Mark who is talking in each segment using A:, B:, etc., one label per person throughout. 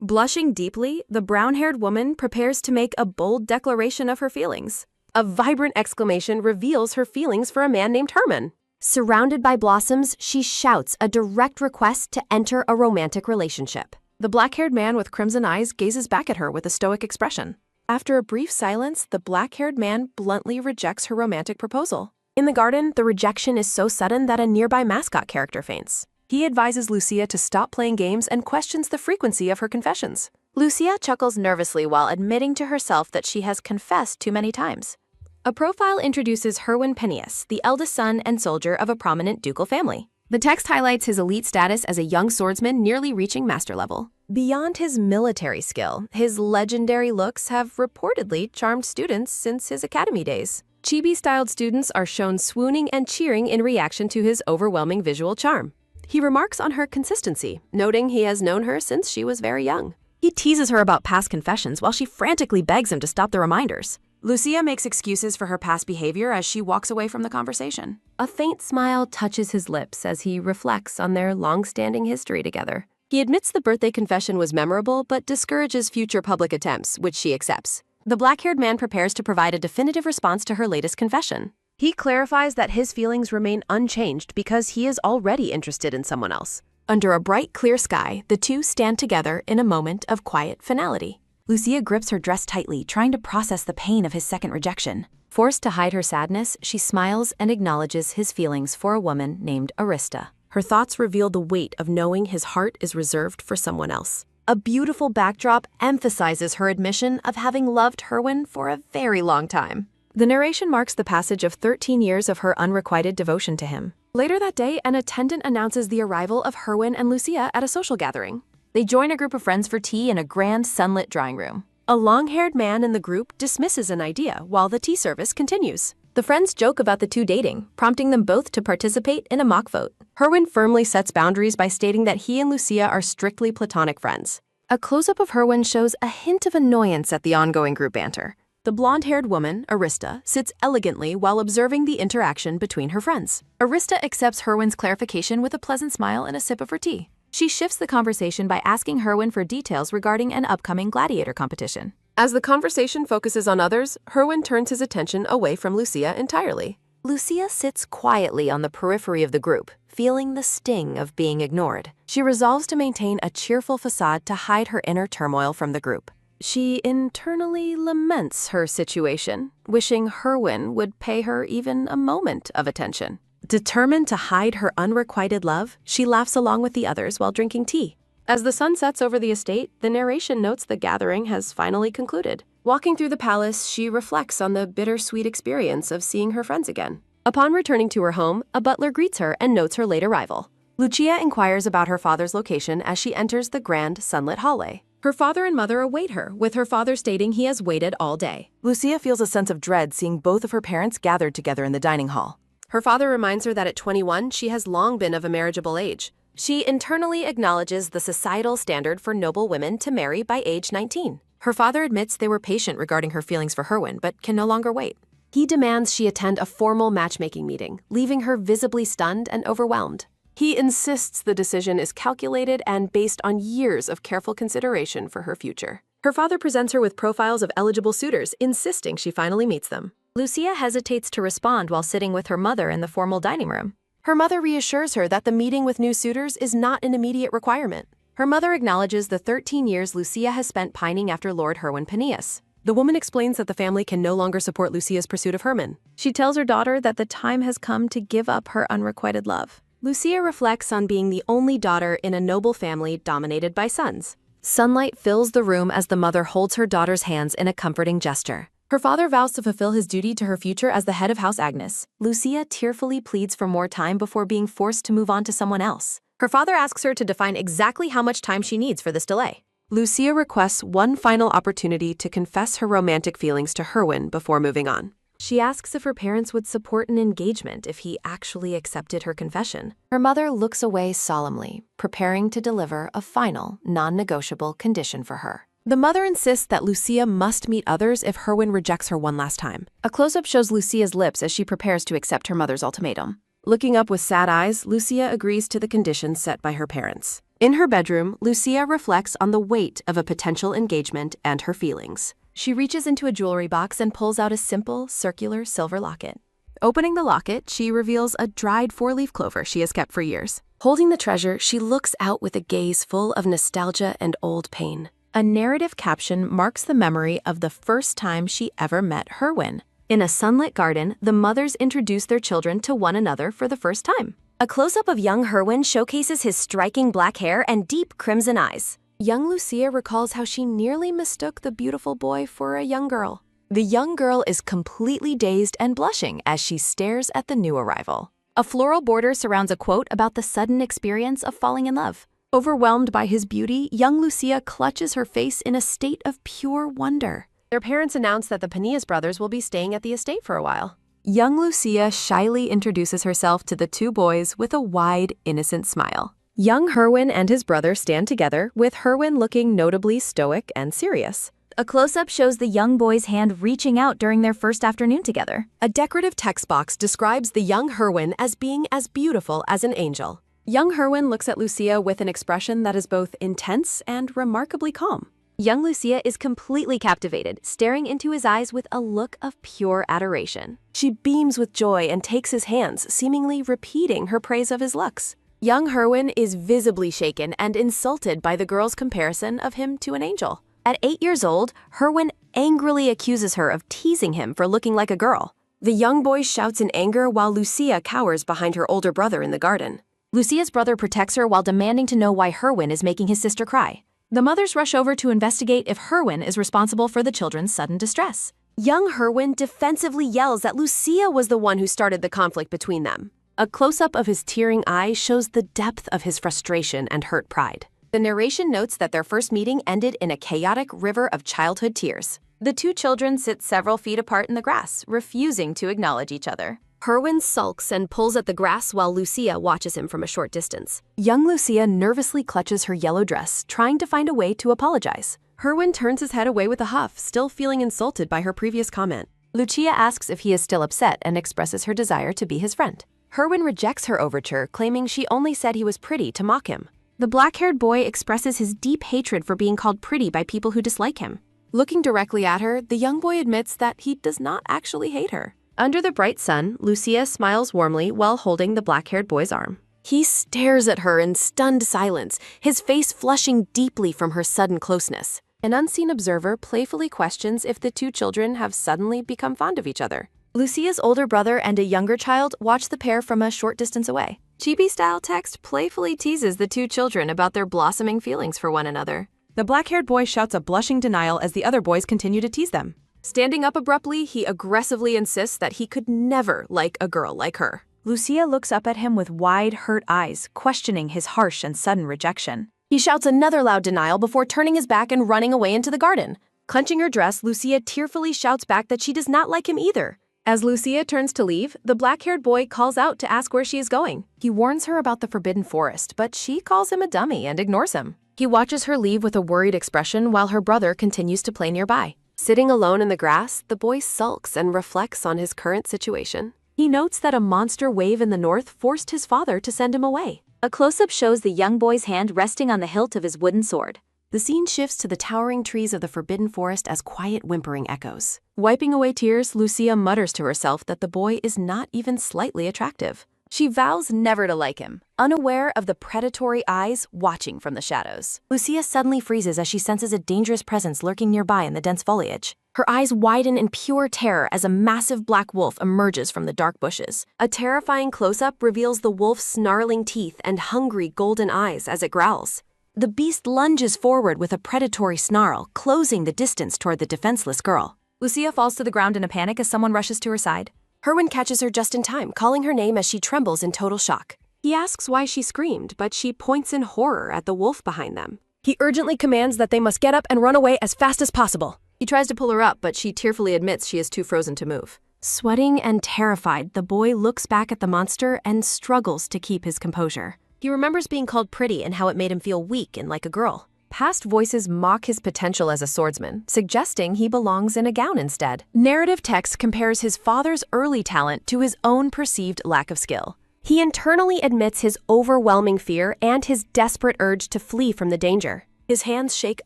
A: Blushing deeply, the brown-haired woman prepares to make a bold declaration of her feelings. A vibrant exclamation reveals her feelings for a man named Herman. Surrounded by blossoms, she shouts a direct request to enter a romantic relationship.
B: The black-haired man with crimson eyes gazes back at her with a stoic expression. After a brief silence, the black-haired man bluntly rejects her romantic proposal. In the garden, the rejection is so sudden that a nearby mascot character faints. He advises Lucia to stop playing games and questions the frequency of her confessions. Lucia chuckles nervously while admitting to herself that she has confessed too many times. A profile introduces Herwin Pennius, the eldest son and soldier of a prominent ducal family. The text highlights his elite status as a young swordsman nearly reaching master level. Beyond his military skill, his legendary looks have reportedly charmed students since his academy days. Chibi-styled students are shown swooning and cheering in reaction to his overwhelming visual charm. He remarks on her consistency, noting he has known her since she was very young. He teases her about past confessions while she frantically begs him to stop the reminders. Lucia makes excuses for her past behavior as she walks away from the conversation. A faint smile touches his lips as he reflects on their long-standing history together. He admits the birthday confession was memorable but discourages future public attempts, which she accepts. The black-haired man prepares to provide a definitive response to her latest confession. He clarifies that his feelings remain unchanged because he is already interested in someone else. Under a bright, clear sky, the two stand together in a moment of quiet finality. Lucia grips her dress tightly, trying to process the pain of his second rejection. Forced to hide her sadness, she smiles and acknowledges his feelings for a woman named Arista. Her thoughts reveal the weight of knowing his heart is reserved for someone else. A beautiful backdrop emphasizes her admission of having loved Herwin for a very long time. The narration marks the passage of 13 years of her unrequited devotion to him. Later that day, an attendant announces the arrival of Herwin and Lucia at a social gathering. They join a group of friends for tea in a grand sunlit drawing room. A long-haired man in the group dismisses an idea while the tea service continues. The friends joke about the two dating, prompting them both to participate in a mock vote. Herwin firmly sets boundaries by stating that he and Lucia are strictly platonic friends. A close-up of Herwin shows a hint of annoyance at the ongoing group banter. The blonde-haired woman, Arista, sits elegantly while observing the interaction between her friends. Arista accepts Herwin's clarification with a pleasant smile and a sip of her tea. She shifts the conversation by asking Herwin for details regarding an upcoming gladiator competition. As the conversation focuses on others, Herwin turns his attention away from Lucia entirely. Lucia sits quietly on the periphery of the group, feeling the sting of being ignored. She resolves to maintain a cheerful facade to hide her inner turmoil from the group. She internally laments her situation, wishing Herwin would pay her even a moment of attention. Determined to hide her unrequited love, she laughs along with the others while drinking tea. As the sun sets over the estate, the narration notes the gathering has finally concluded. Walking through the palace, she reflects on the bittersweet experience of seeing her friends again. Upon returning to her home, a butler greets her and notes her late arrival. Lucia inquires about her father's location as she enters the grand, sunlit hallway. Her father and mother await her, with her father stating he has waited all day. Lucia feels a sense of dread seeing both of her parents gathered together in the dining hall. Her father reminds her that at 21, she has long been of a marriageable age. She internally acknowledges the societal standard for noble women to marry by age 19. Her father admits they were patient regarding her feelings for Herwin, but can no longer wait. He demands she attend a formal matchmaking meeting, leaving her visibly stunned and overwhelmed. He insists the decision is calculated and based on years of careful consideration for her future. Her father presents her with profiles of eligible suitors, insisting she finally meets them. Lucia hesitates to respond while sitting with her mother in the formal dining room. Her mother reassures her that the meeting with new suitors is not an immediate requirement. Her mother acknowledges the 13 years Lucia has spent pining after Lord Herwin Pennius. The woman explains that the family can no longer support Lucia's pursuit of Herman. She tells her daughter that the time has come to give up her unrequited love. Lucia reflects on being the only daughter in a noble family dominated by sons. Sunlight fills the room as the mother holds her daughter's hands in a comforting gesture. Her father vows to fulfill his duty to her future as the head of House Agnes. Lucia tearfully pleads for more time before being forced to move on to someone else. Her father asks her to define exactly how much time she needs for this delay. Lucia requests one final opportunity to confess her romantic feelings to Herwin before moving on. She asks if her parents would support an engagement if he actually accepted her confession. Her mother looks away solemnly, preparing to deliver a final, non-negotiable condition for her. The mother insists that Lucia must meet others if Herwin rejects her one last time. A close-up shows Lucia's lips as she prepares to accept her mother's ultimatum. Looking up with sad eyes, Lucia agrees to the conditions set by her parents.
A: In her bedroom, Lucia reflects on the weight of a potential engagement and her feelings.
B: She reaches into a jewelry box and pulls out a simple, circular silver locket. Opening the locket, she reveals a dried four-leaf clover she has kept for years.
A: Holding the treasure, she looks out with a gaze full of nostalgia and old pain.
B: A narrative caption marks the memory of the first time she ever met Herwin.
A: In a sunlit garden, the mothers introduce their children to one another for the first time. A close-up of young Herwin showcases his striking black hair and deep crimson eyes.
B: Young Lucia recalls how she nearly mistook the beautiful boy for a young girl. The young girl is completely dazed and blushing as she stares at the new arrival.
A: A floral border surrounds a quote about the sudden experience of falling in love.
B: Overwhelmed by his beauty, young Lucia clutches her face in a state of pure wonder.
A: Their parents announce that the Panias brothers will be staying at the estate for a while.
B: Young Lucia shyly introduces herself to the two boys with a wide, innocent smile.
A: Young Herwin and his brother stand together, with Herwin looking notably stoic and serious.
C: A close-up shows the young boy's hand reaching out during their first afternoon together.
A: A decorative text box describes the young Herwin as being as beautiful as an angel. Young Herwin looks at Lucia with an expression that is both intense and remarkably calm.
C: Young Lucia is completely captivated, staring into his eyes with a look of pure adoration.
A: She beams with joy and takes his hands, seemingly repeating her praise of his looks. Young Herwin is visibly shaken and insulted by the girl's comparison of him to an angel.
C: At 8 years old, Herwin angrily accuses her of teasing him for looking like a girl.
A: The young boy shouts in anger while Lucia cowers behind her older brother in the garden.
C: Lucia's brother protects her while demanding to know why Herwin is making his sister cry.
B: The mothers rush over to investigate if Herwin is responsible for the children's sudden distress.
A: Young Herwin defensively yells that Lucia was the one who started the conflict between them. A close-up of his tearing eyes shows the depth of his frustration and hurt pride. The narration notes that their first meeting ended in a chaotic river of childhood tears.
C: The two children sit several feet apart in the grass, refusing to acknowledge each other.
A: Herwin sulks and pulls at the grass while Lucia watches him from a short distance.
B: Young Lucia nervously clutches her yellow dress, trying to find a way to apologize.
A: Herwin turns his head away with a huff, still feeling insulted by her previous comment.
B: Lucia asks if he is still upset and expresses her desire to be his friend.
A: Herwin rejects her overture, claiming she only said he was pretty to mock him.
B: The black-haired boy expresses his deep hatred for being called pretty by people who dislike him.
A: Looking directly at her, the young boy admits that he does not actually hate her. Under the bright sun, Lucia smiles warmly while holding the black-haired boy's arm. He stares at her in stunned silence, his face flushing deeply from her sudden closeness. An unseen observer playfully questions if the two children have suddenly become fond of each other.
C: Lucia's older brother and a younger child watch the pair from a short distance away.
A: Chibi-style text playfully teases the two children about their blossoming feelings for one another.
B: The black-haired boy shouts a blushing denial as the other boys continue to tease them.
A: Standing up abruptly, he aggressively insists that he could never like a girl like her.
C: Lucia looks up at him with wide, hurt eyes, questioning his harsh and sudden rejection.
A: He shouts another loud denial before turning his back and running away into the garden. Clenching her dress, Lucia tearfully shouts back that she does not like him either. As Lucia turns to leave, the black-haired boy calls out to ask where she is going.
B: He warns her about the forbidden forest, but she calls him a dummy and ignores him.
A: He watches her leave with a worried expression while her brother continues to play nearby. Sitting alone in the grass, the boy sulks and reflects on his current situation. He notes that a monster wave in the north forced his father to send him away.
C: A close-up shows the young boy's hand resting on the hilt of his wooden sword.
A: The scene shifts to the towering trees of the forbidden forest as quiet whimpering echoes. Wiping away tears, Lucia mutters to herself that the boy is not even slightly attractive. She vows never to like him, unaware of the predatory eyes watching from the shadows.
C: Lucia suddenly freezes as she senses a dangerous presence lurking nearby in the dense foliage.
A: Her eyes widen in pure terror as a massive black wolf emerges from the dark bushes. A terrifying close-up reveals the wolf's snarling teeth and hungry golden eyes as it growls. The beast lunges forward with a predatory snarl, closing the distance toward the defenseless girl.
C: Lucia falls to the ground in a panic as someone rushes to her side.
A: Herwin catches her just in time, calling her name as she trembles in total shock. He asks why she screamed, but she points in horror at the wolf behind them. He urgently commands that they must get up and run away as fast as possible. He tries to pull her up, but she tearfully admits she is too frozen to move. Sweating and terrified, the boy looks back at the monster and struggles to keep his composure. He remembers being called pretty and how it made him feel weak and like a girl. Past voices mock his potential as a swordsman, suggesting he belongs in a gown instead. Narrative text compares his father's early talent to his own perceived lack of skill. He internally admits his overwhelming fear and his desperate urge to flee from the danger. His hands shake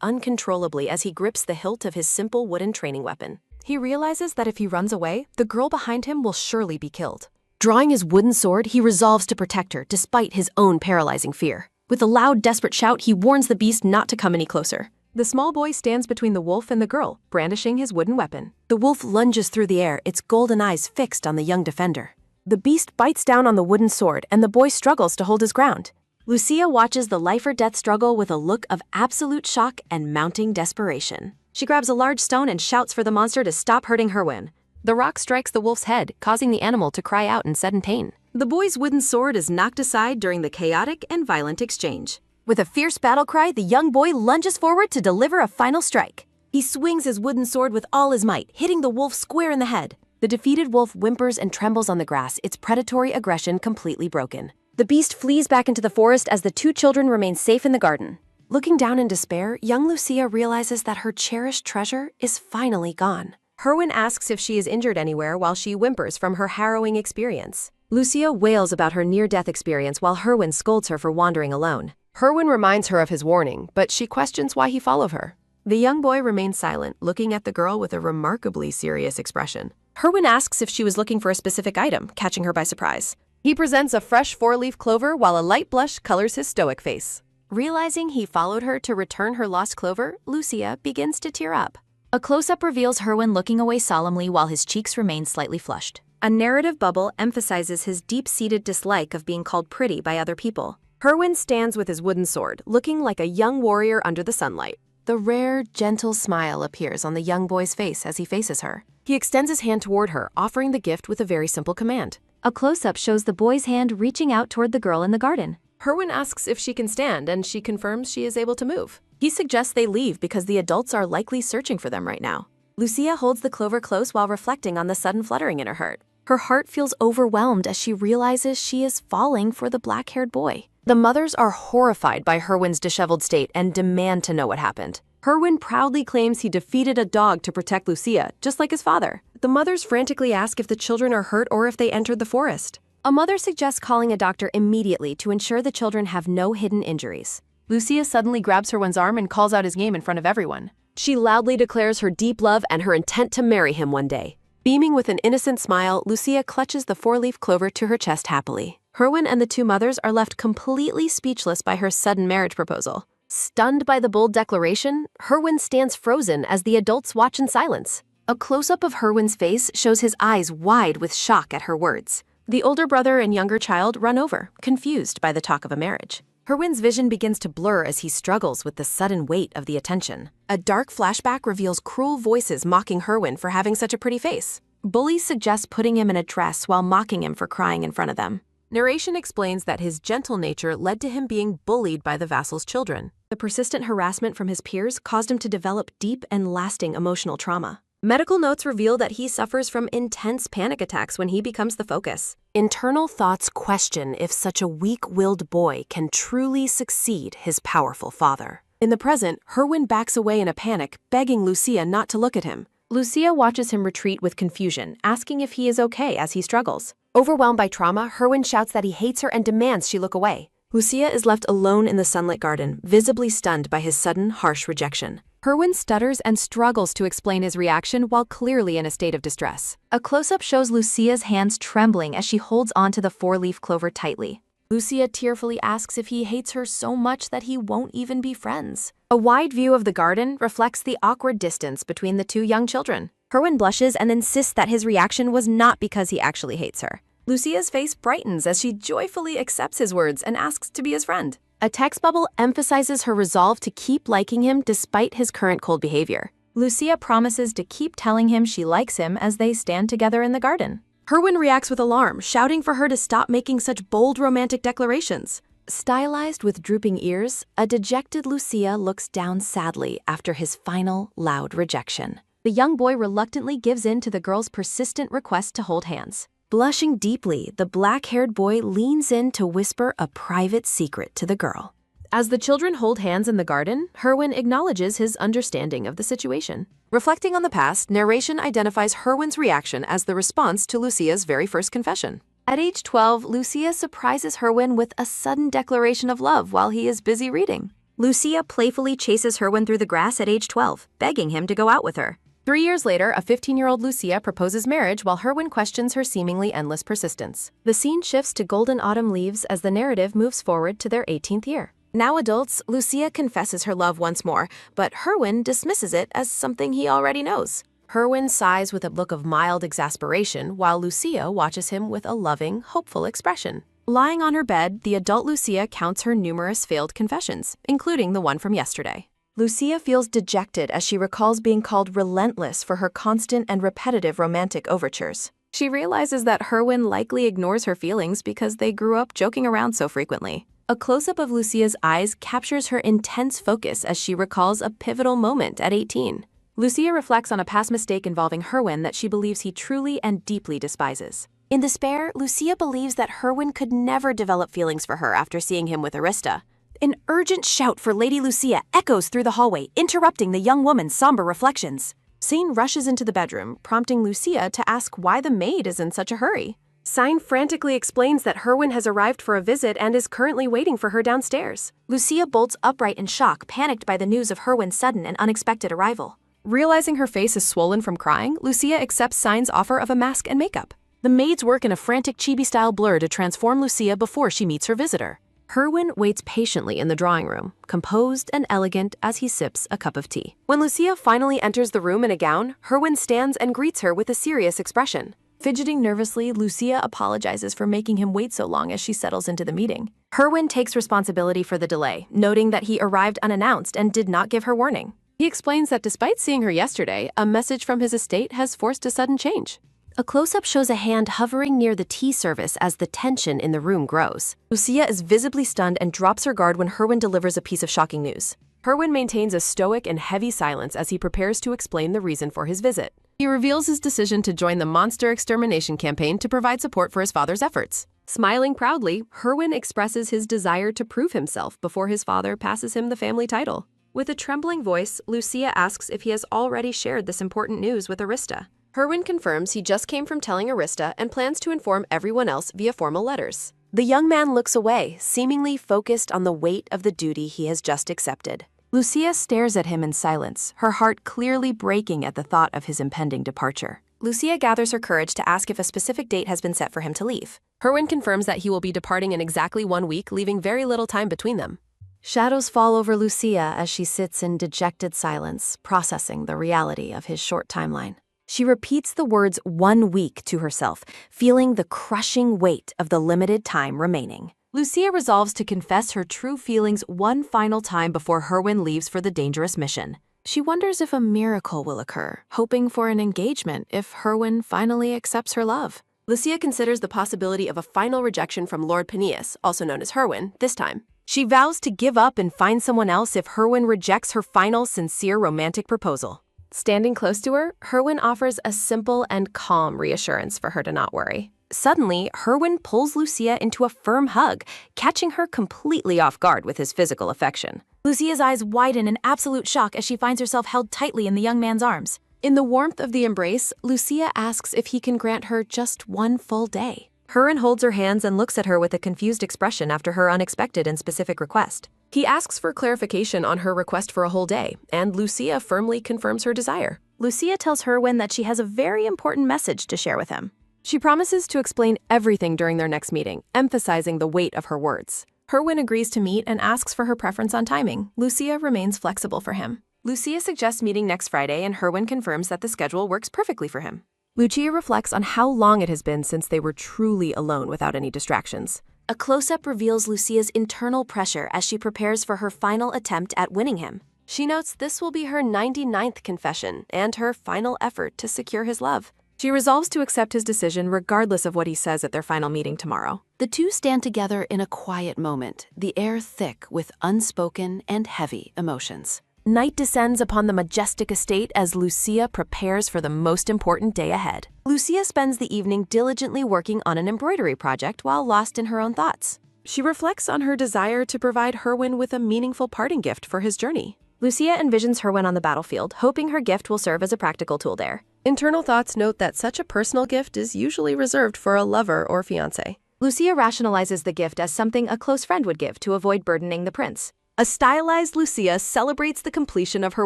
A: uncontrollably as he grips the hilt of his simple wooden training weapon.
B: He realizes that if he runs away, the girl behind him will surely be killed. Drawing his wooden sword, he resolves to protect her despite his own paralyzing fear. With a loud, desperate shout, he warns the beast not to come any closer. The small boy stands between the wolf and the girl, brandishing his wooden weapon. The wolf lunges through the air, its golden eyes fixed on the young defender. The beast bites down on the wooden sword, and the boy struggles to hold his ground. Lucia watches the life-or-death struggle with a look of absolute shock and mounting desperation. She grabs a large stone and shouts for the monster to stop hurting Herwin. The rock strikes the wolf's head, causing the animal to cry out in sudden pain. The boy's wooden sword is knocked aside during the chaotic and violent exchange. With a fierce battle cry, the young boy lunges forward to deliver a final strike. He swings his wooden sword with all his might, hitting the wolf square in the head. The defeated wolf whimpers and trembles on the grass, its predatory aggression completely broken. The beast flees back into the forest as the two children remain safe in the garden. Looking down in despair, young Lucia realizes that her cherished treasure is finally gone. Herwin asks if she is injured anywhere while she whimpers from her harrowing experience. Lucia wails about her near-death experience while Herwin scolds her for wandering alone. Herwin reminds her of his warning, but she questions why he followed her. The young boy remains silent, looking at the girl with a remarkably serious expression. Herwin asks if she was looking for a specific item, catching her by surprise. He presents a fresh four-leaf clover while a light blush colors his stoic face. Realizing he followed her to return her lost clover, Lucia begins to tear up.
C: A close-up reveals Herwin looking away solemnly while his cheeks remain slightly flushed.
A: A narrative bubble emphasizes his deep-seated dislike of being called pretty by other people. Herwin stands with his wooden sword, looking like a young warrior under the sunlight. The rare, gentle smile appears on the young boy's face as he faces her. He extends his hand toward her, offering the gift with a very simple command.
C: A close-up shows the boy's hand reaching out toward the girl in the garden.
A: Herwin asks if she can stand, and she confirms she is able to move. He suggests they leave because the adults are likely searching for them right now. Lucia holds the clover close while reflecting on the sudden fluttering in her heart. Her heart feels overwhelmed as she realizes she is falling for the black-haired boy. The mothers are horrified by Herwin's disheveled state and demand to know what happened. Herwin proudly claims he defeated a dog to protect Lucia, just like his father. The mothers frantically ask if the children are hurt or if they entered the forest. A mother suggests calling a doctor immediately to ensure the children have no hidden injuries. Lucia suddenly grabs Herwin's arm and calls out his name in front of everyone. She loudly declares her deep love and her intent to marry him one day. Beaming with an innocent smile, Lucia clutches the four-leaf clover to her chest happily. Herwin and the two mothers are left completely speechless by her sudden marriage proposal. Stunned by the bold declaration, Herwin stands frozen as the adults watch in silence. A close-up of Herwin's face shows his eyes wide with shock at her words. The older brother and younger child run over, confused by the talk of a marriage. Herwin's vision begins to blur as he struggles with the sudden weight of the attention. A dark flashback reveals cruel voices mocking Herwin for having such a pretty face. Bullies suggest putting him in a dress while mocking him for crying in front of them. Narration explains that his gentle nature led to him being bullied by the vassal's children. The persistent harassment from his peers caused him to develop deep and lasting emotional trauma. Medical notes reveal that he suffers from intense panic attacks when he becomes the focus. Internal thoughts question if such a weak-willed boy can truly succeed his powerful father. In the present, Herwin backs away in a panic, begging Lucia not to look at him. Lucia watches him retreat with confusion, asking if he is okay as he struggles. Overwhelmed by trauma, Herwin shouts that he hates her and demands she look away. Lucia is left alone in the sunlit garden, visibly stunned by his sudden, harsh rejection. Herwin stutters and struggles to explain his reaction while clearly in a state of distress.
C: A close-up shows Lucia's hands trembling as she holds onto the four-leaf clover tightly.
A: Lucia tearfully asks if he hates her so much that he won't even be friends. A wide view of the garden reflects the awkward distance between the two young children. Herwin blushes and insists that his reaction was not because he actually hates her. Lucia's face brightens as she joyfully accepts his words and asks to be his friend. A text bubble emphasizes her resolve to keep liking him despite his current cold behavior.
C: Lucia promises to keep telling him she likes him as they stand together in the garden.
A: Herwin reacts with alarm, shouting for her to stop making such bold romantic declarations. Stylized with drooping ears, a dejected Lucia looks down sadly after his final, loud rejection.
C: The young boy reluctantly gives in to the girl's persistent request to hold hands.
A: Blushing deeply, the black-haired boy leans in to whisper a private secret to the girl. As the children hold hands in the garden, Herwin acknowledges his understanding of the situation. Reflecting on the past, narration identifies Herwin's reaction as the response to Lucia's very first confession.
C: At age 12, Lucia surprises Herwin with a sudden declaration of love while he is busy reading. Lucia playfully chases Herwin through the grass at age 12, begging him to go out with her.
B: 3 years later, a 15-year-old Lucia proposes marriage while Herwin questions her seemingly endless persistence. The scene shifts to golden autumn leaves as the narrative moves forward to their 18th year. Now adults, Lucia confesses her love once more, but Herwin dismisses it as something he already knows. Herwin sighs with a look of mild exasperation while Lucia watches him with a loving, hopeful expression. Lying on her bed, the adult Lucia counts her numerous failed confessions, including the one from yesterday. Lucia feels dejected as she recalls being called relentless for her constant and repetitive romantic overtures. She realizes that Herwin likely ignores her feelings because they grew up joking around so frequently. A close-up of Lucia's eyes captures her intense focus as she recalls a pivotal moment at 18. Lucia reflects on a past mistake involving Herwin that she believes he truly and deeply despises. In despair, Lucia believes that Herwin could never develop feelings for her after seeing him with Arista. An urgent shout for Lady Lucia echoes through the hallway, interrupting the young woman's somber reflections. Sign rushes into the bedroom, prompting Lucia to ask why the maid is in such a hurry. Sign frantically explains that Herwin has arrived for a visit and is currently waiting for her downstairs. Lucia bolts upright in shock, panicked by the news of Herwin's sudden and unexpected arrival. Realizing her face is swollen from crying, Lucia accepts Sign's offer of a mask and makeup. The maids work in a frantic chibi-style blur to transform Lucia before she meets her visitor. Herwin waits patiently in the drawing room, composed and elegant as he sips a cup of tea. When Lucia finally enters the room in a gown, Herwin stands and greets her with a serious expression. Fidgeting nervously, Lucia apologizes for making him wait so long as she settles into the meeting. Herwin takes responsibility for the delay, noting that he arrived unannounced and did not give her warning. He explains that despite seeing her yesterday, a message from his estate has forced a sudden change. A close-up shows a hand hovering near the tea service as the tension in the room grows. Lucia is visibly stunned and drops her guard when Herwin delivers a piece of shocking news. Herwin maintains a stoic and heavy silence as he prepares to explain the reason for his visit. He reveals his decision to join the monster extermination campaign to provide support for his father's efforts. Smiling proudly, Herwin expresses his desire to prove himself before his father passes him the family title. With a trembling voice, Lucia asks if he has already shared this important news with Arista. Herwin confirms he just came from telling Arista and plans to inform everyone else via formal letters. The young man looks away, seemingly focused on the weight of the duty he has just accepted. Lucia stares at him in silence, her heart clearly breaking at the thought of his impending departure. Lucia gathers her courage to ask if a specific date has been set for him to leave. Herwin confirms that he will be departing in exactly 1 week, leaving very little time between them. Shadows fall over Lucia as she sits in dejected silence, processing the reality of his short timeline. She repeats the words 1 week to herself, feeling the crushing weight of the limited time remaining. Lucia resolves to confess her true feelings one final time before Herwin leaves for the dangerous mission. She wonders if a miracle will occur, hoping for an engagement if Herwin finally accepts her love. Lucia considers the possibility of a final rejection from Lord Peneus, also known as Herwin, this time. She vows to give up and find someone else if Herwin rejects her final, sincere romantic proposal. Standing close to her, Herwin offers a simple and calm reassurance for her to not worry. Suddenly, Herwin pulls Lucia into a firm hug, catching her completely off guard with his physical affection. Lucia's eyes widen in absolute shock as she finds herself held tightly in the young man's arms. In the warmth of the embrace, Lucia asks if he can grant her just 1 full day. Herwin holds her hands and looks at her with a confused expression after her unexpected and specific request. He asks for clarification on her request for a whole day, and Lucia firmly confirms her desire. Lucia tells Herwin that she has a very important message to share with him. She promises to explain everything during their next meeting, emphasizing the weight of her words. Herwin agrees to meet and asks for her preference on timing. Lucia remains flexible for him. Lucia suggests meeting next Friday, and Herwin confirms that the schedule works perfectly for him. Lucia reflects on how long it has been since they were truly alone without any distractions. A close-up reveals Lucia's internal pressure as she prepares for her final attempt at winning him. She notes this will be her 99th confession and her final effort to secure his love. She resolves to accept his decision regardless of what he says at their final meeting tomorrow. The two stand together in a quiet moment, the air thick with unspoken and heavy emotions. Night descends upon the majestic estate as Lucia prepares for the most important day ahead. Lucia spends the evening diligently working on an embroidery project while lost in her own thoughts. She reflects on her desire to provide Herwin with a meaningful parting gift for his journey. Lucia envisions Herwin on the battlefield, hoping her gift will serve as a practical tool there.
A: Internal thoughts note that such a personal gift is usually reserved for a lover or fiancé.
C: Lucia rationalizes the gift as something a close friend would give to avoid burdening the prince.
B: A stylized Lucia celebrates the completion of her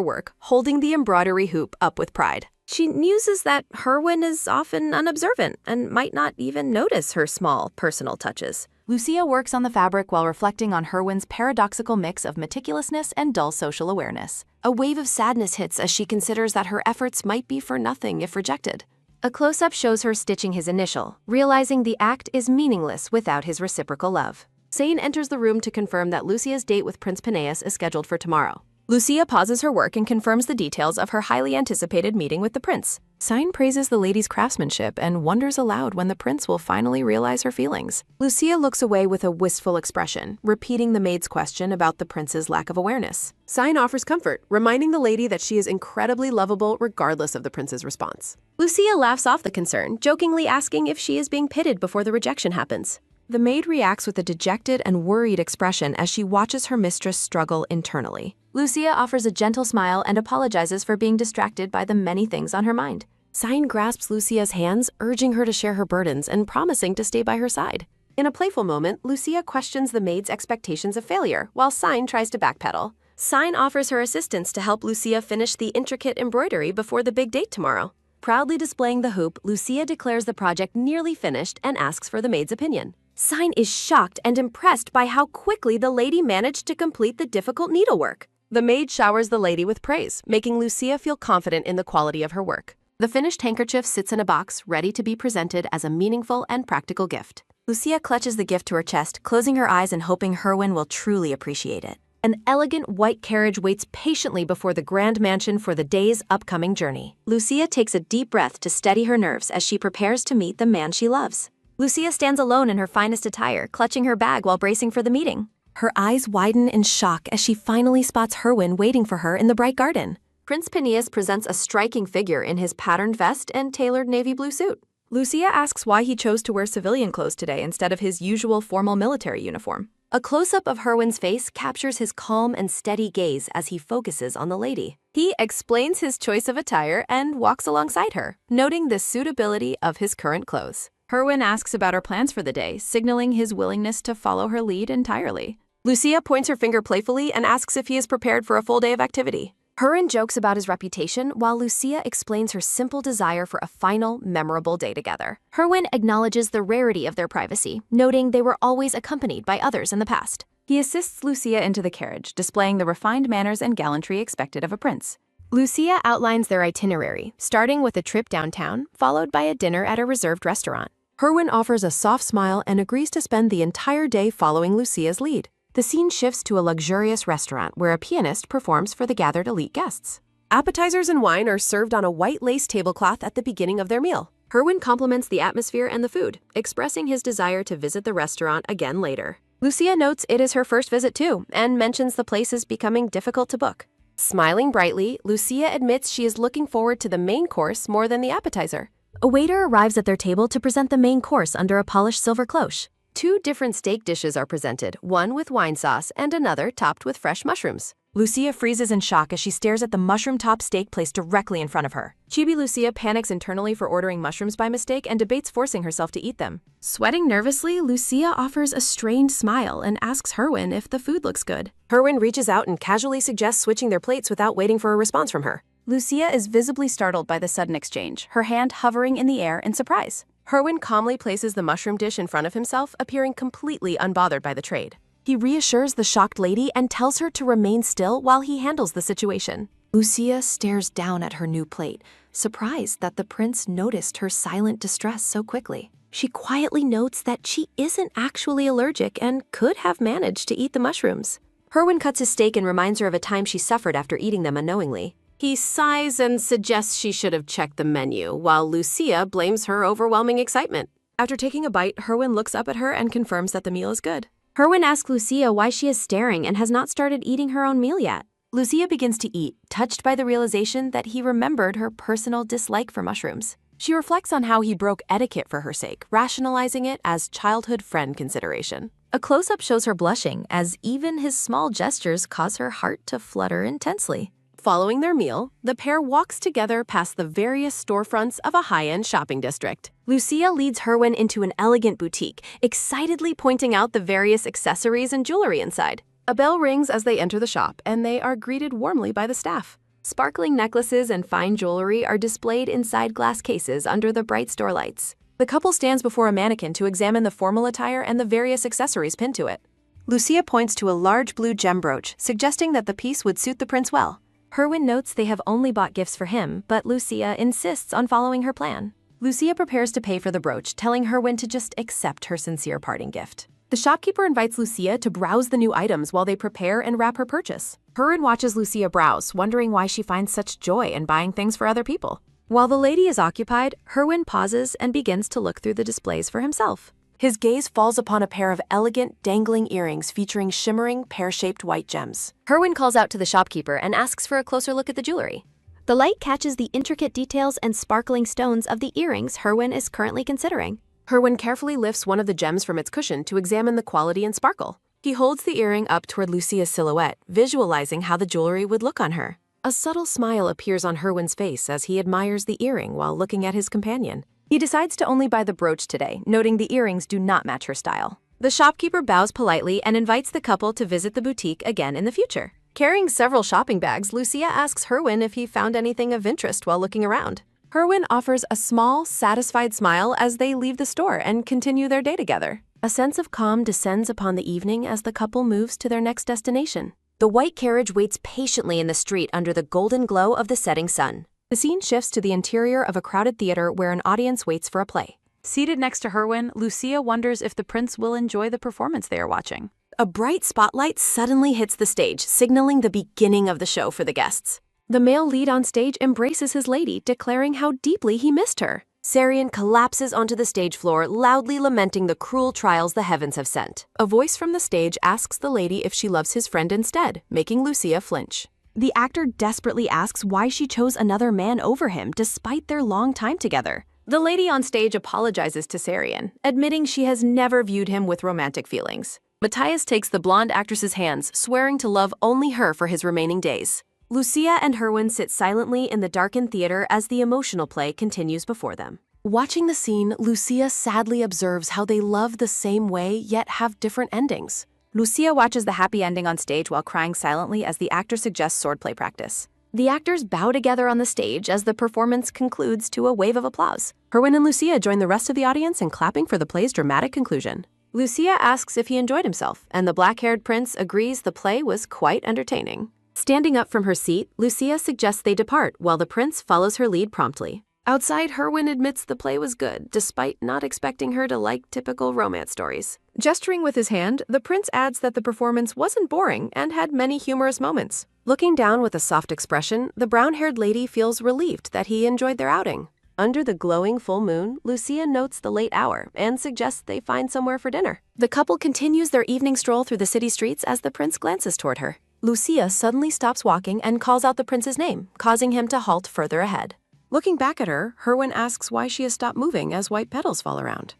B: work, holding the embroidery hoop up with pride.
A: She muses that Herwin is often unobservant and might not even notice her small, personal touches.
C: Lucia works on the fabric while reflecting on Herwin's paradoxical mix of meticulousness and dull social awareness.
A: A wave of sadness hits as she considers that her efforts might be for nothing if rejected.
C: A close-up shows her stitching his initial, realizing the act is meaningless without his reciprocal love.
A: Sane enters the room to confirm that Lucia's date with Prince Peneus is scheduled for tomorrow.
B: Lucia pauses her work and confirms the details of her highly anticipated meeting with the prince. Sine praises the lady's craftsmanship and wonders aloud when the prince will finally realize her feelings. Lucia looks away with a wistful expression, repeating the maid's question about the prince's lack of awareness.
A: Sine offers comfort, reminding the lady that she is incredibly lovable regardless of the prince's response. Lucia laughs off the concern, jokingly asking if she is being pitted before the rejection happens.
B: The maid reacts with a dejected and worried expression as she watches her mistress struggle internally.
C: Lucia offers a gentle smile and apologizes for being distracted by the many things on her mind.
A: Sine grasps Lucia's hands, urging her to share her burdens and promising to stay by her side. In a playful moment, Lucia questions the maid's expectations of failure, while Sine tries to backpedal. Sine offers her assistance to help Lucia finish the intricate embroidery before the big date tomorrow. Proudly displaying the hoop, Lucia declares the project nearly finished and asks for the maid's opinion. Sine is shocked and impressed by how quickly the lady managed to complete the difficult needlework. The maid showers the lady with praise, making Lucia feel confident in the quality of her work. The finished handkerchief sits in a box, ready to be presented as a meaningful and practical gift.
C: Lucia clutches the gift to her chest, closing her eyes and hoping Herwin will truly appreciate it. An elegant white carriage waits patiently before the grand mansion for the day's upcoming journey. Lucia takes a deep breath to steady her nerves as she prepares to meet the man she loves. Lucia stands alone in her finest attire, clutching her bag while bracing for the meeting.
B: Her eyes widen in shock as she finally spots Herwin waiting for her in the bright garden.
A: Prince Peneus presents a striking figure in his patterned vest and tailored navy blue suit.
B: Lucia asks why he chose to wear civilian clothes today instead of his usual formal military uniform.
A: A close-up of Herwin's face captures his calm and steady gaze as he focuses on the lady. He explains his choice of attire and walks alongside her, noting the suitability of his current clothes.
B: Herwin asks about her plans for the day, signaling his willingness to follow her lead entirely.
A: Lucia points her finger playfully and asks if he is prepared for a full day of activity. Herwin jokes about his reputation while Lucia explains her simple desire for a final, memorable day together.
C: Herwin acknowledges the rarity of their privacy, noting they were always accompanied by others in the past.
B: He assists Lucia into the carriage, displaying the refined manners and gallantry expected of a prince.
A: Lucia outlines their itinerary, starting with a trip downtown, followed by a dinner at a reserved restaurant.
B: Herwin offers a soft smile and agrees to spend the entire day following Lucia's lead. The scene shifts to a luxurious restaurant where a pianist performs for the gathered elite guests.
A: Appetizers and wine are served on a white lace tablecloth at the beginning of their meal. Herwin compliments the atmosphere and the food, expressing his desire to visit the restaurant again later. Lucia notes it is her first visit too, and mentions the place is becoming difficult to book. Smiling brightly, Lucia admits she is looking forward to the main course more than the appetizer.
C: A waiter arrives at their table to present the main course under a polished silver cloche.
A: 2 different steak dishes are presented, one with wine sauce and another topped with fresh mushrooms.
B: Lucia freezes in shock as she stares at the mushroom-topped steak placed directly in front of her. Chibi Lucia panics internally for ordering mushrooms by mistake and debates forcing herself to eat them.
A: Sweating nervously, Lucia offers a strained smile and asks Herwin if the food looks good.
B: Herwin reaches out and casually suggests switching their plates without waiting for a response from her. Lucia is visibly startled by the sudden exchange, her hand hovering in the air in surprise.
A: Herwin calmly places the mushroom dish in front of himself, appearing completely unbothered by the trade.
B: He reassures the shocked lady and tells her to remain still while he handles the situation. Lucia stares down at her new plate, surprised that the prince noticed her silent distress so quickly.
A: She quietly notes that she isn't actually allergic and could have managed to eat the mushrooms. Herwin cuts his steak and reminds her of a time she suffered after eating them unknowingly. He sighs and suggests she should have checked the menu, while Lucia blames her overwhelming excitement.
B: After taking a bite, Herwin looks up at her and confirms that the meal is good.
C: Herwin asks Lucia why she is staring and has not started eating her own meal yet.
B: Lucia begins to eat, touched by the realization that he remembered her personal dislike for mushrooms. She reflects on how he broke etiquette for her sake, rationalizing it as childhood friend consideration.
C: A close-up shows her blushing, as even his small gestures cause her heart to flutter intensely.
A: Following their meal, the pair walks together past the various storefronts of a high-end shopping district. Lucia leads Herwin into an elegant boutique, excitedly pointing out the various accessories and jewelry inside. A bell rings as they enter the shop, and they are greeted warmly by the staff. Sparkling necklaces and fine jewelry are displayed inside glass cases under the bright store lights. The couple stands before a mannequin to examine the formal attire and the various accessories pinned to it. Lucia points to a large blue gem brooch, suggesting that the piece would suit the prince well. Herwin notes they have only bought gifts for him, but Lucia insists on following her plan. Lucia prepares to pay for the brooch, telling Herwin to just accept her sincere parting gift. The shopkeeper invites Lucia to browse the new items while they prepare and wrap her purchase. Herwin watches Lucia browse, wondering why she finds such joy in buying things for other people. While the lady is occupied, Herwin pauses and begins to look through the displays for himself. His gaze falls upon a pair of elegant, dangling earrings featuring shimmering, pear-shaped white gems. Herwin calls out to the shopkeeper and asks for a closer look at the jewelry. The light catches the intricate details and sparkling stones of the earrings Herwin is currently considering. Herwin carefully lifts one of the gems from its cushion to examine the quality and sparkle. He holds the earring up toward Lucia's silhouette, visualizing how the jewelry would look on her. A subtle smile appears on Herwin's face as he admires the earring while looking at his companion. He decides to only buy the brooch today, noting the earrings do not match her style. The shopkeeper bows politely and invites the couple to visit the boutique again in the future. Carrying several shopping bags, Lucia asks Herwin if he found anything of interest while looking around. Herwin offers a small, satisfied smile as they leave the store and continue their day together. A sense of calm descends upon the evening as the couple moves to their next destination. The white carriage waits patiently in the street under the golden glow of the setting sun. The scene shifts to the interior of a crowded theater where an audience waits for a play. Seated next to Herwin, Lucia wonders if the prince will enjoy the performance they are watching. A bright spotlight suddenly hits the stage, signaling the beginning of the show for the guests. The male lead on stage embraces his lady, declaring how deeply he missed her. Sarian collapses onto the stage floor, loudly lamenting the cruel trials the heavens have sent. A voice from the stage asks the lady if she loves his friend instead, making Lucia flinch. The actor desperately asks why she chose another man over him despite their long time together. The lady on stage apologizes to Sarian, admitting she has never viewed him with romantic feelings. Matthias takes the blonde actress's hands, swearing to love only her for his remaining days. Lucia and Herwin sit silently in the darkened theater as the emotional play continues before them. Watching the scene, Lucia sadly observes how they love the same way yet have different endings. Lucia watches the happy ending on stage while crying silently as the actor suggests swordplay practice. The actors bow together on the stage as the performance concludes to a wave of applause. Herwin and Lucia join the rest of the audience in clapping for the play's dramatic conclusion. Lucia asks if he enjoyed himself, and the black-haired prince agrees the play was quite entertaining. Standing up from her seat, Lucia suggests they depart while the prince follows her lead promptly. Outside, Herwin admits the play was good, despite not expecting her to like typical romance stories. Gesturing with his hand, the prince adds that the performance wasn't boring and had many humorous moments. Looking down with a soft expression, the brown-haired lady feels relieved that he enjoyed their outing. Under the glowing full moon, Lucia notes the late hour and suggests they find somewhere for dinner. The couple continues their evening stroll through the city streets as the prince glances toward her. Lucia suddenly stops walking and calls out the prince's name, causing him to halt further ahead. Looking back at her, Herwin asks why she has stopped moving as white petals fall around.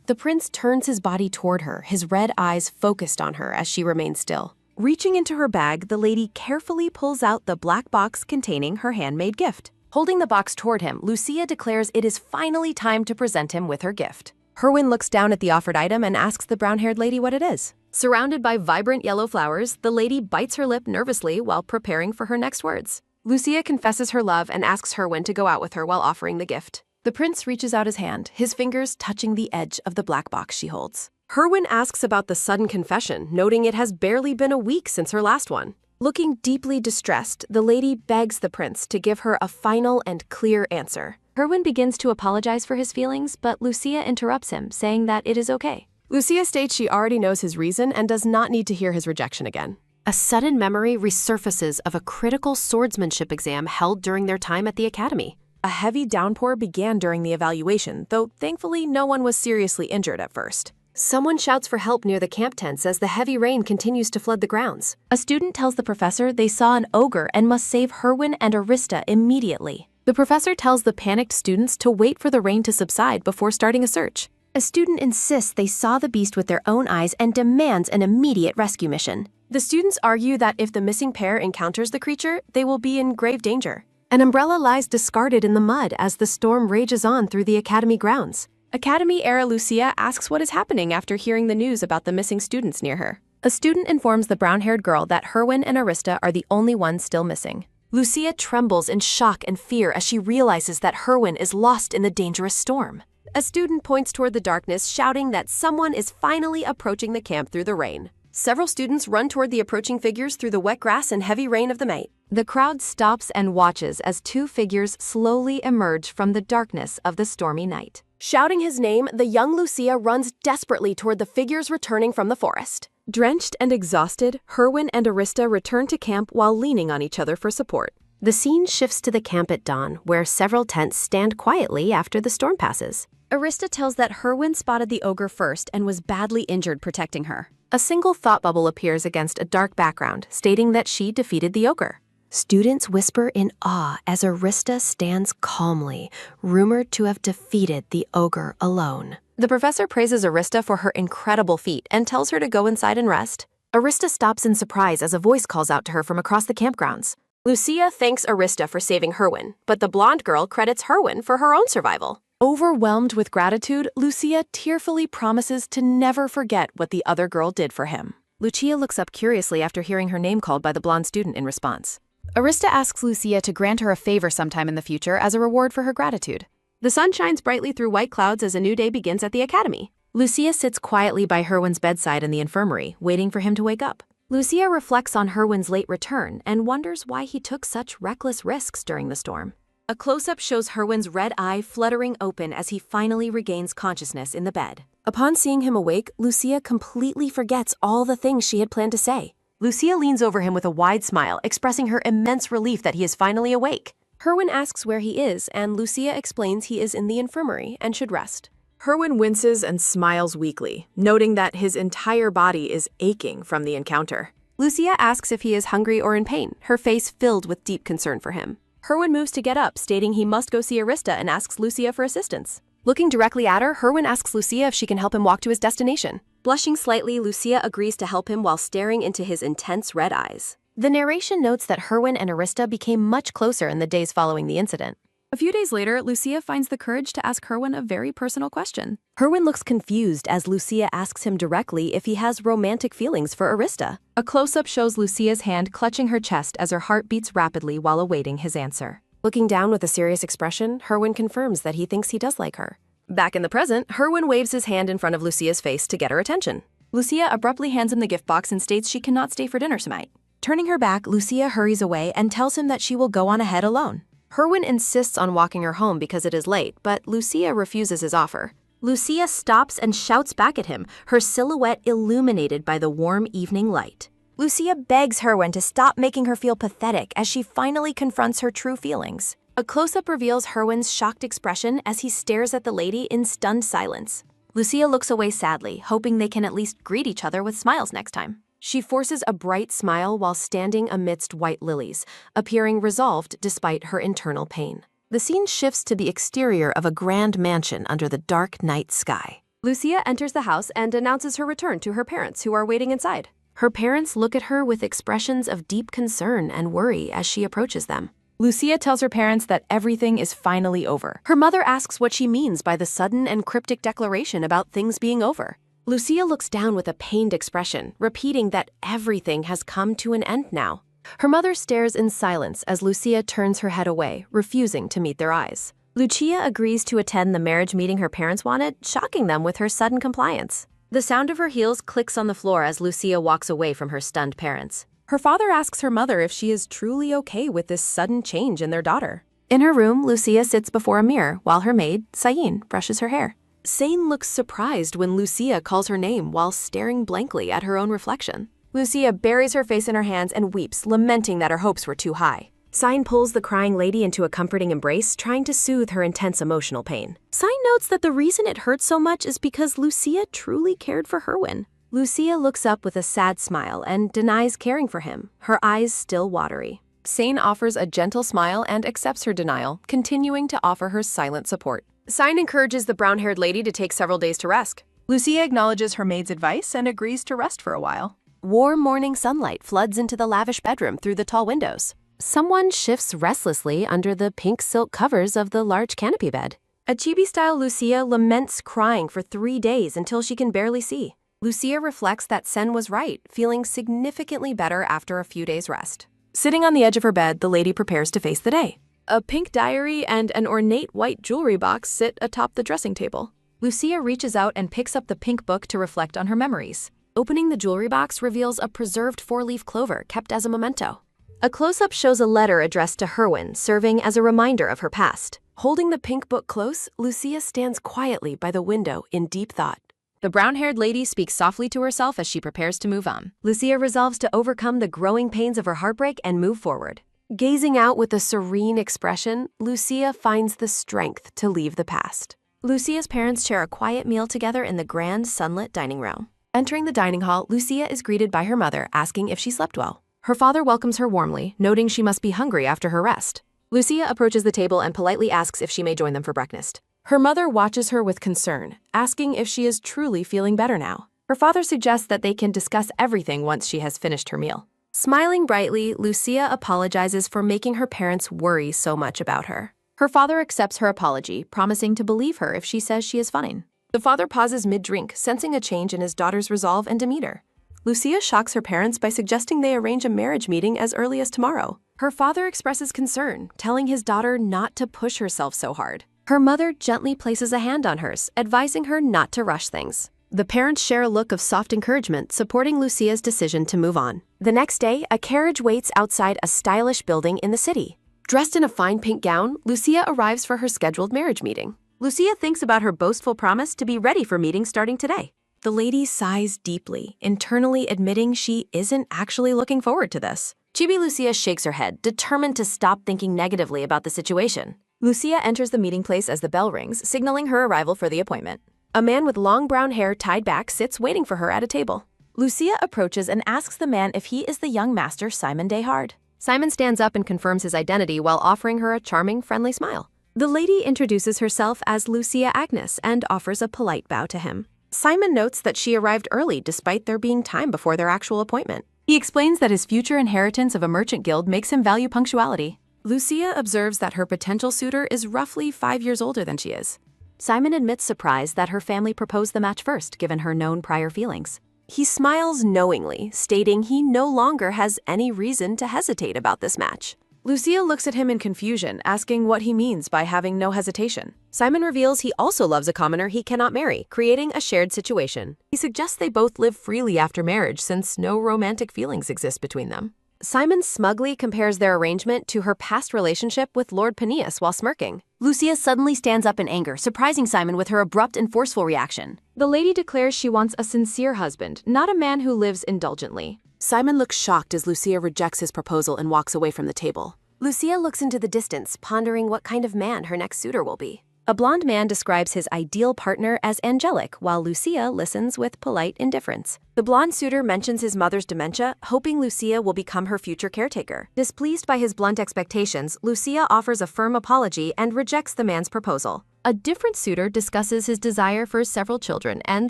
A: The prince turns his body toward her, his red eyes focused on her as she remains still. Reaching into her bag, the lady carefully pulls out the black box containing her handmade gift. Holding the box toward him, Lucia declares it is finally time to present him with her gift. Herwin looks down at the offered item and asks the brown-haired lady what it is. Surrounded by vibrant yellow flowers, the lady bites her lip nervously while preparing for her next words. Lucia confesses her love and asks Herwin to go out with her while offering the gift. The prince reaches out his hand, his fingers touching the edge of the black box she holds. Herwin asks about the sudden confession, noting it has barely been a week since her last one. Looking deeply distressed, the lady begs the prince to give her a final and clear answer. Herwin begins to apologize for his feelings, but Lucia interrupts him, saying that it is okay. Lucia states she already knows his reason and does not need to hear his rejection again. A sudden memory resurfaces of a critical swordsmanship exam held during their time at the academy. A heavy downpour began during the evaluation, though thankfully no one was seriously injured at first. Someone shouts for help near the camp tents as the heavy rain continues to flood the grounds. A student tells the professor they saw an ogre and must save Herwin and Arista immediately. The professor tells the panicked students to wait for the rain to subside before starting a search. A student insists they saw the beast with their own eyes and demands an immediate rescue mission. The students argue that if the missing pair encounters the creature, they will be in grave danger. An umbrella lies discarded in the mud as the storm rages on through the academy grounds. Academy-era Lucia asks what is happening after hearing the news about the missing students near her. A student informs the brown-haired girl that Herwin and Arista are the only ones still missing. Lucia trembles in shock and fear as she realizes that Herwin is lost in the dangerous storm. A student points toward the darkness, shouting that someone is finally approaching the camp through the rain. Several students run toward the approaching figures through the wet grass and heavy rain of the night.
C: The crowd stops and watches as two figures slowly emerge from the darkness of the stormy night.
A: Shouting his name, the young Lucia runs desperately toward the figures returning from the forest. Drenched and exhausted, Herwin and Arista return to camp while leaning on each other for support. The scene shifts to the camp at dawn, where several tents stand quietly after the storm passes.
C: Arista tells that Herwin spotted the ogre first and was badly injured protecting her.
B: A single thought bubble appears against a dark background, stating that she defeated the ogre.
A: Students whisper in awe as Arista stands calmly, rumored to have defeated the ogre alone.
B: The professor praises Arista for her incredible feat and tells her to go inside and rest. Arista stops in surprise as a voice calls out to her from across the campgrounds.
A: Lucia thanks Arista for saving Herwin, but the blonde girl credits Herwin for her own survival.
B: Overwhelmed with gratitude, Lucia tearfully promises to never forget what the other girl did for him. Lucia looks up curiously after hearing her name called by the blonde student in response. Arista asks Lucia to grant her a favor sometime in the future as a reward for her gratitude.
A: The sun shines brightly through white clouds as a new day begins at the academy.
B: Lucia sits quietly by Herwin's bedside in the infirmary, waiting for him to wake up.
C: Lucia reflects on Herwin's late return and wonders why he took such reckless risks during the storm.
A: A close-up shows Herwin's red eye fluttering open as he finally regains consciousness in the bed. Upon seeing him awake, Lucia completely forgets all the things she had planned to say. Lucia leans over him with a wide smile, expressing her immense relief that he is finally awake. Herwin asks where he is, and Lucia explains he is in the infirmary and should rest.
B: Herwin winces and smiles weakly, noting that his entire body is aching from the encounter.
A: Lucia asks if he is hungry or in pain, her face filled with deep concern for him. Herwin moves to get up, stating he must go see Arista and asks Lucia for assistance. Looking directly at her, Herwin asks Lucia if she can help him walk to his destination. Blushing slightly, Lucia agrees to help him while staring into his intense red eyes.
B: The narration notes that Herwin and Arista became much closer in the days following the incident.
A: A few days later, Lucia finds the courage to ask Herwin a very personal question. Herwin looks confused as Lucia asks him directly if he has romantic feelings for Arista. A close-up shows Lucia's hand clutching her chest as her heart beats rapidly while awaiting his answer. Looking down with a serious expression, Herwin confirms that he thinks he does like her. Back in the present, Herwin waves his hand in front of Lucia's face to get her attention. Lucia abruptly hands him the gift box and states she cannot stay for dinner tonight. Turning her back, Lucia hurries away and tells him that she will go on ahead alone. Herwin insists on walking her home because it is late, but Lucia refuses his offer. Lucia stops and shouts back at him, her silhouette illuminated by the warm evening light. Lucia begs Herwin to stop making her feel pathetic as she finally confronts her true feelings. A close-up reveals Herwin's shocked expression as he stares at the lady in stunned silence. Lucia looks away sadly, hoping they can at least greet each other with smiles next time. She forces a bright smile while standing amidst white lilies, appearing resolved despite her internal pain. The scene shifts to the exterior of a grand mansion under the dark night sky. Lucia enters the house and announces her return to her parents, who are waiting inside. Her parents look at her with expressions of deep concern and worry as she approaches them. Lucia tells her parents that everything is finally over. Her mother asks what she means by the sudden and cryptic declaration about things being over. Lucia looks down with a pained expression, repeating that everything has come to an end now. Her mother stares in silence as Lucia turns her head away, refusing to meet their eyes. Lucia agrees to attend the marriage meeting her parents wanted, shocking them with her sudden compliance. The sound of her heels clicks on the floor as Lucia walks away from her stunned parents. Her father asks her mother if she is truly okay with this sudden change in their daughter. In her room, Lucia sits before a mirror while her maid, Sayin, brushes her hair. Sayin looks surprised when Lucia calls her name while staring blankly at her own reflection. Lucia buries her face in her hands and weeps, lamenting that her hopes were too high. Sayin pulls the crying lady into a comforting embrace, trying to soothe her intense emotional pain. Sayin notes that the reason it hurts so much is because Lucia truly cared for Herwin. Lucia looks up with a sad smile and denies caring for him, her eyes still watery.
B: Sayin offers a gentle smile and accepts her denial, continuing to offer her silent support.
A: Sayin encourages the brown-haired lady to take several days to rest.
B: Lucia acknowledges her maid's advice and agrees to rest for a while.
A: Warm morning sunlight floods into the lavish bedroom through the tall windows. Someone shifts restlessly under the pink silk covers of the large canopy bed. A chibi-style Lucia laments crying for 3 days until she can barely see. Lucia reflects that Sen was right, feeling significantly better after a few days' rest. Sitting on the edge of her bed, the lady prepares to face the day. A pink diary and an ornate white jewelry box sit atop the dressing table.
C: Lucia reaches out and picks up the pink book to reflect on her memories.
A: Opening the jewelry box reveals a preserved 4-leaf clover kept as a memento. A close-up shows a letter addressed to Herwin, serving as a reminder of her past. Holding the pink book close, Lucia stands quietly by the window in deep thought.
C: The brown-haired lady speaks softly to herself as she prepares to move on.
A: Lucia resolves to overcome the growing pains of her heartbreak and move forward. Gazing out with a serene expression, Lucia finds the strength to leave the past. Lucia's parents share a quiet meal together in the grand, sunlit dining room. Entering the dining hall, Lucia is greeted by her mother, asking if she slept well. Her father welcomes her warmly, noting she must be hungry after her rest. Lucia approaches the table and politely asks if she may join them for breakfast. Her mother watches her with concern, asking if she is truly feeling better now. Her father suggests that they can discuss everything once she has finished her meal. Smiling brightly, Lucia apologizes for making her parents worry so much about her.
C: Her father accepts her apology, promising to believe her if she says she is fine.
A: The father pauses mid-drink, sensing a change in his daughter's resolve and demeanor. Lucia shocks her parents by suggesting they arrange a marriage meeting as early as tomorrow. Her father expresses concern, telling his daughter not to push herself so hard. Her mother gently places a hand on hers, advising her not to rush things. The parents share a look of soft encouragement, supporting Lucia's decision to move on. The next day, a carriage waits outside a stylish building in the city. Dressed in a fine pink gown, Lucia arrives for her scheduled marriage meeting. Lucia thinks about her boastful promise to be ready for meeting starting today. The lady sighs deeply, internally admitting she isn't actually looking forward to this. Chibi Lucia shakes her head, determined to stop thinking negatively about the situation.
C: Lucia enters the meeting place as the bell rings, signaling her arrival for the appointment.
A: A man with long brown hair tied back sits waiting for her at a table.
C: Lucia approaches and asks the man if he is the young master Simon Dehard.
A: Simon stands up and confirms his identity while offering her a charming, friendly smile. The lady introduces herself as Lucia Agnes and offers a polite bow to him. Simon notes that she arrived early despite there being time before their actual appointment.
C: He explains that his future inheritance of a merchant guild makes him value punctuality.
A: Lucia observes that her potential suitor is roughly 5 years older than she is.
C: Simon admits surprise that her family proposed the match first, given her known prior feelings.
A: He smiles knowingly, stating he no longer has any reason to hesitate about this match. Lucia looks at him in confusion, asking what he means by having no hesitation. Simon reveals he also loves a commoner he cannot marry, creating a shared situation. He suggests they both live freely after marriage since no romantic feelings exist between them. Simon smugly compares their arrangement to her past relationship with Lord Peneus while smirking.
C: Lucia suddenly stands up in anger, surprising Simon with her abrupt and forceful reaction.
A: The lady declares she wants a sincere husband, not a man who lives indulgently. Simon looks shocked as Lucia rejects his proposal and walks away from the table. Lucia looks into the distance, pondering what kind of man her next suitor will be. A blonde man describes his ideal partner as angelic, while Lucia listens with polite indifference. The blonde suitor mentions his mother's dementia, hoping Lucia will become her future caretaker. Displeased by his blunt expectations, Lucia offers a firm apology and rejects the man's proposal. A different suitor discusses his desire for several children and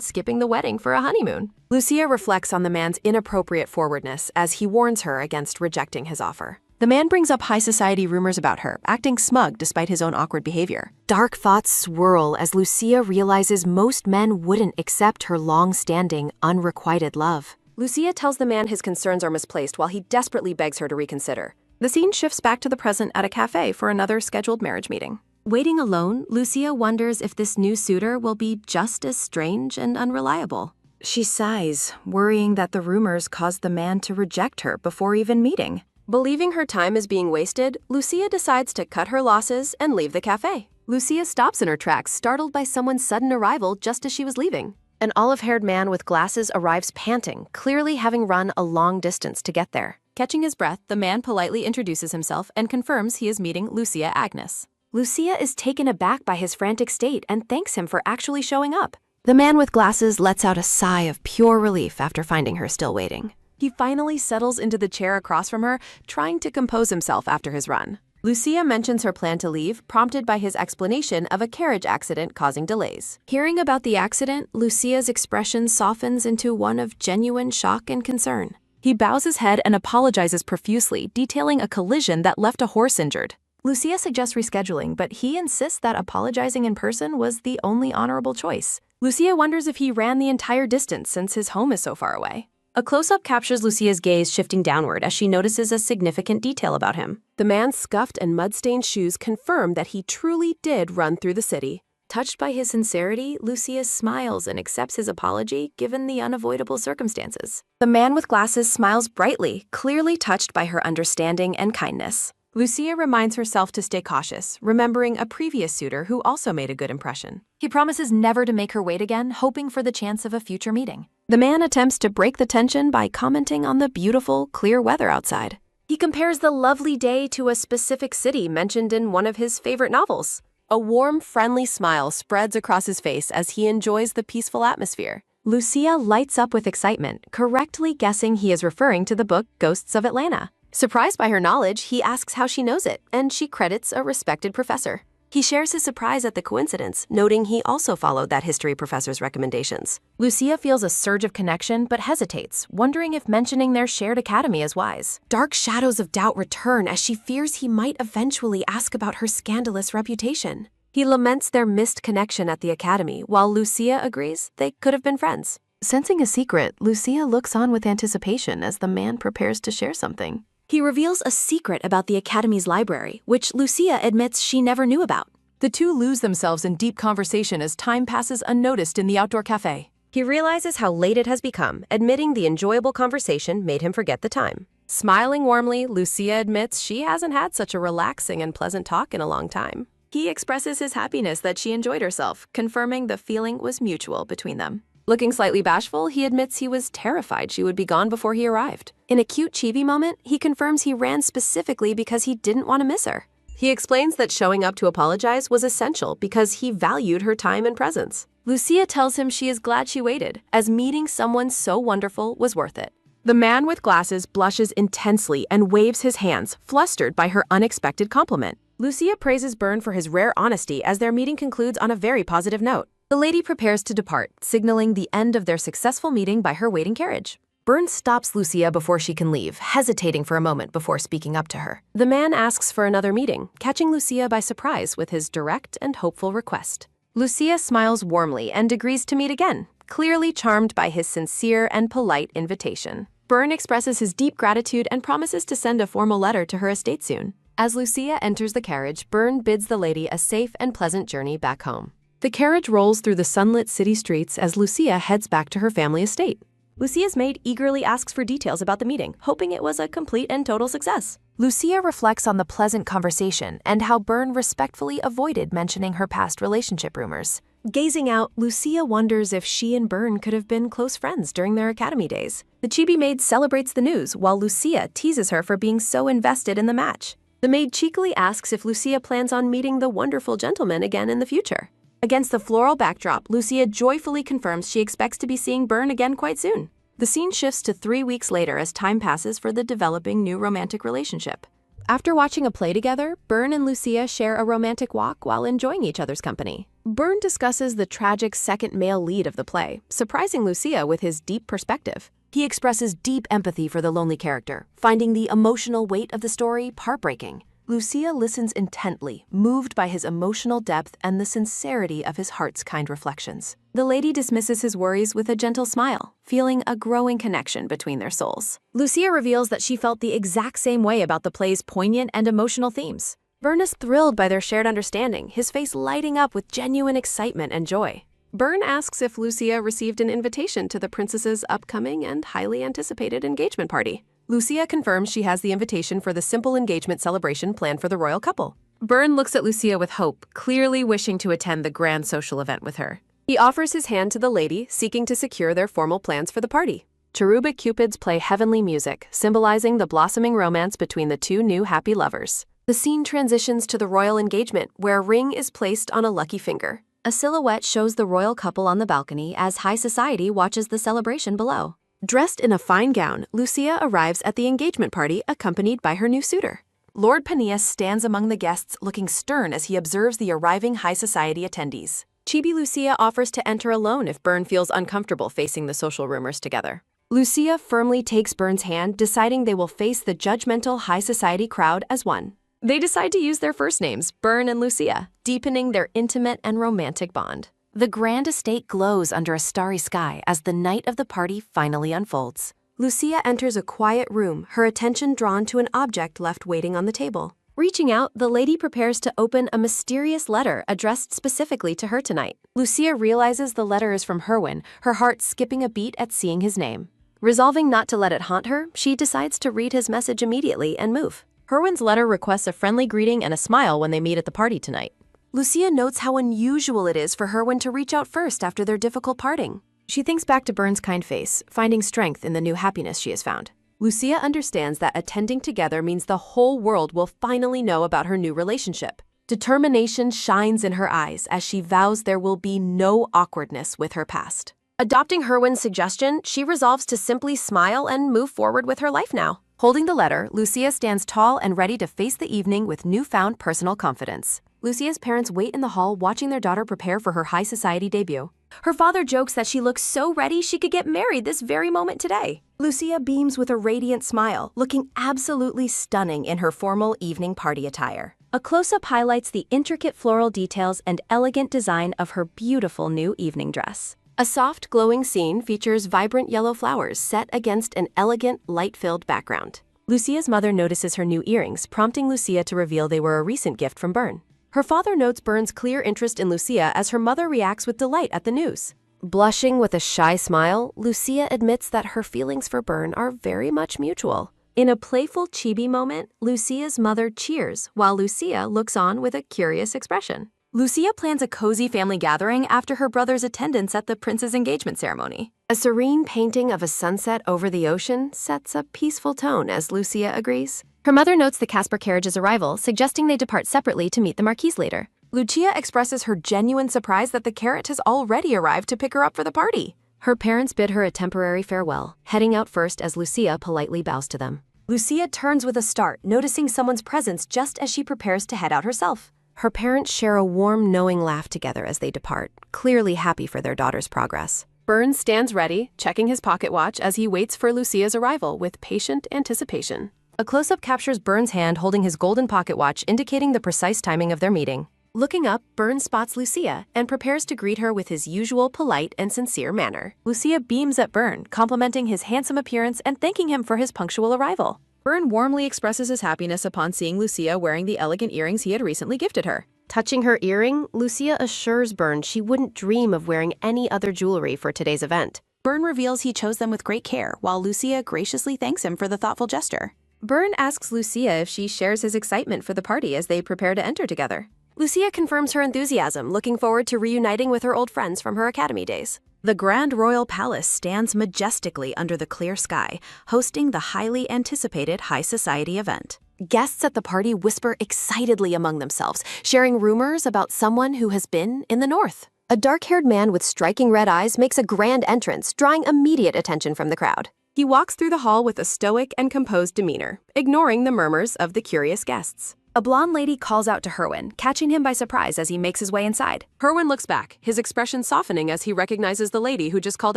A: skipping the wedding for a honeymoon. Lucia reflects on the man's inappropriate forwardness as he warns her against rejecting his offer. The man brings up high society rumors about her, acting smug despite his own awkward behavior. Dark thoughts swirl as Lucia realizes most men wouldn't accept her long-standing, unrequited love. Lucia tells the man his concerns are misplaced while he desperately begs her to reconsider. The scene shifts back to the present at a cafe for another scheduled marriage meeting. Waiting alone, Lucia wonders if this new suitor will be just as strange and unreliable. She sighs, worrying that the rumors caused the man to reject her before even meeting. Believing her time is being wasted, Lucia decides to cut her losses and leave the cafe. Lucia stops in her tracks, startled by someone's sudden arrival just as she was leaving. An olive-haired man with glasses arrives panting, clearly having run a long distance to get there. Catching his breath, the man politely introduces himself and confirms he is meeting Lucia Agnes. Lucia is taken aback by his frantic state and thanks him for actually showing up. The man with glasses lets out a sigh of pure relief after finding her still waiting. He finally settles into the chair across from her, trying to compose himself after his run. Lucia mentions her plan to leave, prompted by his explanation of a carriage accident causing delays. Hearing about the accident, Lucia's expression softens into one of genuine shock and concern.
B: He bows his head and apologizes profusely, detailing a collision that left a horse injured.
A: Lucia suggests rescheduling, but he insists that apologizing in person was the only honorable choice. Lucia wonders if he ran the entire distance since his home is so far away. A close-up captures Lucia's gaze shifting downward as she notices a significant detail about him. The man's scuffed and mud-stained shoes confirm that he truly did run through the city. Touched by his sincerity, Lucia smiles and accepts his apology given the unavoidable circumstances. The man with glasses smiles brightly, clearly touched by her understanding and kindness. Lucia reminds herself to stay cautious, remembering a previous suitor who also made a good impression.
C: He promises never to make her wait again, hoping for the chance of a future meeting.
A: The man attempts to break the tension by commenting on the beautiful, clear weather outside. He compares the lovely day to a specific city mentioned in one of his favorite novels. A warm, friendly smile spreads across his face as he enjoys the peaceful atmosphere. Lucia lights up with excitement, correctly guessing he is referring to the book Ghosts of Atlanta. Surprised by her knowledge, he asks how she knows it, and she credits a respected professor. He shares his surprise at the coincidence, noting he also followed that history professor's recommendations. Lucia feels a surge of connection but hesitates, wondering if mentioning their shared academy is wise. Dark shadows of doubt return as she fears he might eventually ask about her scandalous reputation. He laments their missed connection at the academy, while Lucia agrees they could have been friends. Sensing a secret, Lucia looks on with anticipation as the man prepares to share something. He reveals a secret about the Academy's library, which Lucia admits she never knew about.
B: The two lose themselves in deep conversation as time passes unnoticed in the outdoor cafe.
A: He realizes how late it has become, admitting the enjoyable conversation made him forget the time. Smiling warmly, Lucia admits she hasn't had such a relaxing and pleasant talk in a long time. He expresses his happiness that she enjoyed herself, confirming the feeling was mutual between them. Looking slightly bashful, he admits he was terrified she would be gone before he arrived. In a cute chibi moment, he confirms he ran specifically because he didn't want to miss her. He explains that showing up to apologize was essential because he valued her time and presence. Lucia tells him she is glad she waited, as meeting someone so wonderful was worth it. The man with glasses blushes intensely and waves his hands, flustered by her unexpected compliment. Lucia praises Byrne for his rare honesty as their meeting concludes on a very positive note. The lady prepares to depart, signaling the end of their successful meeting by her waiting carriage. Byrne stops Lucia before she can leave, hesitating for a moment before speaking up to her. The man asks for another meeting, catching Lucia by surprise with his direct and hopeful request. Lucia smiles warmly and agrees to meet again, clearly charmed by his sincere and polite invitation. Byrne expresses his deep gratitude and promises to send a formal letter to her estate soon. As Lucia enters the carriage, Byrne bids the lady a safe and pleasant journey back home. The carriage rolls through the sunlit city streets as Lucia heads back to her family estate. Lucia's maid eagerly asks for details about the meeting, hoping it was a complete and total success. Lucia reflects on the pleasant conversation and how Byrne respectfully avoided mentioning her past relationship rumors. Gazing out, Lucia wonders if she and Byrne could have been close friends during their academy days. The chibi maid celebrates the news, while Lucia teases her for being so invested in the match. The maid cheekily asks if Lucia plans on meeting the wonderful gentleman again in the future. Against the floral backdrop, Lucia joyfully confirms she expects to be seeing Byrne again quite soon. The scene shifts to 3 weeks later as time passes for the developing new romantic relationship. After watching a play together, Byrne and Lucia share a romantic walk while enjoying each other's company. Byrne discusses the tragic second male lead of the play, surprising Lucia with his deep perspective. He expresses deep empathy for the lonely character, finding the emotional weight of the story heartbreaking. Lucia listens intently, moved by his emotional depth and the sincerity of his heart's kind reflections. The lady dismisses his worries with a gentle smile, feeling a growing connection between their souls. Lucia reveals that she felt the exact same way about the play's poignant and emotional themes. Byrne is thrilled by their shared understanding, his face lighting up with genuine excitement and joy. Byrne asks if Lucia received an invitation to the princess's upcoming and highly anticipated engagement party. Lucia confirms she has the invitation for the simple engagement celebration planned for the royal couple. Byrne looks at Lucia with hope, clearly wishing to attend the grand social event with her. He offers his hand to the lady, seeking to secure their formal plans for the party. Cherubic cupids play heavenly music, symbolizing the blossoming romance between the two new happy lovers. The scene transitions to the royal engagement, where a ring is placed on a lucky finger. A silhouette shows the royal couple on the balcony as high society watches the celebration below. Dressed in a fine gown, Lucia arrives at the engagement party accompanied by her new suitor.
B: Lord Paneas stands among the guests looking stern as he observes the arriving high society attendees.
A: Chibi Lucia offers to enter alone if Byrne feels uncomfortable facing the social rumors together. Lucia firmly takes Byrne's hand, deciding they will face the judgmental high society crowd as one. They decide to use their first names, Byrne and Lucia, deepening their intimate and romantic bond.
C: The grand estate glows under a starry sky as the night of the party finally unfolds.
A: Lucia enters a quiet room, her attention drawn to an object left waiting on the table. Reaching out, the lady prepares to open a mysterious letter addressed specifically to her tonight. Lucia realizes the letter is from Herwin, her heart skipping a beat at seeing his name. Resolving not to let it haunt her, she decides to read his message immediately and move. Herwin's letter requests a friendly greeting and a smile when they meet at the party tonight. Lucia notes how unusual it is for Herwin to reach out first after their difficult parting. She thinks back to Byrne's kind face, finding strength in the new happiness she has found. Lucia understands that attending together means the whole world will finally know about her new relationship. Determination shines in her eyes as she vows there will be no awkwardness with her past. Adopting Herwin's suggestion, she resolves to simply smile and move forward with her life now. Holding the letter, Lucia stands tall and ready to face the evening with newfound personal confidence. Lucia's parents wait in the hall watching their daughter prepare for her high society debut. Her father jokes that she looks so ready she could get married this very moment today. Lucia beams with a radiant smile, looking absolutely stunning in her formal evening party attire. A close-up highlights the intricate floral details and elegant design of her beautiful new evening dress. A soft, glowing scene features vibrant yellow flowers set against an elegant, light-filled background. Lucia's mother notices her new earrings, prompting Lucia to reveal they were a recent gift from Byrne. Her father notes Byrne's clear interest in Lucia as her mother reacts with delight at the news. Blushing with a shy smile, Lucia admits that her feelings for Byrne are very much mutual. In a playful chibi moment, Lucia's mother cheers while Lucia looks on with a curious expression. Lucia plans a cozy family gathering after her brother's attendance at the prince's engagement ceremony. A serene painting of a sunset over the ocean sets a peaceful tone as Lucia agrees. Her mother notes the Casper carriage's arrival, suggesting they depart separately to meet the Marquise later. Lucia expresses her genuine surprise that the carrot has already arrived to pick her up for the party. Her parents bid her a temporary farewell, heading out first as Lucia politely bows to them. Lucia turns with a start, noticing someone's presence just as she prepares to head out herself. Her parents share a warm, knowing laugh together as they depart, clearly happy for their daughter's progress. Byrne stands ready, checking his pocket watch as he waits for Lucia's arrival with patient anticipation. A close-up captures Byrne's hand holding his golden pocket watch, indicating the precise timing of their meeting. Looking up, Byrne spots Lucia and prepares to greet her with his usual polite and sincere manner. Lucia beams at Byrne, complimenting his handsome appearance and thanking him for his punctual arrival. Byrne warmly expresses his happiness upon seeing Lucia wearing the elegant earrings he had recently gifted her. Touching her earring, Lucia assures Byrne she wouldn't dream of wearing any other jewelry for today's event. Byrne reveals he chose them with great care, while Lucia graciously thanks him for the thoughtful gesture. Byrne asks Lucia if she shares his excitement for the party as they prepare to enter together. Lucia confirms her enthusiasm, looking forward to reuniting with her old friends from her academy days. The Grand Royal Palace stands majestically under the clear sky, hosting the highly anticipated high society event. Guests at the party whisper excitedly among themselves, sharing rumors about someone who has been in the north. A dark-haired man with striking red eyes makes a grand entrance, drawing immediate attention from the crowd. He walks through the hall with a stoic and composed demeanor, ignoring the murmurs of the curious guests. A blonde lady calls out to Herwin, catching him by surprise as he makes his way inside. Herwin looks back, his expression softening as he recognizes the lady who just called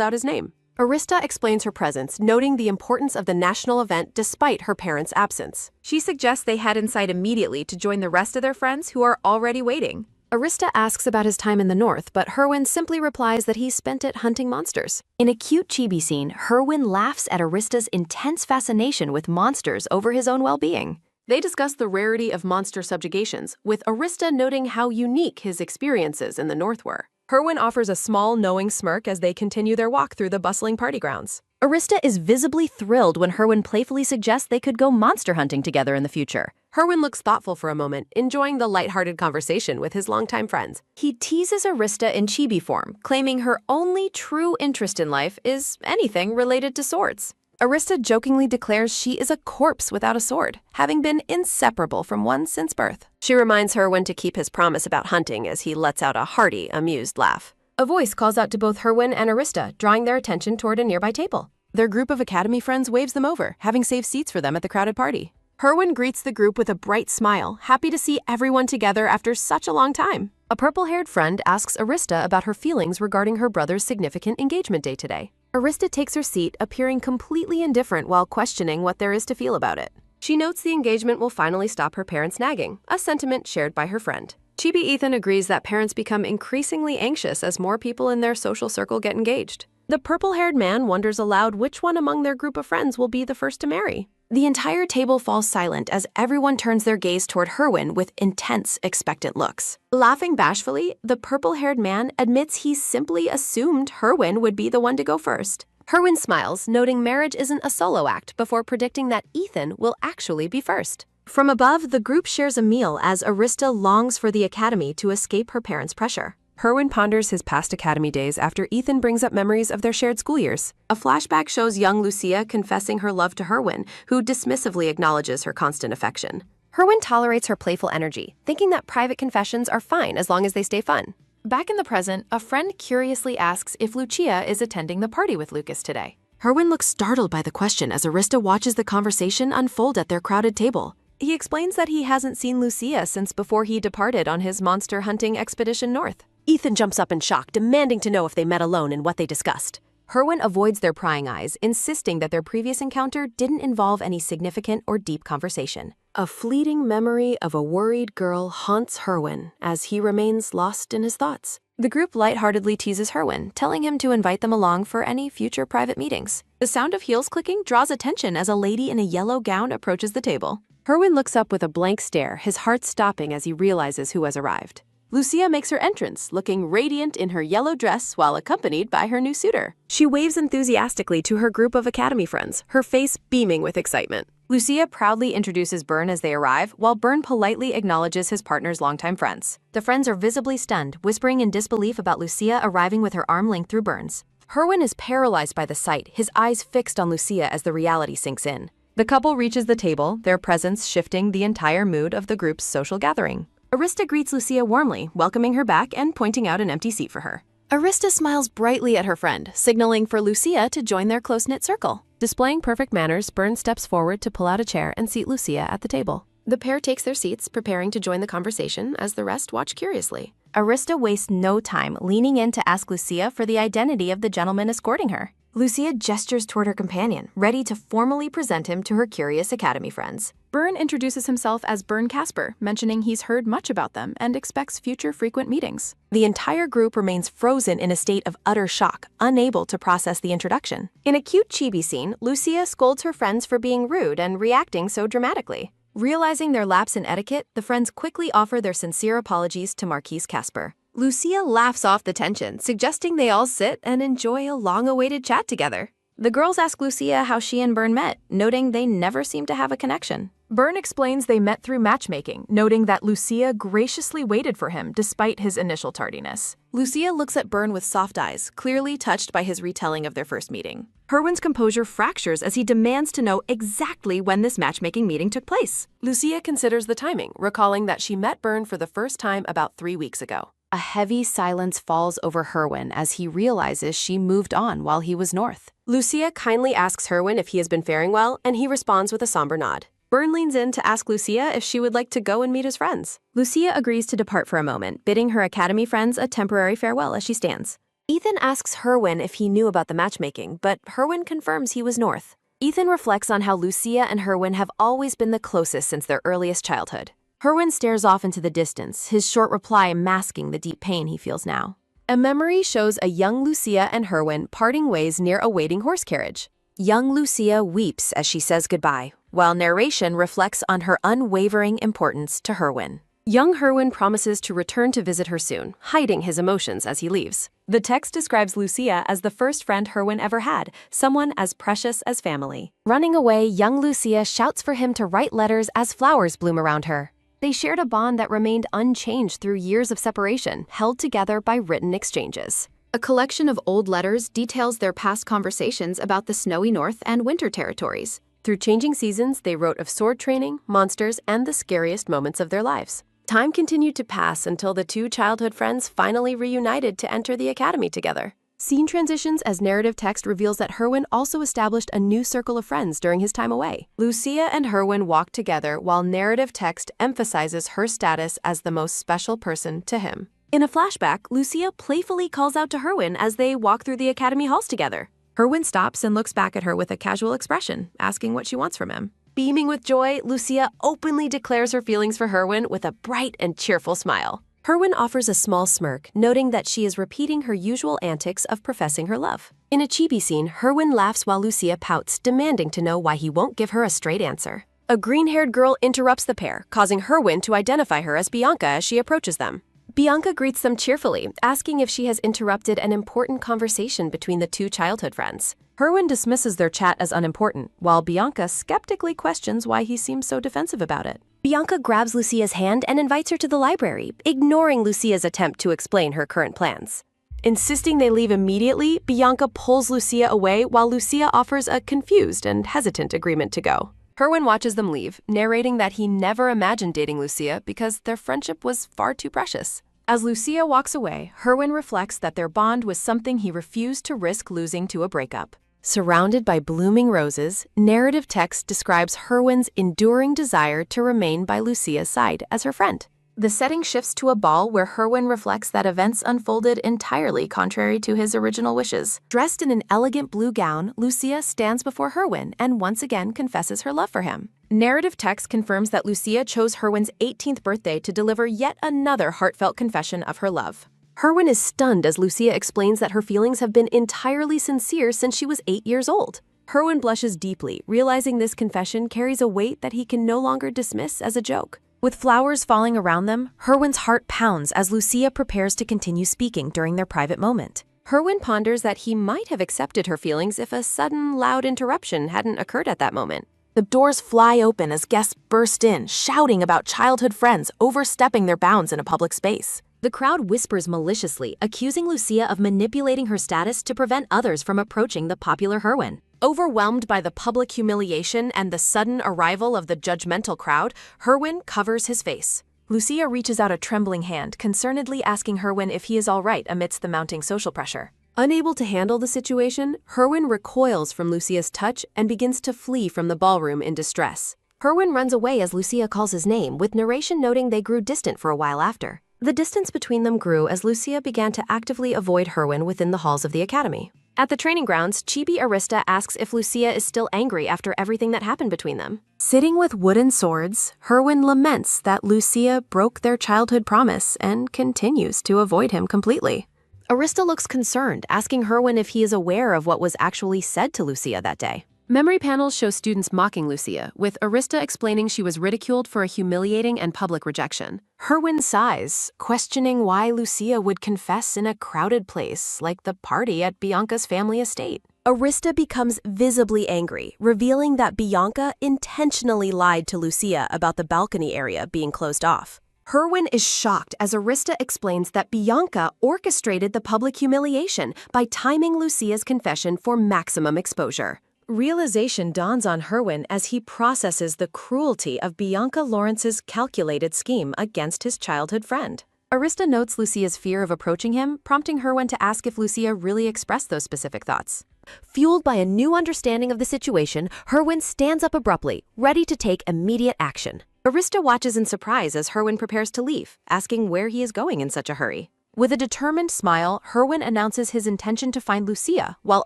A: out his name. Arista explains her presence, noting the importance of the national event despite her parents' absence. She suggests they head inside immediately to join the rest of their friends who are already waiting. Arista asks about his time in the north, but Herwin simply replies that he spent it hunting monsters.
C: In a cute chibi scene, Herwin laughs at Arista's intense fascination with monsters over his own well-being.
A: They discuss the rarity of monster subjugations, with Arista noting how unique his experiences in the north were. Herwin offers a small, knowing smirk as they continue their walk through the bustling party grounds.
C: Arista is visibly thrilled when Herwin playfully suggests they could go monster hunting together in the future.
A: Herwin looks thoughtful for a moment, enjoying the lighthearted conversation with his longtime friends. He teases Arista in chibi form, claiming her only true interest in life is anything related to swords. Arista jokingly declares she is a corpse without a sword, having been inseparable from one since birth. She reminds Herwin to keep his promise about hunting as he lets out a hearty, amused laugh. A voice calls out to both Herwin and Arista, drawing their attention toward a nearby table. Their group of academy friends waves them over, having saved seats for them at the crowded party.
B: Herwin greets the group with a bright smile, happy to see everyone together after such a long time.
A: A purple-haired friend asks Arista about her feelings regarding her brother's significant engagement day today. Arista takes her seat, appearing completely indifferent while questioning what there is to feel about it. She notes the engagement will finally stop her parents nagging, a sentiment shared by her friend. Chibi Ethan agrees that parents become increasingly anxious as more people in their social circle get engaged. The purple-haired man wonders aloud which one among their group of friends will be the first to marry. The entire table falls silent as everyone turns their gaze toward Herwin with intense, expectant looks. Laughing bashfully, the purple-haired man admits he simply assumed Herwin would be the one to go first. Herwin smiles, noting marriage isn't a solo act, before predicting that Ethan will actually be first. From above, the group shares a meal as Arista longs for the academy to escape her parents' pressure. Herwin ponders his past academy days after Ethan brings up memories of their shared school years. A flashback shows young Lucia confessing her love to Herwin, who dismissively acknowledges her constant affection. Herwin tolerates her playful energy, thinking that private confessions are fine as long as they stay fun.
B: Back in the present, a friend curiously asks if Lucia is attending the party with Lucas today.
A: Herwin looks startled by the question as Arista watches the conversation unfold at their crowded table. He explains that he hasn't seen Lucia since before he departed on his monster hunting expedition north. Ethan jumps up in shock, demanding to know if they met alone and what they discussed. Herwin avoids their prying eyes, insisting that their previous encounter didn't involve any significant or deep conversation. A fleeting memory of a worried girl haunts Herwin as he remains lost in his thoughts. The group lightheartedly teases Herwin, telling him to invite them along for any future private meetings. The sound of heels clicking draws attention as a lady in a yellow gown approaches the table. Herwin looks up with a blank stare, his heart stopping as he realizes who has arrived. Lucia makes her entrance, looking radiant in her yellow dress while accompanied by her new suitor. She waves enthusiastically to her group of academy friends, her face beaming with excitement. Lucia proudly introduces Byrne as they arrive, while Byrne politely acknowledges his partner's longtime friends. The friends are visibly stunned, whispering in disbelief about Lucia arriving with her arm linked through Byrne's. Herwin is paralyzed by the sight, his eyes fixed on Lucia as the reality sinks in. The couple reaches the table, their presence shifting the entire mood of the group's social gathering. Arista greets Lucia warmly, welcoming her back and pointing out an empty seat for her.
B: Arista smiles brightly at her friend, signaling for Lucia to join their close-knit circle.
A: Displaying perfect manners, Byrne steps forward to pull out a chair and seat Lucia at the table. The pair takes their seats, preparing to join the conversation as the rest watch curiously.
C: Arista wastes no time leaning in to ask Lucia for the identity of the gentleman escorting her. Lucia gestures toward her companion, ready to formally present him to her curious academy friends.
B: Byrne introduces himself as Byrne Casper, mentioning he's heard much about them and expects future frequent meetings.
A: The entire group remains frozen in a state of utter shock, unable to process the introduction. In a cute chibi scene, Lucia scolds her friends for being rude and reacting so dramatically. Realizing their lapse in etiquette, the friends quickly offer their sincere apologies to Marquise Casper. Lucia laughs off the tension, suggesting they all sit and enjoy a long-awaited chat together. The girls ask Lucia how she and Byrne met, noting they never seem to have a connection.
B: Byrne explains they met through matchmaking, noting that Lucia graciously waited for him despite his initial tardiness.
A: Lucia looks at Byrne with soft eyes, clearly touched by his retelling of their first meeting. Herwin's composure fractures as he demands to know exactly when this matchmaking meeting took place. Lucia considers the timing, recalling that she met Byrne for the first time about 3 weeks ago. A heavy silence falls over Herwin as he realizes she moved on while he was north. Lucia kindly asks Herwin if he has been faring well, and he responds with a somber nod. Byrne leans in to ask Lucia if she would like to go and meet his friends. Lucia agrees to depart for a moment, bidding her academy friends a temporary farewell as she stands. Ethan asks Herwin if he knew about the matchmaking, but Herwin confirms he was north. Ethan reflects on how Lucia and Herwin have always been the closest since their earliest childhood. Herwin stares off into the distance, his short reply masking the deep pain he feels now. A memory shows a young Lucia and Herwin parting ways near a waiting horse carriage. Young Lucia weeps as she says goodbye, while narration reflects on her unwavering importance to Herwin. Young Herwin promises to return to visit her soon, hiding his emotions as he leaves. The text describes Lucia as the first friend Herwin ever had, someone as precious as family. Running away, young Lucia shouts for him to write letters as flowers bloom around her. They shared a bond that remained unchanged through years of separation, held together by written exchanges. A collection of old letters details their past conversations about the snowy north and winter territories. Through changing seasons, they wrote of sword training, monsters, and the scariest moments of their lives. Time continued to pass until the two childhood friends finally reunited to enter the academy together. Scene transitions as narrative text reveals that Herwin also established a new circle of friends during his time away. Lucia and Herwin walk together while narrative text emphasizes her status as the most special person to him. In a flashback, Lucia playfully calls out to Herwin as they walk through the academy halls together. Herwin stops and looks back at her with a casual expression, asking what she wants from him. Beaming with joy, Lucia openly declares her feelings for Herwin with a bright and cheerful smile. Herwin offers a small smirk, noting that she is repeating her usual antics of professing her love. In a chibi scene, Herwin laughs while Lucia pouts, demanding to know why he won't give her a straight answer. A green-haired girl interrupts the pair, causing Herwin to identify her as Bianca as she approaches them. Bianca greets them cheerfully, asking if she has interrupted an important conversation between the two childhood friends. Herwin dismisses their chat as unimportant, while Bianca skeptically questions why he seems so defensive about it. Bianca grabs Lucia's hand and invites her to the library, ignoring Lucia's attempt to explain her current plans. Insisting they leave immediately, Bianca pulls Lucia away while Lucia offers a confused and hesitant agreement to go. Herwin watches them leave, narrating that he never imagined dating Lucia because their friendship was far too precious. As Lucia walks away, Herwin reflects that their bond was something he refused to risk losing to a breakup. Surrounded by blooming roses, narrative text describes Herwin's enduring desire to remain by Lucia's side as her friend. The setting shifts to a ball where Herwin reflects that events unfolded entirely contrary to his original wishes. Dressed in an elegant blue gown, Lucia stands before Herwin and once again confesses her love for him. Narrative text confirms that Lucia chose Herwin's 18th birthday to deliver yet another heartfelt confession of her love. Herwin is stunned as Lucia explains that her feelings have been entirely sincere since she was 8 years old. Herwin blushes deeply, realizing this confession carries a weight that he can no longer dismiss as a joke. With flowers falling around them, Herwin's heart pounds as Lucia prepares to continue speaking during their private moment. Herwin ponders that he might have accepted her feelings if a sudden, loud interruption hadn't occurred at that moment. The doors fly open as guests burst in, shouting about childhood friends overstepping their bounds in a public space. The crowd whispers maliciously, accusing Lucia of manipulating her status to prevent others from approaching the popular Herwin. Overwhelmed by the public humiliation and the sudden arrival of the judgmental crowd, Herwin covers his face. Lucia reaches out a trembling hand, concernedly asking Herwin if he is all right amidst the mounting social pressure. Unable to handle the situation, Herwin recoils from Lucia's touch and begins to flee from the ballroom in distress. Herwin runs away as Lucia calls his name, with narration noting they grew distant for a while after. The distance between them grew as Lucia began to actively avoid Herwin within the halls of the academy. At the training grounds, Chibi Arista asks if Lucia is still angry after everything that happened between them. Sitting with wooden swords, Herwin laments that Lucia broke their childhood promise and continues to avoid him completely. Arista looks concerned, asking Herwin if he is aware of what was actually said to Lucia that day. Memory panels show students mocking Lucia, with Arista explaining she was ridiculed for a humiliating and public rejection. Herwin sighs, questioning why Lucia would confess in a crowded place like the party at Bianca's family estate. Arista becomes visibly angry, revealing that Bianca intentionally lied to Lucia about the balcony area being closed off. Herwin is shocked as Arista explains that Bianca orchestrated the public humiliation by timing Lucia's confession for maximum exposure. Realization dawns on Herwin as he processes the cruelty of Bianca Lawrence's calculated scheme against his childhood friend. Arista notes Lucia's fear of approaching him, prompting Herwin to ask if Lucia really expressed those specific thoughts. Fueled by a new understanding of the situation, Herwin stands up abruptly, ready to take immediate action. Arista watches in surprise as Herwin prepares to leave, asking where he is going in such a hurry. With a determined smile, Herwin announces his intention to find Lucia, while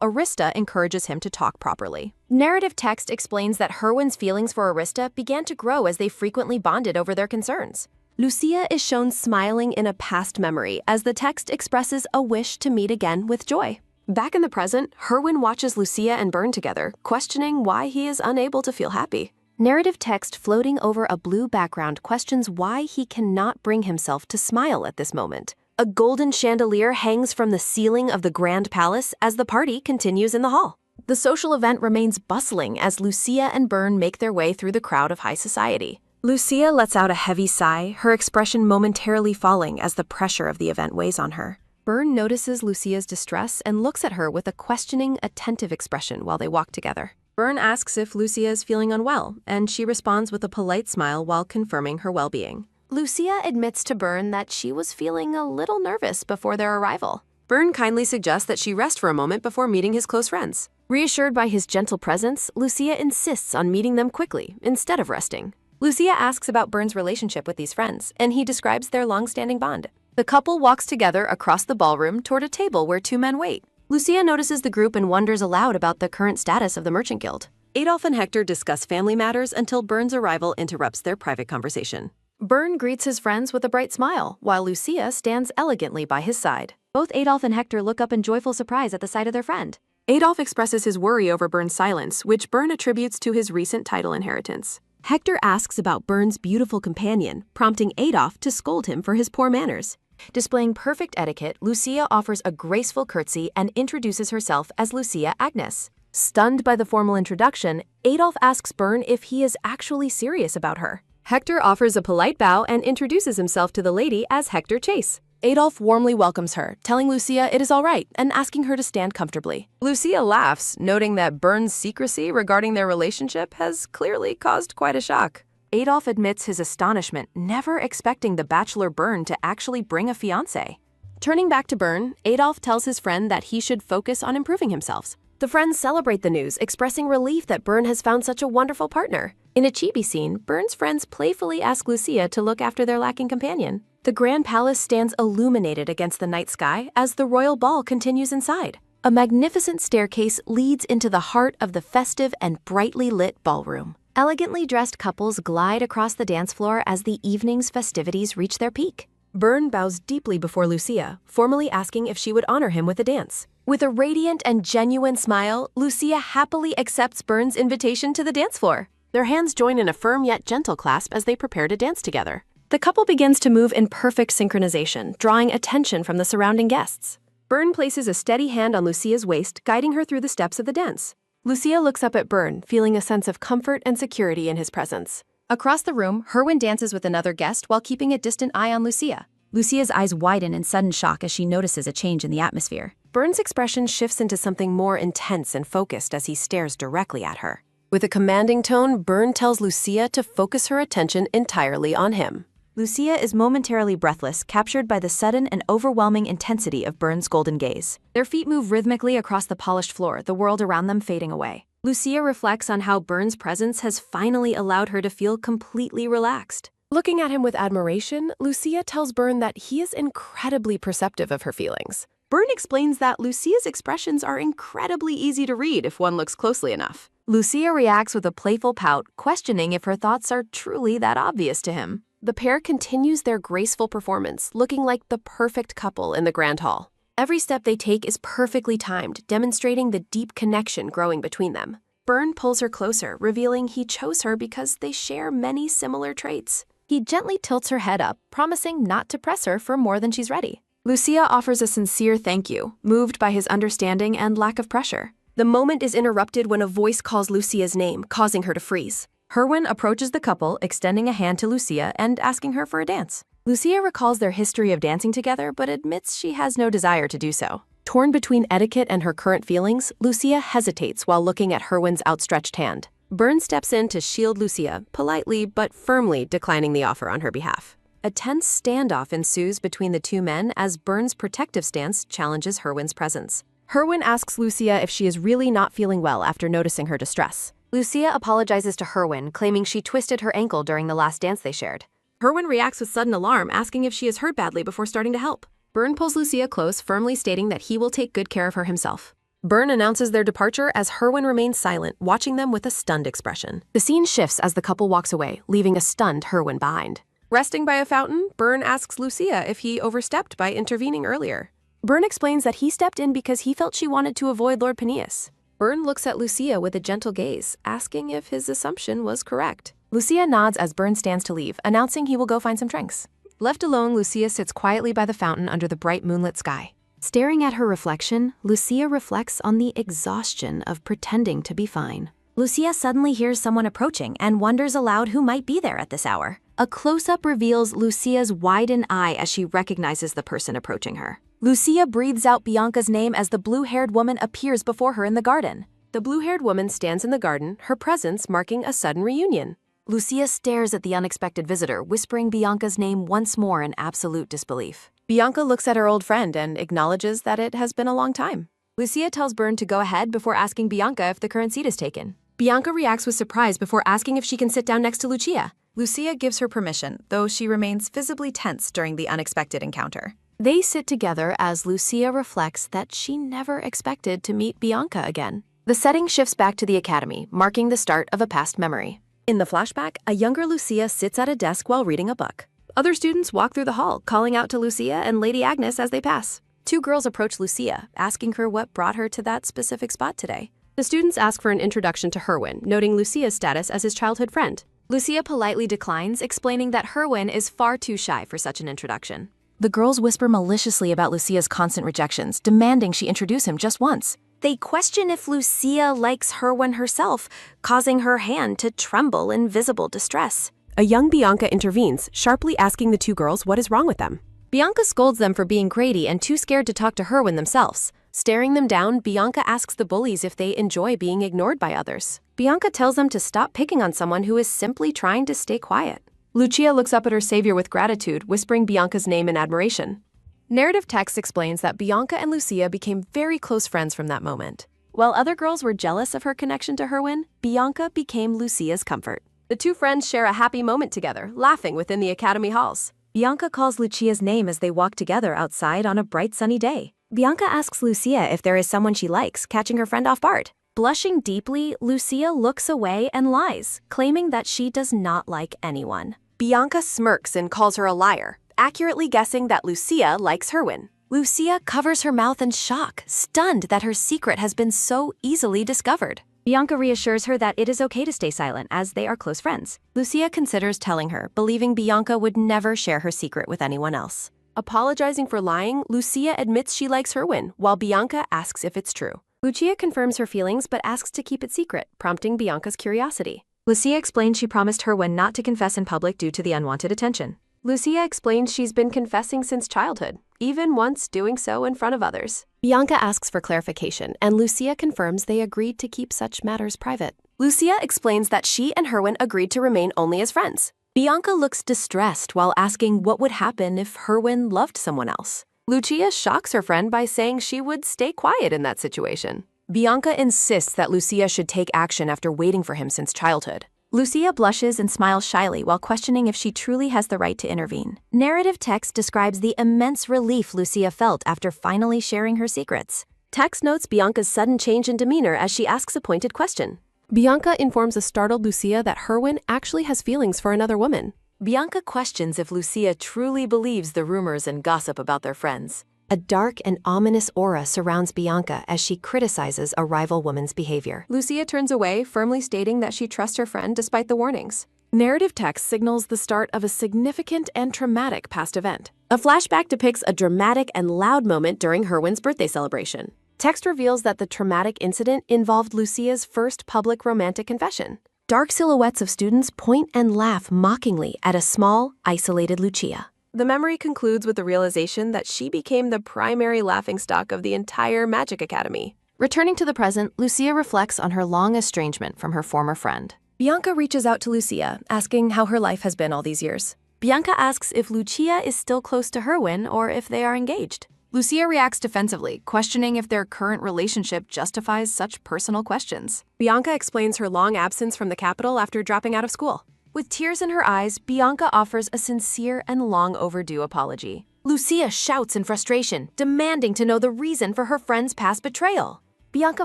A: Arista encourages him to talk properly. Narrative text explains that Herwin's feelings for Arista began to grow as they frequently bonded over their concerns. Lucia is shown smiling in a past memory as the text expresses a wish to meet again with joy. Back in the present, Herwin watches Lucia and Burn together, questioning why he is unable to feel happy. Narrative text floating over a blue background questions why he cannot bring himself to smile at this moment. A golden chandelier hangs from the ceiling of the Grand Palace as the party continues in the hall. The social event remains bustling as Lucia and Burn make their way through the crowd of high society. Lucia lets out a heavy sigh, her expression momentarily falling as the pressure of the event weighs on her. Burn notices Lucia's distress and looks at her with a questioning, attentive expression while they walk together. Burn asks if Lucia is feeling unwell, and she responds with a polite smile while confirming her well-being. Lucia admits to Burn that she was feeling a little nervous before their arrival. Byrne kindly suggests that she rest for a moment before meeting his close friends. Reassured by his gentle presence, Lucia insists on meeting them quickly instead of resting. Lucia asks about Byrne's relationship with these friends, and he describes their long-standing bond. The couple walks together across the ballroom toward a table where two men wait. Lucia notices the group and wonders aloud about the current status of the Merchant Guild. Adolf and Hector discuss family matters until Byrne's arrival interrupts their private conversation.
B: Byrne greets his friends with a bright smile, while Lucia stands elegantly by his side.
C: Both Adolf and Hector look up in joyful surprise at the sight of their friend.
A: Adolf expresses his worry over Byrne's silence, which Byrne attributes to his recent title inheritance. Hector asks about Byrne's beautiful companion, prompting Adolf to scold him for his poor manners.
B: Displaying perfect etiquette, Lucia offers a graceful curtsy and introduces herself as Lucia Agnes. Stunned by the formal introduction, Adolf asks Byrne if he is actually serious about her.
A: Hector offers a polite bow and introduces himself to the lady as Hector Chase.
B: Adolf warmly welcomes her, telling Lucia it is all right and asking her to stand comfortably.
A: Lucia laughs, noting that Byrne's secrecy regarding their relationship has clearly caused quite a shock.
B: Adolf admits his astonishment, never expecting the bachelor Byrne to actually bring a fiancé.
A: Turning back to Byrne, Adolf tells his friend that he should focus on improving himself. The friends celebrate the news, expressing relief that Byrne has found such a wonderful partner. In a chibi scene, Byrne's friends playfully ask Lucia to look after their lacking companion. The Grand Palace stands illuminated against the night sky as the royal ball continues inside. A magnificent staircase leads into the heart of the festive and brightly lit ballroom.
C: Elegantly dressed couples glide across the dance floor as the evening's festivities reach their peak.
A: Byrne bows deeply before Lucia, formally asking if she would honor him with a dance.
B: With a radiant and genuine smile, Lucia happily accepts Byrne's invitation to the dance floor.
A: Their hands join in a firm yet gentle clasp as they prepare to dance together.
B: The couple begins to move in perfect synchronization, drawing attention from the surrounding guests.
A: Byrne places a steady hand on Lucia's waist, guiding her through the steps of the dance.
B: Lucia looks up at Byrne, feeling a sense of comfort and security in his presence.
C: Across the room, Herwin dances with another guest while keeping a distant eye on Lucia. Lucia's eyes widen in sudden shock as she notices a change in the atmosphere.
A: Byrne's expression shifts into something more intense and focused as he stares directly at her. With a commanding tone, Byrne tells Lucia to focus her attention entirely on him.
C: Lucia is momentarily breathless, captured by the sudden and overwhelming intensity of Byrne's golden gaze. Their feet move rhythmically across the polished floor, the world around them fading away.
A: Lucia reflects on how Byrne's presence has finally allowed her to feel completely relaxed.
B: Looking at him with admiration, Lucia tells Byrne that he is incredibly perceptive of her feelings.
A: Byrne explains that Lucia's expressions are incredibly easy to read if one looks closely enough.
C: Lucia reacts with a playful pout, questioning if her thoughts are truly that obvious to him.
B: The pair continues their graceful performance, looking like the perfect couple in the Grand Hall. Every step they take is perfectly timed, demonstrating the deep connection growing between them. Byrne pulls her closer, revealing he chose her because they share many similar traits.
C: He gently tilts her head up, promising not to press her for more than she's ready.
B: Lucia offers a sincere thank you, moved by his understanding and lack of pressure. The moment is interrupted when a voice calls Lucia's name, causing her to freeze.
C: Herwin approaches the couple, extending a hand to Lucia and asking her for a dance.
B: Lucia recalls their history of dancing together, but admits she has no desire to do so. Torn between etiquette and her current feelings, Lucia hesitates while looking at Herwin's outstretched hand.
A: Byrne steps in to shield Lucia, politely but firmly declining the offer on her behalf. A tense standoff ensues between the two men as Byrne's protective stance challenges Herwin's presence.
B: Herwin asks Lucia if she is really not feeling well after noticing her distress.
C: Lucia apologizes to Herwin, claiming she twisted her ankle during the last dance they shared.
A: Herwin reacts with sudden alarm, asking if she is hurt badly before starting to help. Byrne pulls Lucia close, firmly stating that he will take good care of her himself. Byrne announces their departure as Herwin remains silent, watching them with a stunned expression.
B: The scene shifts as the couple walks away, leaving a stunned Herwin behind.
A: Resting by a fountain, Byrne asks Lucia if he overstepped by intervening earlier.
B: Byrne explains that he stepped in because he felt she wanted to avoid Lord Peneus. Byrne looks at Lucia with a gentle gaze, asking if his assumption was correct. Lucia nods as Byrne stands to leave, announcing he will go find some drinks. Left alone, Lucia sits quietly by the fountain under the bright moonlit sky.
C: Staring at her reflection, Lucia reflects on the exhaustion of pretending to be fine. Lucia suddenly hears someone approaching and wonders aloud who might be there at this hour. A close-up reveals Lucia's widened eye as she recognizes the person approaching her. Lucia breathes out Bianca's name as the blue-haired woman appears before her in the garden.
A: The blue-haired woman stands in the garden, her presence marking a sudden reunion.
C: Lucia stares at the unexpected visitor, whispering Bianca's name once more in absolute disbelief.
B: Bianca looks at her old friend and acknowledges that it has been a long time.
C: Lucia tells Byrne to go ahead before asking Bianca if the current seat is taken.
A: Bianca reacts with surprise before asking if she can sit down next to Lucia.
B: Lucia gives her permission, though she remains visibly tense during the unexpected encounter. They sit together as Lucia reflects that she never expected to meet Bianca again. The setting shifts back to the academy, marking the start of a past memory.
A: In the flashback, a younger Lucia sits at a desk while reading a book. Other students walk through the hall, calling out to Lucia and Lady Agnes as they pass.
B: Two girls approach Lucia, asking her what brought her to that specific spot today.
A: The students ask for an introduction to Herwin, noting Lucia's status as his childhood friend.
C: Lucia politely declines, explaining that Herwin is far too shy for such an introduction.
B: The girls whisper maliciously about Lucia's constant rejections, demanding she introduce him just once.
C: They question if Lucia likes Herwin herself, causing her hand to tremble in visible distress.
A: A young Bianca intervenes, sharply asking the two girls what is wrong with them. Bianca scolds them for being grady and too scared to talk to Herwin themselves. Staring them down, Bianca asks the bullies if they enjoy being ignored by others. Bianca tells them to stop picking on someone who is simply trying to stay quiet. Lucia looks up at her savior with gratitude, whispering Bianca's name in admiration. Narrative text explains that Bianca and Lucia became very close friends from that moment. While other girls were jealous of her connection to Herwin, Bianca became Lucia's comfort. The two friends share a happy moment together, laughing within the academy halls. Bianca calls Lucia's name as they walk together outside on a bright sunny day. Bianca asks Lucia if there is someone she likes, catching her friend off guard. Blushing deeply, Lucia looks away and lies, claiming that she does not like anyone. Bianca smirks and calls her a liar, accurately guessing that Lucia likes Herwin. Lucia covers her mouth in shock, stunned that her secret has been so easily discovered. Bianca reassures her that it is okay to stay silent, as they are close friends. Lucia considers telling her, believing Bianca would never share her secret with anyone else. Apologizing for lying, Lucia admits she likes Herwin, while Bianca asks if it's true. Lucia confirms her feelings but asks to keep it secret, prompting Bianca's curiosity.
C: Lucia explains she promised Herwin not to confess in public due to the unwanted attention.
A: Lucia explains she's been confessing since childhood, even once doing so in front of others. Bianca asks for clarification, and Lucia confirms they agreed to keep such matters private. Lucia explains that she and Herwin agreed to remain only as friends. Bianca looks distressed while asking what would happen if Herwin loved someone else. Lucia shocks her friend by saying she would stay quiet in that situation. Bianca insists that Lucia should take action after waiting for him since childhood.
C: Lucia blushes and smiles shyly while questioning if she truly has the right to intervene. Narrative text describes the immense relief Lucia felt after finally sharing her secrets.
A: Text notes Bianca's sudden change in demeanor as she asks a pointed question. Bianca informs a startled Lucia that Herwin actually has feelings for another woman. Bianca questions if Lucia truly believes the rumors and gossip about their friends. A dark and ominous aura surrounds Bianca as she criticizes a rival woman's behavior. Lucia turns away, firmly stating that she trusts her friend despite the warnings. Narrative text signals the start of a significant and traumatic past event. A flashback depicts a dramatic and loud moment during Herwin's birthday celebration. Text reveals that the traumatic incident involved Lucia's first public romantic confession. Dark silhouettes of students point and laugh mockingly at a small, isolated Lucia. The memory concludes with the realization that she became the primary laughingstock of the entire Magic Academy. Returning to the present, Lucia reflects on her long estrangement from her former friend. Bianca reaches out to Lucia, asking how her life has been all these years. Bianca asks if Lucia is still close to Herwin or if they are engaged. Lucia reacts defensively, questioning if their current relationship justifies such personal questions. Bianca explains her long absence from the capital after dropping out of school. With tears in her eyes, Bianca offers a sincere and long overdue apology. Lucia shouts in frustration, demanding to know the reason for her friend's past betrayal. Bianca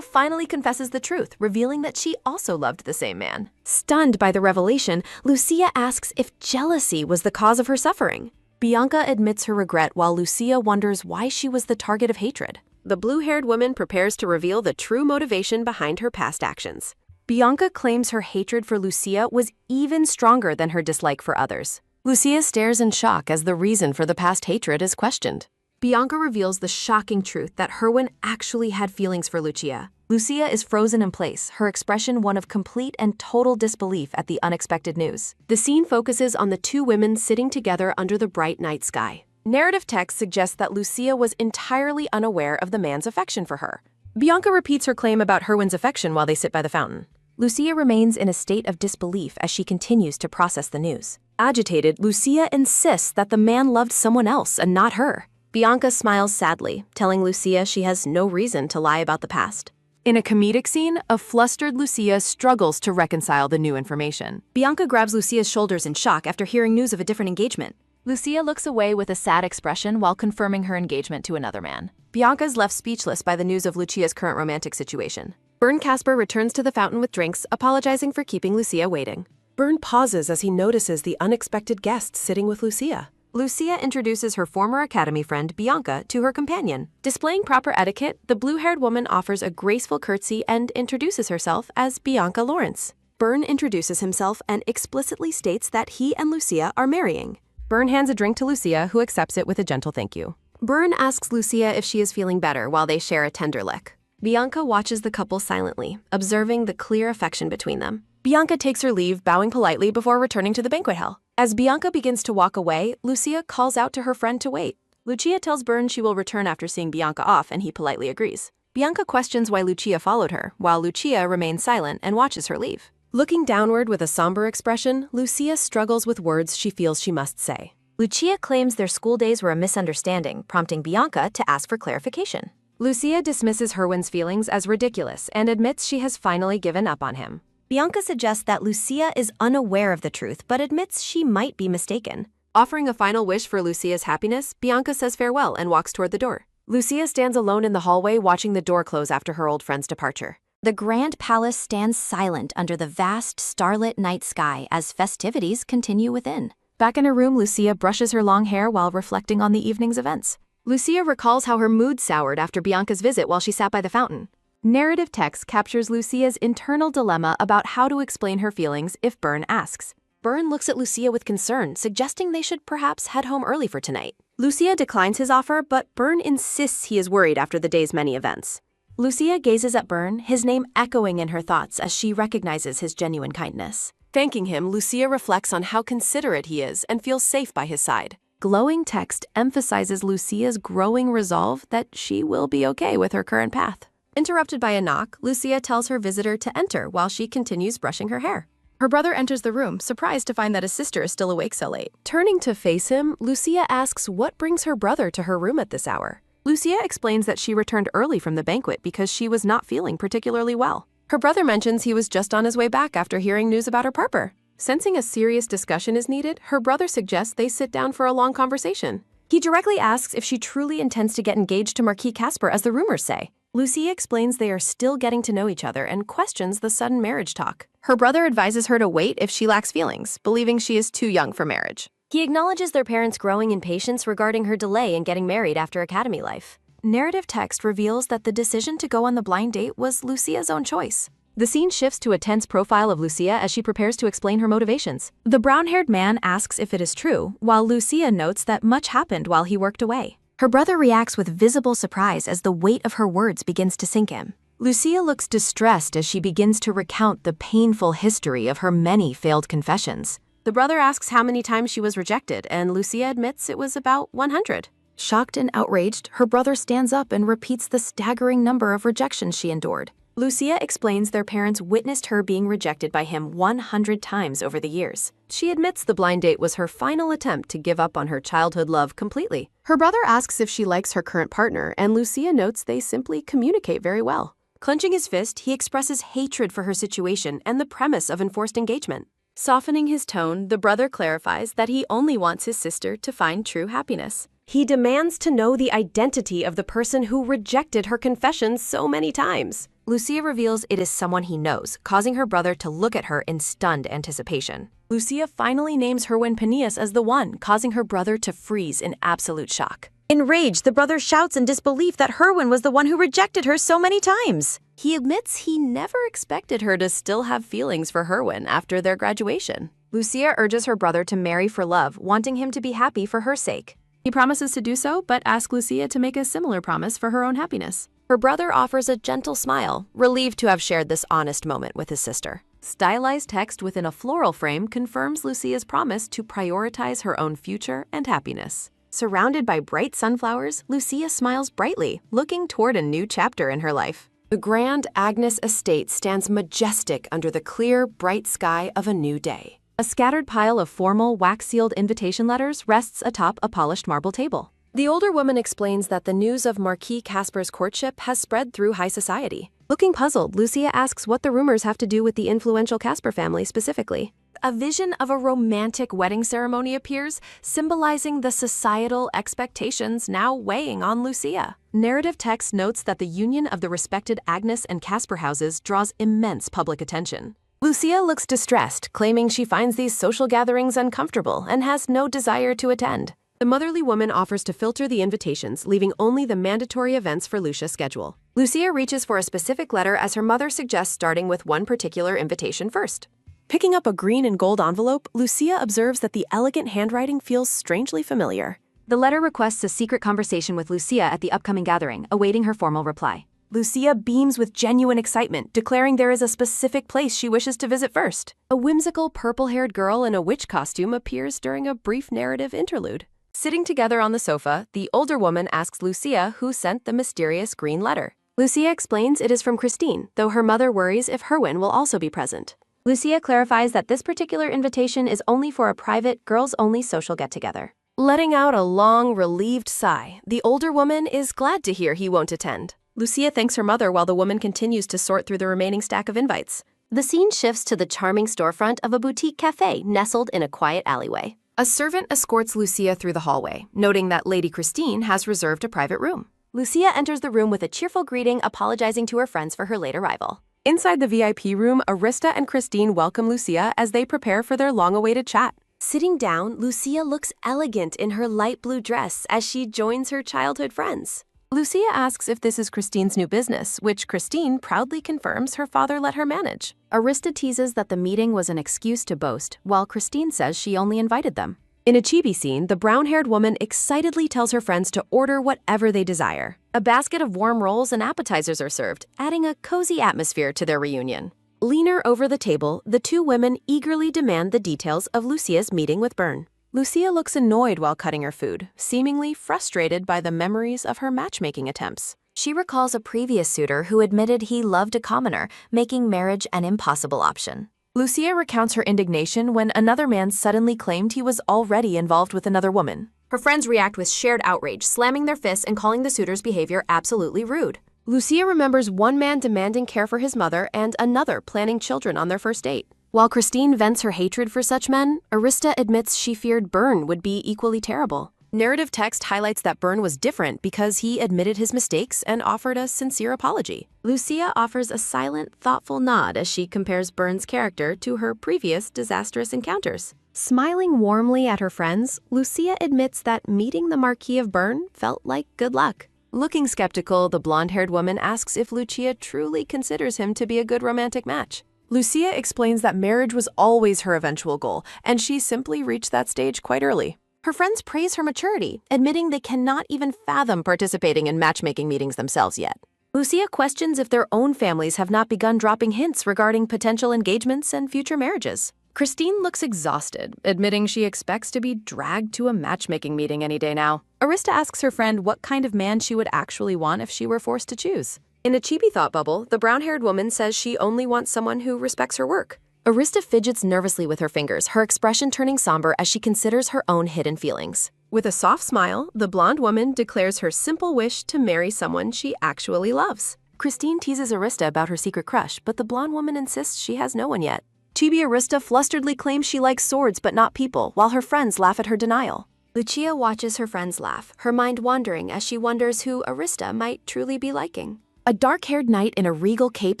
A: finally confesses the truth, revealing that she also loved the same man. Stunned by the revelation, Lucia asks if jealousy was the cause of her suffering. Bianca admits her regret while Lucia wonders why she was the target of hatred. The blue-haired woman prepares to reveal the true motivation behind her past actions. Bianca claims her hatred for Lucia was even stronger than her dislike for others. Lucia stares in shock as the reason for the past hatred is questioned. Bianca reveals the shocking truth that Herwin actually had feelings for Lucia. Lucia is frozen in place, her expression one of complete and total disbelief at the unexpected news. The scene focuses on the two women sitting together under the bright night sky. Narrative text suggests that Lucia was entirely unaware of the man's affection for her. Bianca repeats her claim about Herwin's affection while they sit by the fountain. Lucia remains in a state of disbelief as she continues to process the news. Agitated, Lucia insists that the man loved someone else and not her. Bianca smiles sadly, telling Lucia she has no reason to lie about the past.
B: In a comedic scene, a flustered Lucia struggles to reconcile the new information.
C: Bianca grabs Lucia's shoulders in shock after hearing news of a different engagement.
B: Lucia looks away with a sad expression while confirming her engagement to another man.
A: Bianca is left speechless by the news of Lucia's current romantic situation. Bern Casper returns to the fountain with drinks, apologizing for keeping Lucia waiting. Bern pauses as he notices the unexpected guest sitting with Lucia. Lucia introduces her former academy friend, Bianca, to her companion. Displaying proper etiquette, the blue-haired woman offers a graceful curtsy and introduces herself as Bianca Lawrence. Bern introduces himself and explicitly states that he and Lucia are marrying. Bern hands a drink to Lucia, who accepts it with a gentle thank you. Bern asks Lucia if she is feeling better while they share a tender lick. Bianca watches the couple silently, observing the clear affection between them. Bianca takes her leave, bowing politely before returning to the banquet hall. As Bianca begins to walk away, Lucia calls out to her friend to wait. Lucia tells Bern she will return after seeing Bianca off, and he politely agrees. Bianca questions why Lucia followed her, while Lucia remains silent and watches her leave. Looking downward with a somber expression, Lucia struggles with words she feels she must say.
C: Lucia claims their school days were a misunderstanding, prompting Bianca to ask for clarification.
A: Lucia dismisses Herwin's feelings as ridiculous and admits she has finally given up on him.
C: Bianca suggests that Lucia is unaware of the truth but admits she might be mistaken.
A: Offering a final wish for Lucia's happiness, Bianca says farewell and walks toward the door. Lucia stands alone in the hallway watching the door close after her old friend's departure.
C: The Grand Palace stands silent under the vast starlit night sky as festivities continue within.
B: Back in her room, Lucia brushes her long hair while reflecting on the evening's events.
A: Lucia recalls how her mood soured after Bianca's visit while she sat by the fountain. Narrative text captures Lucia's internal dilemma about how to explain her feelings if Bern asks. Bern looks at Lucia with concern, suggesting they should perhaps head home early for tonight. Lucia declines his offer, but Bern insists he is worried after the day's many events. Lucia gazes at Bern, his name echoing in her thoughts as she recognizes his genuine kindness. Thanking him, Lucia reflects on how considerate he is and feels safe by his side. Glowing text emphasizes Lucia's growing resolve that she will be okay with her current path. Interrupted by a knock, Lucia tells her visitor to enter while she continues brushing her hair. Her brother enters the room, surprised to find that his sister is still awake so late. Turning to face him, Lucia asks what brings her brother to her room at this hour. Lucia explains that she returned early from the banquet because she was not feeling particularly well. Her brother mentions he was just on his way back after hearing news about her partner. Sensing a serious discussion is needed, her brother suggests they sit down for a long conversation. He directly asks if she truly intends to get engaged to Marquis Casper as the rumors say. Lucia explains they are still getting to know each other and questions the sudden marriage talk. Her brother advises her to wait if she lacks feelings, believing she is too young for marriage. He acknowledges their parents' growing impatience regarding her delay in getting married after academy life. Narrative text reveals that the decision to go on the blind date was Lucia's own choice. The scene shifts to a tense profile of Lucia as she prepares to explain her motivations. The brown-haired man asks if it is true, while Lucia notes that much happened while he worked away.
C: Her brother reacts with visible surprise as the weight of her words begins to sink in.
B: Lucia looks distressed as she begins to recount the painful history of her many failed confessions.
A: The brother asks how many times she was rejected, and Lucia admits it was about 100.
B: Shocked and outraged, her brother stands up and repeats the staggering number of rejections she endured.
A: Lucia explains their parents witnessed her being rejected by him 100 times over the years. She admits the blind date was her final attempt to give up on her childhood love completely. Her brother asks if she likes her current partner, and Lucia notes they simply communicate very well. Clenching his fist, he expresses hatred for her situation and the premise of enforced engagement. Softening his tone, the brother clarifies that he only wants his sister to find true happiness. He demands to know the identity of the person who rejected her confessions so many times. Lucia reveals it is someone he knows, causing her brother to look at her in stunned anticipation. Lucia finally names Herwin Paneas as the one, causing her brother to freeze in absolute shock.
C: Enraged, the brother shouts in disbelief that Herwin was the one who rejected her so many times.
A: He admits he never expected her to still have feelings for Herwin after their graduation. Lucia urges her brother to marry for love, wanting him to be happy for her sake. He promises to do so, but asks Lucia to make a similar promise for her own happiness. Her brother offers a gentle smile, relieved to have shared this honest moment with his sister. Stylized text within a floral frame confirms Lucia's promise to prioritize her own future and happiness. Surrounded by bright sunflowers, Lucia smiles brightly, looking toward a new chapter in her life. The grand Agnes estate stands majestic under the clear, bright sky of a new day. A scattered pile of formal, wax-sealed invitation letters rests atop a polished marble table. The older woman explains that the news of Marquis Casper's courtship has spread through high society. Looking puzzled, Lucia asks what the rumors have to do with the influential Casper family specifically. A vision of a romantic wedding ceremony appears, symbolizing the societal expectations now weighing on Lucia. Narrative text notes that the union of the respected Agnes and Casper houses draws immense public attention. Lucia looks distressed, claiming she finds these social gatherings uncomfortable and has no desire to attend. The motherly woman offers to filter the invitations, leaving only the mandatory events for Lucia's schedule. Lucia reaches for a specific letter as her mother suggests starting with one particular invitation first. Picking up a green and gold envelope, Lucia observes that the elegant handwriting feels strangely familiar.
C: The letter requests a secret conversation with Lucia at the upcoming gathering, awaiting her formal reply.
A: Lucia beams with genuine excitement, declaring there is a specific place she wishes to visit first. A whimsical purple-haired girl in a witch costume appears during a brief narrative interlude. Sitting together on the sofa, the older woman asks Lucia who sent the mysterious green letter. Lucia explains it is from Christine, though her mother worries if Herwin will also be present.
C: Lucia clarifies that this particular invitation is only for a private, girls-only social get-together.
A: Letting out a long, relieved sigh, the older woman is glad to hear he won't attend. Lucia thanks her mother while the woman continues to sort through the remaining stack of invites.
C: The scene shifts to the charming storefront of a boutique cafe nestled in a quiet alleyway.
A: A servant escorts Lucia through the hallway, noting that Lady Christine has reserved a private room.
C: Lucia enters the room with a cheerful greeting, apologizing to her friends for her late arrival.
A: Inside the VIP room, Arista and Christine welcome Lucia as they prepare for their long-awaited chat. Sitting down, Lucia looks elegant in her light blue dress as she joins her childhood friends. Lucia asks if this is Christine's new business, which Christine proudly confirms her father let her manage.
C: Arista teases that the meeting was an excuse to boast, while Christine says she only invited them.
A: In a chibi scene, the brown-haired woman excitedly tells her friends to order whatever they desire. A basket of warm rolls and appetizers are served, adding a cozy atmosphere to their reunion. Leaner over the table, the two women eagerly demand the details of Lucia's meeting with Byrne. Lucia looks annoyed while cutting her food, seemingly frustrated by the memories of her matchmaking attempts.
C: She recalls a previous suitor who admitted he loved a commoner, making marriage an impossible option.
B: Lucia recounts her indignation when another man suddenly claimed he was already involved with another woman.
A: Her friends react with shared outrage, slamming their fists and calling the suitor's behavior absolutely rude. Lucia remembers one man demanding care for his mother and another planning children on their first date. While Christine vents her hatred for such men, Arista admits she feared Byrne would be equally terrible. Narrative text highlights that Byrne was different because he admitted his mistakes and offered a sincere apology. Lucia offers a silent, thoughtful nod as she compares Byrne's character to her previous disastrous encounters. Smiling warmly at her friends, Lucia admits that meeting the Marquis of Byrne felt like good luck. Looking skeptical, the blonde-haired woman asks if Lucia truly considers him to be a good romantic match. Lucia explains that marriage was always her eventual goal, and she simply reached that stage quite early. Her friends praise her maturity, admitting they cannot even fathom participating in matchmaking meetings themselves yet. Lucia questions if their own families have not begun dropping hints regarding potential engagements and future marriages. Christine looks exhausted, admitting she expects to be dragged to a matchmaking meeting any day now. Arista asks her friend what kind of man she would actually want if she were forced to choose. In a chibi thought bubble, the brown-haired woman says she only wants someone who respects her work. Arista fidgets nervously with her fingers, her expression turning somber as she considers her own hidden feelings. With a soft smile, the blonde woman declares her simple wish to marry someone she actually loves. Christine teases Arista about her secret crush, but the blonde woman insists she has no one yet. Chibi Arista flusteredly claims she likes swords but not people, while her friends laugh at her denial. Lucia watches her friends laugh, her mind wandering as she wonders who Arista might truly be liking. A dark-haired knight in a regal cape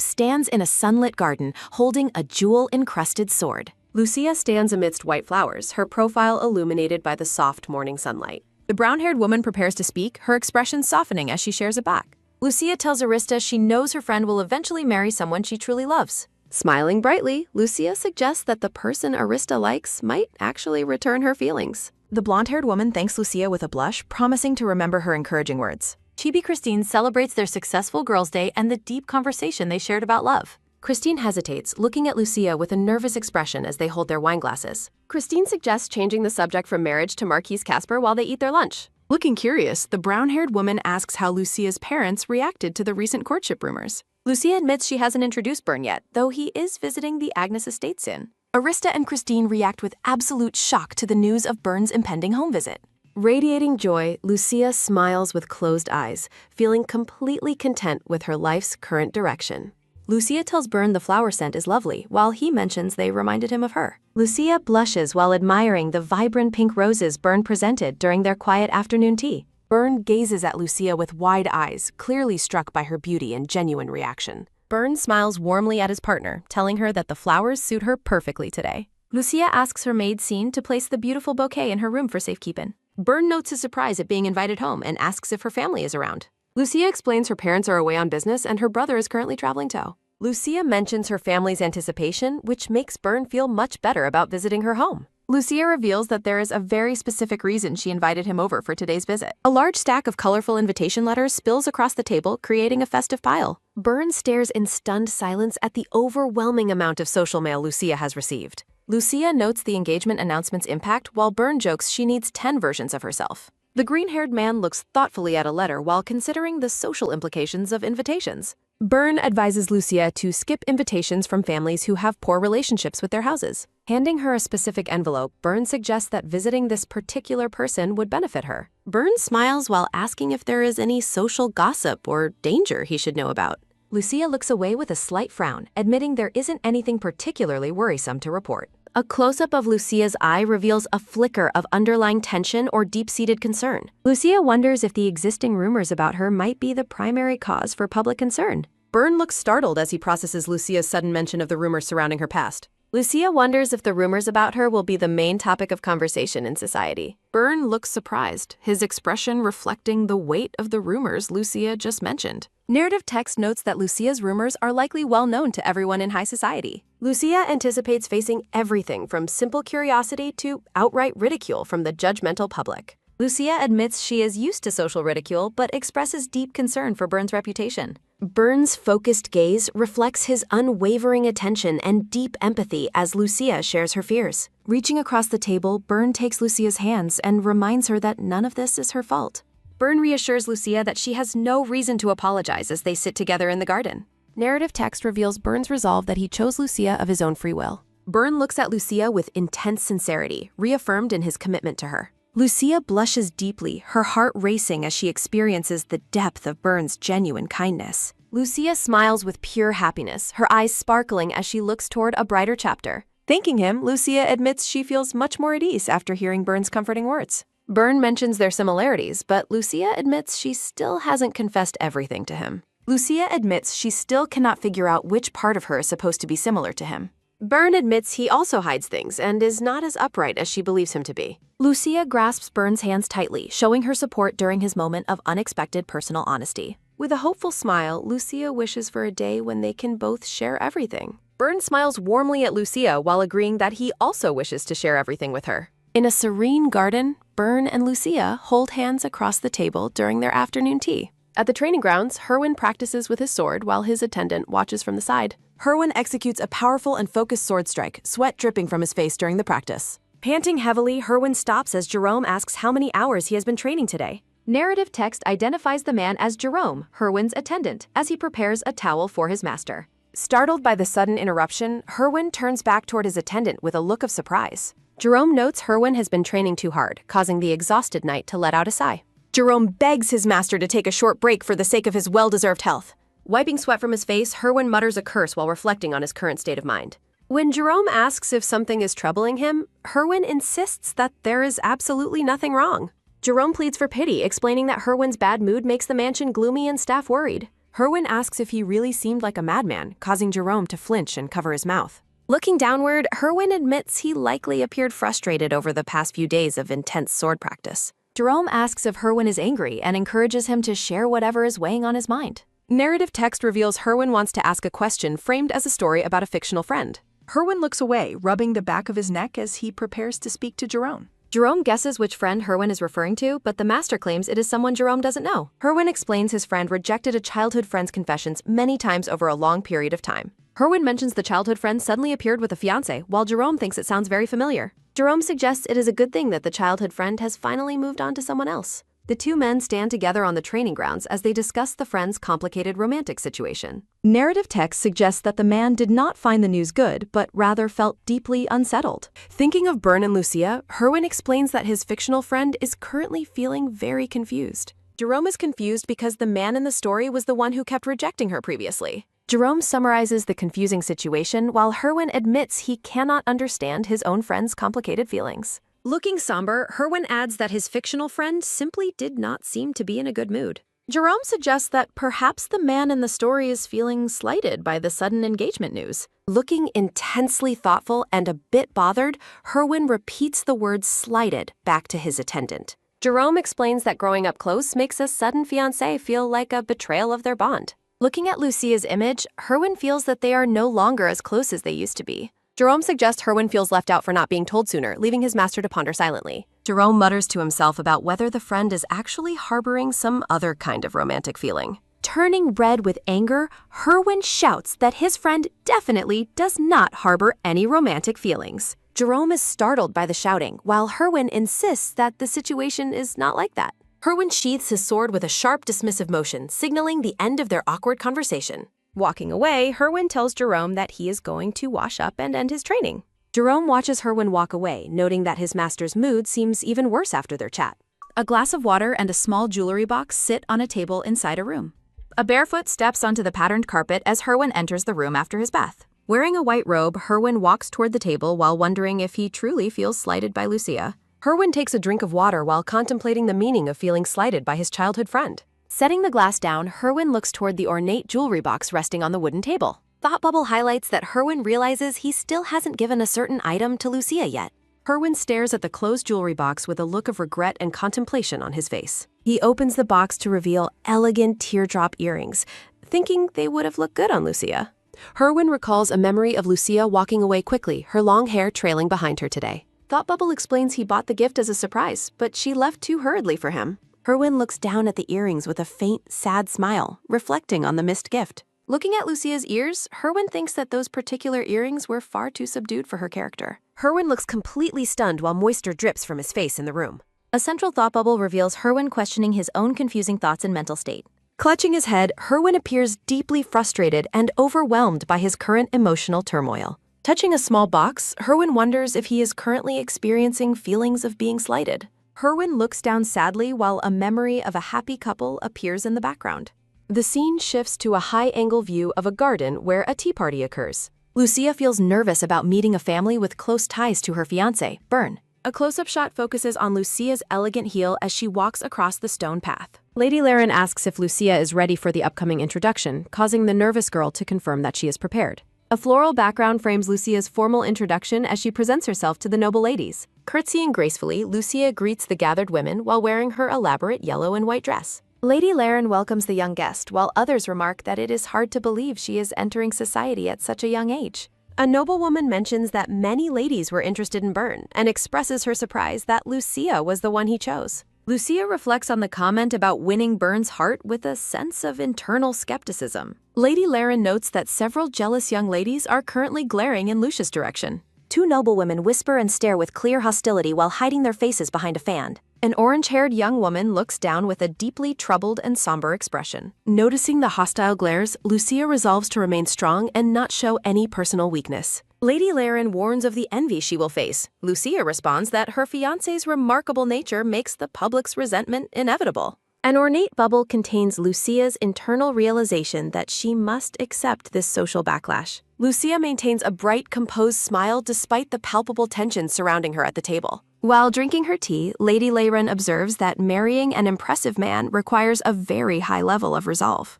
A: stands in a sunlit garden, holding a jewel-encrusted sword. Lucia stands amidst white flowers, her profile illuminated by the soft morning sunlight. The brown-haired woman prepares to speak, her expression softening as she shares it back. Lucia tells Arista she knows her friend will eventually marry someone she truly loves. Smiling brightly, Lucia suggests that the person Arista likes might actually return her feelings.
B: The blonde-haired woman thanks Lucia with a blush, promising to remember her encouraging words.
C: Chibi Christine celebrates their successful girls' day and the deep conversation they shared about love.
A: Christine hesitates, looking at Lucia with a nervous expression as they hold their wine glasses. Christine suggests changing the subject from marriage to Marquis Casper while they eat their lunch. Looking curious, the brown-haired woman asks how Lucia's parents reacted to the recent courtship rumors. Lucia admits she hasn't introduced Byrne yet, though he is visiting the Agnes estate soon. Arista and Christine react with absolute shock to the news of Byrne's impending home visit. Radiating joy, Lucia smiles with closed eyes, feeling completely content with her life's current direction.
C: Lucia tells Byrne the flower scent is lovely, while he mentions they reminded him of her. Lucia blushes while admiring the vibrant pink roses Byrne presented during their quiet afternoon tea.
B: Byrne gazes at Lucia with wide eyes, clearly struck by her beauty and genuine reaction.
A: Byrne smiles warmly at his partner, telling her that the flowers suit her perfectly today.
C: Lucia asks her maid Scene to place the beautiful bouquet in her room for safekeeping.
A: Byrne notes his surprise at being invited home and asks if her family is around. Lucia explains her parents are away on business and her brother is currently traveling too. Lucia mentions her family's anticipation, which makes Byrne feel much better about visiting her home.
B: Lucia reveals that there is a very specific reason she invited him over for today's visit.
A: A large stack of colorful invitation letters spills across the table, creating a festive pile. Byrne stares in stunned silence at the overwhelming amount of social mail Lucia has received. Lucia notes the engagement announcement's impact, while Byrne jokes she needs 10 versions of herself. The green-haired man looks thoughtfully at a letter while considering the social implications of invitations. Byrne advises Lucia to skip invitations from families who have poor relationships with their houses. Handing her a specific envelope, Byrne suggests that visiting this particular person would benefit her. Byrne smiles while asking if there is any social gossip or danger he should know about.
C: Lucia looks away with a slight frown, admitting there isn't anything particularly worrisome to report.
A: A close-up of Lucia's eye reveals a flicker of underlying tension or deep-seated concern. Lucia wonders if the existing rumors about her might be the primary cause for public concern. Byrne looks startled as he processes Lucia's sudden mention of the rumors surrounding her past. Lucia wonders if the rumors about her will be the main topic of conversation in society. Byrne looks surprised, his expression reflecting the weight of the rumors Lucia just mentioned. Narrative text notes that Lucia's rumors are likely well known to everyone in high society. Lucia anticipates facing everything from simple curiosity to outright ridicule from the judgmental public.
C: Lucia admits she is used to social ridicule but expresses deep concern for Byrne's reputation.
A: Byrne's focused gaze reflects his unwavering attention and deep empathy as Lucia shares her fears. Reaching across the table, Byrne takes Lucia's hands and reminds her that none of this is her fault. Byrne reassures Lucia that she has no reason to apologize as they sit together in the garden. Narrative text reveals Byrne's resolve that he chose Lucia of his own free will. Byrne looks at Lucia with intense sincerity, reaffirmed in his commitment to her. Lucia blushes deeply, her heart racing as she experiences the depth of Byrne's genuine kindness. Lucia smiles with pure happiness, her eyes sparkling as she looks toward a brighter chapter. Thanking him, Lucia admits she feels much more at ease after hearing Byrne's comforting words. Byrne mentions their similarities, but Lucia admits she still hasn't confessed everything to him. Lucia admits she still cannot figure out which part of her is supposed to be similar to him. Byrne admits he also hides things and is not as upright as she believes him to be. Lucia grasps Byrne's hands tightly, showing her support during his moment of unexpected personal honesty. With a hopeful smile, Lucia wishes for a day when they can both share everything. Byrne smiles warmly at Lucia while agreeing that he also wishes to share everything with her. In a serene garden, Byrne and Lucia hold hands across the table during their afternoon tea. At the training grounds, Herwin practices with his sword while his attendant watches from the side. Herwin executes a powerful and focused sword strike, sweat dripping from his face during the practice. Panting heavily, Herwin stops as Jerome asks how many hours he has been training today.
C: Narrative text identifies the man as Jerome, Herwin's attendant, as he prepares a towel for his master.
A: Startled by the sudden interruption, Herwin turns back toward his attendant with a look of surprise. Jerome notes Herwin has been training too hard, causing the exhausted knight to let out a sigh. Jerome begs his master to take a short break for the sake of his well-deserved health. Wiping sweat from his face, Herwin mutters a curse while reflecting on his current state of mind. When Jerome asks if something is troubling him, Herwin insists that there is absolutely nothing wrong. Jerome pleads for pity, explaining that Herwin's bad mood makes the mansion gloomy and staff worried. Herwin asks if he really seemed like a madman, causing Jerome to flinch and cover his mouth. Looking downward, Herwin admits he likely appeared frustrated over the past few days of intense sword practice.
C: Jerome asks if Herwin is angry and encourages him to share whatever is weighing on his mind.
A: Narrative text reveals Herwin wants to ask a question framed as a story about a fictional friend.
B: Herwin looks away, rubbing the back of his neck as he prepares to speak to Jerome.
C: Jerome guesses which friend Herwin is referring to, but the master claims it is someone Jerome doesn't know.
A: Herwin explains his friend rejected a childhood friend's confessions many times over a long period of time. Herwin mentions the childhood friend suddenly appeared with a fiancé, while Jerome thinks it sounds very familiar. Jerome suggests it is a good thing that the childhood friend has finally moved on to someone else. The two men stand together on the training grounds as they discuss the friend's complicated romantic situation.
B: Narrative text suggests that the man did not find the news good, but rather felt deeply unsettled.
A: Thinking of Bern and Lucia, Herwin explains that his fictional friend is currently feeling very confused. Jerome is confused because the man in the story was the one who kept rejecting her previously. Jerome summarizes the confusing situation while Herwin admits he cannot understand his own friend's complicated feelings. Looking somber, Herwin adds that his fictional friend simply did not seem to be in a good mood. Jerome suggests that perhaps the man in the story is feeling slighted by the sudden engagement news. Looking intensely thoughtful and a bit bothered, Herwin repeats the word slighted back to his attendant. Jerome explains that growing up close makes a sudden fiancé feel like a betrayal of their bond. Looking at Lucia's image, Herwin feels that they are no longer as close as they used to be. Jerome suggests Herwin feels left out for not being told sooner, leaving his master to ponder silently. Jerome mutters to himself about whether the friend is actually harboring some other kind of romantic feeling. Turning red with anger, Herwin shouts that his friend definitely does not harbor any romantic feelings. Jerome is startled by the shouting, while Herwin insists that the situation is not like that. Herwin sheathes his sword with a sharp, dismissive motion, signaling the end of their awkward conversation. Walking away, Herwin tells Jerome that he is going to wash up and end his training. Jerome watches Herwin walk away, noting that his master's mood seems even worse after their chat.
B: A glass of water and a small jewelry box sit on a table inside a room.
C: A barefoot steps onto the patterned carpet as Herwin enters the room after his bath. Wearing a white robe, Herwin walks toward the table while wondering if he truly feels slighted by Lucia.
A: Herwin takes a drink of water while contemplating the meaning of feeling slighted by his childhood friend. Setting the glass down, Herwin looks toward the ornate jewelry box resting on the wooden table. Thought Bubble highlights that Herwin realizes he still hasn't given a certain item to Lucia yet. Herwin stares at the closed jewelry box with a look of regret and contemplation on his face. He opens the box to reveal elegant teardrop earrings, thinking they would have looked good on Lucia. Herwin recalls a memory of Lucia walking away quickly, her long hair trailing behind her today. Thought Bubble explains he bought the gift as a surprise, but she left too hurriedly for him. Herwin looks down at the earrings with a faint, sad smile, reflecting on the missed gift. Looking at Lucia's ears, Herwin thinks that those particular earrings were far too subdued for her character. Herwin looks completely stunned while moisture drips from his face in the room.
C: A central thought bubble reveals Herwin questioning his own confusing thoughts and mental state.
A: Clutching his head, Herwin appears deeply frustrated and overwhelmed by his current emotional turmoil. Touching a small box, Herwin wonders if he is currently experiencing feelings of being slighted. Herwin looks down sadly while a memory of a happy couple appears in the background. The scene shifts to a high-angle view of a garden where a tea party occurs. Lucia feels nervous about meeting a family with close ties to her fiancé, Bern. A close-up shot focuses on Lucia's elegant heel as she walks across the stone path. Lady Laren asks if Lucia is ready for the upcoming introduction, causing the nervous girl to confirm that she is prepared. A floral background frames Lucia's formal introduction as she presents herself to the noble ladies. Curtsying gracefully, Lucia greets the gathered women while wearing her elaborate yellow and white dress. Lady Laren welcomes the young guest, while others remark that it is hard to believe she is entering society at such a young age. A noblewoman mentions that many ladies were interested in Bern and expresses her surprise that Lucia was the one he chose. Lucia reflects on the comment about winning Bern's heart with a sense of internal skepticism. Lady Laren notes that several jealous young ladies are currently glaring in Lucia's direction. Two noblewomen whisper and stare with clear hostility while hiding their faces behind a fan. An orange-haired young woman looks down with a deeply troubled and somber expression. Noticing the hostile glares, Lucia resolves to remain strong and not show any personal weakness. Lady Laren warns of the envy she will face. Lucia responds that her fiancé's remarkable nature makes the public's resentment inevitable. An ornate bubble contains Lucia's internal realization that she must accept this social backlash. Lucia maintains a bright, composed smile despite the palpable tension surrounding her at the table. While drinking her tea, Lady Laren observes that marrying an impressive man requires a very high level of resolve.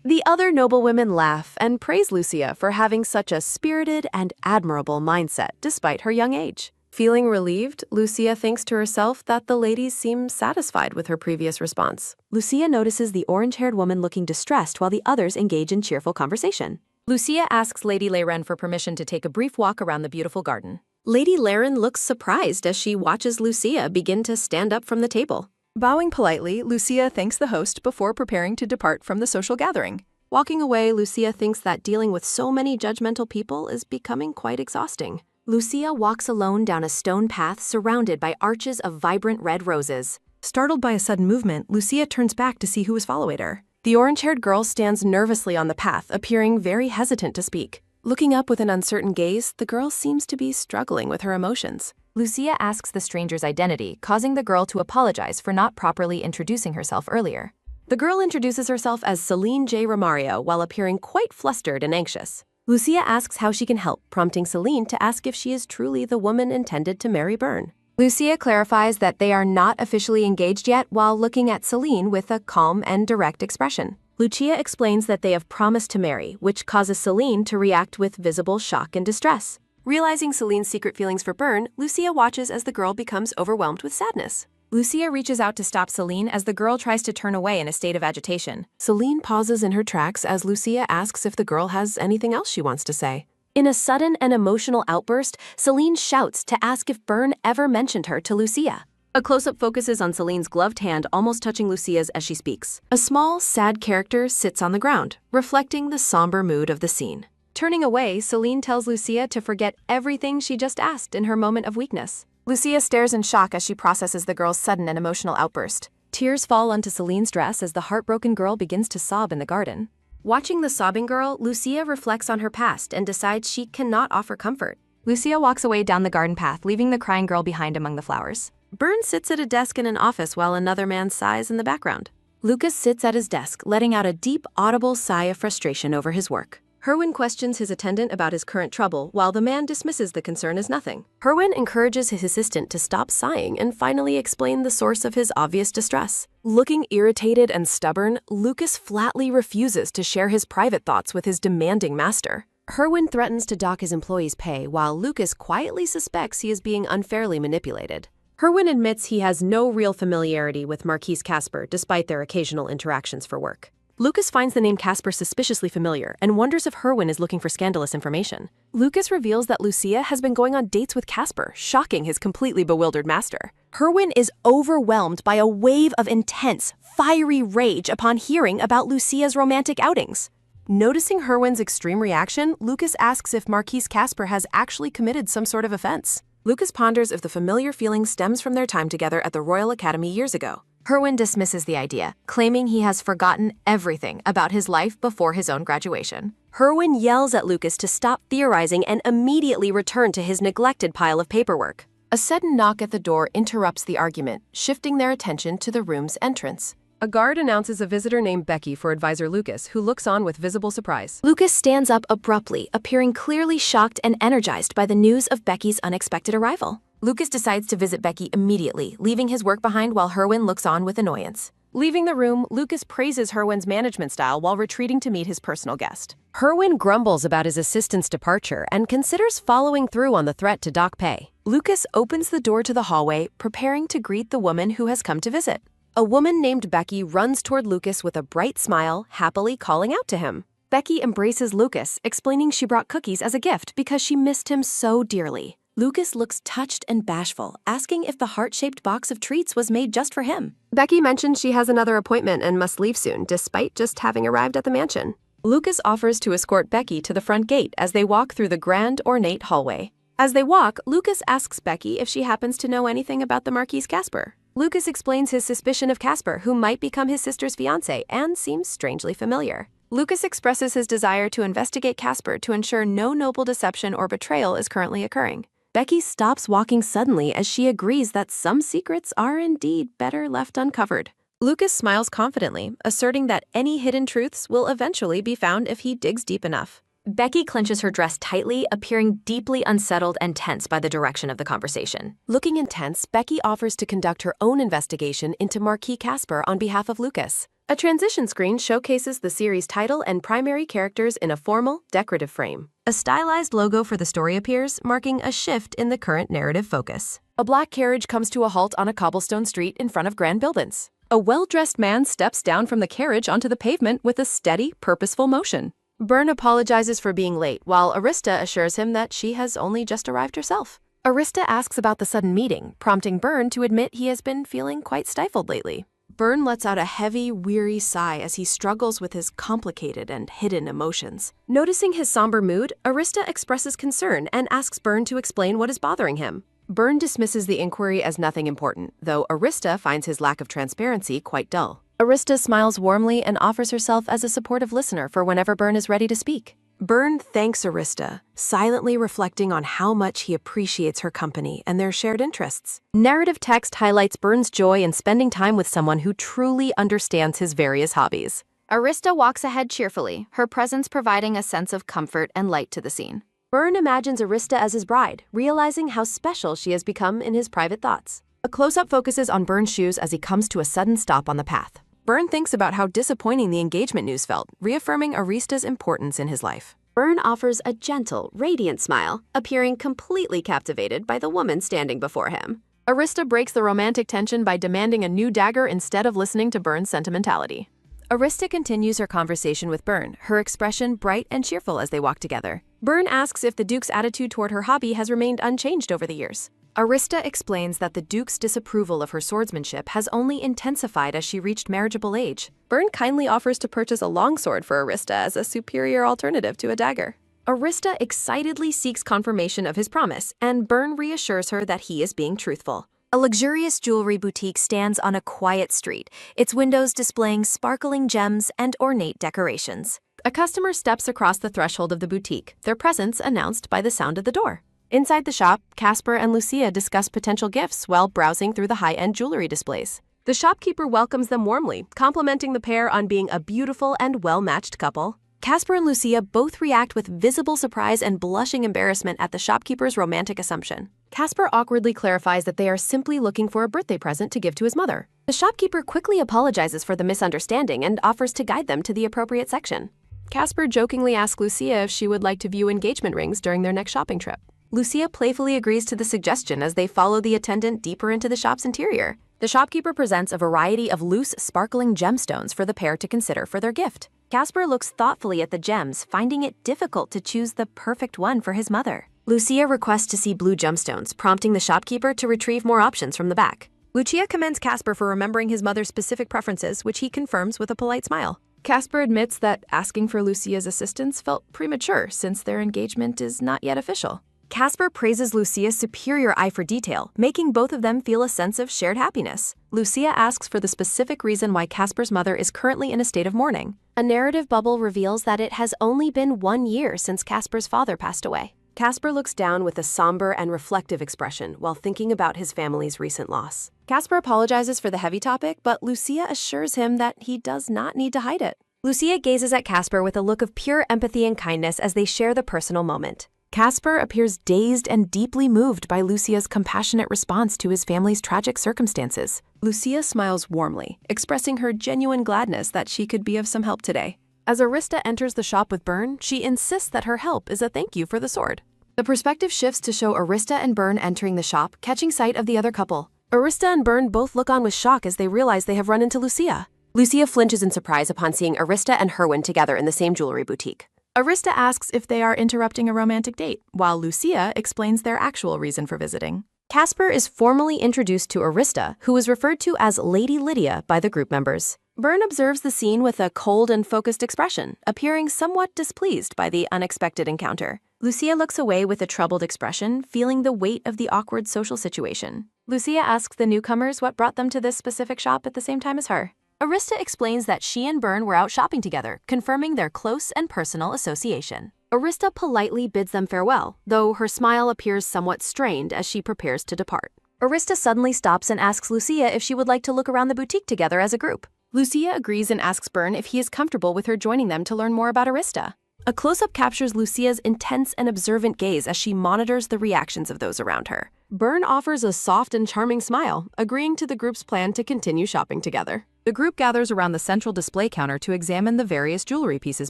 A: The other noblewomen laugh and praise Lucia for having such a spirited and admirable mindset despite her young age. Feeling relieved, Lucia thinks to herself that the ladies seem satisfied with her previous response. Lucia notices the orange-haired woman looking distressed while the others engage in cheerful conversation. Lucia asks Lady Laren for permission to take a brief walk around the beautiful garden. Lady Laren looks surprised as she watches Lucia begin to stand up from the table.
B: Bowing politely, Lucia thanks the host before preparing to depart from the social gathering.
A: Walking away, Lucia thinks that dealing with so many judgmental people is becoming quite exhausting. Lucia walks alone down a stone path surrounded by arches of vibrant red roses.
B: Startled by a sudden movement, Lucia turns back to see who is following her. The orange-haired girl stands nervously on the path, appearing very hesitant to speak. Looking up with an uncertain gaze, the girl seems to be struggling with her emotions.
C: Lucia asks the stranger's identity, causing the girl to apologize for not properly introducing herself earlier.
A: The girl introduces herself as Celine J. Romario while appearing quite flustered and anxious. Lucia asks how she can help, prompting Celine to ask if she is truly the woman intended to marry Byrne.
C: Lucia clarifies that they are not officially engaged yet while looking at Celine with a calm and direct expression.
A: Lucia explains that they have promised to marry, which causes Celine to react with visible shock and distress. Realizing Celine's secret feelings for Byrne, Lucia watches as the girl becomes overwhelmed with sadness.
C: Lucia reaches out to stop Celine as the girl tries to turn away in a state of agitation.
B: Celine pauses in her tracks as Lucia asks if the girl has anything else she wants to say.
A: In a sudden and emotional outburst, Celine shouts to ask if Byrne ever mentioned her to Lucia. A close-up focuses on Celine's gloved hand almost touching Lucia's as she speaks.
B: A small, sad character sits on the ground, reflecting the somber mood of the scene.
A: Turning away, Celine tells Lucia to forget everything she just asked in her moment of weakness.
B: Lucia stares in shock as she processes the girl's sudden and emotional outburst.
A: Tears fall onto Celine's dress as the heartbroken girl begins to sob in the garden. Watching the sobbing girl, Lucia reflects on her past and decides she cannot offer comfort.
C: Lucia walks away down the garden path, leaving the crying girl behind among the flowers.
A: Byrne sits at a desk in an office while another man sighs in the background.
B: Lucas sits at his desk, letting out a deep, audible sigh of frustration over his work.
A: Herwin questions his attendant about his current trouble, while the man dismisses the concern as nothing. Herwin encourages his assistant to stop sighing and finally explain the source of his obvious distress.
B: Looking irritated and stubborn, Lucas flatly refuses to share his private thoughts with his demanding master.
A: Herwin threatens to dock his employee's pay, while Lucas quietly suspects he is being unfairly manipulated. Herwin admits he has no real familiarity with Marquise Casper despite their occasional interactions for work. Lucas finds the name Casper suspiciously familiar and wonders if Herwin is looking for scandalous information.
B: Lucas reveals that Lucia has been going on dates with Casper, shocking his completely bewildered master.
A: Herwin is overwhelmed by a wave of intense, fiery rage upon hearing about Lucia's romantic outings.
B: Noticing Herwin's extreme reaction, Lucas asks if Marquise Casper has actually committed some sort of offense. Lucas ponders if the familiar feeling stems from their time together at the Royal Academy years ago.
C: Herwin dismisses the idea, claiming he has forgotten everything about his life before his own graduation.
A: Herwin yells at Lucas to stop theorizing and immediately return to his neglected pile of paperwork.
B: A sudden knock at the door interrupts the argument, shifting their attention to the room's entrance.
A: A guard announces a visitor named Becky for advisor Lucas, who looks on with visible surprise.
C: Lucas stands up abruptly, appearing clearly shocked and energized by the news of Becky's unexpected arrival.
B: Lucas decides to visit Becky immediately, leaving his work behind while Herwin looks on with annoyance.
A: Leaving the room, Lucas praises Herwin's management style while retreating to meet his personal guest. Herwin grumbles about his assistant's departure and considers following through on the threat to dock pay.
B: Lucas opens the door to the hallway, preparing to greet the woman who has come to visit.
A: A woman named Becky runs toward Lucas with a bright smile, happily calling out to him. Becky embraces Lucas, explaining she brought cookies as a gift because she missed him so dearly.
B: Lucas looks touched and bashful, asking if the heart-shaped box of treats was made just for him.
A: Becky mentions she has another appointment and must leave soon, despite just having arrived at the mansion. Lucas offers to escort Becky to the front gate as they walk through the grand, ornate hallway. As they walk, Lucas asks Becky if she happens to know anything about the Marquise Casper. Lucas explains his suspicion of Casper, who might become his sister's fiancé, and seems strangely familiar. Lucas expresses his desire to investigate Casper to ensure no noble deception or betrayal is currently occurring. Becky stops walking suddenly as she agrees that some secrets are indeed better left uncovered. Lucas smiles confidently, asserting that any hidden truths will eventually be found if he digs deep enough.
C: Becky clenches her dress tightly, appearing deeply unsettled and tense by the direction of the conversation.
B: Looking intense, Becky offers to conduct her own investigation into Marquis Casper on behalf of Lucas.
A: A transition screen showcases the series title and primary characters in a formal, decorative frame. A stylized logo for the story appears, marking a shift in the current narrative focus.
B: A black carriage comes to a halt on a cobblestone street in front of grand buildings.
A: A well-dressed man steps down from the carriage onto the pavement with a steady, purposeful motion. Byrne apologizes for being late, while Arista assures him that she has only just arrived herself. Arista asks about the sudden meeting, prompting Byrne to admit he has been feeling quite stifled lately.
B: Byrne lets out a heavy, weary sigh as he struggles with his complicated and hidden emotions.
A: Noticing his somber mood, Arista expresses concern and asks Byrne to explain what is bothering him.
B: Byrne dismisses the inquiry as nothing important, though Arista finds his lack of transparency quite dull. Arista smiles warmly and offers herself as a supportive listener for whenever Byrne is ready to speak. Byrne thanks Arista, silently reflecting on how much he appreciates her company and their shared interests. Narrative text highlights Byrne's joy in spending time with someone who truly understands his various hobbies.
C: Arista walks ahead cheerfully, her presence providing a sense of comfort and light to the scene.
A: Byrne imagines Arista as his bride, realizing how special she has become in his private thoughts.
B: A close-up focuses on Byrne's shoes as he comes to a sudden stop on the path. Byrne thinks about how disappointing the engagement news felt, reaffirming Arista's importance in his life.
A: Byrne offers a gentle, radiant smile, appearing completely captivated by the woman standing before him.
B: Arista breaks the romantic tension by demanding a new dagger instead of listening to Byrne's sentimentality. Arista continues her conversation with Byrne, her expression bright and cheerful as they walk together. Byrne asks if the Duke's attitude toward her hobby has remained unchanged over the years. Arista explains that the Duke's disapproval of her swordsmanship has only intensified as she reached marriageable age. Byrne kindly offers to purchase a longsword for Arista as a superior alternative to a dagger. Arista excitedly seeks confirmation of his promise, and Byrne reassures her that he is being truthful.
C: A luxurious jewelry boutique stands on a quiet street, its windows displaying sparkling gems and ornate decorations.
B: A customer steps across the threshold of the boutique, their presence announced by the sound of the door. Inside the shop, Casper and Lucia discuss potential gifts while browsing through the high-end jewelry displays. The shopkeeper welcomes them warmly, complimenting the pair on being a beautiful and well-matched couple. Casper and Lucia both react with visible surprise and blushing embarrassment at the shopkeeper's romantic assumption. Casper awkwardly clarifies that they are simply looking for a birthday present to give to his mother. The shopkeeper quickly apologizes for the misunderstanding and offers to guide them to the appropriate section. Casper jokingly asks Lucia if she would like to view engagement rings during their next shopping trip. Lucia playfully agrees to the suggestion as they follow the attendant deeper into the shop's interior. The shopkeeper presents a variety of loose, sparkling gemstones for the pair to consider for their gift.
C: Casper looks thoughtfully at the gems, finding it difficult to choose the perfect one for his mother.
A: Lucia requests to see blue gemstones, prompting the shopkeeper to retrieve more options from the back.
B: Lucia commends Casper for remembering his mother's specific preferences, which he confirms with a polite smile. Casper admits that asking for Lucia's assistance felt premature since their engagement is not yet official. Casper praises Lucia's superior eye for detail, making both of them feel a sense of shared happiness. Lucia asks for the specific reason why Casper's mother is currently in a state of mourning.
A: A narrative bubble reveals that it has only been 1 year since Casper's father passed away. Casper looks down with a somber and reflective expression while thinking about his family's recent loss.
B: Casper apologizes for the heavy topic, but Lucia assures him that he does not need to hide it.
A: Lucia gazes at Casper with a look of pure empathy and kindness as they share the personal moment.
B: Casper appears dazed and deeply moved by Lucia's compassionate response to his family's tragic circumstances. Lucia smiles warmly, expressing her genuine gladness that she could be of some help today. As Arista enters the shop with Byrne, she insists that her help is a thank you for the sword. The perspective shifts to show Arista and Byrne entering the shop, catching sight of the other couple. Arista and Byrne both look on with shock as they realize they have run into Lucia.
A: Lucia flinches in surprise upon seeing Arista and Herwin together in the same jewelry boutique.
B: Arista asks if they are interrupting a romantic date, while Lucia explains their actual reason for visiting.
A: Casper is formally introduced to Arista, who is referred to as Lady Lydia by the group members.
B: Byrne observes the scene with a cold and focused expression, appearing somewhat displeased by the unexpected encounter. Lucia looks away with a troubled expression, feeling the weight of the awkward social situation. Lucia asks the newcomers what brought them to this specific shop at the same time as her. Arista explains that she and Byrne were out shopping together, confirming their close and personal association.
A: Arista politely bids them farewell, though her smile appears somewhat strained as she prepares to depart.
B: Arista suddenly stops and asks Lucia if she would like to look around the boutique together as a group. Lucia agrees and asks Byrne if he is comfortable with her joining them to learn more about Arista. A close-up captures Lucia's intense and observant gaze as she monitors the reactions of those around her. Byrne offers a soft and charming smile, agreeing to the group's plan to continue shopping together. The group gathers around the central display counter to examine the various jewelry pieces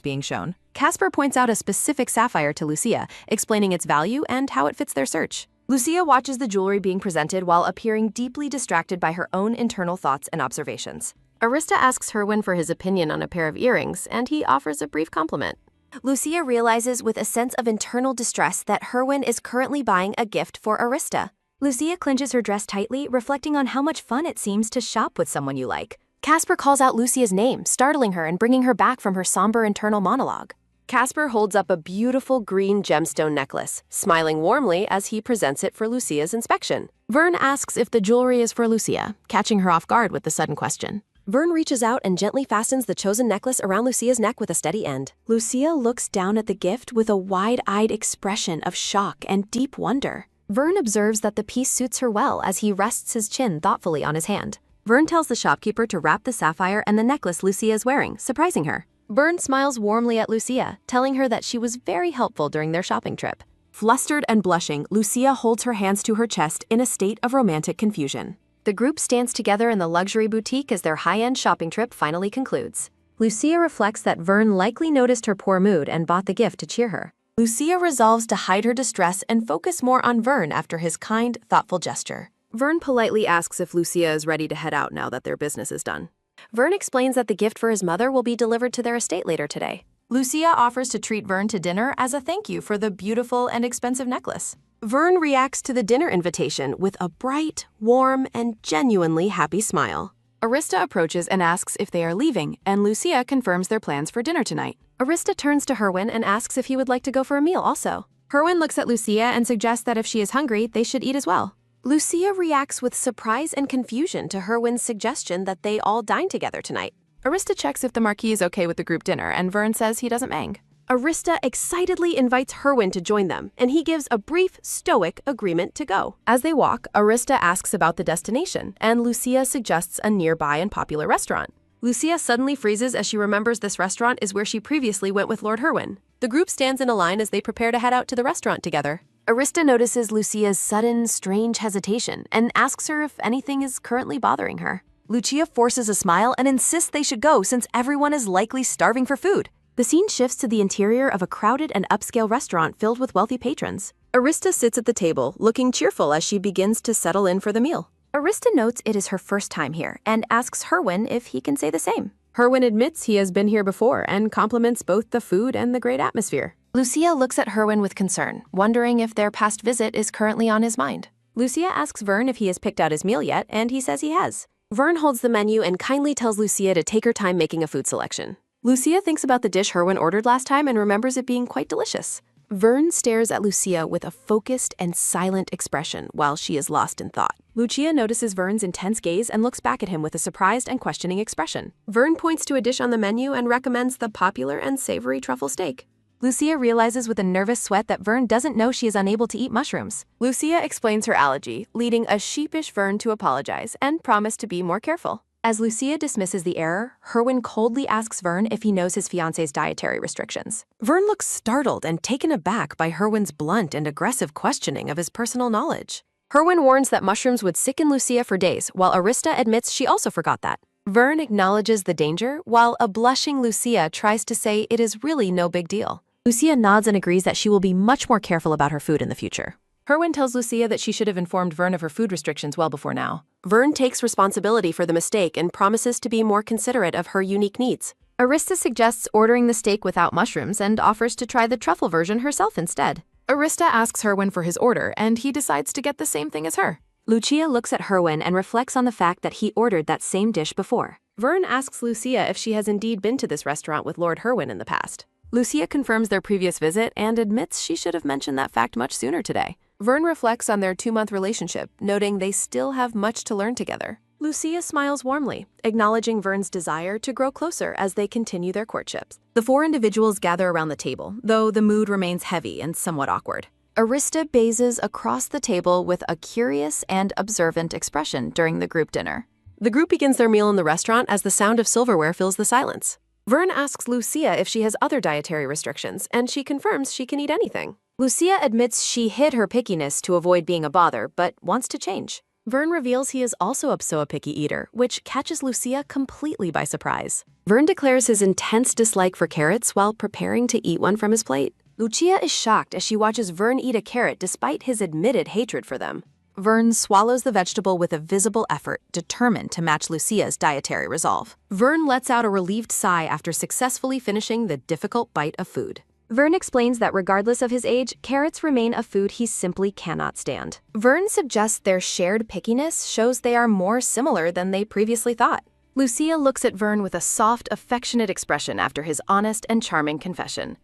B: being shown. Casper points out a specific sapphire to Lucia, explaining its value and how it fits their search. Lucia watches the jewelry being presented while appearing deeply distracted by her own internal thoughts and observations.
A: Arista asks Herwin for his opinion on a pair of earrings, and he offers a brief compliment.
C: Lucia realizes with a sense of internal distress that Herwin is currently buying a gift for Arista. Lucia clenches her dress tightly, reflecting on how much fun it seems to shop with someone you like. Casper calls out Lucia's name, startling her and bringing her back from her somber internal monologue.
A: Casper holds up a beautiful green gemstone necklace, smiling warmly as he presents it for Lucia's inspection.
B: Vern asks if the jewelry is for Lucia, catching her off guard with the sudden question.
A: Vern reaches out and gently fastens the chosen necklace around Lucia's neck with a steady end.
B: Lucia looks down at the gift with a wide-eyed expression of shock and deep wonder.
C: Vern observes that the piece suits her well as he rests his chin thoughtfully on his hand. Vern tells the shopkeeper to wrap the sapphire and the necklace Lucia is wearing, surprising her. Vern smiles warmly at Lucia, telling her that she was very helpful during their shopping trip.
B: Flustered and blushing, Lucia holds her hands to her chest in a state of romantic confusion.
C: The group stands together in the luxury boutique as their high-end shopping trip finally concludes. Lucia reflects that Vern likely noticed her poor mood and bought the gift to cheer her.
B: Lucia resolves to hide her distress and focus more on Vern after his kind, thoughtful gesture.
A: Vern politely asks if Lucia is ready to head out now that their business is done.
C: Vern explains that the gift for his mother will be delivered to their estate later today.
B: Lucia offers to treat Vern to dinner as a thank you for the beautiful and expensive necklace.
A: Vern reacts to the dinner invitation with a bright, warm, and genuinely happy smile.
B: Arista approaches and asks if they are leaving, and Lucia confirms their plans for dinner tonight.
C: Arista turns to Herwin and asks if he would like to go for a meal also.
B: Herwin looks at Lucia and suggests that if she is hungry, they should eat as well.
A: Lucia reacts with surprise and confusion to Herwin's suggestion that they all dine together tonight.
B: Arista checks if the Marquis is okay with the group dinner, and Vern says he doesn't mind.
A: Arista excitedly invites Herwin to join them, and he gives a brief, stoic agreement to go.
B: As they walk, Arista asks about the destination, and Lucia suggests a nearby and popular restaurant.
A: Lucia suddenly freezes as she remembers this restaurant is where she previously went with Lord Herwin. The group stands in a line as they prepare to head out to the restaurant together.
C: Arista notices Lucia's sudden, strange hesitation and asks her if anything is currently bothering her.
D: Lucia forces a smile and insists they should go since everyone is likely starving for food.
C: The scene shifts to the interior of a crowded and upscale restaurant filled with wealthy patrons.
A: Arista sits at the table, looking cheerful as she begins to settle in for the meal.
C: Arista notes it is her first time here and asks Herwin if he can say the same.
B: Herwin admits he has been here before and compliments both the food and the great atmosphere.
C: Lucia looks at Herwin with concern, wondering if their past visit is currently on his mind.
A: Lucia asks Vern if he has picked out his meal yet, and he says he has. Vern holds the menu and kindly tells Lucia to take her time making a food selection. Lucia thinks about the dish Herwin ordered last time and remembers it being quite delicious.
B: Vern stares at Lucia with a focused and silent expression while she is lost in thought. Lucia notices Vern's intense gaze and looks back at him with a surprised and questioning expression.
A: Vern points to a dish on the menu and recommends the popular and savory truffle steak.
C: Lucia realizes with a nervous sweat that Vern doesn't know she is unable to eat mushrooms.
B: Lucia explains her allergy, leading a sheepish Vern to apologize and promise to be more careful.
C: As Lucia dismisses the error, Herwin coldly asks Vern if he knows his fiancé's dietary restrictions.
A: Vern looks startled and taken aback by Herwin's blunt and aggressive questioning of his personal knowledge. Herwin warns that mushrooms would sicken Lucia for days, while Arista admits she also forgot that. Vern acknowledges the danger, while a blushing Lucia tries to say it is really no big deal.
C: Lucia nods and agrees that she will be much more careful about her food in the future.
B: Herwin tells Lucia that she should have informed Vern of her food restrictions well before now.
A: Vern takes responsibility for the mistake and promises to be more considerate of her unique needs.
C: Arista suggests ordering the steak without mushrooms and offers to try the truffle version herself instead.
B: Arista asks Herwin for his order, and he decides to get the same thing as her.
C: Lucia looks at Herwin and reflects on the fact that he ordered that same dish before.
A: Vern asks Lucia if she has indeed been to this restaurant with Lord Herwin in the past.
B: Lucia confirms their previous visit and admits she should have mentioned that fact much sooner today. Vern reflects on their 2-month relationship, noting they still have much to learn together.
A: Lucia smiles warmly, acknowledging Vern's desire to grow closer as they continue their courtships.
B: The 4 individuals gather around the table, though the mood remains heavy and somewhat awkward.
C: Arista gazes across the table with a curious and observant expression during the group dinner.
A: The group begins their meal in the restaurant as the sound of silverware fills the silence. Vern asks Lucia if she has other dietary restrictions, and she confirms she can eat anything.
C: Lucia admits she hid her pickiness to avoid being a bother, but wants to change.
A: Vern reveals he is also a picky eater, which catches Lucia completely by surprise.
C: Vern declares his intense dislike for carrots while preparing to eat one from his plate.
A: Lucia is shocked as she watches Vern eat a carrot despite his admitted hatred for them.
D: Vern swallows the vegetable with a visible effort, determined to match Lucia's dietary resolve.
A: Vern lets out a relieved sigh after successfully finishing the difficult bite of food.
C: Vern explains that regardless of his age, carrots remain a food he simply cannot stand.
B: Vern suggests their shared pickiness shows they are more similar than they previously thought. Lucia looks at Vern with a soft, affectionate expression after his honest and charming confession.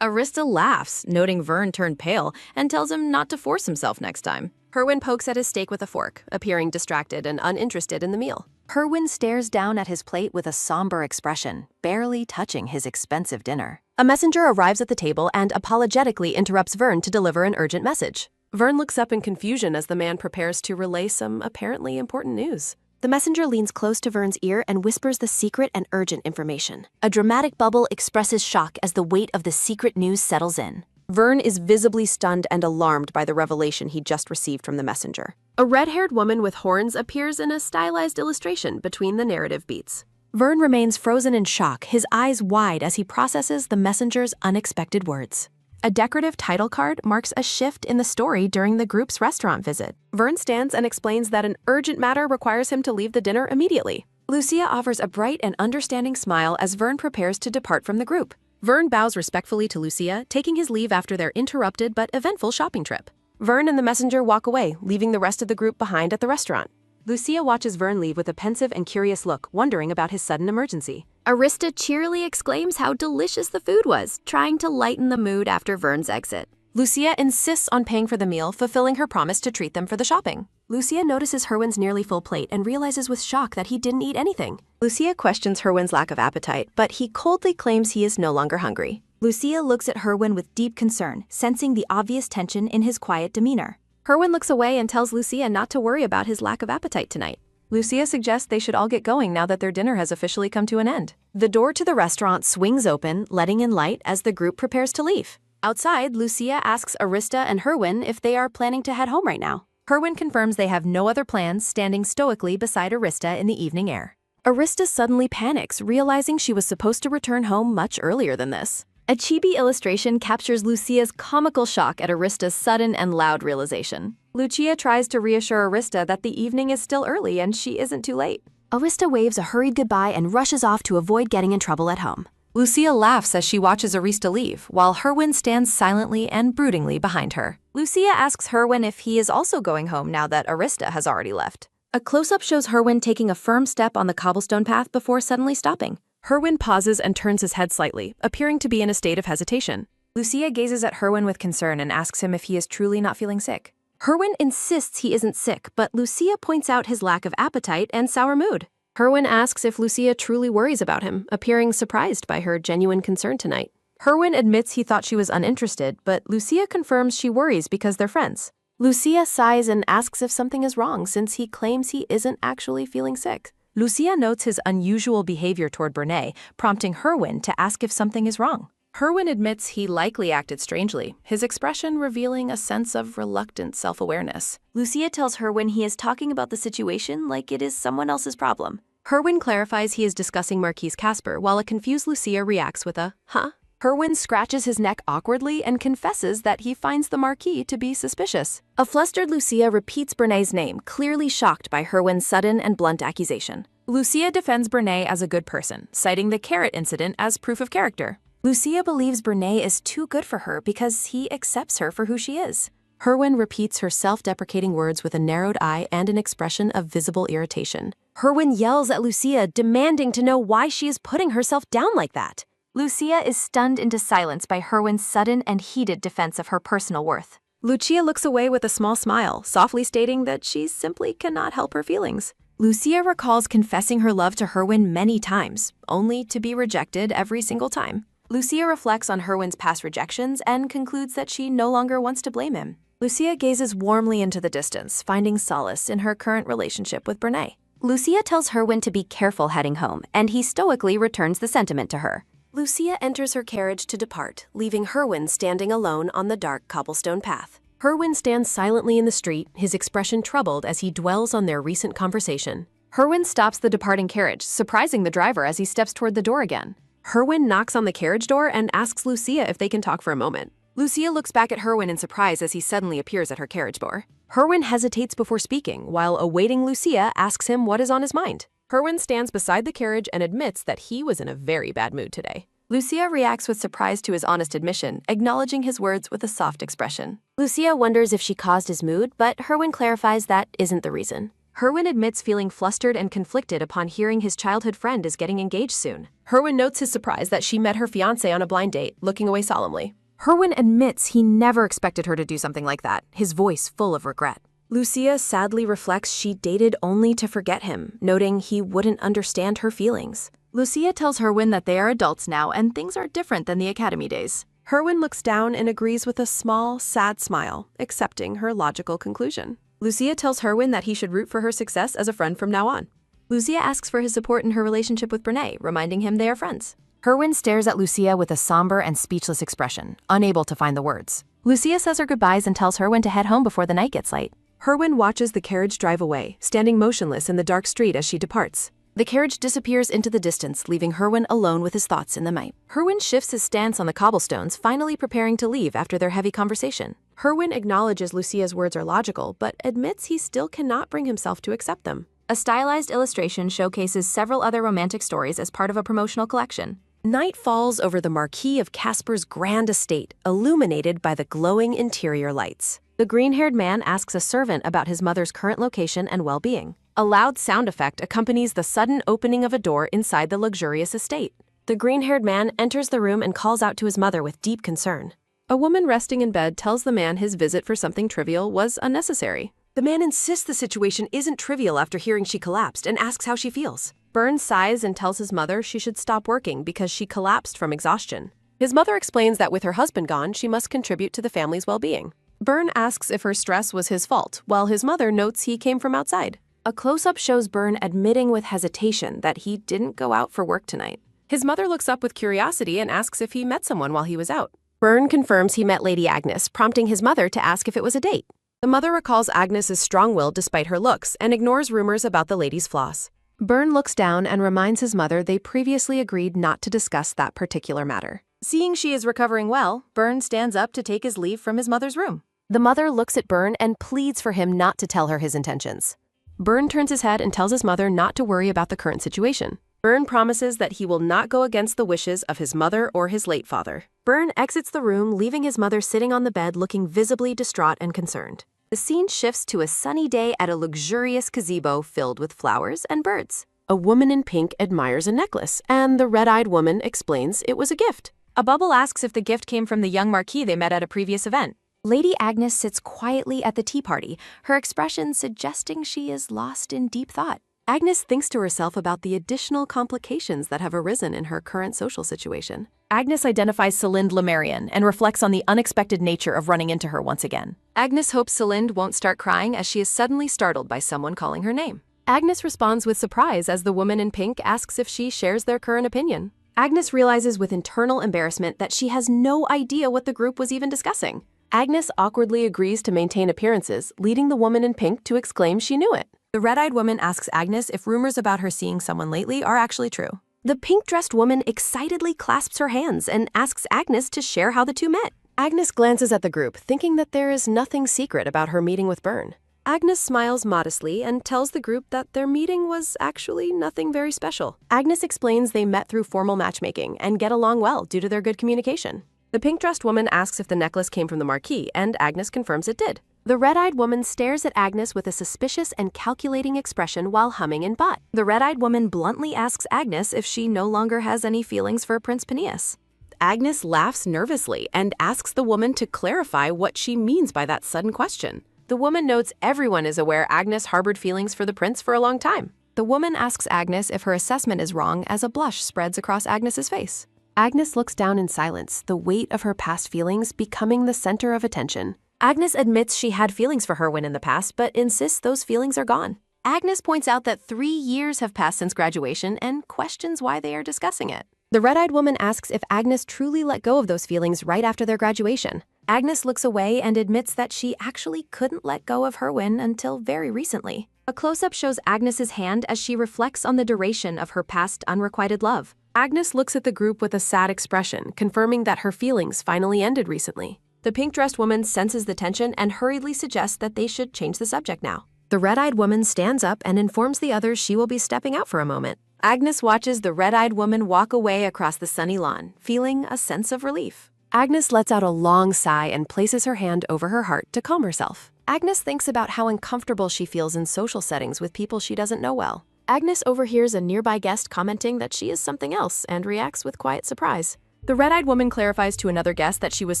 D: Arista laughs, noting Vern turned pale, and tells him not to force himself next time.
A: Herwin pokes at his steak with a fork, appearing distracted and uninterested in the meal.
C: Herwin stares down at his plate with a somber expression, barely touching his expensive dinner.
A: A messenger arrives at the table and apologetically interrupts Vern to deliver an urgent message. Vern looks up in confusion as the man prepares to relay some apparently important news. The messenger leans close to Vern's ear and whispers the secret and urgent information.
C: A dramatic bubble expresses shock as the weight of the secret news settles in.
A: Vern is visibly stunned and alarmed by the revelation he just received from the messenger. A red-haired woman with horns appears in a stylized illustration between the narrative beats.
C: Vern remains frozen in shock, his eyes wide as he processes the messenger's unexpected words.
B: A decorative title card marks a shift in the story during the group's restaurant visit.
A: Vern stands and explains that an urgent matter requires him to leave the dinner immediately. Lucia offers a bright and understanding smile as Vern prepares to depart from the group. Vern bows respectfully to Lucia, taking his leave after their interrupted but eventful shopping trip. Vern and the messenger walk away, leaving the rest of the group behind at the restaurant. Lucia watches Vern leave with a pensive and curious look, wondering about his sudden emergency.
E: Arista cheerily exclaims how delicious the food was, trying to lighten the mood after Vern's exit.
A: Lucia insists on paying for the meal, fulfilling her promise to treat them for the shopping. Lucia notices Herwin's nearly full plate and realizes with shock that he didn't eat anything. Lucia questions Herwin's lack of appetite, but he coldly claims he is no longer hungry.
C: Lucia looks at Herwin with deep concern, sensing the obvious tension in his quiet demeanor.
A: Herwin looks away and tells Lucia not to worry about his lack of appetite tonight. Lucia suggests they should all get going now that their dinner has officially come to an end. The door to the restaurant swings open, letting in light as the group prepares to leave. Outside, Lucia asks Arista and Herwin if they are planning to head home right now. Herwin confirms they have no other plans, standing stoically beside Arista in the evening air. Arista suddenly panics, realizing she was supposed to return home much earlier than this. A chibi illustration captures Lucia's comical shock at Arista's sudden and loud realization. Lucia tries to reassure Arista that the evening is still early and she isn't too late.
C: Arista waves a hurried goodbye and rushes off to avoid getting in trouble at home.
D: Lucia laughs as she watches Arista leave, while Herwin stands silently and broodingly behind her. Lucia asks Herwin if he is also going home now that Arista has already left.
A: A close-up shows Herwin taking a firm step on the cobblestone path before suddenly stopping. Herwin pauses and turns his head slightly, appearing to be in a state of hesitation. Lucia gazes at Herwin with concern and asks him if he is truly not feeling sick. Herwin insists he isn't sick, but Lucia points out his lack of appetite and sour mood. Herwin asks if Lucia truly worries about him, appearing surprised by her genuine concern tonight. Herwin admits he thought she was uninterested, but Lucia confirms she worries because they're friends. Lucia sighs and asks if something is wrong since he claims he isn't actually feeling sick. Lucia notes his unusual behavior toward Brene, prompting Herwin to ask if something is wrong. Herwin admits he likely acted strangely, his expression revealing a sense of reluctant self-awareness.
C: Lucia tells Herwin he is talking about the situation like it is someone else's problem.
A: Herwin clarifies he is discussing Marquise Casper, while a confused Lucia reacts with a, huh? Herwin scratches his neck awkwardly and confesses that he finds the Marquis to be suspicious. A flustered Lucia repeats Brene's name, clearly shocked by Herwin's sudden and blunt accusation. Lucia defends Brene as a good person, citing the carrot incident as proof of character. Lucia believes Brene is too good for her because he accepts her for who she is. Herwin repeats her self-deprecating words with a narrowed eye and an expression of visible irritation. Herwin yells at Lucia, demanding to know why she is putting herself down like that.
C: Lucia is stunned into silence by Herwin's sudden and heated defense of her personal worth.
A: Lucia looks away with a small smile, softly stating that she simply cannot help her feelings. Lucia recalls confessing her love to Herwin many times, only to be rejected every single time. Lucia reflects on Herwin's past rejections and concludes that she no longer wants to blame him. Lucia gazes warmly into the distance, finding solace in her current relationship with Brene.
C: Lucia tells Herwin to be careful heading home, and he stoically returns the sentiment to her.
A: Lucia enters her carriage to depart, leaving Herwin standing alone on the dark cobblestone path. Herwin stands silently in the street, his expression troubled as he dwells on their recent conversation. Herwin stops the departing carriage, surprising the driver as he steps toward the door again. Herwin knocks on the carriage door and asks Lucia if they can talk for a moment. Lucia looks back at Herwin in surprise as he suddenly appears at her carriage door. Herwin hesitates before speaking, while awaiting Lucia asks him what is on his mind. Herwin stands beside the carriage and admits that he was in a very bad mood today. Lucia reacts with surprise to his honest admission, acknowledging his words with a soft expression. Lucia wonders if she caused his mood, but Herwin clarifies that isn't the reason. Herwin admits feeling flustered and conflicted upon hearing his childhood friend is getting engaged soon. Herwin notes his surprise that she met her fiancé on a blind date, looking away solemnly.
B: Herwin admits he never expected her to do something like that, his voice full of regret.
A: Lucia sadly reflects she dated only to forget him, noting he wouldn't understand her feelings.
D: Lucia tells Herwin that they are adults now and things are different than the academy days.
A: Herwin looks down and agrees with a small, sad smile, accepting her logical conclusion. Lucia tells Herwin that he should root for her success as a friend from now on.
D: Lucia asks for his support in her relationship with Brene, reminding him they are friends.
B: Herwin stares at Lucia with a somber and speechless expression, unable to find the words.
D: Lucia says her goodbyes and tells Herwin to head home before the night gets late.
A: Herwin watches the carriage drive away, standing motionless in the dark street as she departs.
B: The carriage disappears into the distance, leaving Herwin alone with his thoughts in the night.
A: Herwin shifts his stance on the cobblestones, finally preparing to leave after their heavy conversation. Herwin acknowledges Lucia's words are logical, but admits he still cannot bring himself to accept them.
D: A stylized illustration showcases several other romantic stories as part of a promotional collection.
A: Night falls over the Marquis of Casper's grand estate, illuminated by the glowing interior lights. The green-haired man asks a servant about his mother's current location and well-being. A loud sound effect accompanies the sudden opening of a door inside the luxurious estate. The green-haired man enters the room and calls out to his mother with deep concern. A woman resting in bed tells the man his visit for something trivial was unnecessary. The man insists the situation isn't trivial after hearing she collapsed and asks how she feels. Burns sighs and tells his mother she should stop working because she collapsed from exhaustion. His mother explains that with her husband gone, she must contribute to the family's well-being. Byrne asks if her stress was his fault, while his mother notes he came from outside. A close-up shows Byrne admitting with hesitation that he didn't go out for work tonight. His mother looks up with curiosity and asks if he met someone while he was out. Byrne confirms he met Lady Agnes, prompting his mother to ask if it was a date. The mother recalls Agnes's strong-willed despite her looks and ignores rumors about the lady's flaws. Byrne looks down and reminds his mother they previously agreed not to discuss that particular matter.
D: Seeing she is recovering well, Byrne stands up to take his leave from his mother's room.
A: The mother looks at Byrne and pleads for him not to tell her his intentions. Byrne turns his head and tells his mother not to worry about the current situation. Byrne promises that he will not go against the wishes of his mother or his late father. Byrne exits the room, leaving his mother sitting on the bed looking visibly distraught and concerned. The scene shifts to a sunny day at a luxurious gazebo filled with flowers and birds. A woman in pink admires a necklace, and the red-eyed woman explains it was a gift.
D: A bubble asks if the gift came from the young marquis they met at a previous event.
C: Lady Agnes sits quietly at the tea party, her expression suggesting she is lost in deep thought.
A: Agnes thinks to herself about the additional complications that have arisen in her current social situation.
D: Agnes identifies Celinde Lemarian and reflects on the unexpected nature of running into her once again.
A: Agnes hopes Celinde won't start crying as she is suddenly startled by someone calling her name. Agnes responds with surprise as the woman in pink asks if she shares their current opinion. Agnes realizes with internal embarrassment that she has no idea what the group was even discussing. Agnes awkwardly agrees to maintain appearances, leading the woman in pink to exclaim she knew it. The red-eyed woman asks Agnes if rumors about her seeing someone lately are actually true. The pink-dressed woman excitedly clasps her hands and asks Agnes to share how the two met. Agnes glances at the group, thinking that there is nothing secret about her meeting with Byrne. Agnes smiles modestly and tells the group that their meeting was actually nothing very special. Agnes explains they met through formal matchmaking and get along well due to their good communication. The pink-dressed woman asks if the necklace came from the marquis, and Agnes confirms it did. The red-eyed woman stares at Agnes with a suspicious and calculating expression while humming in butt.
D: The red-eyed woman bluntly asks Agnes if she no longer has any feelings for Prince Peneus.
A: Agnes laughs nervously and asks the woman to clarify what she means by that sudden question. The woman notes everyone is aware Agnes harbored feelings for the prince for a long time. The woman asks Agnes if her assessment is wrong as a blush spreads across Agnes's face. Agnes looks down in silence, the weight of her past feelings becoming the center of attention. Agnes admits she had feelings for Herwin in the past, but insists those feelings are gone. Agnes points out that 3 years have passed since graduation and questions why they are discussing it. The red-eyed woman asks if Agnes truly let go of those feelings right after their graduation. Agnes looks away and admits that she actually couldn't let go of Herwin until very recently. A close-up shows Agnes's hand as she reflects on the duration of her past unrequited love. Agnes looks at the group with a sad expression, confirming that her feelings finally ended recently. The pink-dressed woman senses the tension and hurriedly suggests that they should change the subject now. The red-eyed woman stands up and informs the others she will be stepping out for a moment. Agnes watches the red-eyed woman walk away across the sunny lawn, feeling a sense of relief. Agnes lets out a long sigh and places her hand over her heart to calm herself.
B: Agnes thinks about how uncomfortable she feels in social settings with people she doesn't know well. Agnes overhears a nearby guest commenting that she is something else and reacts with quiet surprise. The red-eyed woman clarifies to another guest that she was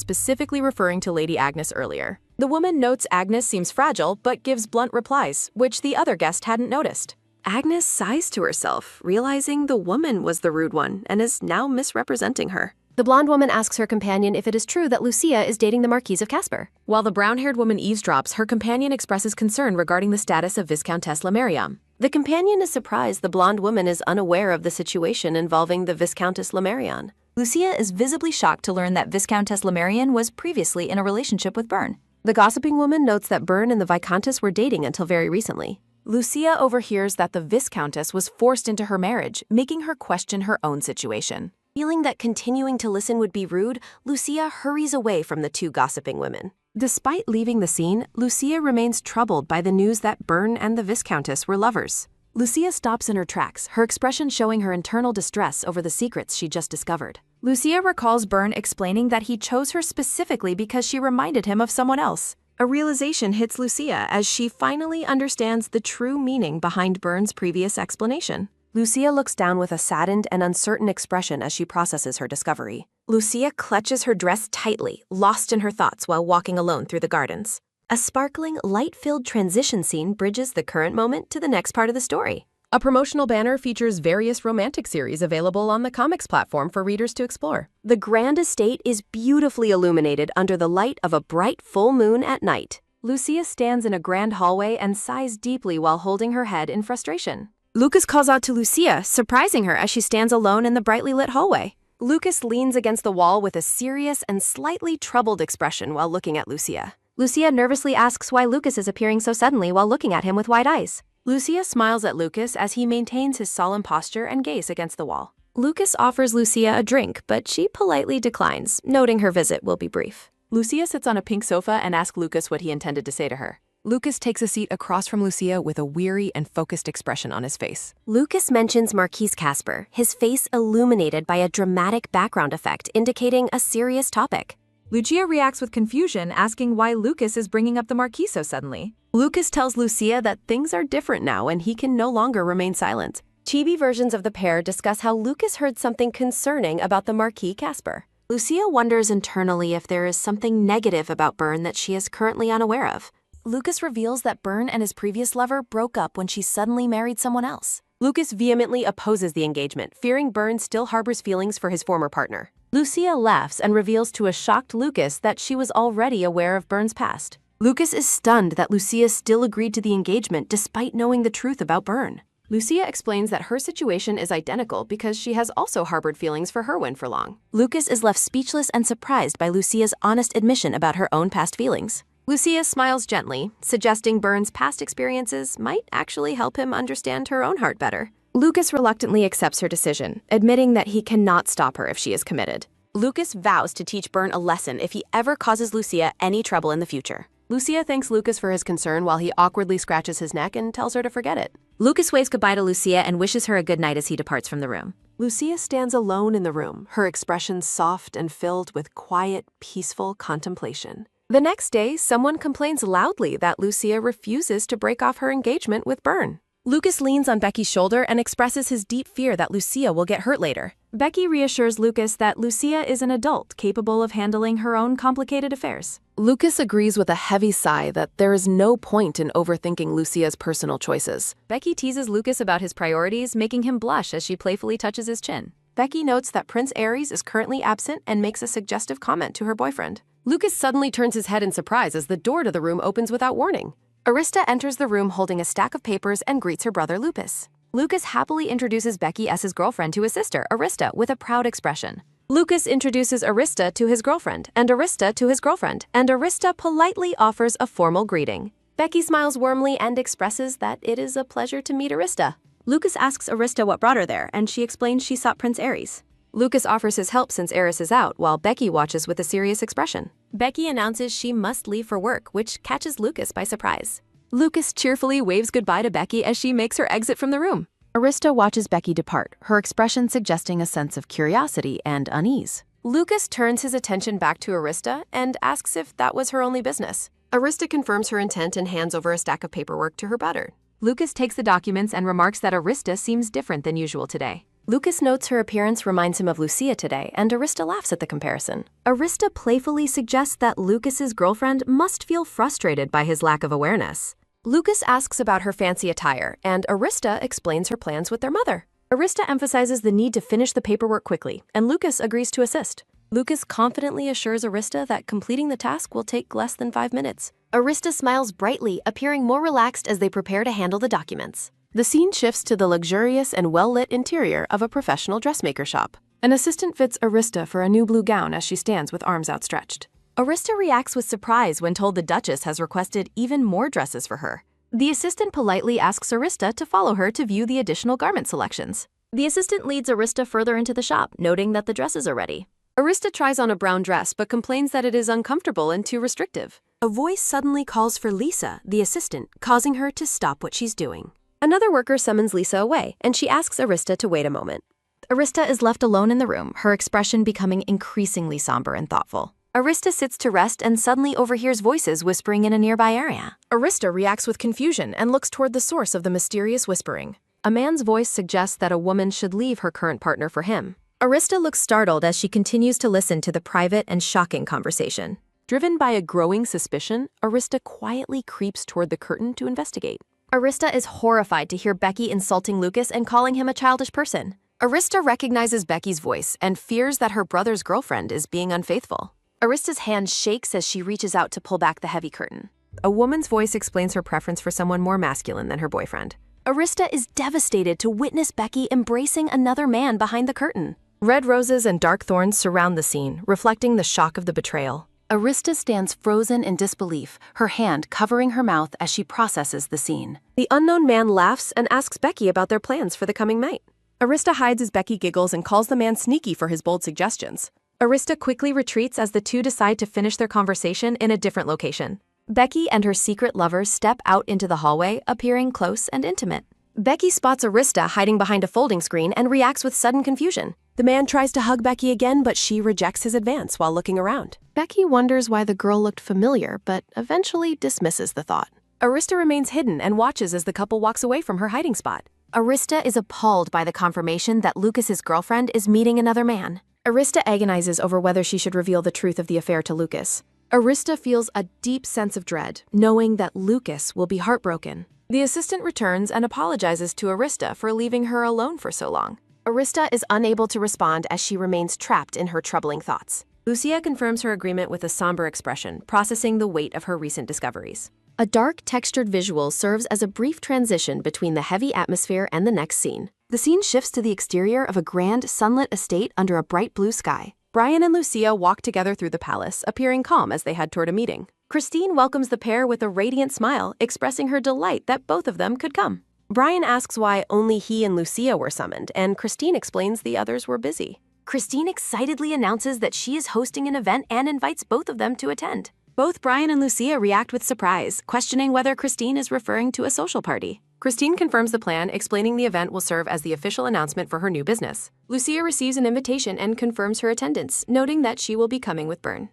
B: specifically referring to Lady Agnes earlier. The woman notes Agnes seems fragile but gives blunt replies, which the other guest hadn't noticed. Agnes sighs to herself, realizing the woman was the rude one and is now misrepresenting her. The blonde woman asks her companion if it is true that Lucia is dating the Marquise of Casper. While the brown-haired woman eavesdrops, her companion expresses concern regarding the status of Viscountess Lemariam. The companion is surprised the blonde woman is unaware of the situation involving the Viscountess Lemarion.
D: Lucia is visibly shocked to learn that Viscountess Lemarion was previously in a relationship with Byrne.
B: The gossiping woman notes that Byrne and the Viscountess were dating until very recently. Lucia overhears that the Viscountess was forced into her marriage, making her question her own situation. Feeling that continuing to listen would be rude, Lucia hurries away from the two gossiping women. Despite leaving the scene, Lucia remains troubled by the news that Byrne and the Viscountess were lovers. Lucia stops in her tracks, her expression showing her internal distress over the secrets she just discovered.
D: Lucia recalls Byrne explaining that he chose her specifically because she reminded him of someone else.
B: A realization hits Lucia as she finally understands the true meaning behind Byrne's previous explanation. Lucia looks down with a saddened and uncertain expression as she processes her discovery. Lucia clutches her dress tightly, lost in her thoughts while walking alone through the gardens. A sparkling, light-filled transition scene bridges the current moment to the next part of the story. A promotional banner features various romantic series available on the comics platform for readers to explore. The grand estate is beautifully illuminated under the light of a bright full moon at night. Lucia stands in a grand hallway and sighs deeply while holding her head in frustration. Lucas calls out to Lucia, surprising her as she stands alone in the brightly lit hallway. Lucas leans against the wall with a serious and slightly troubled expression while looking at Lucia.
C: Lucia nervously asks why Lucas is appearing so suddenly while looking at him with wide eyes.
B: Lucia smiles at Lucas as he maintains his solemn posture and gaze against the wall. Lucas offers Lucia a drink, but she politely declines, noting her visit will be brief. Lucia sits on a pink sofa and asks Lucas what he intended to say to her. Lucas takes a seat across from Lucia with a weary and focused expression on his face.
C: Lucas mentions Marquise Casper, his face illuminated by a dramatic background effect indicating a serious topic.
D: Lucia reacts with confusion, asking why Lucas is bringing up the Marquis so suddenly.
B: Lucas tells Lucia that things are different now and he can no longer remain silent. Chibi versions of the pair discuss how Lucas heard something concerning about the Marquis Casper. Lucia wonders internally if there is something negative about Byrne that she is currently unaware of. Lucas reveals that Byrne and his previous lover broke up when she suddenly married someone else. Lucas vehemently opposes the engagement, fearing Byrne still harbors feelings for his former partner. Lucia laughs and reveals to a shocked Lucas that she was already aware of Byrne's past. Lucas is stunned that Lucia still agreed to the engagement despite knowing the truth about Byrne. Lucia explains that her situation is identical because she has also harbored feelings for Herwin for long. Lucas is left speechless and surprised by Lucia's honest admission about her own past feelings. Lucia smiles gently, suggesting Byrne's past experiences might actually help him understand her own heart better. Lucas reluctantly accepts her decision, admitting that he cannot stop her if she is committed. Lucas vows to teach Byrne a lesson if he ever causes Lucia any trouble in the future. Lucia thanks Lucas for his concern while he awkwardly scratches his neck and tells her to forget it.
C: Lucas waves goodbye to Lucia and wishes her a good night as he departs from the room.
B: Lucia stands alone in the room, her expression soft and filled with quiet, peaceful contemplation. The next day, someone complains loudly that Lucia refuses to break off her engagement with Byrne. Lucas leans on Becky's shoulder and expresses his deep fear that Lucia will get hurt later. Becky reassures Lucas that Lucia is an adult capable of handling her own complicated affairs. Lucas agrees with a heavy sigh that there is no point in overthinking Lucia's personal choices. Becky teases Lucas about his priorities, making him blush as she playfully touches his chin. Becky notes that Prince Aries is currently absent and makes a suggestive comment to her boyfriend. Lucas suddenly turns his head in surprise as the door to the room opens without warning. Arista enters the room holding a stack of papers and greets her brother Lupus. Lucas happily introduces Becky as his girlfriend to his sister, Arista, with a proud expression. Lucas introduces Arista to his girlfriend, and Arista to his girlfriend, and Arista politely offers a formal greeting. Becky smiles warmly and expresses that it is a pleasure to meet Arista. Lucas asks Arista what brought her there, and she explains she sought Prince Aries. Lucas offers his help since Eris is out, while Becky watches with a serious expression. Becky announces she must leave for work, which catches Lucas by surprise. Lucas cheerfully waves goodbye to Becky as she makes her exit from the room. Arista watches Becky depart, her expression suggesting a sense of curiosity and unease. Lucas turns his attention back to Arista and asks if that was her only business.
A: Arista confirms her intent and hands over a stack of paperwork to her brother.
D: Lucas takes the documents and remarks that Arista seems different than usual today.
A: Lucas notes her appearance reminds him of Lucia today, and Arista laughs at the comparison.
E: Arista playfully suggests that Lucas's girlfriend must feel frustrated by his lack of awareness.
A: Lucas asks about her fancy attire, and Arista explains her plans with their mother. Arista emphasizes the need to finish the paperwork quickly, and Lucas agrees to assist. Lucas confidently assures Arista that completing the task will take less than 5 minutes. Arista smiles brightly, appearing more relaxed as they prepare to handle the documents. The scene shifts to the luxurious and well-lit interior of a professional dressmaker shop. An assistant fits Arista for a new blue gown as she stands with arms outstretched.
D: Arista reacts with surprise when told the Duchess has requested even more dresses for her.
A: The assistant politely asks Arista to follow her to view the additional garment selections.
E: The assistant leads Arista further into the shop, noting that the dresses are ready.
A: Arista tries on a brown dress but complains that it is uncomfortable and too restrictive. A voice suddenly calls for Lisa, the assistant, causing her to stop what she's doing. Another worker summons Lisa away, and she asks Arista to wait a moment.
D: Arista is left alone in the room, her expression becoming increasingly somber and thoughtful.
A: Arista sits to rest and suddenly overhears voices whispering in a nearby area. Arista reacts with confusion and looks toward the source of the mysterious whispering. A man's voice suggests that a woman should leave her current partner for him.
E: Arista looks startled as she continues to listen to the private and shocking conversation.
A: Driven by a growing suspicion, Arista quietly creeps toward the curtain to investigate.
E: Arista is horrified to hear Becky insulting Lucas and calling him a childish person.
A: Arista recognizes Becky's voice and fears that her brother's girlfriend is being unfaithful. Arista's hand shakes as she reaches out to pull back the heavy curtain. A woman's voice explains her preference for someone more masculine than her boyfriend. Arista is devastated to witness Becky embracing another man behind the curtain. Red roses and dark thorns surround the scene, reflecting the shock of the betrayal. Arista stands frozen in disbelief, her hand covering her mouth as she processes the scene. The unknown man laughs and asks Becky about their plans for the coming night. Arista hides as Becky giggles and calls the man sneaky for his bold suggestions. Arista quickly retreats as the two decide to finish their conversation in a different location. Becky and her secret lover step out into the hallway, appearing close and intimate. Becky spots Arista hiding behind a folding screen and reacts with sudden confusion. The man tries to hug Becky again, but she rejects his advance while looking around. Becky wonders why the girl looked familiar, but eventually dismisses the thought. Arista remains hidden and watches as the couple walks away from her hiding spot. Arista is appalled by the confirmation that Lucas's girlfriend is meeting another man. Arista agonizes over whether she should reveal the truth of the affair to Lucas. Arista feels a deep sense of dread, knowing that Lucas will be heartbroken. The assistant returns and apologizes to Arista for leaving her alone for so long. Arista is unable to respond as she remains trapped in her troubling thoughts. Lucia confirms her agreement with a somber expression, processing the weight of her recent discoveries. A dark, textured visual serves as a brief transition between the heavy atmosphere and the next scene. The scene shifts to the exterior of a grand, sunlit estate under a bright blue sky. Brian and Lucia walk together through the palace, appearing calm as they head toward a meeting. Christine welcomes the pair with a radiant smile, expressing her delight that both of them could come. Brian asks why only he and Lucia were summoned, and Christine explains the others were busy. Christine excitedly announces that she is hosting an event and invites both of them to attend. Both Brian and Lucia react with surprise, questioning whether Christine is referring to a social party. Christine confirms the plan, explaining the event will serve as the official announcement for her new business. Lucia receives an invitation and confirms her attendance, noting that she will be coming with Byrne.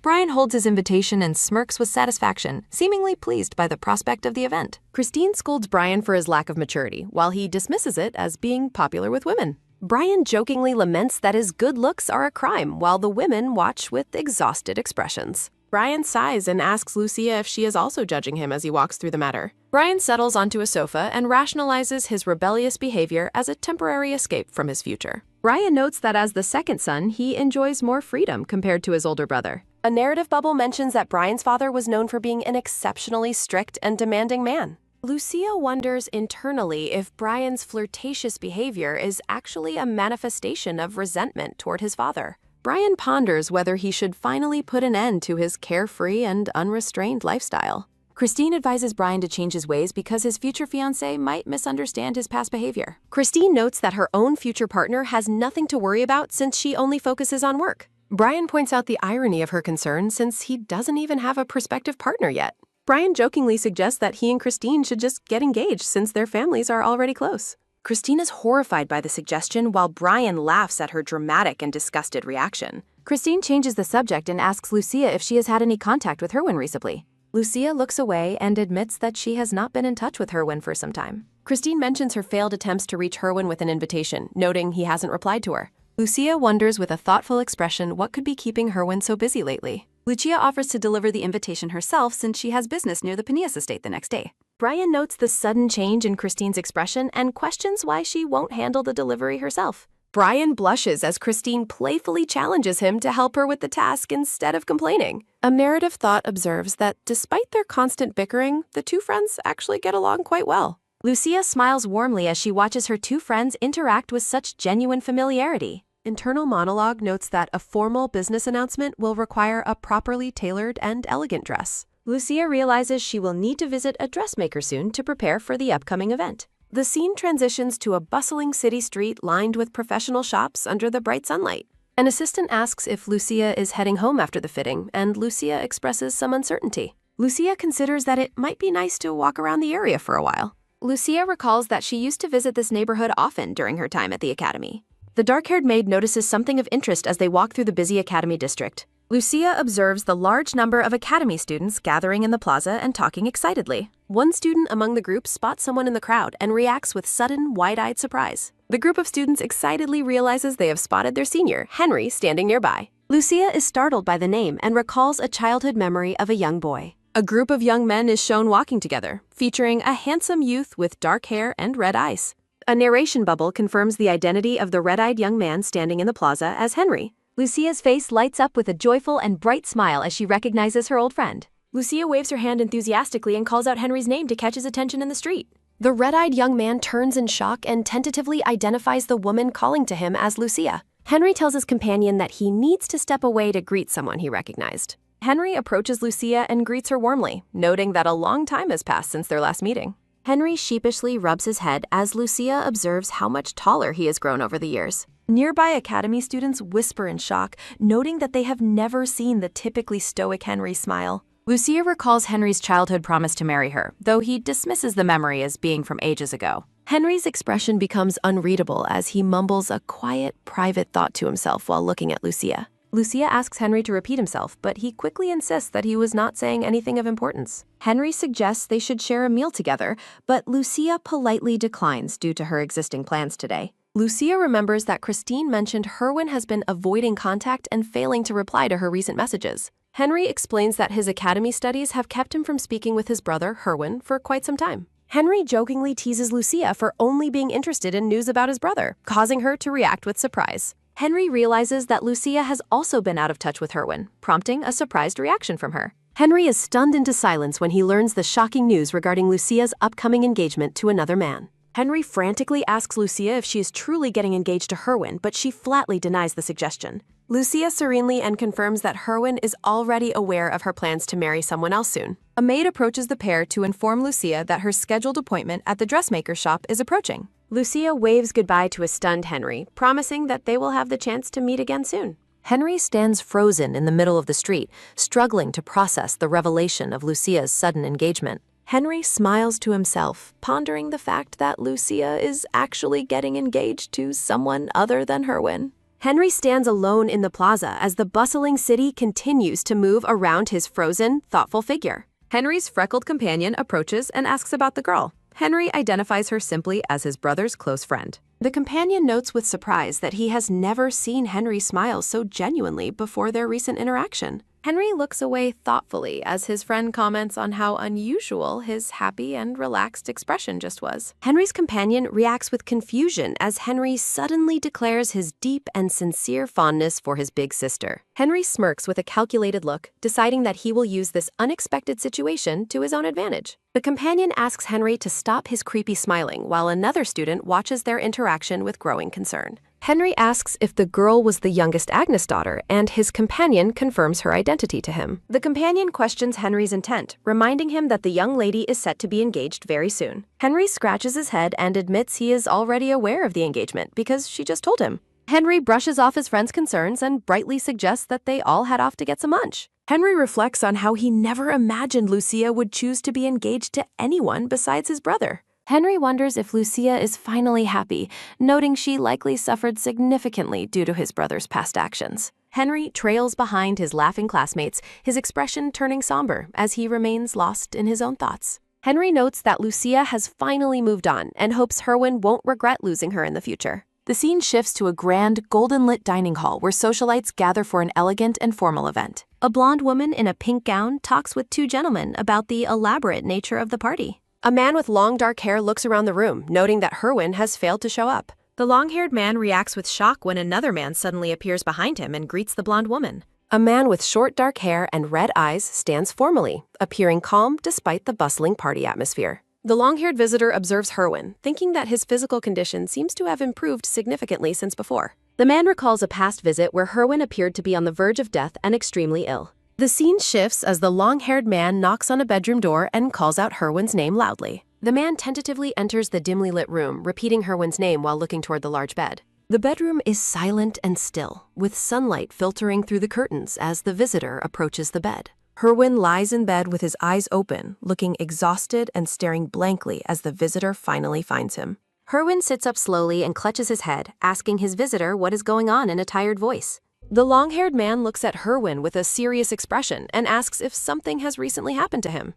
A: Brian holds his invitation and smirks with satisfaction, seemingly pleased by the prospect of the event. Christine scolds Brian for his lack of maturity, while he dismisses it as being popular with women. Brian jokingly laments that his good looks are a crime, while the women watch with exhausted expressions. Brian sighs and asks Lucia if she is also judging him as he walks through the matter. Brian settles onto a sofa and rationalizes his rebellious behavior as a temporary escape from his future. Brian notes that as the second son, he enjoys more freedom compared to his older brother. A narrative bubble mentions that Brian's father was known for being an exceptionally strict and demanding man. Lucia wonders internally if Brian's flirtatious behavior is actually a manifestation of resentment toward his father. Brian ponders whether he should finally put an end to his carefree and unrestrained lifestyle. Christine advises Brian to change his ways because his future fiancé might misunderstand his past behavior. Christine notes that her own future partner has nothing to worry about since she only focuses on work. Brian points out the irony of her concern since he doesn't even have a prospective partner yet. Brian jokingly suggests that he and Christine should just get engaged since their families are already close. Christine is horrified by the suggestion while Brian laughs at her dramatic and disgusted reaction. Christine changes the subject and asks Lucia if she has had any contact with Herwin recently.
B: Lucia looks away and admits that she has not been in touch with Herwin for some time.
A: Christine mentions her failed attempts to reach Herwin with an invitation, noting he hasn't replied to her.
B: Lucia wonders with a thoughtful expression what could be keeping Herwin so busy lately.
D: Lucia offers to deliver the invitation herself since she has business near the Panias estate the next day.
A: Brian notes the sudden change in Christine's expression and questions why she won't handle the delivery herself. Brian blushes as Christine playfully challenges him to help her with the task instead of complaining.
B: A narrative thought observes that despite their constant bickering, the two friends actually get along quite well.
C: Lucia smiles warmly as she watches her two friends interact with such genuine familiarity.
B: Internal monologue notes that a formal business announcement will require a properly tailored and elegant dress.
C: Lucia realizes she will need to visit a dressmaker soon to prepare for the upcoming event.
A: The scene transitions to a bustling city street lined with professional shops under the bright sunlight. An assistant asks if Lucia is heading home after the fitting, and Lucia expresses some uncertainty. Lucia considers that it might be nice to walk around the area for a while.
E: Lucia recalls that she used to visit this neighborhood often during her time at the academy.
A: The dark-haired maid notices something of interest as they walk through the busy academy district. Lucia observes the large number of academy students gathering in the plaza and talking excitedly. One student among the group spots someone in the crowd and reacts with sudden, wide-eyed surprise. The group of students excitedly realizes they have spotted their senior, Henry, standing nearby. Lucia is startled by the name and recalls a childhood memory of a young boy. A group of young men is shown walking together, featuring a handsome youth with dark hair and red eyes. A narration bubble confirms the identity of the red-eyed young man standing in the plaza as Henry.
C: Lucia's face lights up with a joyful and bright smile as she recognizes her old friend.
A: Lucia waves her hand enthusiastically and calls out Henry's name to catch his attention in the street. The red-eyed young man turns in shock and tentatively identifies the woman calling to him as Lucia. Henry tells his companion that he needs to step away to greet someone he recognized. Henry approaches Lucia and greets her warmly, noting that a long time has passed since their last meeting. Henry sheepishly rubs his head as Lucia observes how much taller he has grown over the years. Nearby academy students whisper in shock, noting that they have never seen the typically stoic Henry smile.
D: Lucia recalls Henry's childhood promise to marry her, though he dismisses the memory as being from ages ago.
A: Henry's expression becomes unreadable as he mumbles a quiet, private thought to himself while looking at Lucia. Lucia asks Henry to repeat himself, but he quickly insists that he was not saying anything of importance. Henry suggests they should share a meal together, but Lucia politely declines due to her existing plans today. Lucia remembers that Christine mentioned Herwin has been avoiding contact and failing to reply to her recent messages. Henry explains that his academy studies have kept him from speaking with his brother, Herwin, for quite some time. Henry jokingly teases Lucia for only being interested in news about his brother, causing her to react with surprise. Henry realizes that Lucia has also been out of touch with Herwin, prompting a surprised reaction from her. Henry is stunned into silence when he learns the shocking news regarding Lucia's upcoming engagement to another man. Henry frantically asks Lucia if she is truly getting engaged to Herwin, but she flatly denies the suggestion. Lucia serenely and confirms that Herwin is already aware of her plans to marry someone else soon.
D: A maid approaches the pair to inform Lucia that her scheduled appointment at the dressmaker's shop is approaching.
A: Lucia waves goodbye to a stunned Henry, promising that they will have the chance to meet again soon. Henry stands frozen in the middle of the street, struggling to process the revelation of Lucia's sudden engagement. Henry smiles to himself, pondering the fact that Lucia is actually getting engaged to someone other than Herwin. Henry stands alone in the plaza as the bustling city continues to move around his frozen, thoughtful figure.
D: Henry's freckled companion approaches and asks about the girl. Henry identifies her simply as his brother's close friend.
A: The companion notes with surprise that he has never seen Henry smile so genuinely before their recent interaction. Henry looks away thoughtfully as his friend comments on how unusual his happy and relaxed expression just was. Henry's companion reacts with confusion as Henry suddenly declares his deep and sincere fondness for his big sister. Henry smirks with a calculated look, deciding that he will use this unexpected situation to his own advantage. The companion asks Henry to stop his creepy smiling while another student watches their interaction with growing concern. Henry asks if the girl was the youngest Agnes' daughter, and his companion confirms her identity to him. The companion questions Henry's intent, reminding him that the young lady is set to be engaged very soon. Henry scratches his head and admits he is already aware of the engagement because she just told him. Henry brushes off his friend's concerns and brightly suggests that they all head off to get some lunch. Henry reflects on how he never imagined Lucia would choose to be engaged to anyone besides his brother. Henry wonders if Lucia is finally happy, noting she likely suffered significantly due to his brother's past actions. Henry trails behind his laughing classmates, his expression turning somber as he remains lost in his own thoughts. Henry notes that Lucia has finally moved on and hopes Herwin won't regret losing her in the future.
B: The scene shifts to a grand, golden-lit dining hall where socialites gather for an elegant and formal event.
E: A blonde woman in a pink gown talks with two gentlemen about the elaborate nature of the party.
A: A man with long dark hair looks around the room, noting that Herwin has failed to show up.
D: The long-haired man reacts with shock when another man suddenly appears behind him and greets the blonde woman.
A: A man with short dark hair and red eyes stands formally, appearing calm despite the bustling party atmosphere. The long-haired visitor observes Herwin, thinking that his physical condition seems to have improved significantly since before. The man recalls a past visit where Herwin appeared to be on the verge of death and extremely ill. The scene shifts as the long-haired man knocks on a bedroom door and calls out Herwin's name loudly. The man tentatively enters the dimly lit room, repeating Herwin's name while looking toward the large bed. The bedroom is silent and still, with sunlight filtering through the curtains as the visitor approaches the bed. Herwin lies in bed with his eyes open, looking exhausted and staring blankly as the visitor finally finds him.
E: Herwin sits up slowly and clutches his head, asking his visitor what is going on in a tired voice.
A: The long-haired man looks at Herwin with a serious expression and asks if something has recently happened to him.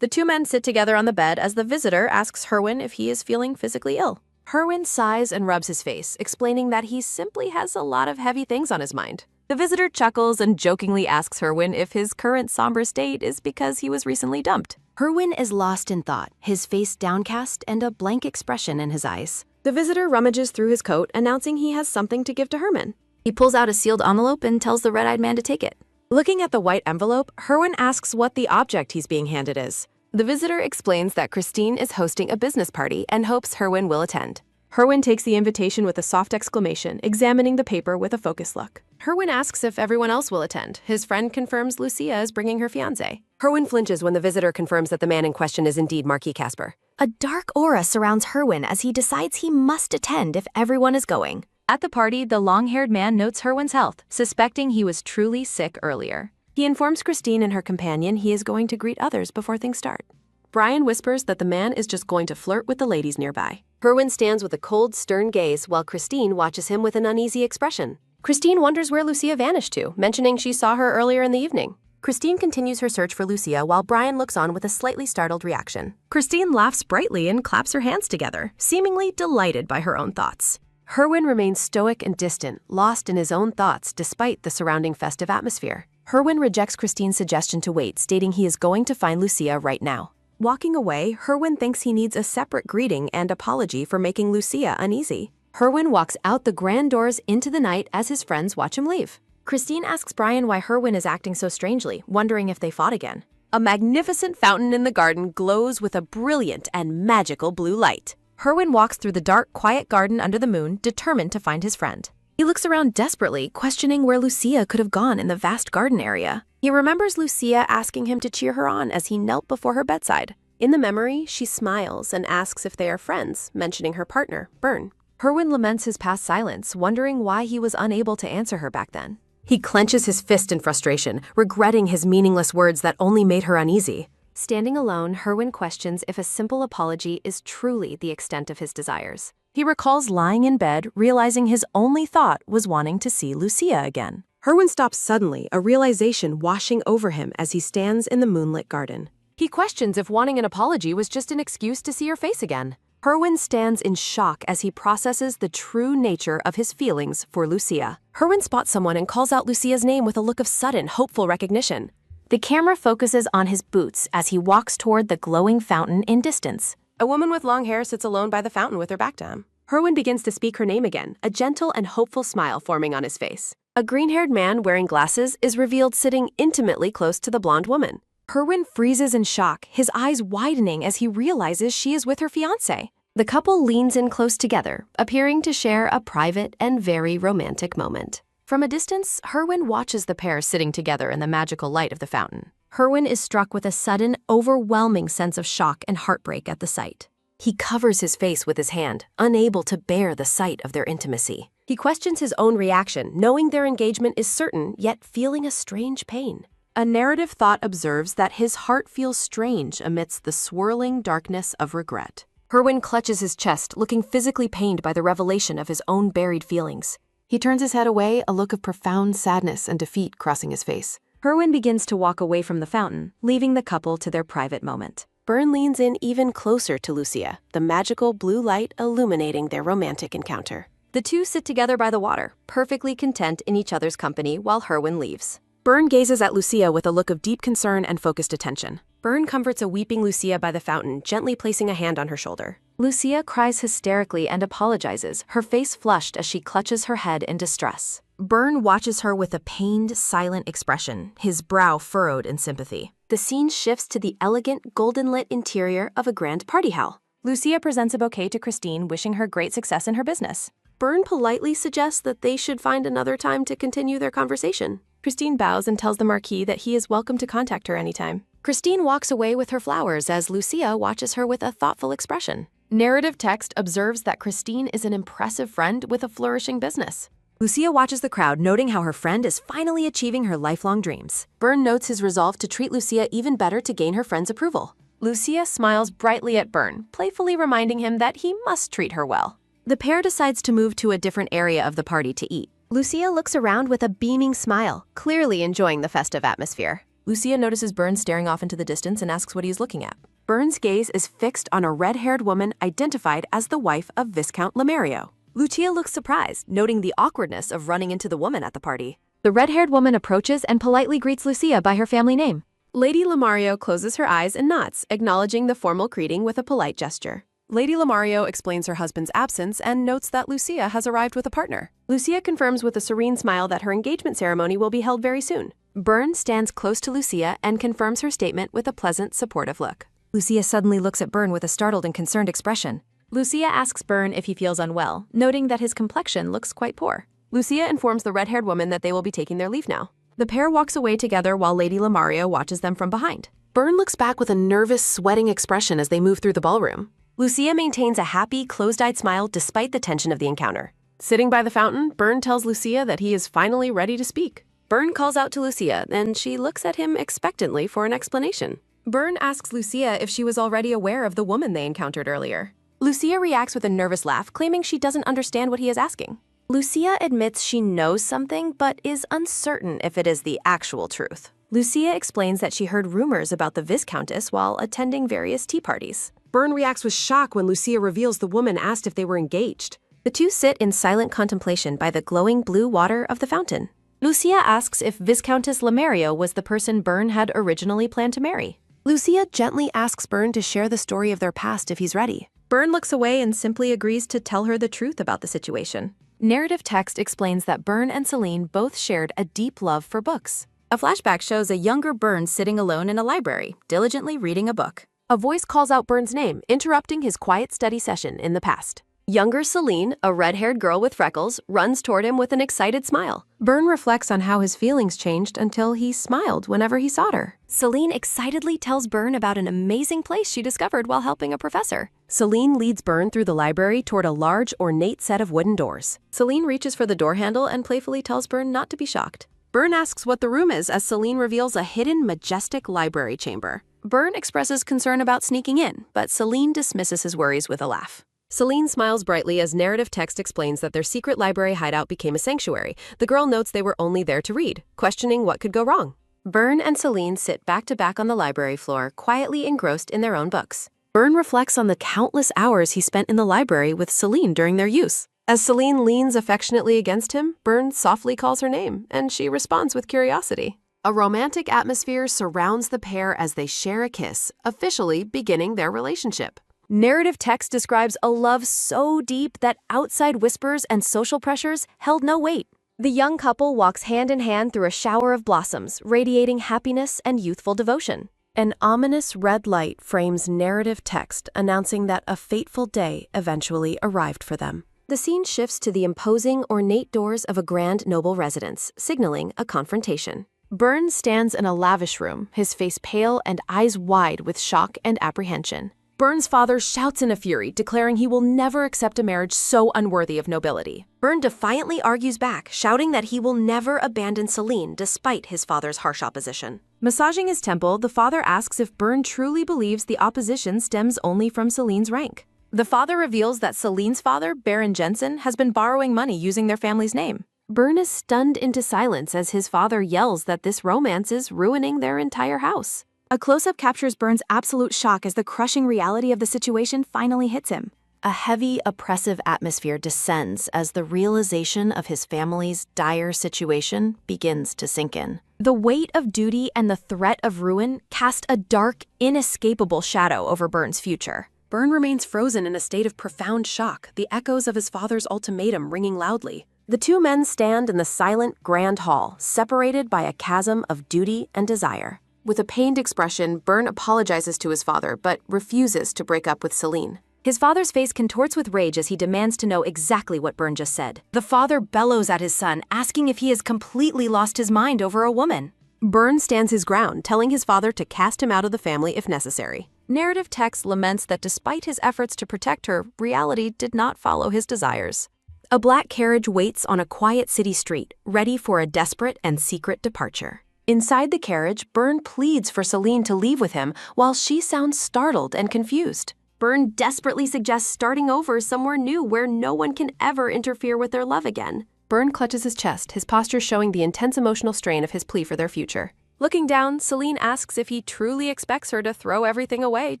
A: The two men sit together on the bed as the visitor asks Herwin if he is feeling physically ill. Herwin sighs and rubs his face, explaining that he simply has a lot of heavy things on his mind. The visitor chuckles and jokingly asks Herwin if his current somber state is because he was recently dumped.
E: Herwin is lost in thought, his face downcast and a blank expression in his eyes.
A: The visitor rummages through his coat, announcing he has something to give to Herwin.
E: He pulls out a sealed envelope and tells the red-eyed man to take it.
A: Looking at the white envelope, Herwin asks what the object he's being handed is. The visitor explains that Christine is hosting a business party and hopes Herwin will attend. Herwin takes the invitation with a soft exclamation, examining the paper with a focused look. Herwin asks if everyone else will attend. His friend confirms Lucia is bringing her fiancé. Herwin flinches when the visitor confirms that the man in question is indeed Marquis Casper.
E: A dark aura surrounds Herwin as he decides he must attend if everyone is going.
D: At the party, the long-haired man notes Herwin's health, suspecting he was truly sick earlier.
A: He informs Christine and her companion he is going to greet others before things start. Brian whispers that the man is just going to flirt with the ladies nearby. Herwin stands with a cold, stern gaze while Christine watches him with an uneasy expression. Christine wonders where Lucia vanished to, mentioning she saw her earlier in the evening. Christine continues her search for Lucia while Brian looks on with a slightly startled reaction. Christine laughs brightly and claps her hands together, seemingly delighted by her own thoughts. Herwin remains stoic and distant, lost in his own thoughts despite the surrounding festive atmosphere. Herwin rejects Christine's suggestion to wait, stating he is going to find Lucia right now. Walking away, Herwin thinks he needs a separate greeting and apology for making Lucia uneasy. Herwin walks out the grand doors into the night as his friends watch him leave. Christine asks Brian why Herwin is acting so strangely, wondering if they fought again. A magnificent fountain in the garden glows with a brilliant and magical blue light. Herwin walks through the dark, quiet garden under the moon, determined to find his friend. He looks around desperately, questioning where Lucia could have gone in the vast garden area. He remembers Lucia asking him to cheer her on as he knelt before her bedside. In the memory, she smiles and asks if they are friends, mentioning her partner, Byrne. Herwin laments his past silence, wondering why he was unable to answer her back then. He clenches his fist in frustration, regretting his meaningless words that only made her uneasy. Standing alone, Herwin questions if a simple apology is truly the extent of his desires. He recalls lying in bed, realizing his only thought was wanting to see Lucia again. Herwin stops suddenly, a realization washing over him as he stands in the moonlit garden. He questions if wanting an apology was just an excuse to see her face again. Herwin stands in shock as he processes the true nature of his feelings for Lucia. Herwin spots someone and calls out Lucia's name with a look of sudden, hopeful recognition. The camera focuses on his boots as he walks toward the glowing fountain in distance. A woman with long hair sits alone by the fountain with her back to him. Herwin begins to speak her name again, a gentle and hopeful smile forming on his face. A green-haired man wearing glasses is revealed sitting intimately close to the blonde woman. Herwin freezes in shock, his eyes widening as he realizes she is with her fiancé. The couple leans in close together, appearing to share a private and very romantic moment. From a distance, Herwin watches the pair sitting together in the magical light of the fountain. Herwin is struck with a sudden, overwhelming sense of shock and heartbreak at the sight. He covers his face with his hand, unable to bear the sight of their intimacy. He questions his own reaction, knowing their engagement is certain, yet feeling a strange pain. A narrative thought observes that his heart feels strange amidst the swirling darkness of regret. Herwin clutches his chest, looking physically pained by the revelation of his own buried feelings.
B: He turns his head away, a look of profound sadness and defeat crossing his face.
C: Herwin begins to walk away from the fountain, leaving the couple to their private moment.
A: Byrne leans in even closer to Lucia, the magical blue light illuminating their romantic encounter.
C: The two sit together by the water, perfectly content in each other's company while Herwin leaves.
A: Byrne gazes at Lucia with a look of deep concern and focused attention. Byrne comforts a weeping Lucia by the fountain, gently placing a hand on her shoulder.
C: Lucia cries hysterically and apologizes, her face flushed as she clutches her head in distress. Byrne watches her with a pained, silent expression, his brow furrowed in sympathy.
A: The scene shifts to the elegant, golden-lit interior of a grand party hall.
C: Lucia presents a bouquet to Christine, wishing her great success in her business.
A: Byrne politely suggests that they should find another time to continue their conversation. Christine bows and tells the Marquis that he is welcome to contact her anytime.
C: Christine walks away with her flowers as Lucia watches her with a thoughtful expression. Narrative text observes that Christine is an impressive friend with a flourishing business. Lucia watches the crowd, noting how her friend is finally achieving her lifelong dreams.
A: Byrne notes his resolve to treat Lucia even better to gain her friend's approval.
C: Lucia smiles brightly at Byrne, playfully reminding him that he must treat her well. The pair decides to move to a different area of the party to eat.
A: Lucia looks around with a beaming smile, clearly enjoying the festive atmosphere.
C: Lucia notices Byrne staring off into the distance and asks what he is looking at.
A: Byrne's gaze is fixed on a red-haired woman identified as the wife of Viscount Lemerio.
C: Lucia looks surprised, noting the awkwardness of running into the woman at the party. The red-haired woman approaches and politely greets Lucia by her family name.
A: Lady Lemerio closes her eyes and nods, acknowledging the formal greeting with a polite gesture. Lady Lemerio explains her husband's absence and notes that Lucia has arrived with a partner. Lucia confirms with a serene smile that her engagement ceremony will be held very soon.
C: Byrne stands close to Lucia and confirms her statement with a pleasant, supportive look. Lucia suddenly looks at Byrne with a startled and concerned expression. Lucia asks Byrne if he feels unwell, noting that his complexion looks quite poor.
A: Lucia informs the red-haired woman that they will be taking their leave now. The pair walks away together while Lady Lemerio watches them from behind. Byrne looks back with a nervous, sweating expression as they move through the ballroom. Lucia maintains a happy, closed-eyed smile despite the tension of the encounter. Sitting by the fountain, Byrne tells Lucia that he is finally ready to speak. Byrne calls out to Lucia, and she looks at him expectantly for an explanation. Byrne asks Lucia if she was already aware of the woman they encountered earlier. Lucia reacts with a nervous laugh, claiming she doesn't understand what he is asking.
C: Lucia admits she knows something, but is uncertain if it is the actual truth. Lucia explains that she heard rumors about the Viscountess while attending various tea parties.
A: Byrne reacts with shock when Lucia reveals the woman asked if they were engaged.
C: The two sit in silent contemplation by the glowing blue water of the fountain. Lucia asks if Viscountess Lemerio was the person Byrne had originally planned to marry.
A: Lucia gently asks Byrne to share the story of their past if he's ready. Byrne looks away and simply agrees to tell her the truth about the situation.
C: Narrative text explains that Byrne and Celine both shared a deep love for books. A flashback shows a younger Byrne sitting alone in a library, diligently reading a book.
A: A voice calls out Byrne's name, interrupting his quiet study session in the past. Younger Celine, a red-haired girl with freckles, runs toward him with an excited smile. Byrne reflects on how his feelings changed until he smiled whenever he saw her.
C: Celine excitedly tells Byrne about an amazing place she discovered while helping a professor.
A: Celine leads Byrne through the library toward a large, ornate set of wooden doors. Celine reaches for the door handle and playfully tells Byrne not to be shocked. Byrne asks what the room is as Celine reveals a hidden, majestic library chamber. Byrne expresses concern about sneaking in, but Celine dismisses his worries with a laugh. Celine smiles brightly as narrative text explains that their secret library hideout became a sanctuary. The girl notes they were only there to read, questioning what could go wrong. Byrne and Celine sit back to back on the library floor, quietly engrossed in their own books. Byrne reflects on the countless hours he spent in the library with Celine during their use. As Celine leans affectionately against him, Byrne softly calls her name, and she responds with curiosity. A romantic atmosphere surrounds the pair as they share a kiss, officially beginning their relationship.
C: Narrative text describes a love so deep that outside whispers and social pressures held no weight. The young couple walks hand in hand through a shower of blossoms, radiating happiness and youthful devotion.
A: An ominous red light frames narrative text announcing that a fateful day eventually arrived for them.
C: The scene shifts to the imposing, ornate doors of a grand noble residence, signaling a confrontation.
A: Byrne stands in a lavish room, his face pale and eyes wide with shock and apprehension. Byrne's father shouts in a fury, declaring he will never accept a marriage so unworthy of nobility.
C: Byrne defiantly argues back, shouting that he will never abandon Celine despite his father's harsh opposition.
A: Massaging his temple, the father asks if Byrne truly believes the opposition stems only from Celine's rank.
B: The father reveals that Celine's father, Baron Jensen, has been borrowing money using their family's name.
A: Bern is stunned into silence as his father yells that this romance is ruining their entire house.
B: A close-up captures Bern's absolute shock as the crushing reality of the situation finally hits him.
C: A heavy, oppressive atmosphere descends as the realization of his family's dire situation begins to sink in.
A: The weight of duty and the threat of ruin cast a dark, inescapable shadow over Bern's future. Bern remains frozen in a state of profound shock, the echoes of his father's ultimatum ringing loudly. The two men stand in the silent, grand hall, separated by a chasm of duty and desire. With a pained expression, Bern apologizes to his father, but refuses to break up with Celine.
C: His father's face contorts with rage as he demands to know exactly what Bern just said.
D: The father bellows at his son, asking if he has completely lost his mind over a woman.
A: Bern stands his ground, telling his father to cast him out of the family if necessary.
D: Narrative text laments that despite his efforts to protect her, reality did not follow his desires.
A: A black carriage waits on a quiet city street, ready for a desperate and secret departure. Inside the carriage, Bern pleads for Celine to leave with him while she sounds startled and confused. Bern desperately suggests starting over somewhere new where no one can ever interfere with their love again. Bern clutches his chest, his posture showing the intense emotional strain of his plea for their future. Looking down, Celine asks if he truly expects her to throw everything away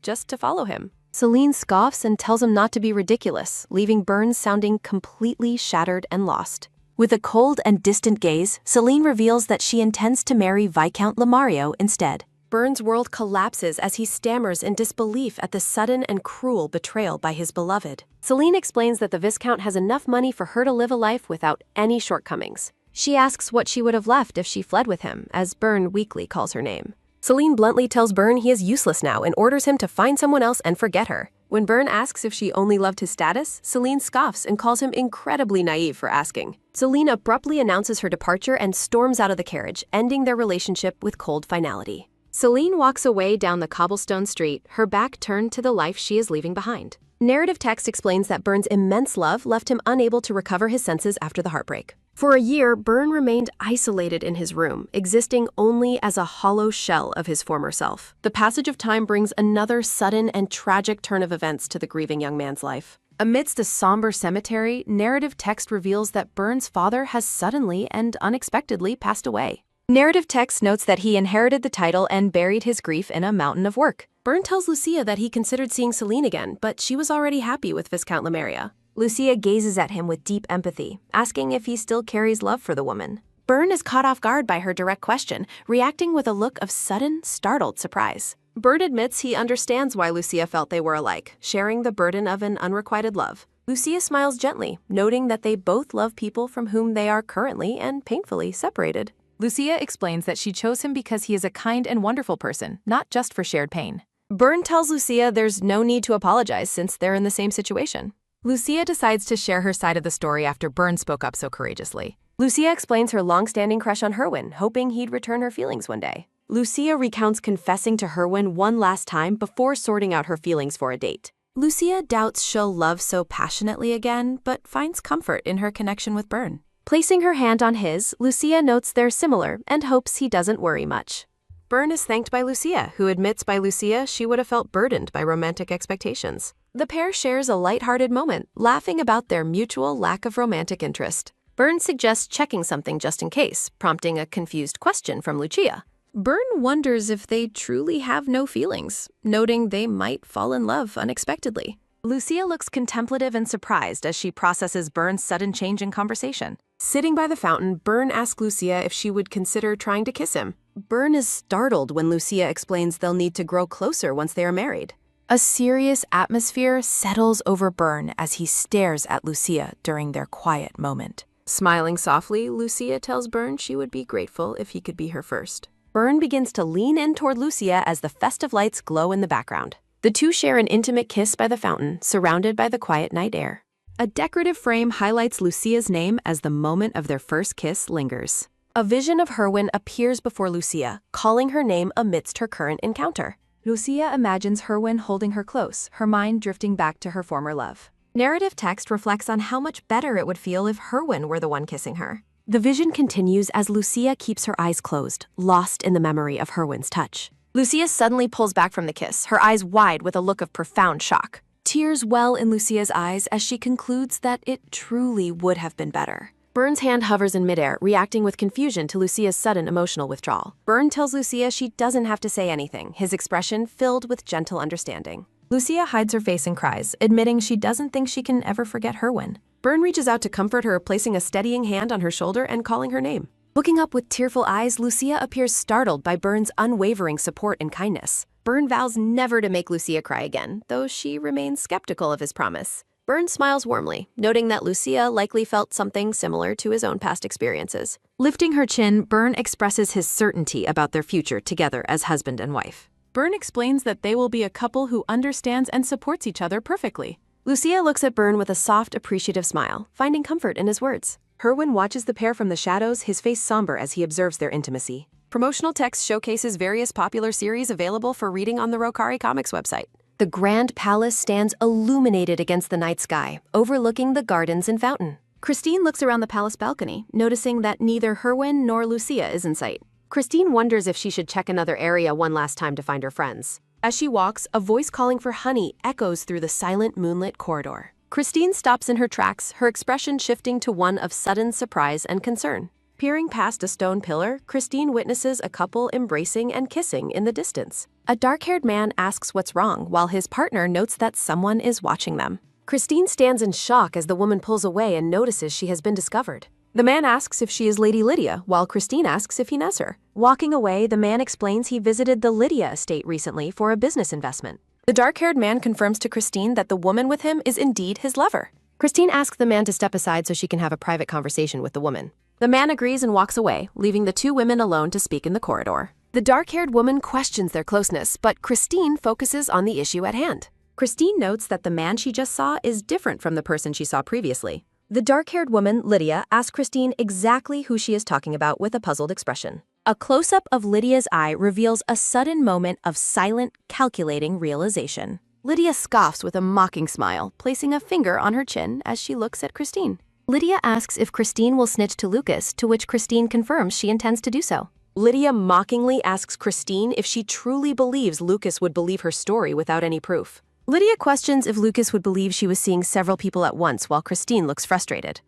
A: just to follow him. Celine scoffs and tells him not to be ridiculous, leaving Bern sounding completely shattered and lost.
C: With a cold and distant gaze, Celine reveals that she intends to marry Viscount Lemario instead.
A: Bern's world collapses as he stammers in disbelief at the sudden and cruel betrayal by his beloved. Celine explains that the Viscount has enough money for her to live a life without any shortcomings. She asks what she would have left if she fled with him, as Bern weakly calls her name. Celine bluntly tells Bern he is useless now and orders him to find someone else and forget her. When Bern asks if she only loved his status, Celine scoffs and calls him incredibly naive for asking. Celine abruptly announces her departure and storms out of the carriage, ending their relationship with cold finality. Celine walks away down the cobblestone street, her back turned to the life she is leaving behind. Narrative text explains that Bern's immense love left him unable to recover his senses after the heartbreak. For a year, Bern remained isolated in his room, existing only as a hollow shell of his former self. The passage of time brings another sudden and tragic turn of events to the grieving young man's life. Amidst a somber cemetery, narrative text reveals that Bern's father has suddenly and unexpectedly passed away.
D: Narrative text notes that he inherited the title and buried his grief in a mountain of work.
A: Bern tells Lucia that he considered seeing Celine again, but she was already happy with Viscount Lemario.
C: Lucia gazes at him with deep empathy, asking if he still carries love for the woman.
A: Bern is caught off guard by her direct question, reacting with a look of sudden, startled surprise. Bern admits he understands why Lucia felt they were alike, sharing the burden of an unrequited love. Lucia smiles gently, noting that they both love people from whom they are currently and painfully separated.
D: Lucia explains that she chose him because he is a kind and wonderful person, not just for shared pain.
A: Bern tells Lucia there's no need to apologize since they're in the same situation.
D: Lucia decides to share her side of the story after Bern spoke up so courageously.
A: Lucia explains her long-standing crush on Herwin, hoping he'd return her feelings one day. Lucia recounts confessing to Herwin one last time before sorting out her feelings for a date. Lucia doubts she'll love so passionately again, but finds comfort in her connection with Bern. Placing her hand on his, Lucia notes they're similar and hopes he doesn't worry much. Bern is thanked by Lucia, who admits by Lucia she would have felt burdened by romantic expectations. The pair shares a lighthearted moment, laughing about their mutual lack of romantic interest. Bern suggests checking something just in case, prompting a confused question from Lucia. Bern wonders if they truly have no feelings, noting they might fall in love unexpectedly.
D: Lucia looks contemplative and surprised as she processes Bern's sudden change in conversation.
A: Sitting by the fountain, Bern asks Lucia if she would consider trying to kiss him. Bern is startled when Lucia explains they'll need to grow closer once they are married. A serious atmosphere settles over Bern as he stares at Lucia during their quiet moment. Smiling softly, Lucia tells Bern she would be grateful if he could be her first. Bern begins to lean in toward Lucia as the festive lights glow in the background. The two share an intimate kiss by the fountain, surrounded by the quiet night air. A decorative frame highlights Lucia's name as the moment of their first kiss lingers. A vision of Herwin appears before Lucia, calling her name amidst her current encounter.
D: Lucia imagines Herwin holding her close, her mind drifting back to her former love.
A: Narrative text reflects on how much better it would feel if Herwin were the one kissing her. The vision continues as Lucia keeps her eyes closed, lost in the memory of Herwin's touch. Lucia suddenly pulls back from the kiss, her eyes wide with a look of profound shock.
B: Tears well in Lucia's eyes as she concludes that it truly would have been better.
A: Burn's hand hovers in midair, reacting with confusion to Lucia's sudden emotional withdrawal. Burn tells Lucia she doesn't have to say anything, his expression filled with gentle understanding.
B: Lucia hides her face and cries, admitting she doesn't think she can ever forget Herwin.
A: Burn reaches out to comfort her, placing a steadying hand on her shoulder and calling her name. Looking up with tearful eyes, Lucia appears startled by Burn's unwavering support and kindness. Burn vows never to make Lucia cry again, though she remains skeptical of his promise. Burn smiles warmly, noting that Lucia likely felt something similar to his own past experiences.
D: Lifting her chin, Burn expresses his certainty about their future together as husband and wife.
B: Burn explains that they will be a couple who understands and supports each other perfectly.
A: Lucia looks at Burn with a soft, appreciative smile, finding comfort in his words. Herwin watches the pair from the shadows, his face somber as he observes their intimacy. Promotional text showcases various popular series available for reading on the Rokari Comics website. The Grand Palace stands illuminated against the night sky, overlooking the gardens and fountain. Christine looks around the palace balcony, noticing that neither Herwin nor Lucia is in sight. Christine wonders if she should check another area one last time to find her friends. As she walks, a voice calling for honey echoes through the silent moonlit corridor. Christine stops in her tracks, her expression shifting to one of sudden surprise and concern. Peering past a stone pillar, Christine witnesses a couple embracing and kissing in the distance. A dark-haired man asks what's wrong, while his partner notes that someone is watching them. Christine stands in shock as the woman pulls away and notices she has been discovered. The man asks if she is Lady Lydia, while Christine asks if he knows her. Walking away, the man explains he visited the Lydia estate recently for a business investment. The dark-haired man confirms to Christine that the woman with him is indeed his lover. Christine asks the man to step aside so she can have a private conversation with the woman. The man agrees and walks away, leaving the two women alone to speak in the corridor. The dark-haired woman questions their closeness, but Christine focuses on the issue at hand. Christine notes that the man she just saw is different from the person she saw previously. The dark-haired woman, Lydia, asks Christine exactly who she is talking about with a puzzled expression. A close-up of Lydia's eye reveals a sudden moment of silent, calculating realization. Lydia scoffs with a mocking smile, placing a finger on her chin as she looks at Christine. Lydia asks if Christine will snitch to Lucas, to which Christine confirms she intends to do so. Lydia mockingly asks Christine if she truly believes Lucas would believe her story without any proof. Lydia questions if Lucas would believe she was seeing several people at once, while Christine looks frustrated.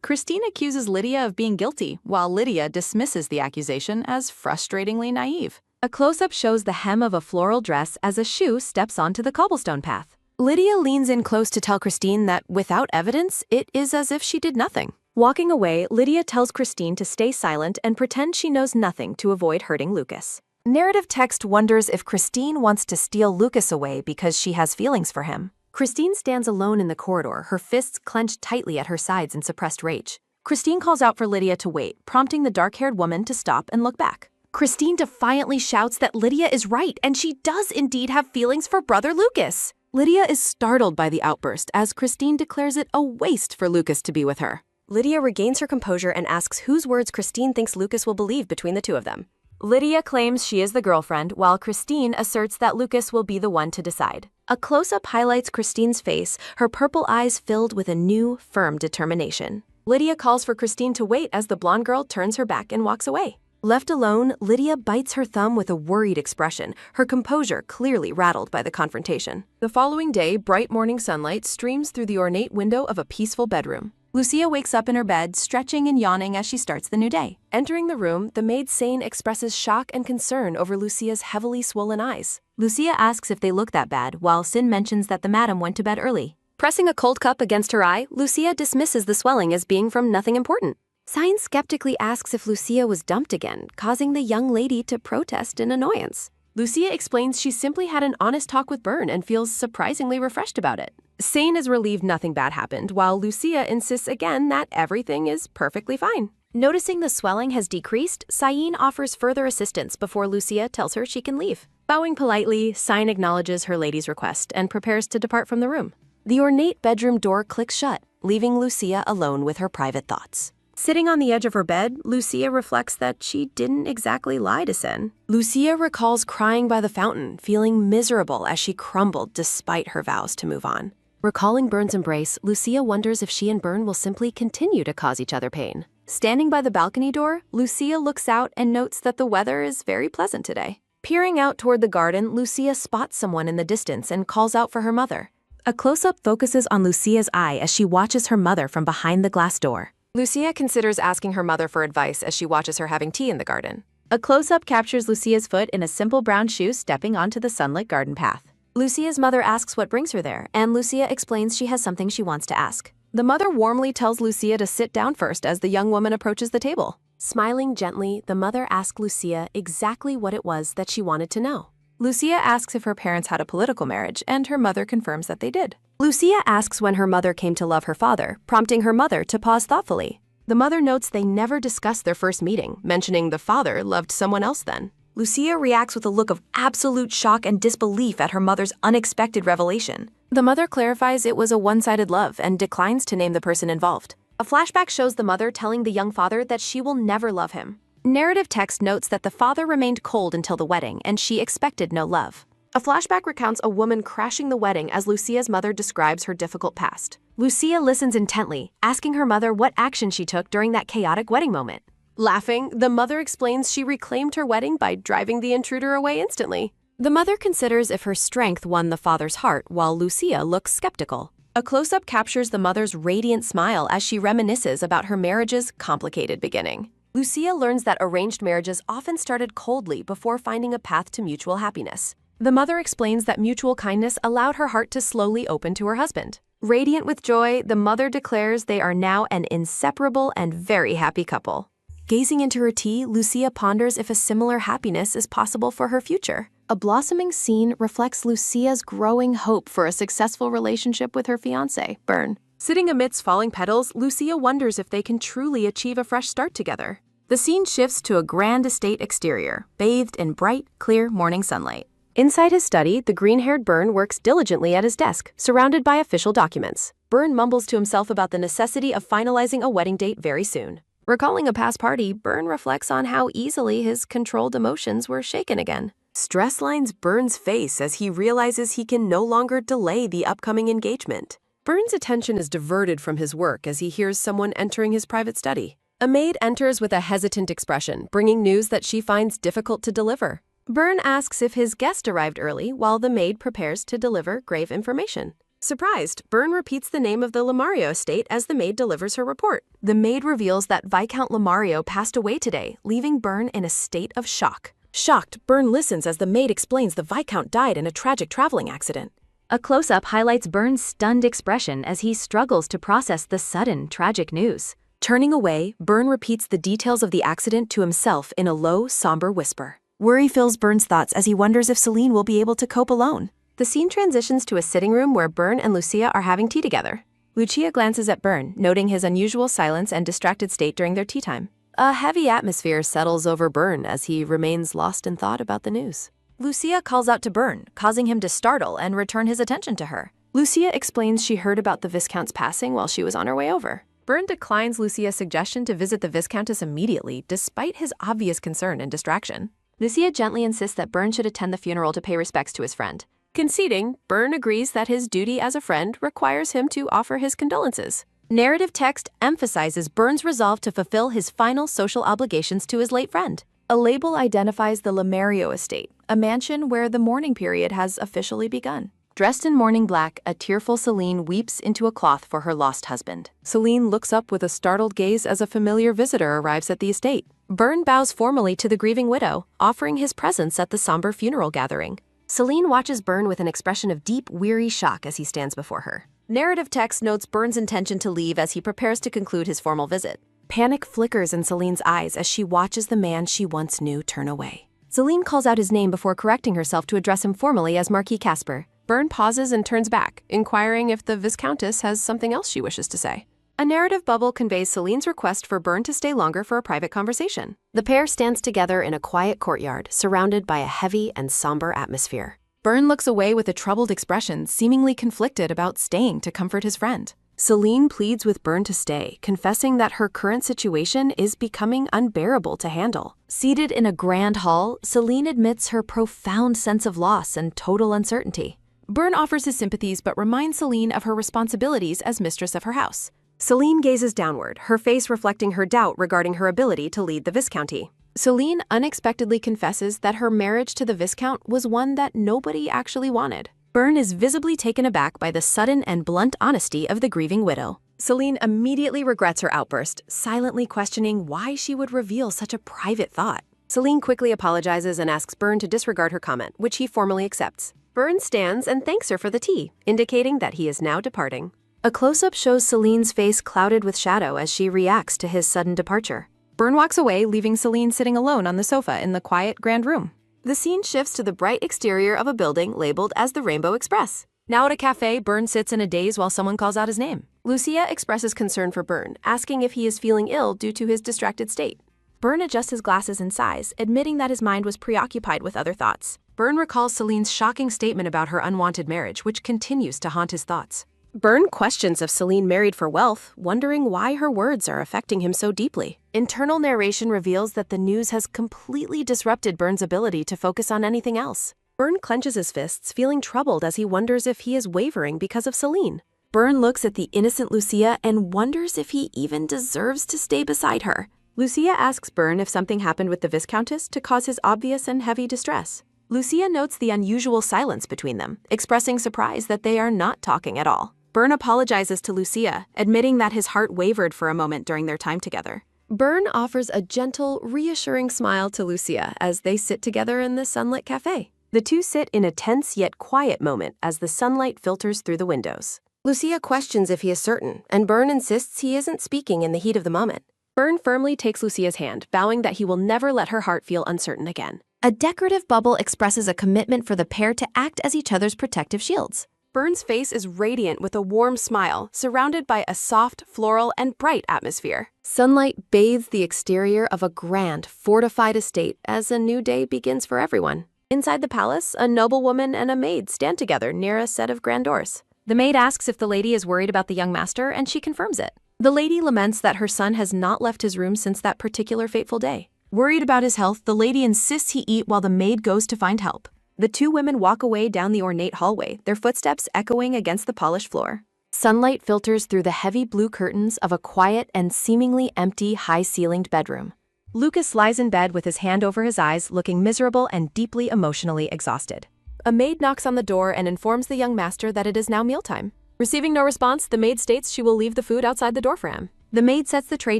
B: Christine accuses Lydia of being guilty, while Lydia dismisses the accusation as frustratingly naive.
D: A close-up shows the hem of a floral dress as a shoe steps onto the cobblestone path.
A: Lydia leans in close to tell Christine that, without evidence, it is as if she did nothing. Walking away, Lydia tells Christine to stay silent and pretend she knows nothing to avoid hurting Lucas. Narrative text wonders if Christine wants to steal Lucas away because she has feelings for him. Christine stands alone in the corridor, her fists clenched tightly at her sides in suppressed rage. Christine calls out for Lydia to wait, prompting the dark-haired woman to stop and look back. Christine defiantly shouts that Lydia is right, and she does indeed have feelings for brother Lucas. Lydia is startled by the outburst as Christine declares it a waste for Lucas to be with her. Lydia regains her composure and asks whose words Christine thinks Lucas will believe between the two of them. Lydia claims she is the girlfriend, while Christine asserts that Lucas will be the one to decide. A close-up highlights Christine's face, her purple eyes filled with a new, firm determination. Lydia calls for Christine to wait as the blonde girl turns her back and walks away. Left alone, Lydia bites her thumb with a worried expression, her composure clearly rattled by the confrontation. The following day, bright morning sunlight streams through the ornate window of a peaceful bedroom. Lucia wakes up in her bed, stretching and yawning as she starts the new day. Entering the room, the maid Sane expresses shock and concern over Lucia's heavily swollen eyes.
D: Lucia asks if they look that bad, while Sin mentions that the madam went to bed early.
A: Pressing a cold cup against her eye, Lucia dismisses the swelling as being from nothing important. Sine skeptically asks if Lucia was dumped again, causing the young lady to protest in annoyance. Lucia explains she simply had an honest talk with Byrne and feels surprisingly refreshed about it. Sane is relieved nothing bad happened, while Lucia insists again that everything is perfectly fine. Noticing the swelling has decreased, Sayin offers further assistance before Lucia tells her she can leave. Bowing politely, Sine acknowledges her lady's request and prepares to depart from the room. The ornate bedroom door clicks shut, leaving Lucia alone with her private thoughts. Sitting on the edge of her bed, Lucia reflects that she didn't exactly lie to Sin. Lucia recalls crying by the fountain, feeling miserable as she crumbled despite her vows to move on. Recalling Byrne's embrace, Lucia wonders if she and Byrne will simply continue to cause each other pain. Standing by the balcony door, Lucia looks out and notes that the weather is very pleasant today. Peering out toward the garden, Lucia spots someone in the distance and calls out for her mother.
B: A close-up focuses on Lucia's eye as she watches her mother from behind the glass door.
A: Lucia considers asking her mother for advice as she watches her having tea in the garden.
C: A close-up captures Lucia's foot in a simple brown shoe stepping onto the sunlit garden path. Lucia's mother asks what brings her there, and Lucia explains she has something she wants to ask.
B: The mother warmly tells Lucia to sit down first as the young woman approaches the table.
A: Smiling gently, the mother asks Lucia exactly what it was that she wanted to know.
B: Lucia asks if her parents had a political marriage, and her mother confirms that they did.
A: Lucia asks when her mother came to love her father, prompting her mother to pause thoughtfully. The mother notes they never discussed their first meeting, mentioning the father loved someone else then.
C: Lucia reacts with a look of absolute shock and disbelief at her mother's unexpected revelation.
B: The mother clarifies it was a one-sided love and declines to name the person involved.
A: A flashback shows the mother telling the young father that she will never love him.
B: Narrative text notes that the father remained cold until the wedding and she expected no love.
A: A flashback recounts a woman crashing the wedding as Lucia's mother describes her difficult past.
B: Lucia listens intently, asking her mother what action she took during that chaotic wedding moment.
A: Laughing, the mother explains she reclaimed her wedding by driving the intruder away instantly.
B: The mother considers if her strength won the father's heart, while Lucia looks skeptical. A close-up captures the mother's radiant smile as she reminisces about her marriage's complicated beginning.
A: Lucia learns that arranged marriages often started coldly before finding a path to mutual happiness.
B: The mother explains that mutual kindness allowed her heart to slowly open to her husband. Radiant with joy, the mother declares they are now an inseparable and very happy couple. Gazing into her tea, Lucia ponders if a similar happiness is possible for her future. A blossoming scene reflects Lucia's growing hope for a successful relationship with her fiancé, Bern. Sitting amidst falling petals, Lucia wonders if they can truly achieve a fresh start together. The scene shifts to a grand estate exterior, bathed in bright, clear morning sunlight.
A: Inside his study, the green-haired Bern works diligently at his desk, surrounded by official documents. Bern mumbles to himself about the necessity of finalizing a wedding date very soon.
B: Recalling a past party, Bern reflects on how easily his controlled emotions were shaken again.
A: Stress lines Bern's face as he realizes he can no longer delay the upcoming engagement. Bern's attention is diverted from his work as he hears someone entering his private study. A maid enters with a hesitant expression, bringing news that she finds difficult to deliver. Bern asks if his guest arrived early while the maid prepares to deliver grave information. Surprised, Bern repeats the name of the Lamario estate as the maid delivers her report.
B: The maid reveals that Viscount Lamario passed away today, leaving Bern in a state of shock.
A: Shocked, Bern listens as the maid explains the Viscount died in a tragic traveling accident.
C: A close-up highlights Bern's stunned expression as he struggles to process the sudden, tragic news.
B: Turning away, Bern repeats the details of the accident to himself in a low, somber whisper.
A: Worry fills Bern's thoughts as he wonders if Celine will be able to cope alone.
B: The scene transitions to a sitting room where Bern and Lucia are having tea together. Lucia glances at Bern, noting his unusual silence and distracted state during their tea time.
A: A heavy atmosphere settles over Bern as he remains lost in thought about the news.
C: Lucia calls out to Bern, causing him to startle and return his attention to her.
B: Lucia explains she heard about the Viscount's passing while she was on her way over. Bern declines Lucia's suggestion to visit the Viscountess immediately, despite his obvious concern and distraction. Lucia gently insists that Bern should attend the funeral to pay respects to his friend. Conceding, Bern agrees that his duty as a friend requires him to offer his condolences. Narrative text emphasizes Bern's resolve to fulfill his final social obligations to his late friend. A label identifies the Lamario estate, a mansion where the mourning period has officially begun. Dressed in mourning black, a tearful Celine weeps into a cloth for her lost husband. Celine looks up with a startled gaze as a familiar visitor arrives at the estate. Bern bows formally to the grieving widow, offering his presence at the somber funeral gathering.
A: Celine watches Bern with an expression of deep, weary shock as he stands before her.
B: Narrative text notes Bern's intention to leave as he prepares to conclude his formal visit. Panic flickers in Celine's eyes as she watches the man she once knew turn away. Celine calls out his name before correcting herself to address him formally as Marquis Casper. Bern pauses and turns back, inquiring if the Viscountess has something else she wishes to say. A narrative bubble conveys Celine's request for Bern to stay longer for a private conversation.
A: The pair stands together in a quiet courtyard, surrounded by a heavy and somber atmosphere.
B: Bern looks away with a troubled expression, seemingly conflicted about staying to comfort his friend. Celine pleads with Bern to stay, confessing that her current situation is becoming unbearable to handle.
C: Seated in a grand hall, Celine admits her profound sense of loss and total uncertainty.
B: Bern offers his sympathies but reminds Celine of her responsibilities as mistress of her house.
A: Celine gazes downward, her face reflecting her doubt regarding her ability to lead the Viscounty.
B: Celine unexpectedly confesses that her marriage to the Viscount was one that nobody actually wanted. Byrne is visibly taken aback by the sudden and blunt honesty of the grieving widow. Celine immediately regrets her outburst, silently questioning why she would reveal such a private thought. Celine quickly apologizes and asks Byrne to disregard her comment, which he formally accepts. Byrne stands and thanks her for the tea, indicating that he is now departing. A close-up shows Celine's face clouded with shadow as she reacts to his sudden departure. Byrne walks away, leaving Celine sitting alone on the sofa in the quiet grand room. The scene shifts to the bright exterior of a building labeled as the Rainbow Express. Now at a cafe, Byrne sits in a daze while someone calls out his name. Lucia expresses concern for Byrne, asking if he is feeling ill due to his distracted state. Byrne adjusts his glasses and sighs, admitting that his mind was preoccupied with other thoughts. Byrne recalls Celine's shocking statement about her unwanted marriage, which continues to haunt his thoughts. Byrne questions if Celine married for wealth, wondering why her words are affecting him so deeply. Internal narration reveals that the news has completely disrupted Byrne's ability to focus on anything else. Byrne clenches his fists, feeling troubled as he wonders if he is wavering because of Celine. Byrne looks at the innocent Lucia and wonders if he even deserves to stay beside her. Lucia asks Byrne if something happened with the Viscountess to cause his obvious and heavy distress. Lucia notes the unusual silence between them, expressing surprise that they are not talking at all. Byrne apologizes to Lucia, admitting that his heart wavered for a moment during their time together. Byrne offers a gentle, reassuring smile to Lucia as they sit together in the sunlit cafe. The two sit in a tense yet quiet moment as the sunlight filters through the windows. Lucia questions if he is certain, and Byrne insists he isn't speaking in the heat of the moment. Byrne firmly takes Lucia's hand, vowing that he will never let her heart feel uncertain again. A decorative bubble expresses a commitment for the pair to act as each other's protective shields. Byrne's face is radiant with a warm smile, surrounded by a soft, floral, and bright atmosphere. Sunlight bathes the exterior of a grand, fortified estate as a new day begins for everyone. Inside the palace, a noblewoman and a maid stand together near a set of grand doors. The maid asks if the lady is worried about the young master, and she confirms it. The lady laments that her son has not left his room since that particular fateful day. Worried about his health, the lady insists he eat while the maid goes to find help. The two women walk away down the ornate hallway, their footsteps echoing against the polished floor. Sunlight filters through the heavy blue curtains of a quiet and seemingly empty, high-ceilinged bedroom. Lucas lies in bed with his hand over his eyes, looking miserable and deeply emotionally exhausted. A maid knocks on the door and informs the young master that it is now mealtime. Receiving no response, the maid states she will leave the food outside the door for him. The maid sets the tray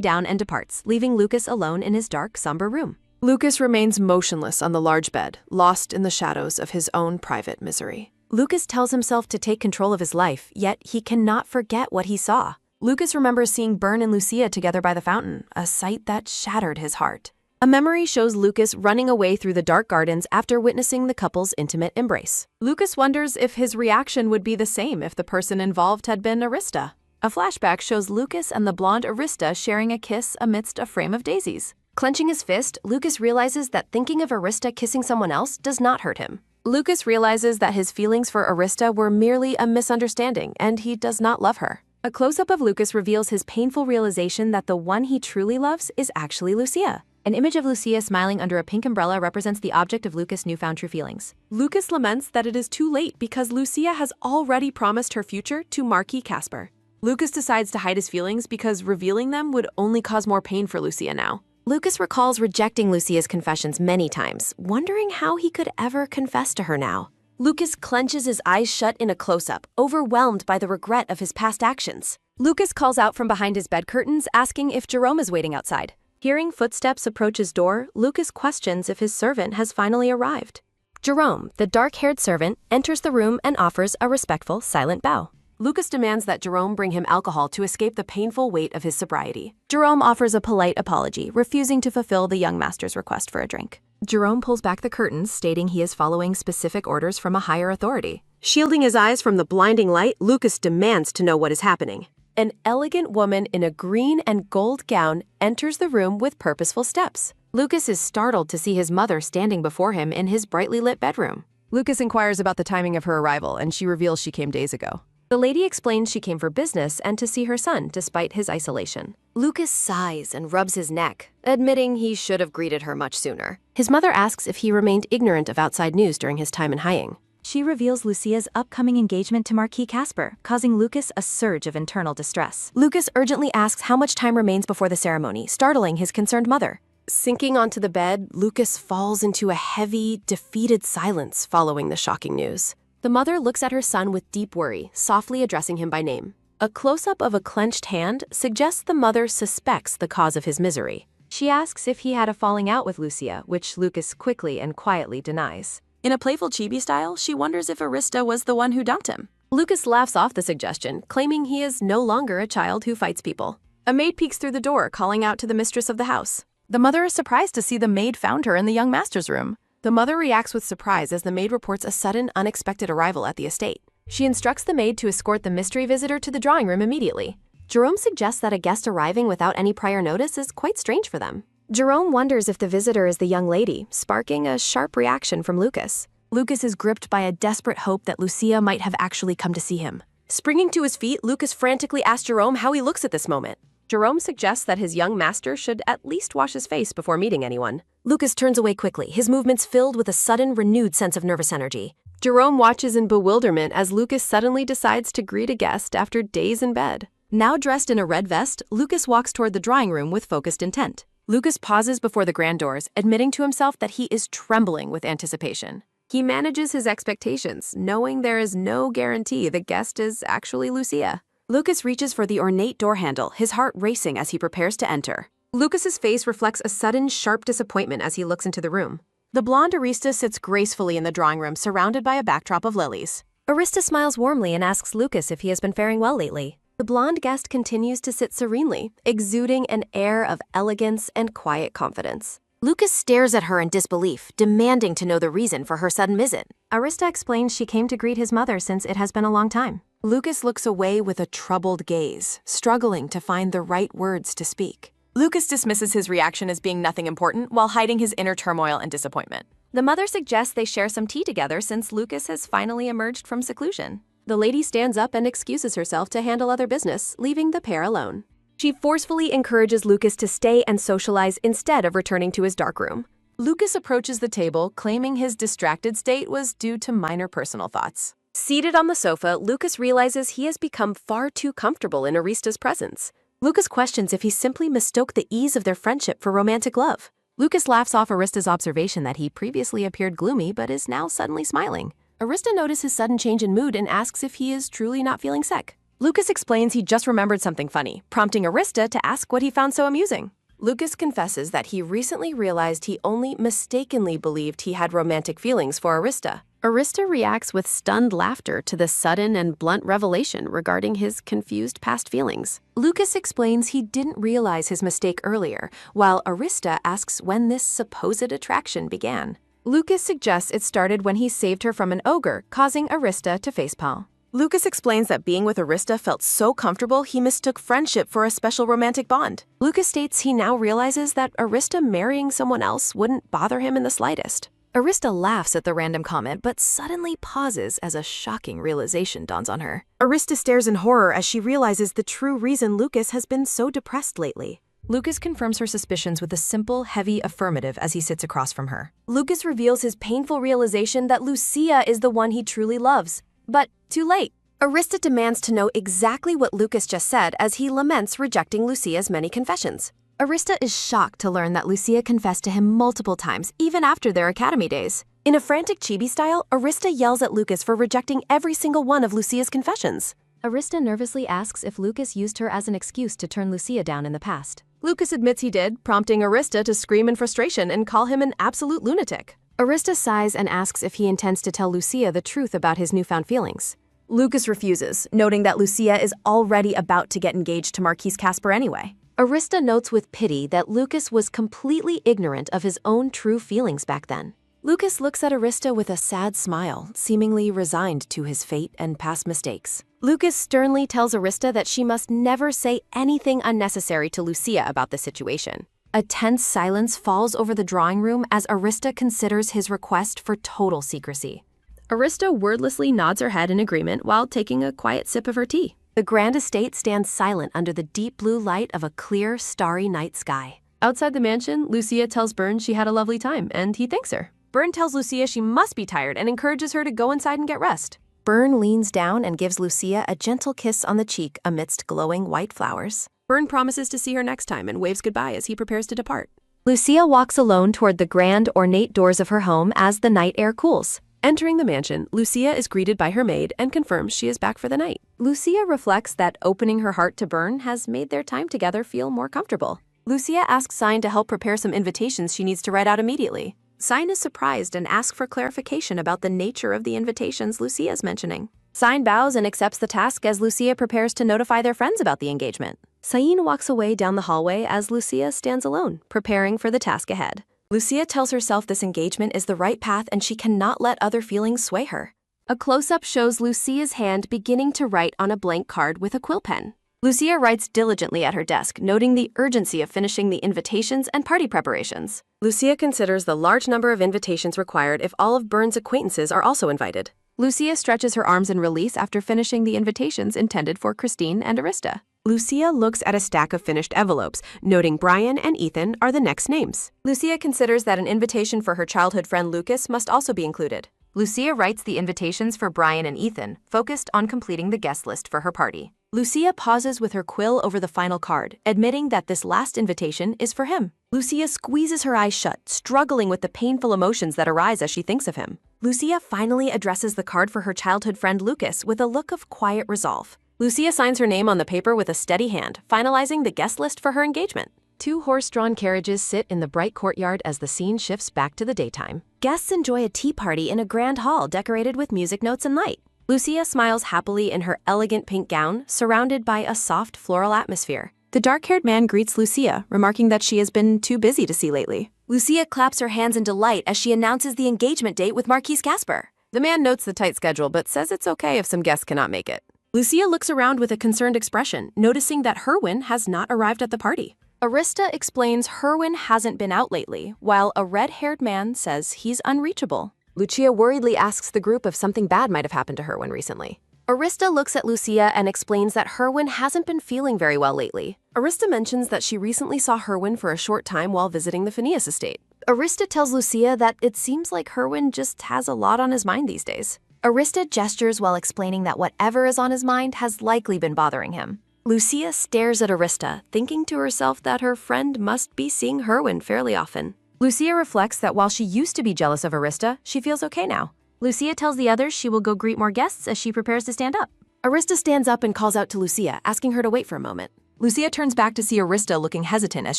B: down and departs, leaving Lucas alone in his dark, somber room. Lucas remains motionless on the large bed, lost in the shadows of his own private misery. Lucas tells himself to take control of his life, yet he cannot forget what he saw. Lucas remembers seeing Byrne and Lucia together by the fountain, a sight that shattered his heart. A memory shows Lucas running away through the dark gardens after witnessing the couple's intimate embrace. Lucas wonders if his reaction would be the same if the person involved had been Arista. A flashback shows Lucas and the blonde Arista sharing a kiss amidst a frame of daisies. Clenching his fist, Lucas realizes that thinking of Arista kissing someone else does not hurt him. Lucas realizes that his feelings for Arista were merely a misunderstanding and he does not love her. A close-up of Lucas reveals his painful realization that the one he truly loves is actually Lucia. An image of Lucia smiling under a pink umbrella represents the object of Lucas' newfound true feelings. Lucas laments that it is too late because Lucia has already promised her future to Marquis Casper. Lucas decides to hide his feelings because revealing them would only cause more pain for Lucia now. Lucas recalls rejecting Lucia's confessions many times, wondering how he could ever confess to her now. Lucas clenches his eyes shut in a close-up, overwhelmed by the regret of his past actions. Lucas calls out from behind his bed curtains, asking if Jerome is waiting outside. Hearing footsteps approach his door, Lucas questions if his servant has finally arrived. Jerome, the dark-haired servant, enters the room and offers a respectful, silent bow. Lucas demands that Jerome bring him alcohol to escape the painful weight of his sobriety. Jerome offers a polite apology, refusing to fulfill the young master's request for a drink. Jerome pulls back the curtains, stating he is following specific orders from a higher authority. Shielding his eyes from the blinding light, Lucas demands to know what is happening. An elegant woman in a green and gold gown enters the room with purposeful steps. Lucas is startled to see his mother standing before him in his brightly lit bedroom. Lucas inquires about the timing of her arrival, and she reveals she came days ago. The lady explains she came for business and to see her son despite his isolation. Lucas sighs and rubs his neck, admitting he should have greeted her much sooner. His mother asks if he remained ignorant of outside news during his time in Hying.
C: She reveals Lucia's upcoming engagement to Marquis Casper, causing Lucas a surge of internal distress.
B: Lucas urgently asks how much time remains before the ceremony, startling his concerned mother. Sinking onto the bed, Lucas falls into a heavy, defeated silence following the shocking news.
A: The mother looks at her son with deep worry, softly addressing him by name. A close-up of a clenched hand suggests the mother suspects the cause of his misery.
D: She asks if he had a falling out with Lucia, which Lucas quickly and quietly denies. In a playful chibi style, she wonders if Arista was the one who dumped him.
A: Lucas laughs off the suggestion, claiming he is no longer a child who fights people. A maid peeks through the door, calling out to the mistress of the house.
B: The mother is surprised to see the maid found her in the young master's room.
A: The mother reacts with surprise as the maid reports a sudden, unexpected arrival at the estate. She instructs the maid to escort the mystery visitor to the drawing room immediately. Jerome suggests that a guest arriving without any prior notice is quite strange for them. Jerome wonders if the visitor is the young lady, sparking a sharp reaction from Lucas. Lucas is gripped by a desperate hope that Lucia might have actually come to see him. Springing to his feet, Lucas frantically asks Jerome how he looks at this moment. Jerome suggests that his young master should at least wash his face before meeting anyone. Lucas turns away quickly, his movements filled with a sudden, renewed sense of nervous energy. Jerome watches in bewilderment as Lucas suddenly decides to greet a guest after days in bed.
D: Now dressed in a red vest, Lucas walks toward the drawing room with focused intent.
A: Lucas pauses before the grand doors, admitting to himself that he is trembling with anticipation. He manages his expectations, knowing there is no guarantee the guest is actually Lucia. Lucas reaches for the ornate door handle, his heart racing as he prepares to enter. Lucas's face reflects a sudden, sharp disappointment as he looks into the room. The blonde Arista sits gracefully in the drawing room, surrounded by a backdrop of lilies.
C: Arista smiles warmly and asks Lucas if he has been faring well lately.
A: The blonde guest continues to sit serenely, exuding an air of elegance and quiet confidence.
C: Lucas stares at her in disbelief, demanding to know the reason for her sudden visit.
A: Arista explains she came to greet his mother since it has been a long time. Lucas looks away with a troubled gaze, struggling to find the right words to speak.
B: Lucas dismisses his reaction as being nothing important while hiding his inner turmoil and disappointment.
D: The mother suggests they share some tea together since Lucas has finally emerged from seclusion.
A: The lady stands up and excuses herself to handle other business, leaving the pair alone. She forcefully encourages Lucas to stay and socialize instead of returning to his darkroom.
B: Lucas approaches the table, claiming his distracted state was due to minor personal thoughts.
A: Seated on the sofa, Lucas realizes he has become far too comfortable in Arista's presence. Lucas questions if he simply mistook the ease of their friendship for romantic love. Lucas laughs off Arista's observation that he previously appeared gloomy but is now suddenly smiling. Arista notices his sudden change in mood and asks if he is truly not feeling sick. Lucas explains he just remembered something funny, prompting Arista to ask what he found so amusing. Lucas confesses that he recently realized he only mistakenly believed he had romantic feelings for Arista. Arista reacts with stunned laughter to the sudden and blunt revelation regarding his confused past feelings. Lucas explains he didn't realize his mistake earlier, while Arista asks when this supposed attraction began. Lucas suggests it started when he saved her from an ogre, causing Arista to facepalm. Lucas explains that being with Arista felt so comfortable he mistook friendship for a special romantic bond. Lucas states he now realizes that Arista marrying someone else wouldn't bother him in the slightest.
D: Arista laughs at the random comment, but suddenly pauses as a shocking realization dawns on her.
A: Arista stares in horror as she realizes the true reason Lucas has been so depressed lately.
D: Lucas confirms her suspicions with a simple, heavy affirmative as he sits across from her.
A: Lucas reveals his painful realization that Lucia is the one he truly loves. But too late. Arista demands to know exactly what Lucas just said as he laments rejecting Lucia's many confessions. Arista is shocked to learn that Lucia confessed to him multiple times, even after their academy days. In a frantic chibi style, Arista yells at Lucas for rejecting every single one of Lucia's confessions.
C: Arista nervously asks if Lucas used her as an excuse to turn Lucia down in the past.
A: Lucas admits he did, prompting Arista to scream in frustration and call him an absolute lunatic. Arista sighs and asks if he intends to tell Lucia the truth about his newfound feelings. Lucas refuses, noting that Lucia is already about to get engaged to Marquise Casper anyway. Arista notes with pity that Lucas was completely ignorant of his own true feelings back then. Lucas looks at Arista with a sad smile, seemingly resigned to his fate and past mistakes. Lucas sternly tells Arista that she must never say anything unnecessary to Lucia about the situation. A tense silence falls over the drawing room as Arista considers his request for total secrecy. Arista wordlessly nods her head in agreement while taking a quiet sip of her tea. The grand estate stands silent under the deep blue light of a clear, starry night sky. Outside the mansion, Lucia tells Byrne she had a lovely time, and he thanks her. Byrne tells Lucia she must be tired and encourages her to go inside and get rest. Byrne leans down and gives Lucia a gentle kiss on the cheek amidst glowing white flowers. Byrne promises to see her next time and waves goodbye as he prepares to depart. Lucia walks alone toward the grand, ornate doors of her home as the night air cools. Entering the mansion, Lucia is greeted by her maid and confirms she is back for the night.
C: Lucia reflects that opening her heart to Byrne has made their time together feel more comfortable. Lucia asks Sign to help prepare some invitations she needs to write out immediately. Sign is surprised and asks for clarification about the nature of the invitations Lucia is mentioning. Sign bows and accepts the task as Lucia prepares to notify their friends about the engagement. Sign walks away down the hallway as Lucia stands alone, preparing for the task ahead. Lucia tells herself this engagement is the right path and she cannot let other feelings sway her.
A: A close-up shows Lucia's hand beginning to write on a blank card with a quill pen.
C: Lucia writes diligently at her desk, noting the urgency of finishing the invitations and party preparations.
A: Lucia considers the large number of invitations required if all of Byrne's acquaintances are also invited.
B: Lucia stretches her arms in release after finishing the invitations intended for Christine and Arista.
A: Lucia looks at a stack of finished envelopes, noting Brian and Ethan are the next names.
C: Lucia considers that an invitation for her childhood friend Lucas must also be included. Lucia writes the invitations for Brian and Ethan, focused on completing the guest list for her party. Lucia pauses with her quill over the final card, admitting that this last invitation is for him. Lucia squeezes her eyes shut, struggling with the painful emotions that arise as she thinks of him. Lucia finally addresses the card for her childhood friend Lucas with a look of quiet resolve. Lucia signs her name on the paper with a steady hand, finalizing the guest list for her engagement.
A: Two horse-drawn carriages sit in the bright courtyard as the scene shifts back to the daytime.
C: Guests enjoy a tea party in a grand hall decorated with music notes and light. Lucia smiles happily in her elegant pink gown, surrounded by a soft floral atmosphere.
B: The dark-haired man greets Lucia, remarking that she has been too busy to see lately.
C: Lucia claps her hands in delight as she announces the engagement date with Marquise Casper.
A: The man notes the tight schedule but says it's okay if some guests cannot make it. Lucia looks around with a concerned expression, noticing that Herwin has not arrived at the party.
B: Arista explains Herwin hasn't been out lately, while a red-haired man says he's unreachable.
A: Lucia worriedly asks the group if something bad might have happened to Herwin recently.
C: Arista looks at Lucia and explains that Herwin hasn't been feeling very well lately.
A: Arista mentions that she recently saw Herwin for a short time while visiting the Phineas estate.
C: Arista tells Lucia that it seems like Herwin just has a lot on his mind these days. Arista gestures while explaining that whatever is on his mind has likely been bothering him. Lucia stares at Arista, thinking to herself that her friend must be seeing Herwin fairly often.
B: Lucia reflects that while she used to be jealous of Arista, she feels okay now.
C: Lucia tells the others she will go greet more guests as she prepares to stand up.
A: Arista stands up and calls out to Lucia, asking her to wait for a moment.
B: Lucia turns back to see Arista looking hesitant as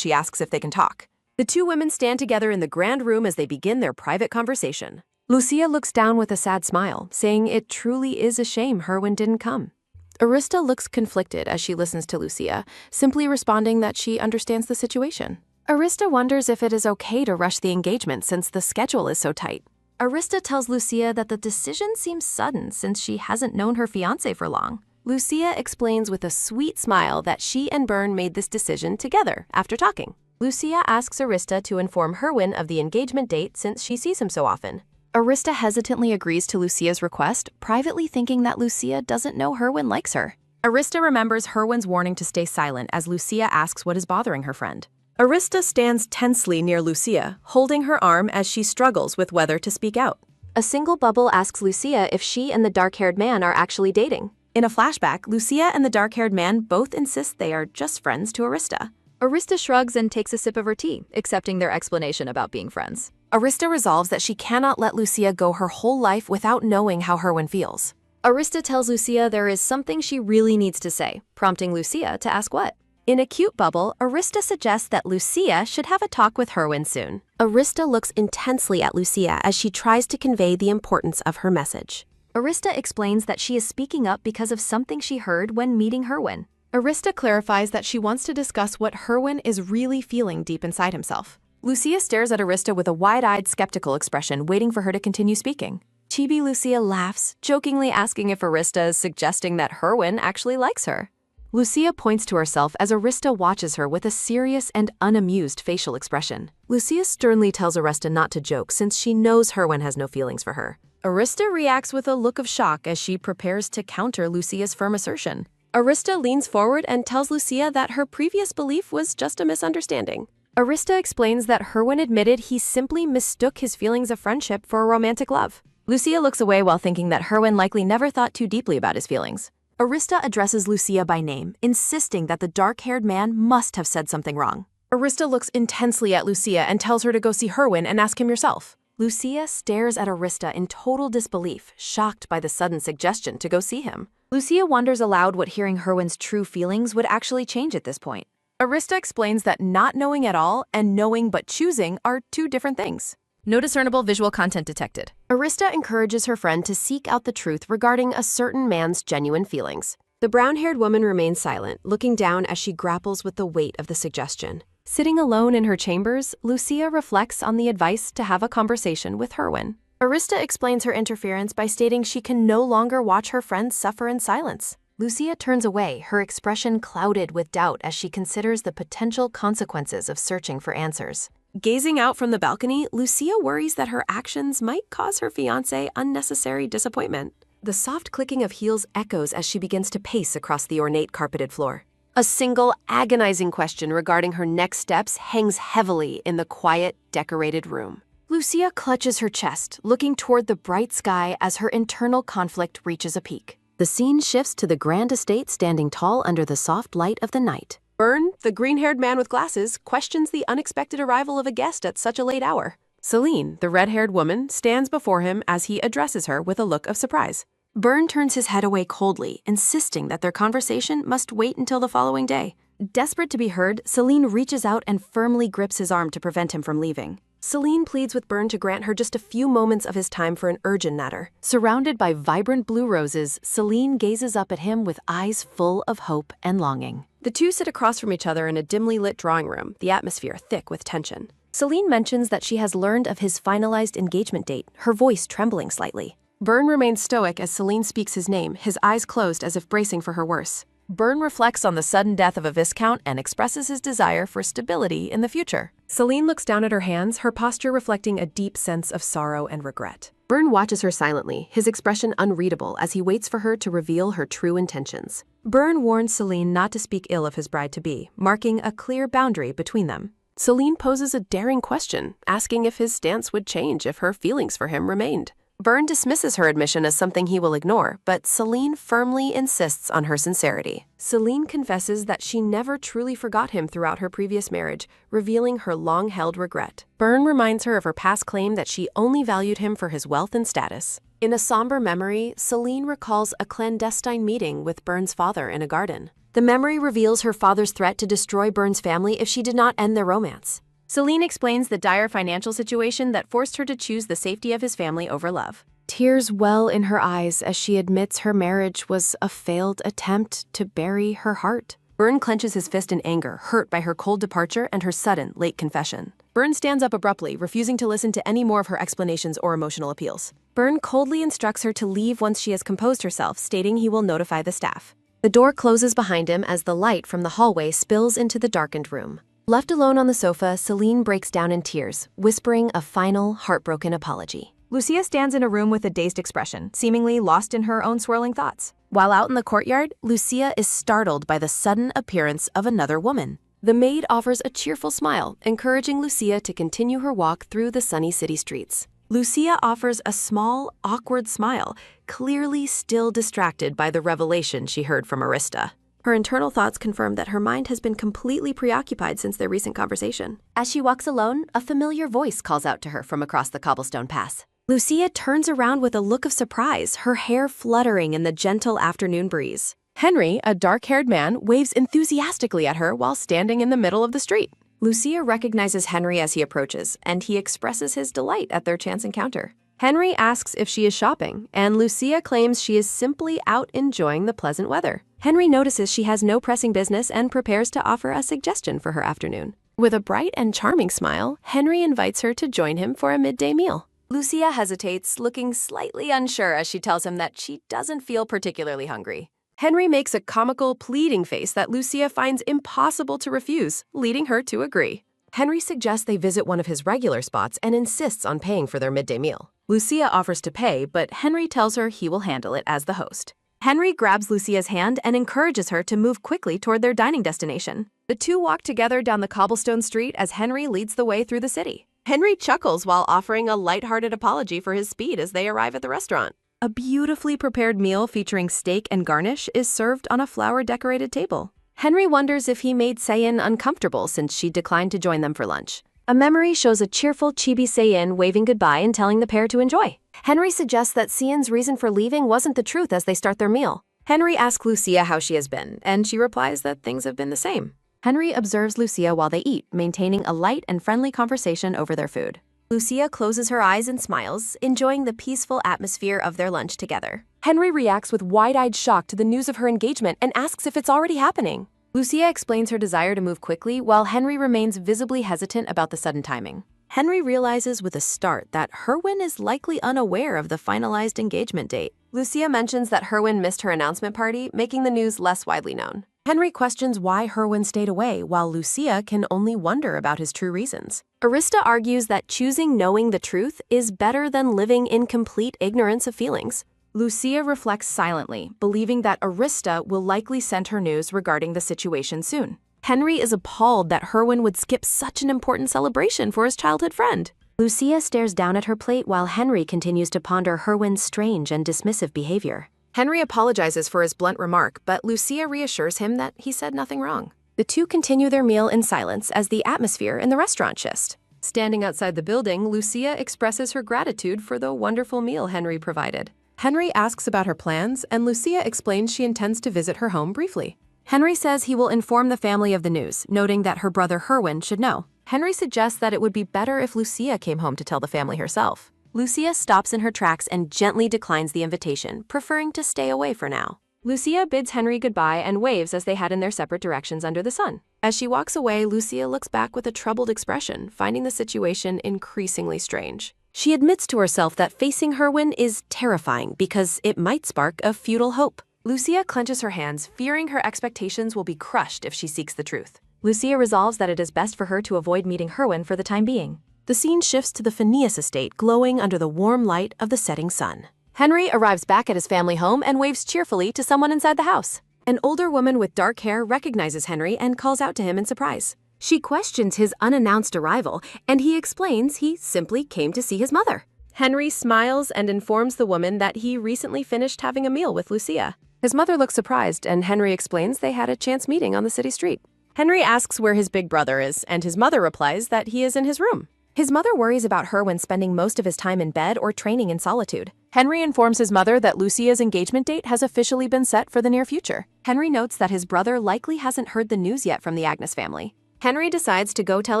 B: she asks if they can talk.
A: The two women stand together in the grand room as they begin their private conversation.
B: Lucia looks down with a sad smile, saying it truly is a shame Herwin didn't come.
A: Arista looks conflicted as she listens to Lucia, simply responding that she understands the situation.
B: Arista wonders if it is okay to rush the engagement since the schedule is so tight.
C: Arista tells Lucia that the decision seems sudden since she hasn't known her fiancé for long.
A: Lucia explains with a sweet smile that she and Byrne made this decision together after talking.
C: Lucia asks Arista to inform Herwin of the engagement date since she sees him so often.
B: Arista hesitantly agrees to Lucia's request, privately thinking that Lucia doesn't know Herwin likes her. Arista remembers Herwin's warning to stay silent as Lucia asks what is bothering her friend.
A: Arista stands tensely near Lucia, holding her arm as she struggles with whether to speak out.
C: A single bubble asks Lucia if she and the dark-haired man are actually dating.
B: In a flashback, Lucia and the dark-haired man both insist they are just friends to Arista.
D: Arista shrugs and takes a sip of her tea, accepting their explanation about being friends.
B: Arista resolves that she cannot let Lucia go her whole life without knowing how Herwin feels.
C: Arista tells Lucia there is something she really needs to say, prompting Lucia to ask what.
A: In a cute bubble, Arista suggests that Lucia should have a talk with Herwin soon.
C: Arista looks intensely at Lucia as she tries to convey the importance of her message.
D: Arista explains that she is speaking up because of something she heard when meeting Herwin.
B: Arista clarifies that she wants to discuss what Herwin is really feeling deep inside himself. Lucia stares at Arista with a wide-eyed, skeptical expression, waiting for her to continue speaking.
C: Chibi Lucia laughs, jokingly asking if Arista is suggesting that Herwin actually likes her.
B: Lucia points to herself as Arista watches her with a serious and unamused facial expression.
A: Lucia sternly tells Arista not to joke since she knows Herwin has no feelings for her.
B: Arista reacts with a look of shock as she prepares to counter Lucia's firm assertion.
A: Arista leans forward and tells Lucia that her previous belief was just a misunderstanding.
B: Arista explains that Herwin admitted he simply mistook his feelings of friendship for a romantic love. Lucia looks away while thinking that Herwin likely never thought too deeply about his feelings. Arista addresses Lucia by name, insisting that the dark-haired man must have said something wrong. Arista looks intensely at Lucia and tells her to go see Herwin and ask him yourself. Lucia stares at Arista in total disbelief, shocked by the sudden suggestion to go see him.
D: Lucia wonders aloud what hearing Herwin's true feelings would actually change at this point.
B: Arista explains that not knowing at all and knowing but choosing are two different things.
D: No discernible visual content detected.
A: Arista encourages her friend to seek out the truth regarding a certain man's genuine feelings. The brown-haired woman remains silent, looking down as she grapples with the weight of the suggestion. Sitting alone in her chambers, Lucia reflects on the advice to have a conversation with Herwin. Arista explains her interference by stating she can no longer watch her friend suffer in silence.
C: Lucia turns away, her expression clouded with doubt as she considers the potential consequences of searching for answers.
A: Gazing out from the balcony, Lucia worries that her actions might cause her fiancé unnecessary disappointment. The soft clicking of heels echoes as she begins to pace across the ornate carpeted floor. A single agonizing question regarding her next steps hangs heavily in the quiet, decorated room. Lucia clutches her chest, looking toward the bright sky as her internal conflict reaches a peak. The scene shifts to the grand estate standing tall under the soft light of the night. Byrne, the green-haired man with glasses, questions the unexpected arrival of a guest at such a late hour. Celine, the red-haired woman, stands before him as he addresses her with a look of surprise. Byrne turns his head away coldly, insisting that their conversation must wait until the following day. Desperate to be heard, Celine reaches out and firmly grips his arm to prevent him from leaving. Celine pleads with Byrne to grant her just a few moments of his time for an urgent matter. Surrounded by vibrant blue roses, Celine gazes up at him with eyes full of hope and longing. The two sit across from each other in a dimly lit drawing room, the atmosphere thick with tension. Celine mentions that she has learned of his finalized engagement date, her voice trembling slightly. Byrne remains stoic as Celine speaks his name, his eyes closed as if bracing for her worse. Byrne reflects on the sudden death of a viscount and expresses his desire for stability in the future. Celine looks down at her hands, her posture reflecting a deep sense of sorrow and regret. Byrne watches her silently, his expression unreadable as he waits for her to reveal her true intentions. Byrne warns Celine not to speak ill of his bride-to-be, marking a clear boundary between them. Celine poses a daring question, asking if his stance would change if her feelings for him remained. Byrne dismisses her admission as something he will ignore, but Celine firmly insists on her sincerity. Celine confesses that she never truly forgot him throughout her previous marriage, revealing her long-held regret. Byrne reminds her of her past claim that she only valued him for his wealth and status. In a somber memory, Celine recalls a clandestine meeting with Byrne's father in a garden. The memory reveals her father's threat to destroy Byrne's family if she did not end their romance. Celine explains the dire financial situation that forced her to choose the safety of his family over love. Tears well in her eyes as she admits her marriage was a failed attempt to bury her heart. Byrne clenches his fist in anger, hurt by her cold departure and her sudden, late confession. Byrne stands up abruptly, refusing to listen to any more of her explanations or emotional appeals. Byrne coldly instructs her to leave once she has composed herself, stating he will notify the staff. The door closes behind him as the light from the hallway spills into the darkened room. Left alone on the sofa, Celine breaks down in tears, whispering a final, heartbroken apology.
D: Lucia stands in a room with a dazed expression, seemingly lost in her own swirling thoughts.
A: While out in the courtyard, Lucia is startled by the sudden appearance of another woman. The maid offers a cheerful smile, encouraging Lucia to continue her walk through the sunny city streets. Lucia offers a small, awkward smile, clearly still distracted by the revelation she heard from Arista. Her internal thoughts confirm that her mind has been completely preoccupied since their recent conversation. As she walks alone, a familiar voice calls out to her from across the cobblestone path. Lucia turns around with a look of surprise, her hair fluttering in the gentle afternoon breeze. Henry, a dark-haired man, waves enthusiastically at her while standing in the middle of the street. Lucia recognizes Henry as he approaches, and he expresses his delight at their chance encounter. Henry asks if she is shopping, and Lucia claims she is simply out enjoying the pleasant weather. Henry notices she has no pressing business and prepares to offer a suggestion for her afternoon. With a bright and charming smile, Henry invites her to join him for a midday meal. Lucia hesitates, looking slightly unsure as she tells him that she doesn't feel particularly hungry. Henry makes a comical, pleading face that Lucia finds impossible to refuse, leading her to agree. Henry suggests they visit one of his regular spots and insists on paying for their midday meal. Lucia offers to pay, but Henry tells her he will handle it as the host. Henry grabs Lucia's hand and encourages her to move quickly toward their dining destination. The two walk together down the cobblestone street as Henry leads the way through the city. Henry chuckles while offering a lighthearted apology for his speed as they arrive at the restaurant. A beautifully prepared meal featuring steak and garnish is served on a flower-decorated table. Henry wonders if he made Sayin uncomfortable since she declined to join them for lunch. A memory shows a cheerful Chibi Seiyin waving goodbye and telling the pair to enjoy. Henry suggests that Seiyen's reason for leaving wasn't the truth as they start their meal.
D: Henry asks Lucia how she has been, and she replies that things have been the same. Henry observes Lucia while they eat, maintaining a light and friendly conversation over their food.
A: Lucia closes her eyes and smiles, enjoying the peaceful atmosphere of their lunch together. Henry reacts with wide-eyed shock to the news of her engagement and asks if it's already happening.
D: Lucia explains her desire to move quickly, while Henry remains visibly hesitant about the sudden timing. Henry realizes with a start that Herwin is likely unaware of the finalized engagement date.
A: Lucia mentions that Herwin missed her announcement party, making the news less widely known. Henry questions why Herwin stayed away, while Lucia can only wonder about his true reasons. Arista argues that choosing knowing the truth is better than living in complete ignorance of feelings.
D: Lucia reflects silently, believing that Arista will likely send her news regarding the situation soon.
A: Henry is appalled that Herwin would skip such an important celebration for his childhood friend. Lucia stares down at her plate while Henry continues to ponder Herwin's strange and dismissive behavior.
D: Henry apologizes for his blunt remark, but Lucia reassures him that he said nothing wrong.
A: The two continue their meal in silence as the atmosphere in the restaurant shifts.
D: Standing outside the building, Lucia expresses her gratitude for the wonderful meal Henry provided.
B: Henry asks about her plans, and Lucia explains she intends to visit her home briefly.
D: Henry says he will inform the family of the news, noting that her brother Herwin should know. Henry suggests that it would be better if Lucia came home to tell the family herself.
A: Lucia stops in her tracks and gently declines the invitation, preferring to stay away for now. Lucia bids Henry goodbye and waves as they head in their separate directions under the sun.
D: As she walks away, Lucia looks back with a troubled expression, finding the situation increasingly strange.
A: She admits to herself that facing Herwin is terrifying because it might spark a futile hope.
D: Lucia clenches her hands, fearing her expectations will be crushed if she seeks the truth.
A: Lucia resolves that it is best for her to avoid meeting Herwin for the time being. The scene shifts to the Phineas estate, glowing under the warm light of the setting sun.
D: Henry arrives back at his family home and waves cheerfully to someone inside the house.
A: An older woman with dark hair recognizes Henry and calls out to him in surprise. She questions his unannounced arrival, and he explains he simply came to see his mother. Henry smiles and informs the woman that he recently finished having a meal with Lucia.
D: His mother looks surprised, and Henry explains they had a chance meeting on the city street.
A: Henry asks where his big brother is, and his mother replies that he is in his room. His mother worries about Herwin spending most of his time in bed or training in solitude.
D: Henry informs his mother that Lucia's engagement date has officially been set for the near future. Henry notes that his brother likely hasn't heard the news yet from the Agnes family.
A: Henry decides to go tell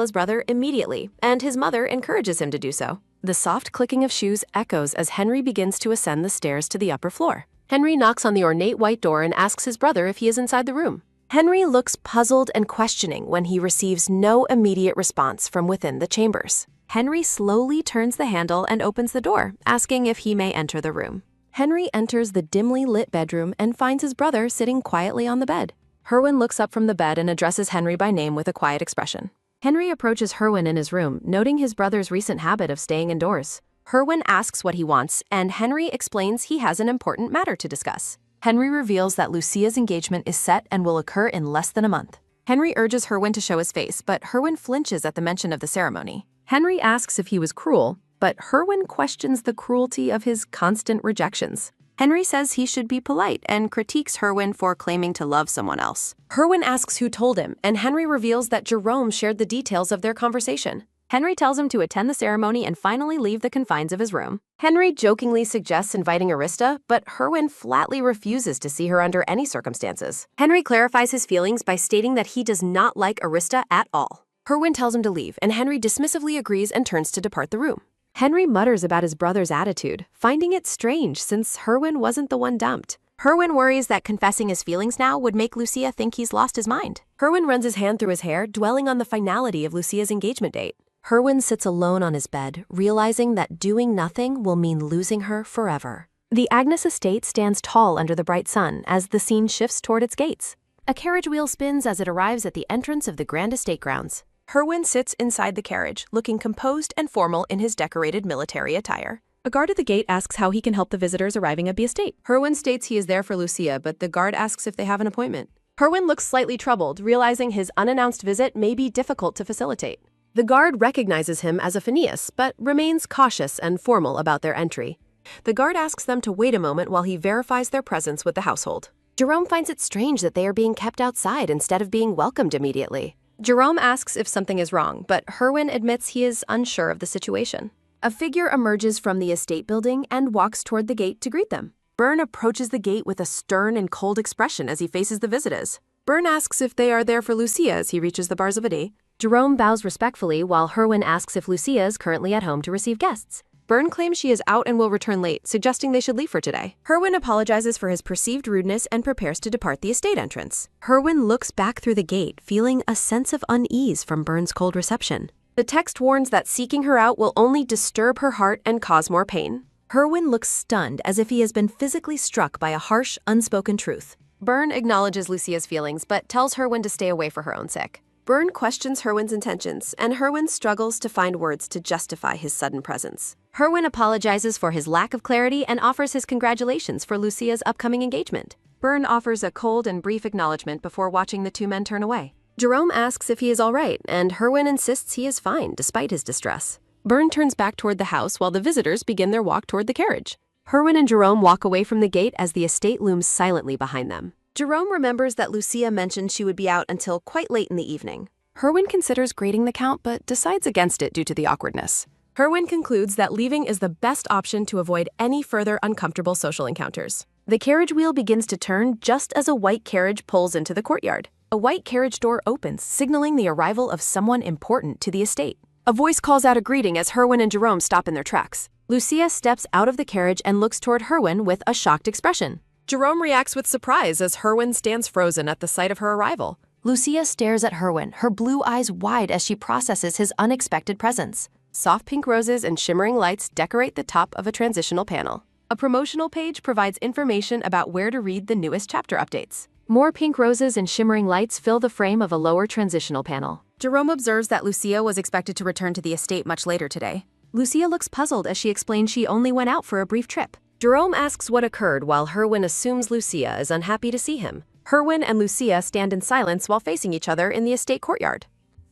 A: his brother immediately, and his mother encourages him to do so.
D: The soft clicking of shoes echoes as Henry begins to ascend the stairs to the upper floor.
A: Henry knocks on the ornate white door and asks his brother if he is inside the room. Henry looks puzzled and questioning when he receives no immediate response from within the chambers.
D: Henry slowly turns the handle and opens the door, asking if he may enter the room.
A: Henry enters the dimly lit bedroom and finds his brother sitting quietly on the bed.
D: Herwin looks up from the bed and addresses Henry by name with a quiet expression. Henry approaches Herwin in his room, noting his brother's recent habit of staying indoors.
A: Herwin asks what he wants, and Henry explains he has an important matter to discuss.
D: Henry reveals that Lucia's engagement is set and will occur in less than a month. Henry urges Herwin to show his face, but Herwin flinches at the mention of the ceremony. Henry asks if he was cruel, but Herwin questions the cruelty of his constant rejections. Henry says he should be polite and critiques Herwin for claiming to love someone else.
A: Herwin asks who told him, and Henry reveals that Jerome shared the details of their conversation.
D: Henry tells him to attend the ceremony and finally leave the confines of his room.
A: Henry jokingly suggests inviting Arista, but Herwin flatly refuses to see her under any circumstances. Henry clarifies his feelings by stating that he does not like Arista at all. Herwin tells him to leave, and Henry dismissively agrees and turns to depart the room.
D: Henry mutters about his brother's attitude, finding it strange since Herwin wasn't the one dumped.
A: Herwin worries that confessing his feelings now would make Lucia think he's lost his mind. Herwin runs his hand through his hair, dwelling on the finality of Lucia's engagement date. Herwin sits alone on his bed, realizing that doing nothing will mean losing her forever.
D: The Agnes estate stands tall under the bright sun as the scene shifts toward its gates.
A: A carriage wheel spins as it arrives at the entrance of the grand estate grounds. Herwin sits inside the carriage, looking composed and formal in his decorated military attire.
B: A guard at the gate asks how he can help the visitors arriving at the estate.
D: Herwin states he is there for Lucia, but the guard asks if they have an appointment.
A: Herwin looks slightly troubled, realizing his unannounced visit may be difficult to facilitate. The guard recognizes him as a Phineas, but remains cautious and formal about their entry. The guard asks them to wait a moment while he verifies their presence with the household. Jerome finds it strange that they are being kept outside instead of being welcomed immediately. Jerome asks if something is wrong, but Herwin admits he is unsure of the situation. A figure emerges from the estate building and walks toward the gate to greet them. Byrne approaches the gate with a stern and cold expression as he faces the visitors. Byrne asks if they are there for Lucia as he reaches the bars of a day.
E: Jerome bows respectfully while Herwin asks if Lucia is currently at home to receive guests.
A: Byrne claims she is out and will return late, suggesting they should leave for today. Herwin apologizes for his perceived rudeness and prepares to depart the estate entrance. Herwin looks back through the gate, feeling a sense of unease from Byrne's cold reception. The text warns that seeking her out will only disturb her heart and cause more pain.
C: Herwin looks stunned as if he has been physically struck by a harsh, unspoken truth.
A: Byrne acknowledges Lucia's feelings, but tells Herwin to stay away for her own sake. Byrne questions Herwin's intentions, and Herwin struggles to find words to justify his sudden presence.
E: Herwin apologizes for his lack of clarity and offers his congratulations for Lucia's upcoming engagement.
D: Byrne offers a cold and brief acknowledgement before watching the two men turn away.
A: Jerome asks if he is all right, and Herwin insists he is fine despite his distress. Byrne turns back toward the house while the visitors begin their walk toward the carriage. Herwin and Jerome walk away from the gate as the estate looms silently behind them. Jerome remembers that Lucia mentioned she would be out until quite late in the evening.
D: Herwin considers grading the count but decides against it due to the awkwardness.
A: Herwin concludes that leaving is the best option to avoid any further uncomfortable social encounters. The carriage wheel begins to turn just as a white carriage pulls into the courtyard.
D: A white carriage door opens, signaling the arrival of someone important to the estate. A voice calls out a greeting as Herwin and Jerome stop in their tracks.
A: Lucia steps out of the carriage and looks toward Herwin with a shocked expression. Jerome reacts with surprise as Herwin stands frozen at the sight of her arrival.
C: Lucia stares at Herwin, her blue eyes wide as she processes his unexpected presence.
A: Soft pink roses and shimmering lights decorate the top of a transitional panel. A promotional page provides information about where to read the newest chapter updates.
E: More pink roses and shimmering lights fill the frame of a lower transitional panel.
A: Jerome observes that Lucia was expected to return to the estate much later today. Lucia looks puzzled as she explains she only went out for a brief trip. Jerome asks what occurred while Herwin assumes Lucia is unhappy to see him. Herwin and Lucia stand in silence while facing each other in the estate courtyard.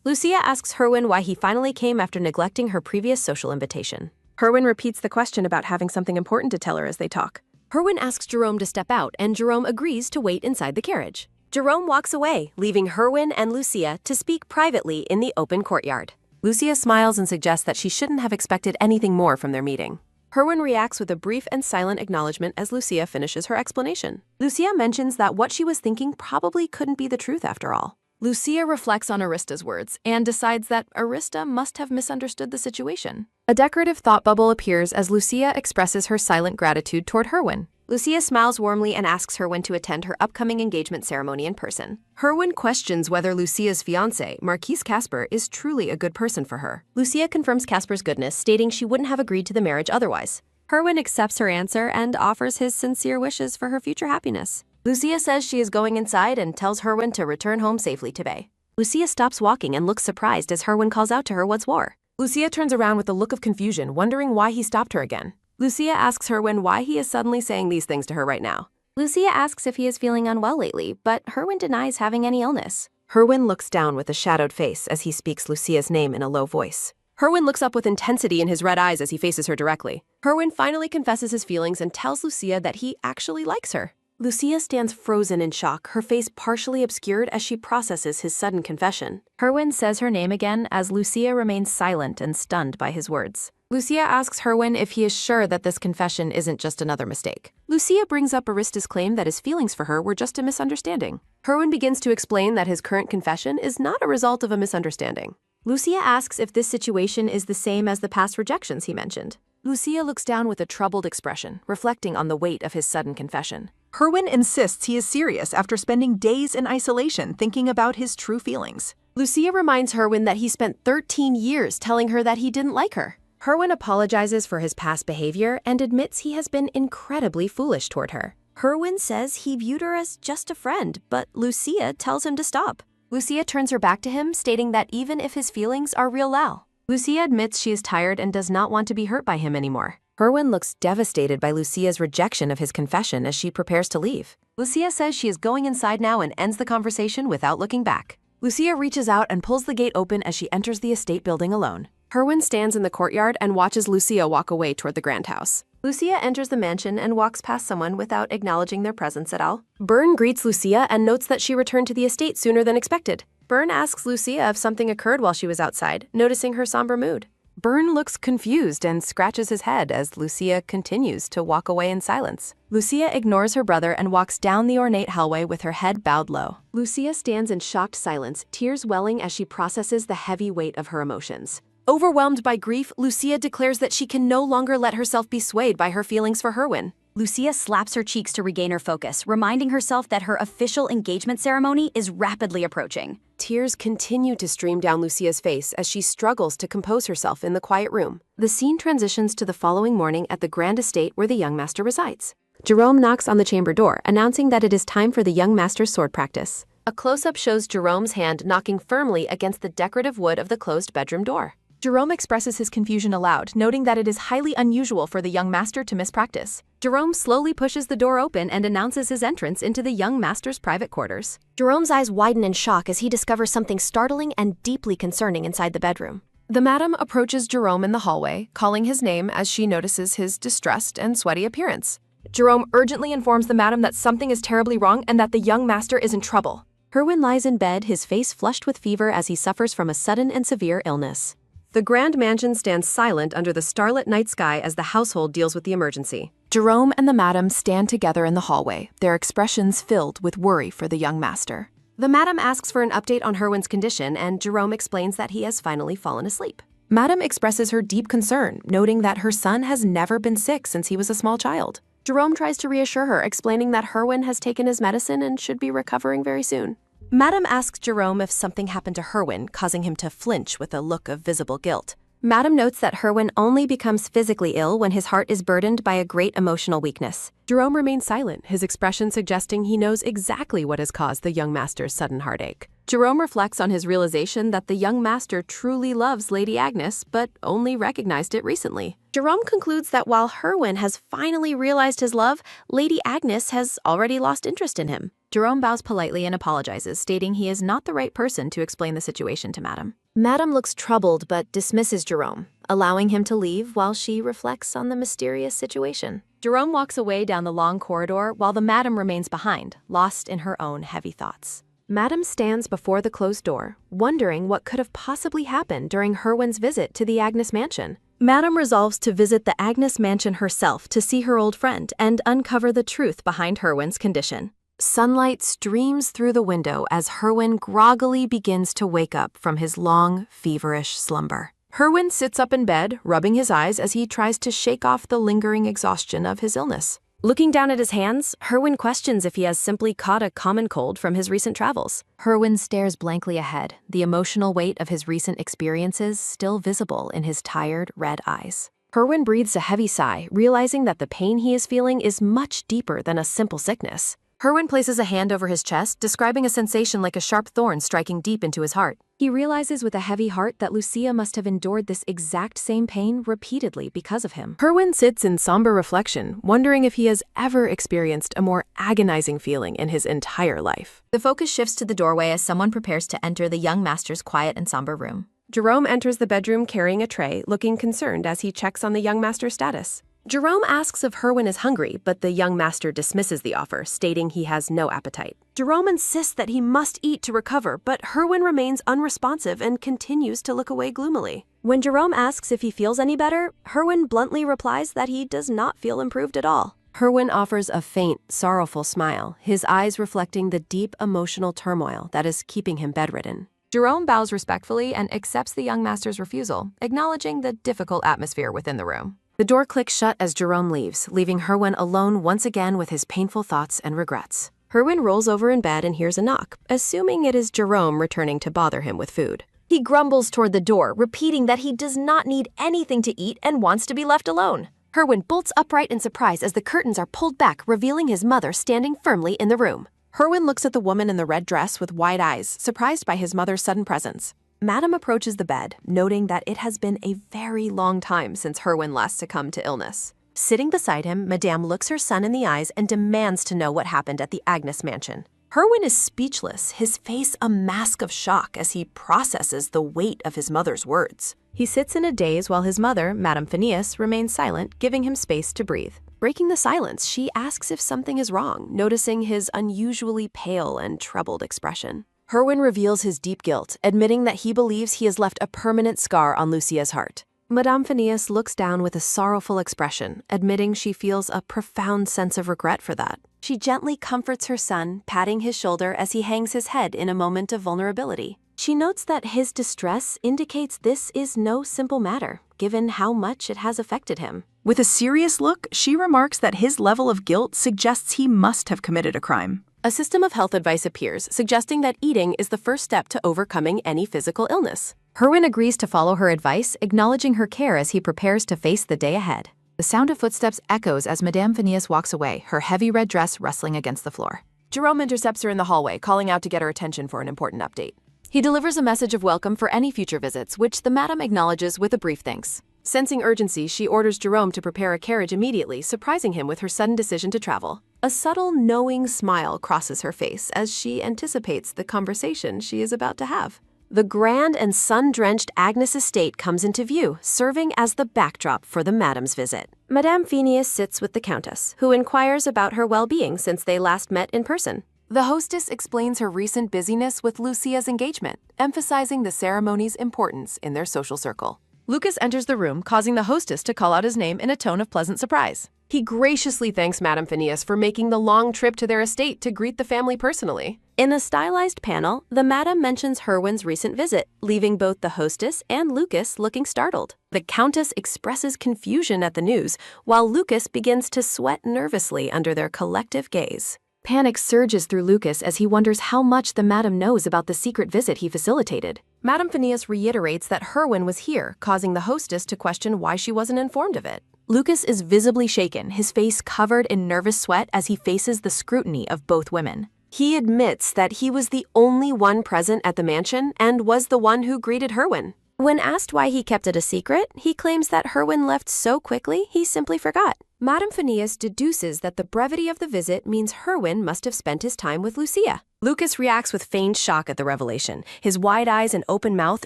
A: Lucia asks Herwin why he finally came after neglecting her previous social invitation. Herwin repeats the question about having something important to tell her as they talk. Herwin asks Jerome to step out, and Jerome agrees to wait inside the carriage. Jerome walks away, leaving Herwin and Lucia to speak privately in the open courtyard.
D: Lucia smiles and suggests that she shouldn't have expected anything more from their meeting.
A: Herwin reacts with a brief and silent acknowledgement as Lucia finishes her explanation. Lucia mentions that what she was thinking probably couldn't be the truth after all.
D: Lucia reflects on Arista's words and decides that Arista must have misunderstood the situation.
A: A decorative thought bubble appears as Lucia expresses her silent gratitude toward Herwin. Lucia smiles warmly and asks Herwin to attend her upcoming engagement ceremony in person. Herwin questions whether Lucia's fiancé, Marquise Casper, is truly a good person for her. Lucia confirms Casper's goodness, stating she wouldn't have agreed to the marriage otherwise. Herwin accepts her answer and offers his sincere wishes for her future happiness. Lucia says she is going inside and tells Herwin to return home safely today. Lucia stops walking and looks surprised as Herwin calls out to her what's war.
D: Lucia turns around with a look of confusion, wondering why he stopped her again.
A: Lucia asks Herwin why he is suddenly saying these things to her right now.
E: Lucia asks if he is feeling unwell lately, but Herwin denies having any illness.
A: Herwin looks down with a shadowed face as he speaks Lucia's name in a low voice. Herwin looks up with intensity in his red eyes as he faces her directly. Herwin finally confesses his feelings and tells Lucia that he actually likes her. Lucia stands frozen in shock, her face partially obscured as she processes his sudden confession.
E: Herwin says her name again as Lucia remains silent and stunned by his words.
D: Lucia asks Herwin if he is sure that this confession isn't just another mistake.
A: Lucia brings up Arista's claim that his feelings for her were just a misunderstanding. Herwin begins to explain that his current confession is not a result of a misunderstanding. Lucia asks if this situation is the same as the past rejections he mentioned.
D: Lucia looks down with a troubled expression, reflecting on the weight of his sudden confession.
F: Herwin insists he is serious after spending days in isolation thinking about his true feelings.
A: Lucia reminds Herwin that he spent 13 years telling her that he didn't like her. Herwin apologizes for his past behavior and admits he has been incredibly foolish toward her. Herwin says he viewed her as just a friend, but Lucia tells him to stop. Lucia turns her back to him, stating that even if his feelings are real now. Lucia admits she is tired and does not want to be hurt by him anymore.
D: Herwin looks devastated by Lucia's rejection of his confession as she prepares to leave.
A: Lucia says she is going inside now and ends the conversation without looking back. Lucia reaches out and pulls the gate open as she enters the estate building alone. Herwin stands in the courtyard and watches Lucia walk away toward the grand house. Lucia enters the mansion and walks past someone without acknowledging their presence at all. Byrne greets Lucia and notes that she returned to the estate sooner than expected.
B: Byrne asks Lucia if something occurred while she was outside, noticing her somber mood. Byrne looks confused and scratches his head as Lucia continues to walk away in silence. Lucia ignores her brother and walks down the ornate hallway with her head bowed low. Lucia stands in shocked silence, tears welling as she processes the heavy weight of her emotions. Overwhelmed by grief, Lucia declares that she can no longer let herself be swayed by her feelings for Herwin.
E: Lucia slaps her cheeks to regain her focus, reminding herself that her official engagement ceremony is rapidly approaching.
B: Tears continue to stream down Lucia's face as she struggles to compose herself in the quiet room. The scene transitions to the following morning at the grand estate where the young master resides. Jerome knocks on the chamber door, announcing that it is time for the young master's sword practice. A close-up shows Jerome's hand knocking firmly against the decorative wood of the closed bedroom door. Jerome expresses his confusion aloud, noting that it is highly unusual for the young master to miss practice.
E: Jerome slowly pushes the door open and announces his entrance into the young master's private quarters.
A: Jerome's eyes widen in shock as he discovers something startling and deeply concerning inside the bedroom.
B: The madam approaches Jerome in the hallway, calling his name as she notices his distressed and sweaty appearance. Jerome urgently informs the madam that something is terribly wrong and that the young master is in trouble.
A: Herwin lies in bed, his face flushed with fever as he suffers from a sudden and severe illness.
B: The grand mansion stands silent under the starlit night sky as the household deals with the emergency.
D: Jerome and the madam stand together in the hallway, their expressions filled with worry for the young master.
B: The madam asks for an update on Herwin's condition, and Jerome explains that he has finally fallen asleep.
D: Madam expresses her deep concern, noting that her son has never been sick since he was a small child.
B: Jerome tries to reassure her, explaining that Herwin has taken his medicine and should be recovering very soon. Madam asks Jerome if something happened to Herwin, causing him to flinch with a look of visible guilt. Madam notes that Herwin only becomes physically ill when his heart is burdened by a great emotional weakness. Jerome remains silent, his expression suggesting he knows exactly what has caused the young master's sudden heartache. Jerome reflects on his realization that the young master truly loves Lady Agnes, but only recognized it recently. Jerome concludes that while Herwin has finally realized his love, Lady Agnes has already lost interest in him.
E: Jerome bows politely and apologizes, stating he is not the right person to explain the situation to Madam.
A: Madam looks troubled but dismisses Jerome, allowing him to leave while she reflects on the mysterious situation.
B: Jerome walks away down the long corridor while the madam remains behind, lost in her own heavy thoughts. Madam stands before the closed door, wondering what could have possibly happened during Herwin's visit to the Agnes mansion. Madam resolves to visit the Agnes mansion herself to see her old friend and uncover the truth behind Herwin's condition. Sunlight streams through the window as Herwin groggily begins to wake up from his long, feverish slumber. Herwin sits up in bed, rubbing his eyes as he tries to shake off the lingering exhaustion of his illness. Looking down at his hands, Herwin questions if he has simply caught a common cold from his recent travels.
D: Herwin stares blankly ahead, the emotional weight of his recent experiences still visible in his tired, red eyes.
B: Herwin breathes a heavy sigh, realizing that the pain he is feeling is much deeper than a simple sickness. Herwin places a hand over his chest, describing a sensation like a sharp thorn striking deep into his heart. He realizes with a heavy heart that Lucia must have endured this exact same pain repeatedly because of him. Herwin sits in somber reflection, wondering if he has ever experienced a more agonizing feeling in his entire life.
E: The focus shifts to the doorway as someone prepares to enter the young master's quiet and somber room.
B: Jerome enters the bedroom carrying a tray, looking concerned as he checks on the young master's status. Jerome asks if Herwin is hungry, but the young master dismisses the offer, stating he has no appetite. Jerome insists that he must eat to recover, but Herwin remains unresponsive and continues to look away gloomily. When Jerome asks if he feels any better, Herwin bluntly replies that he does not feel improved at all. Herwin offers a faint, sorrowful smile, his eyes reflecting the deep emotional turmoil that is keeping him bedridden. Jerome bows respectfully and accepts the young master's refusal, acknowledging the difficult atmosphere within the room. The door clicks shut as Jerome leaves, leaving Herwin alone once again with his painful thoughts and regrets. Herwin rolls over in bed and hears a knock, assuming it is Jerome returning to bother him with food. He grumbles toward the door, repeating that he does not need anything to eat and wants to be left alone. Herwin bolts upright in surprise as the curtains are pulled back, revealing his mother standing firmly in the room. Herwin looks at the woman in the red dress with wide eyes, surprised by his mother's sudden presence. Madam approaches the bed, noting that it has been a very long time since Herwin last succumbed to illness. Sitting beside him, Madame looks her son in the eyes and demands to know what happened at the Agnes mansion. Herwin is speechless, his face a mask of shock as he processes the weight of his mother's words. He sits in a daze while his mother, Madame Phineas, remains silent, giving him space to breathe. Breaking the silence, she asks if something is wrong, noticing his unusually pale and troubled expression. Herwin reveals his deep guilt, admitting that he believes he has left a permanent scar on Lucia's heart. Madame Phineas looks down with a sorrowful expression, admitting she feels a profound sense of regret for that. She gently comforts her son, patting his shoulder as he hangs his head in a moment of vulnerability. She notes that his distress indicates this is no simple matter, given how much it has affected him.
F: With a serious look, she remarks that his level of guilt suggests he must have committed a crime.
B: A system of health advice appears, suggesting that eating is the first step to overcoming any physical illness.
D: Herwin agrees to follow her advice, acknowledging her care as he prepares to face the day ahead. The sound of footsteps echoes as Madame Phineas walks away, her heavy red dress rustling against the floor.
B: Jerome intercepts her in the hallway, calling out to get her attention for an important update. He delivers a message of welcome for any future visits, which the madam acknowledges with a brief thanks. Sensing urgency, she orders Jerome to prepare a carriage immediately, surprising him with her sudden decision to travel. A subtle, knowing smile crosses her face as she anticipates the conversation she is about to have. The grand and sun-drenched Agnes estate comes into view, serving as the backdrop for the madam's visit. Madame Phineas sits with the countess, who inquires about her well-being since they last met in person. The hostess explains her recent busyness with Lucia's engagement, emphasizing the ceremony's importance in their social circle. Lucas enters the room, causing the hostess to call out his name in a tone of pleasant surprise. He graciously thanks Madame Phineas for making the long trip to their estate to greet the family personally. In a stylized panel, the madam mentions Herwin's recent visit, leaving both the hostess and Lucas looking startled. The countess expresses confusion at the news, while Lucas begins to sweat nervously under their collective gaze. Panic surges through Lucas as he wonders how much the madam knows about the secret visit he facilitated. Madame Phineas reiterates that Herwin was here, causing the hostess to question why she wasn't informed of it. Lucas is visibly shaken, his face covered in nervous sweat as he faces the scrutiny of both women. He admits that he was the only one present at the mansion and was the one who greeted Herwin. When asked why he kept it a secret, he claims that Herwin left so quickly he simply forgot. Madame Phineas deduces that the brevity of the visit means Herwin must have spent his time with Lucia. Lucas reacts with feigned shock at the revelation, his wide eyes and open mouth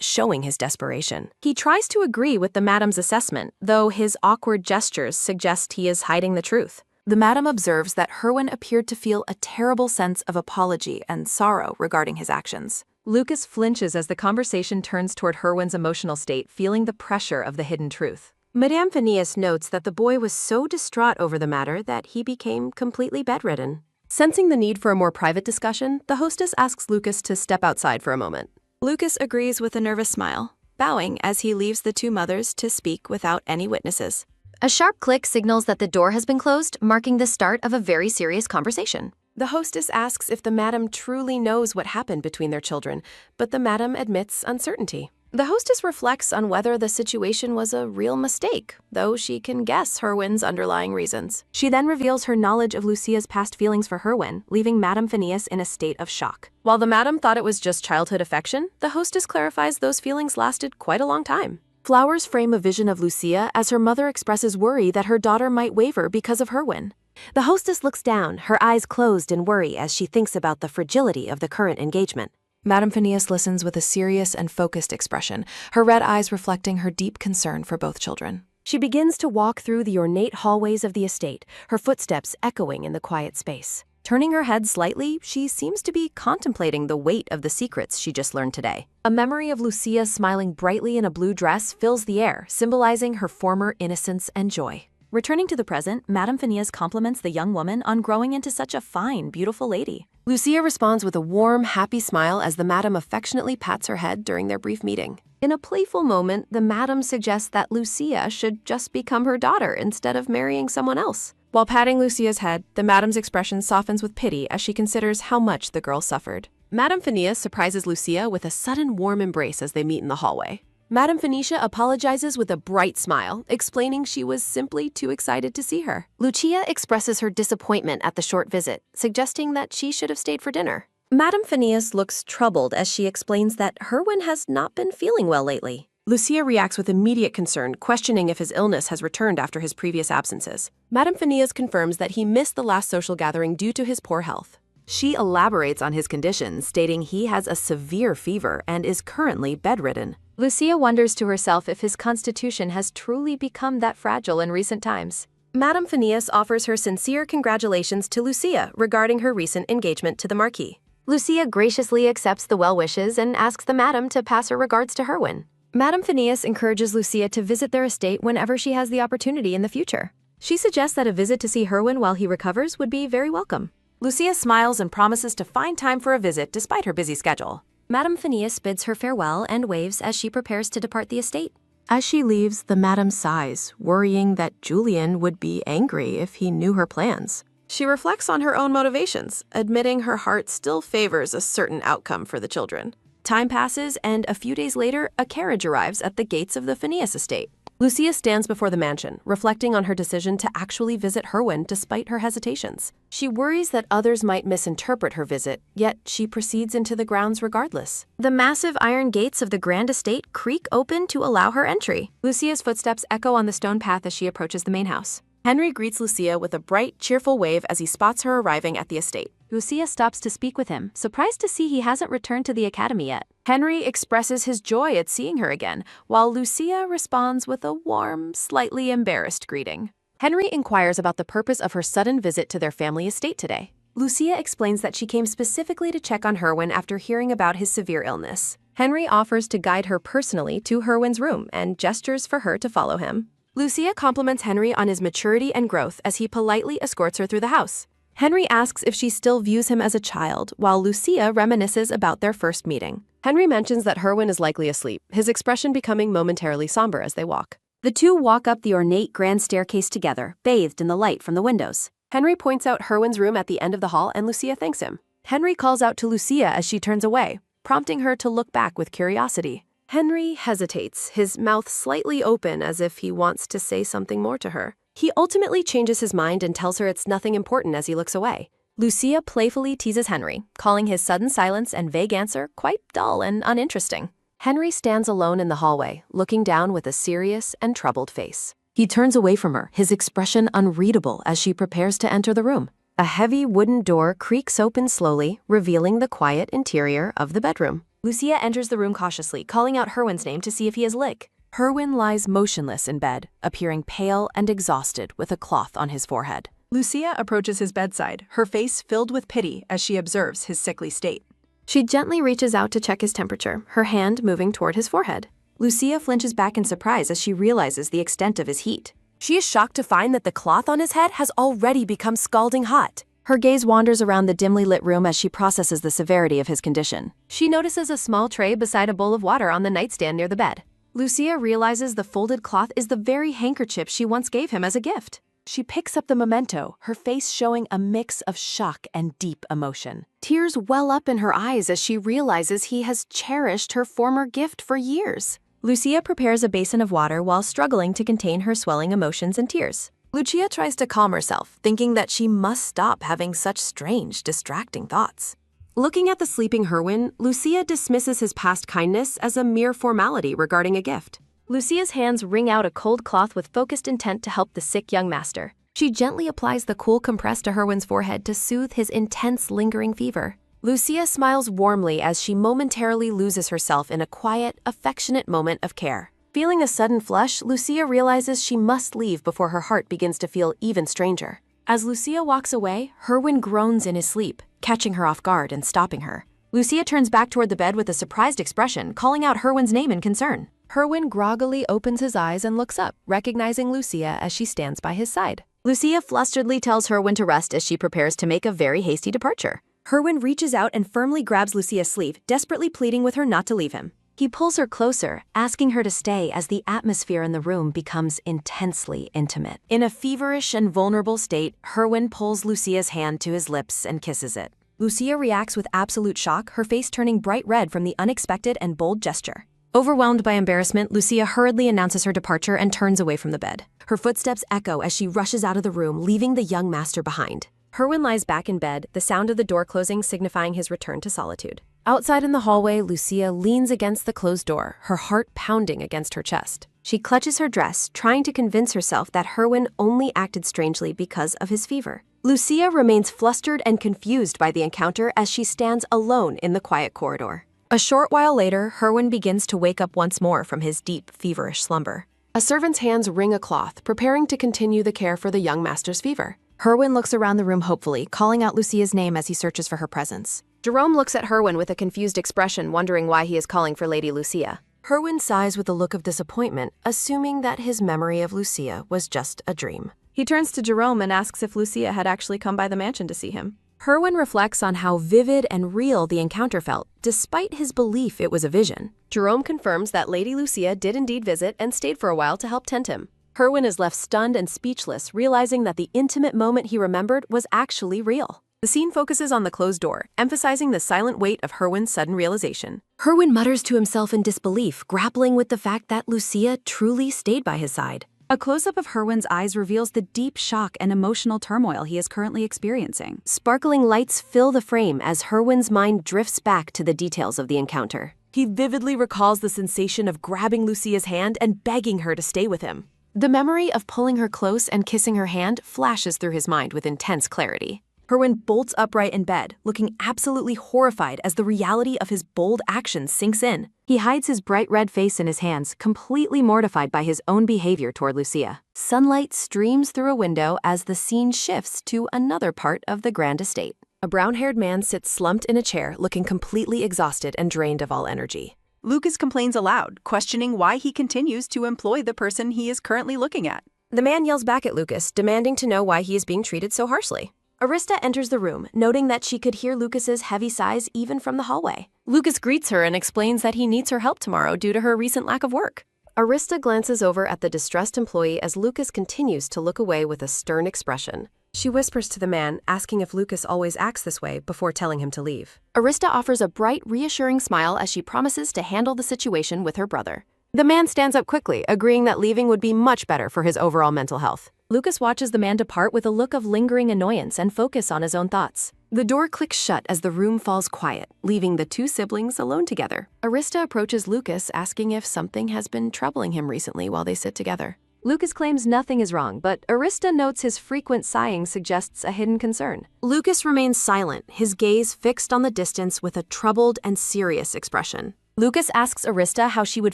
B: showing his desperation. He tries to agree with the madam's assessment, though his awkward gestures suggest he is hiding the truth. The madam observes that Herwin appeared to feel a terrible sense of apology and sorrow regarding his actions. Lucas flinches as the conversation turns toward Herwin's emotional state, feeling the pressure of the hidden truth. Madame Phineas notes that the boy was so distraught over the matter that he became completely bedridden. Sensing the need for a more private discussion, the hostess asks Lucas to step outside for a moment. Lucas agrees with a nervous smile, bowing as he leaves the two mothers to speak without any witnesses.
E: A sharp click signals that the door has been closed, marking the start of a very serious conversation.
B: The hostess asks if the madam truly knows what happened between their children, but the madam admits uncertainty. The hostess reflects on whether the situation was a real mistake, though she can guess Herwin's underlying reasons. She then reveals her knowledge of Lucia's past feelings for Herwin, leaving Madame Phineas in a state of shock. While the madam thought it was just childhood affection, the hostess clarifies those feelings lasted quite a long time. Flowers frame a vision of Lucia as her mother expresses worry that her daughter might waver because of Herwin. The hostess looks down, her eyes closed in worry as she thinks about the fragility of the current engagement. Madame Phineas listens with a serious and focused expression, her red eyes reflecting her deep concern for both children. She begins to walk through the ornate hallways of the estate, her footsteps echoing in the quiet space. Turning her head slightly, she seems to be contemplating the weight of the secrets she just learned today. A memory of Lucia smiling brightly in a blue dress fills the air, symbolizing her former innocence and joy. Returning to the present, Madame Phineas compliments the young woman on growing into such a fine, beautiful lady. Lucia responds with a warm, happy smile as the madam affectionately pats her head during their brief meeting. In a playful moment, the madam suggests that Lucia should just become her daughter instead of marrying someone else. While patting Lucia's head, the madam's expression softens with pity as she considers how much the girl suffered. Madame Phineas surprises Lucia with a sudden warm embrace as they meet in the hallway. Madame Phoenicia apologizes with a bright smile, explaining she was simply too excited to see her. Lucia expresses her disappointment at the short visit, suggesting that she should have stayed for dinner. Madame Phineas looks troubled as she explains that Herwin has not been feeling well lately. Lucia reacts with immediate concern, questioning if his illness has returned after his previous absences. Madame Phineas confirms that he missed the last social gathering due to his poor health. She elaborates on his condition, stating he has a severe fever and is currently bedridden. Lucia wonders to herself if his constitution has truly become that fragile in recent times. Madame Phineas offers her sincere congratulations to Lucia regarding her recent engagement to the Marquis.
A: Lucia graciously accepts the well wishes and asks the madam to pass her regards to Herwin. Madame Phineas encourages Lucia to visit their estate whenever she has the opportunity in the future. She suggests that a visit to see Herwin while he recovers would be very welcome.
B: Lucia smiles and promises to find time for a visit despite her busy schedule.
A: Madame Phineas bids her farewell and waves as she prepares to depart the estate.
D: As she leaves, the madam sighs, worrying that Julian would be angry if he knew her plans.
B: She reflects on her own motivations, admitting her heart still favors a certain outcome for the children. Time passes, and a few days later, a carriage arrives at the gates of the Phineas estate. Lucia stands before the mansion, reflecting on her decision to actually visit Herwin despite her hesitations. She worries that others might misinterpret her visit, yet she proceeds into the grounds regardless.
A: The massive iron gates of the grand estate creak open to allow her entry.
B: Lucia's footsteps echo on the stone path as she approaches the main house. Henry greets Lucia with a bright, cheerful wave as he spots her arriving at the estate.
E: Lucia stops to speak with him, surprised to see he hasn't returned to the academy yet.
B: Henry expresses his joy at seeing her again, while Lucia responds with a warm, slightly embarrassed greeting. Henry inquires about the purpose of her sudden visit to their family estate today. Lucia explains that she came specifically to check on Herwin after hearing about his severe illness. Henry offers to guide her personally to Herwin's room and gestures for her to follow him. Lucia compliments Henry on his maturity and growth as he politely escorts her through the house. Henry asks if she still views him as a child, while Lucia reminisces about their first meeting. Henry mentions that Herwin is likely asleep, his expression becoming momentarily somber as they walk.
E: The two walk up the ornate grand staircase together, bathed in the light from the windows.
B: Henry points out Herwin's room at the end of the hall and Lucia thanks him. Henry calls out to Lucia as she turns away, prompting her to look back with curiosity. Henry hesitates, his mouth slightly open as if he wants to say something more to her. He ultimately changes his mind and tells her it's nothing important as he looks away. Lucia playfully teases Henry, calling his sudden silence and vague answer quite dull and uninteresting. Henry stands alone in the hallway, looking down with a serious and troubled face. He turns away from her, his expression unreadable as she prepares to enter the room. A heavy wooden door creaks open slowly, revealing the quiet interior of the bedroom. Lucia enters the room cautiously, calling out Herwin's name to see if he is awake. Herwin lies motionless in bed, appearing pale and exhausted with a cloth on his forehead. Lucia approaches his bedside, her face filled with pity as she observes his sickly state. She gently reaches out to check his temperature, her hand moving toward his forehead. Lucia flinches back in surprise as she realizes the extent of his heat. She is shocked to find that the cloth on his head has already become scalding hot. Her gaze wanders around the dimly lit room as she processes the severity of his condition. She notices a small tray beside a bowl of water on the nightstand near the bed. Lucia realizes the folded cloth is the very handkerchief she once gave him as a gift. She picks up the memento, her face showing a mix of shock and deep emotion. Tears well up in her eyes as she realizes he has cherished her former gift for years. Lucia prepares a basin of water while struggling to contain her swelling emotions and tears. Lucia tries to calm herself, thinking that she must stop having such strange, distracting thoughts. Looking at the sleeping Herwin, Lucia dismisses his past kindness as a mere formality regarding a gift. Lucia's hands wring out a cold cloth with focused intent to help the sick young master. She gently applies the cool compress to Herwin's forehead to soothe his intense, lingering fever. Lucia smiles warmly as she momentarily loses herself in a quiet, affectionate moment of care. Feeling a sudden flush, Lucia realizes she must leave before her heart begins to feel even stranger. As Lucia walks away, Herwin groans in his sleep, catching her off guard and stopping her. Lucia turns back toward the bed with a surprised expression, calling out Herwin's name in concern. Herwin groggily opens his eyes and looks up, recognizing Lucia as she stands by his side. Lucia flusteredly tells Herwin to rest as she prepares to make a very hasty departure. Herwin reaches out and firmly grabs Lucia's sleeve, desperately pleading with her not to leave him. He pulls her closer, asking her to stay as the atmosphere in the room becomes intensely intimate. In a feverish and vulnerable state, Herwin pulls Lucia's hand to his lips and kisses it. Lucia reacts with absolute shock, her face turning bright red from the unexpected and bold gesture. Overwhelmed by embarrassment, Lucia hurriedly announces her departure and turns away from the bed. Her footsteps echo as she rushes out of the room, leaving the young master behind. Herwin lies back in bed, the sound of the door closing signifying his return to solitude. Outside in the hallway, Lucia leans against the closed door, her heart pounding against her chest. She clutches her dress, trying to convince herself that Herwin only acted strangely because of his fever. Lucia remains flustered and confused by the encounter as she stands alone in the quiet corridor. A short while later, Herwin begins to wake up once more from his deep, feverish slumber. A servant's hands wring a cloth, preparing to continue the care for the young master's fever. Herwin looks around the room hopefully, calling out Lucia's name as he searches for her presence.
A: Jerome looks at Herwin with a confused expression, wondering why he is calling for Lady Lucia.
B: Herwin sighs with a look of disappointment, assuming that his memory of Lucia was just a dream.
D: He turns to Jerome and asks if Lucia had actually come by the mansion to see him.
A: Herwin reflects on how vivid and real the encounter felt, despite his belief it was a vision. Jerome confirms that Lady Lucia did indeed visit and stayed for a while to help tend him. Herwin is left stunned and speechless, realizing that the intimate moment he remembered was actually real. The scene focuses on the closed door, emphasizing the silent weight of Herwin's sudden realization. Herwin mutters to himself in disbelief, grappling with the fact that Lucia truly stayed by his side.
E: A close-up of Herwin's eyes reveals the deep shock and emotional turmoil he is currently experiencing.
A: Sparkling lights fill the frame as Herwin's mind drifts back to the details of the encounter. He vividly recalls the sensation of grabbing Lucia's hand and begging her to stay with him. The memory of pulling her close and kissing her hand flashes through his mind with intense clarity. Herwin bolts upright in bed, looking absolutely horrified as the reality of his bold actions sinks in. He hides his bright red face in his hands, completely mortified by his own behavior toward Lucia. Sunlight streams through a window as the scene shifts to another part of the grand estate. A brown-haired man sits slumped in a chair, looking completely exhausted and drained of all energy.
F: Lucas complains aloud, questioning why he continues to employ the person he is currently looking at.
A: The man yells back at Lucas, demanding to know why he is being treated so harshly. Arista enters the room, noting that she could hear Lucas's heavy sighs even from the hallway. Lucas greets her and explains that he needs her help tomorrow due to her recent lack of work. Arista glances over at the distressed employee as Lucas continues to look away with a stern expression. She whispers to the man, asking if Lucas always acts this way before telling him to leave. Arista offers a bright, reassuring smile as she promises to handle the situation with her brother. The man stands up quickly, agreeing that leaving would be much better for his overall mental health. Lucas watches the man depart with a look of lingering annoyance and focus on his own thoughts. The door clicks shut as the room falls quiet, leaving the two siblings alone together. Arista approaches Lucas, asking if something has been troubling him recently while they sit together. Lucas claims nothing is wrong, but Arista notes his frequent sighing suggests a hidden concern. Lucas remains silent, his gaze fixed on the distance with a troubled and serious expression. Lucas asks Arista how she would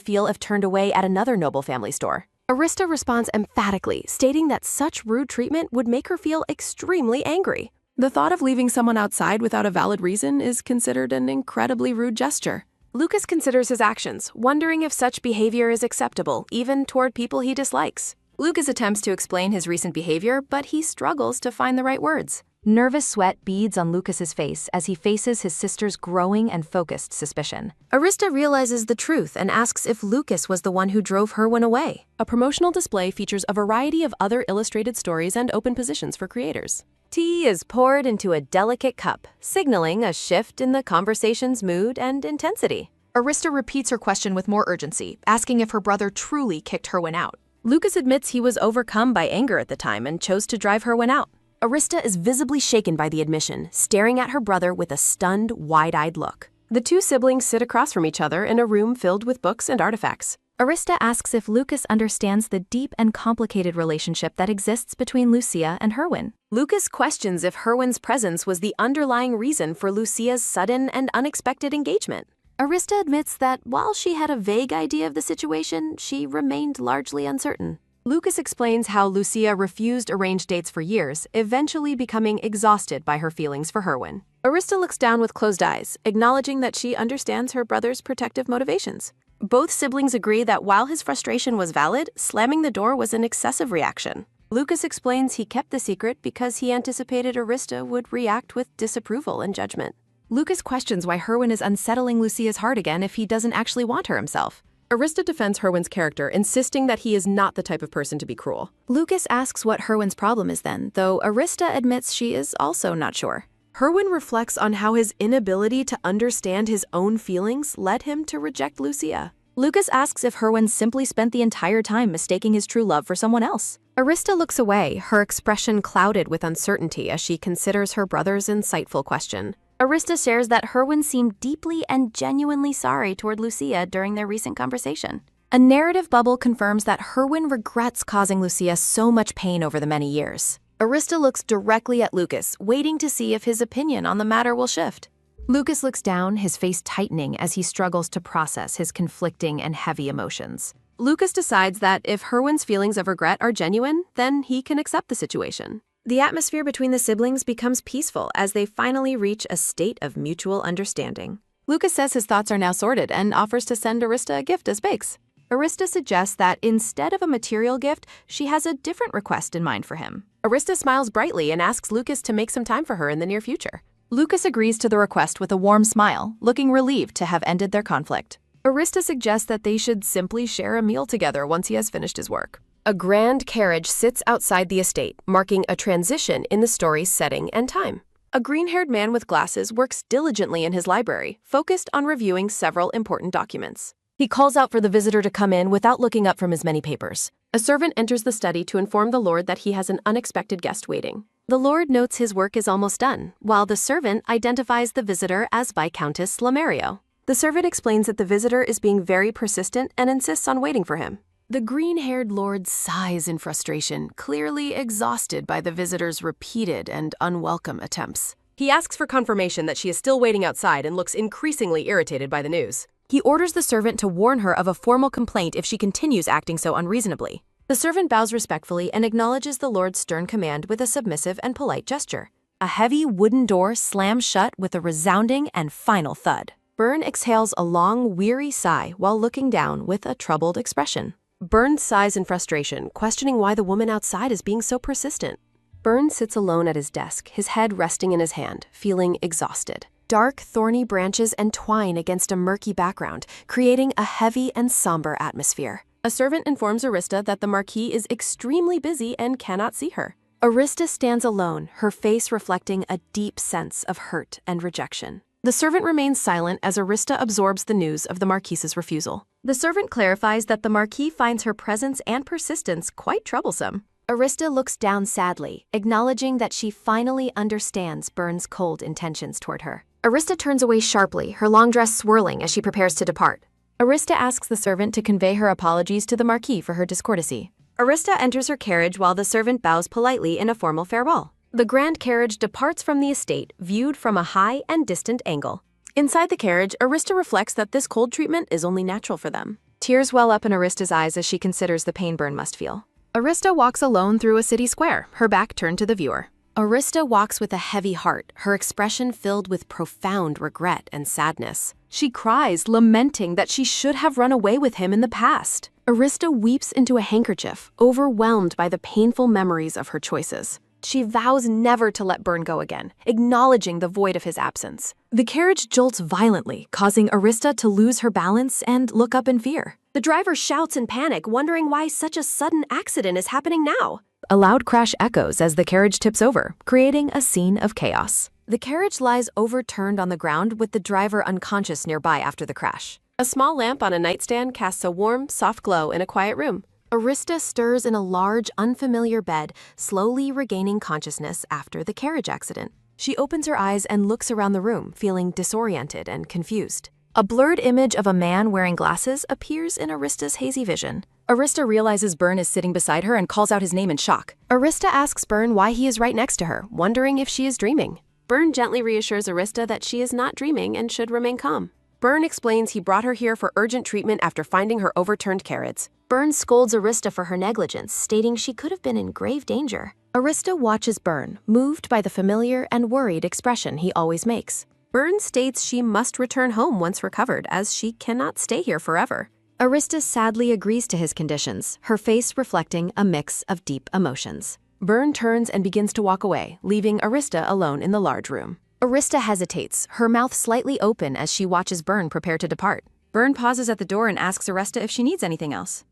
A: feel if turned away at another noble family store. Arista responds emphatically, stating that such rude treatment would make her feel extremely angry. The thought of leaving someone outside without a valid reason is considered an incredibly rude gesture. Lucas considers his actions, wondering if such behavior is acceptable, even toward people he dislikes. Lucas attempts to explain his recent behavior, but he struggles to find the right words.
C: Nervous sweat beads on Lucas's face as he faces his sister's growing and focused suspicion.
A: Arista realizes the truth and asks if Lucas was the one who drove Herwin away. A promotional display features a variety of other illustrated stories and open positions for creators. Tea is poured into a delicate cup, signaling a shift in the conversation's mood and intensity.
B: Arista repeats her question with more urgency, asking if her brother truly kicked Herwin out.
A: Lucas admits he was overcome by anger at the time and chose to drive Herwin out. Arista is visibly shaken by the admission, staring at her brother with a stunned, wide-eyed look. The two siblings sit across from each other in a room filled with books and artifacts.
C: Arista asks if Lucas understands the deep and complicated relationship that exists between Lucia and Herwin.
A: Lucas questions if Herwin's presence was the underlying reason for Lucia's sudden and unexpected engagement. Arista admits that while she had a vague idea of the situation, she remained largely uncertain. Lucas explains how Lucia refused arranged dates for years, eventually becoming exhausted by her feelings for Herwin. Arista looks down with closed eyes, acknowledging that she understands her brother's protective motivations. Both siblings agree that while his frustration was valid, slamming the door was an excessive reaction. Lucas explains he kept the secret because he anticipated Arista would react with disapproval and judgment.
B: Lucas questions why Herwin is unsettling Lucia's heart again if he doesn't actually want her himself.
A: Arista defends Herwin's character, insisting that he is not the type of person to be cruel. Lucas asks what Herwin's problem is then, though Arista admits she is also not sure. Herwin reflects on how his inability to understand his own feelings led him to reject Lucia. Lucas asks if Herwin simply spent the entire time mistaking his true love for someone else. Arista looks away, her expression clouded with uncertainty as she considers her brother's insightful question. Arista shares that Herwin seemed deeply and genuinely sorry toward Lucia during their recent conversation. A narrative bubble confirms that Herwin regrets causing Lucia so much pain over the many years. Arista looks directly at Lucas, waiting to see if his opinion on the matter will shift.
B: Lucas looks down, his face tightening as he struggles to process his conflicting and heavy emotions.
A: Lucas decides that if Herwin's feelings of regret are genuine, then he can accept the situation. The atmosphere between the siblings becomes peaceful as they finally reach a state of mutual understanding.
D: Lucas says his thoughts are now sorted and offers to send Arista a gift as bakes. Arista suggests that instead of a material gift, she has a different request in mind for him.
B: Arista smiles brightly and asks Lucas to make some time for her in the near future.
D: Lucas agrees to the request with a warm smile, looking relieved to have ended their conflict.
B: Arista suggests that they should simply share a meal together once he has finished his work. A grand carriage sits outside the estate, marking a transition in the story's setting and time. A green-haired man with glasses works diligently in his library, focused on reviewing several important documents. He calls out for the visitor to come in without looking up from his many papers. A servant enters the study to inform the lord that he has an unexpected guest waiting.
A: The lord notes his work is almost done, while the servant identifies the visitor as Viscountess Lamario. The servant explains that the visitor is being very persistent and insists on waiting for him.
B: The green-haired lord sighs in frustration, clearly exhausted by the visitor's repeated and unwelcome attempts. He asks for confirmation that she is still waiting outside and looks increasingly irritated by the news. He orders the servant to warn her of a formal complaint if she continues acting so unreasonably. The servant bows respectfully and acknowledges the lord's stern command with a submissive and polite gesture.
E: A heavy wooden door slams shut with a resounding and final thud.
A: Byrne exhales a long, weary sigh while looking down with a troubled expression.
B: Byrne sighs in frustration, questioning why the woman outside is being so persistent. Byrne sits alone at his desk, his head resting in his hand, feeling exhausted. Dark, thorny branches entwine against a murky background, creating a heavy and somber atmosphere. A servant informs Arista that the Marquis is extremely busy and cannot see her. Arista stands alone, her face reflecting a deep sense of hurt and rejection. The servant remains silent as Arista absorbs the news of the Marquise's refusal.
A: The servant clarifies that the Marquis finds her presence and persistence quite troublesome.
E: Arista looks down sadly, acknowledging that she finally understands Byrne's cold intentions toward her.
A: Arista turns away sharply, her long dress swirling as she prepares to depart.
B: Arista asks the servant to convey her apologies to the Marquis for her discourtesy.
A: Arista enters her carriage while the servant bows politely in a formal farewell. The grand carriage departs from the estate, viewed from a high and distant angle.
B: Inside the carriage, Arista reflects that this cold treatment is only natural for them. Tears well up in Arista's eyes as she considers the pain Byrne must feel. Arista walks alone through a city square, her back turned to the viewer. Arista walks with a heavy heart, her expression filled with profound regret and sadness. She cries, lamenting that she should have run away with him in the past. Arista weeps into a handkerchief, overwhelmed by the painful memories of her choices. She vows never to let Byrne go again, acknowledging the void of his absence. The carriage jolts violently, causing Arista to lose her balance and look up in fear.
A: The driver shouts in panic, wondering why such a sudden accident is happening now.
B: A loud crash echoes as the carriage tips over, creating a scene of chaos. The carriage lies overturned on the ground with the driver unconscious nearby after the crash. A small lamp on a nightstand casts a warm, soft glow in a quiet room. Arista stirs in a large, unfamiliar bed, slowly regaining consciousness after the carriage accident. She opens her eyes and looks around the room, feeling disoriented and confused. A blurred image of a man wearing glasses appears in Arista's hazy vision. Arista realizes Byrne is sitting beside her and calls out his name in shock. Arista asks Byrne why he is right next to her, wondering if she is dreaming. Byrne gently reassures Arista that she is not dreaming and should remain calm. Byrne explains he brought her here for urgent treatment after finding her overturned carriage.
A: Byrne scolds Arista for her negligence, stating she could have been in grave danger.
B: Arista watches Byrne, moved by the familiar and worried expression he always makes.
A: Byrne states she must return home once recovered, as she cannot stay here forever.
D: Arista sadly agrees to his conditions, her face reflecting a mix of deep emotions.
B: Byrne turns and begins to walk away, leaving Arista alone in the large room.
D: Arista hesitates, her mouth slightly open as she watches Byrne prepare to depart. Byrne pauses at the door and asks Arista if she needs anything else.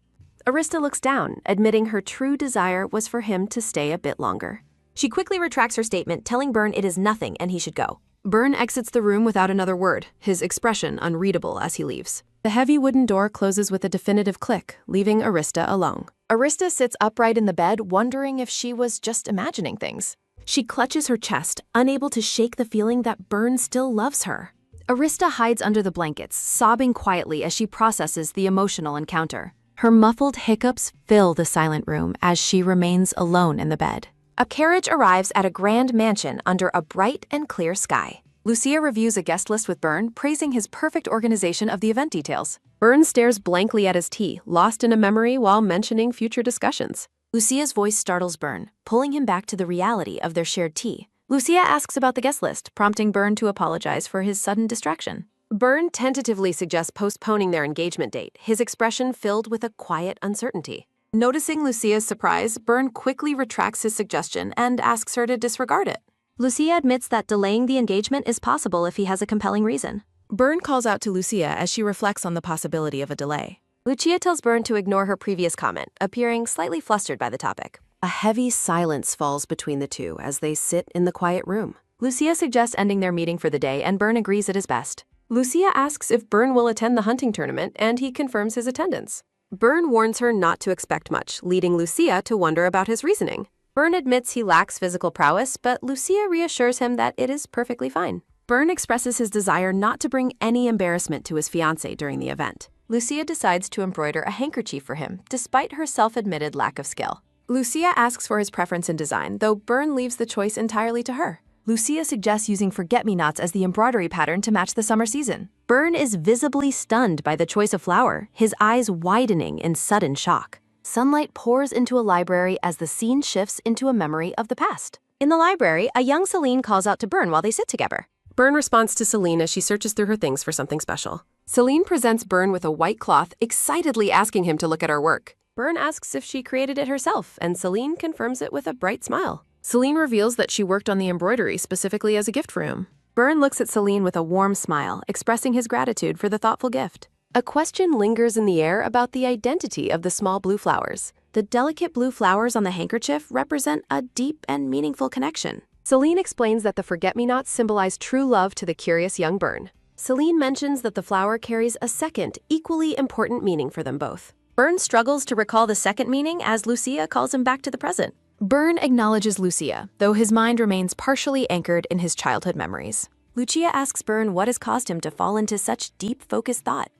A: Arista looks down, admitting her true desire was for him to stay a bit longer. She quickly retracts her statement, telling Byrne it is nothing and he should go.
B: Byrne exits the room without another word, his expression unreadable as he leaves. The heavy wooden door closes with a definitive click, leaving Arista alone. Arista sits upright in the bed, wondering if she was just imagining things. She clutches her chest, unable to shake the feeling that Byrne still loves her.
D: Arista hides under the blankets, sobbing quietly as she processes the emotional encounter. Her muffled hiccups fill the silent room as she remains alone in the bed.
A: A carriage arrives at a grand mansion under a bright and clear sky.
D: Lucia reviews a guest list with Byrne, praising his perfect organization of the event details.
B: Byrne stares blankly at his tea, lost in a memory while mentioning future discussions.
C: Lucia's voice startles Byrne, pulling him back to the reality of their shared tea. Lucia asks about the guest list, prompting Byrne to apologize for his sudden distraction.
A: Byrne tentatively suggests postponing their engagement date, his expression filled with a quiet uncertainty.
B: Noticing Lucia's surprise, Byrne quickly retracts his suggestion and asks her to disregard it.
C: Lucia admits that delaying the engagement is possible if he has a compelling reason.
B: Byrne calls out to Lucia as she reflects on the possibility of a delay.
A: Lucia tells Byrne to ignore her previous comment, appearing slightly flustered by the topic. A heavy silence falls between the two as they sit in the quiet room.
D: Lucia suggests ending their meeting for the day, and Byrne agrees it is best. Lucia asks if Byrne will attend the hunting tournament, and he confirms his attendance.
A: Byrne warns her not to expect much, leading Lucia to wonder about his reasoning. Byrne admits he lacks physical prowess, but Lucia reassures him that it is perfectly fine.
D: Byrne expresses his desire not to bring any embarrassment to his fiancée during the event. Lucia decides to embroider a handkerchief for him, despite her self-admitted lack of skill. Lucia asks for his preference in design, though Byrne leaves the choice entirely to her. Lucia suggests using forget-me-nots as the embroidery pattern to match the summer season.
C: Byrne is visibly stunned by the choice of flower, his eyes widening in sudden shock. Sunlight pours into a library as the scene shifts into a memory of the past. In the library, a young Celine calls out to Byrne while they sit together.
A: Byrne responds to Celine as she searches through her things for something special.
D: Celine presents Byrne with a white cloth, excitedly asking him to look at her work. Byrne asks if she created it herself, and Celine confirms it with a bright smile. Celine reveals that she worked on the embroidery specifically as a gift for him. Byrne looks at Celine with a warm smile, expressing his gratitude for the thoughtful gift.
A: A question lingers in the air about the identity of the small blue flowers.
D: The delicate blue flowers on the handkerchief represent a deep and meaningful connection. Celine explains that the forget-me-nots symbolize true love to the curious young Byrne. Celine mentions that the flower carries a second, equally important meaning for them both.
C: Byrne struggles to recall the second meaning as Lucia calls him back to the present.
D: Byrne acknowledges Lucia, though his mind remains partially anchored in his childhood memories.
C: Lucia asks Byrne what has caused him to fall into such deep, focused thought.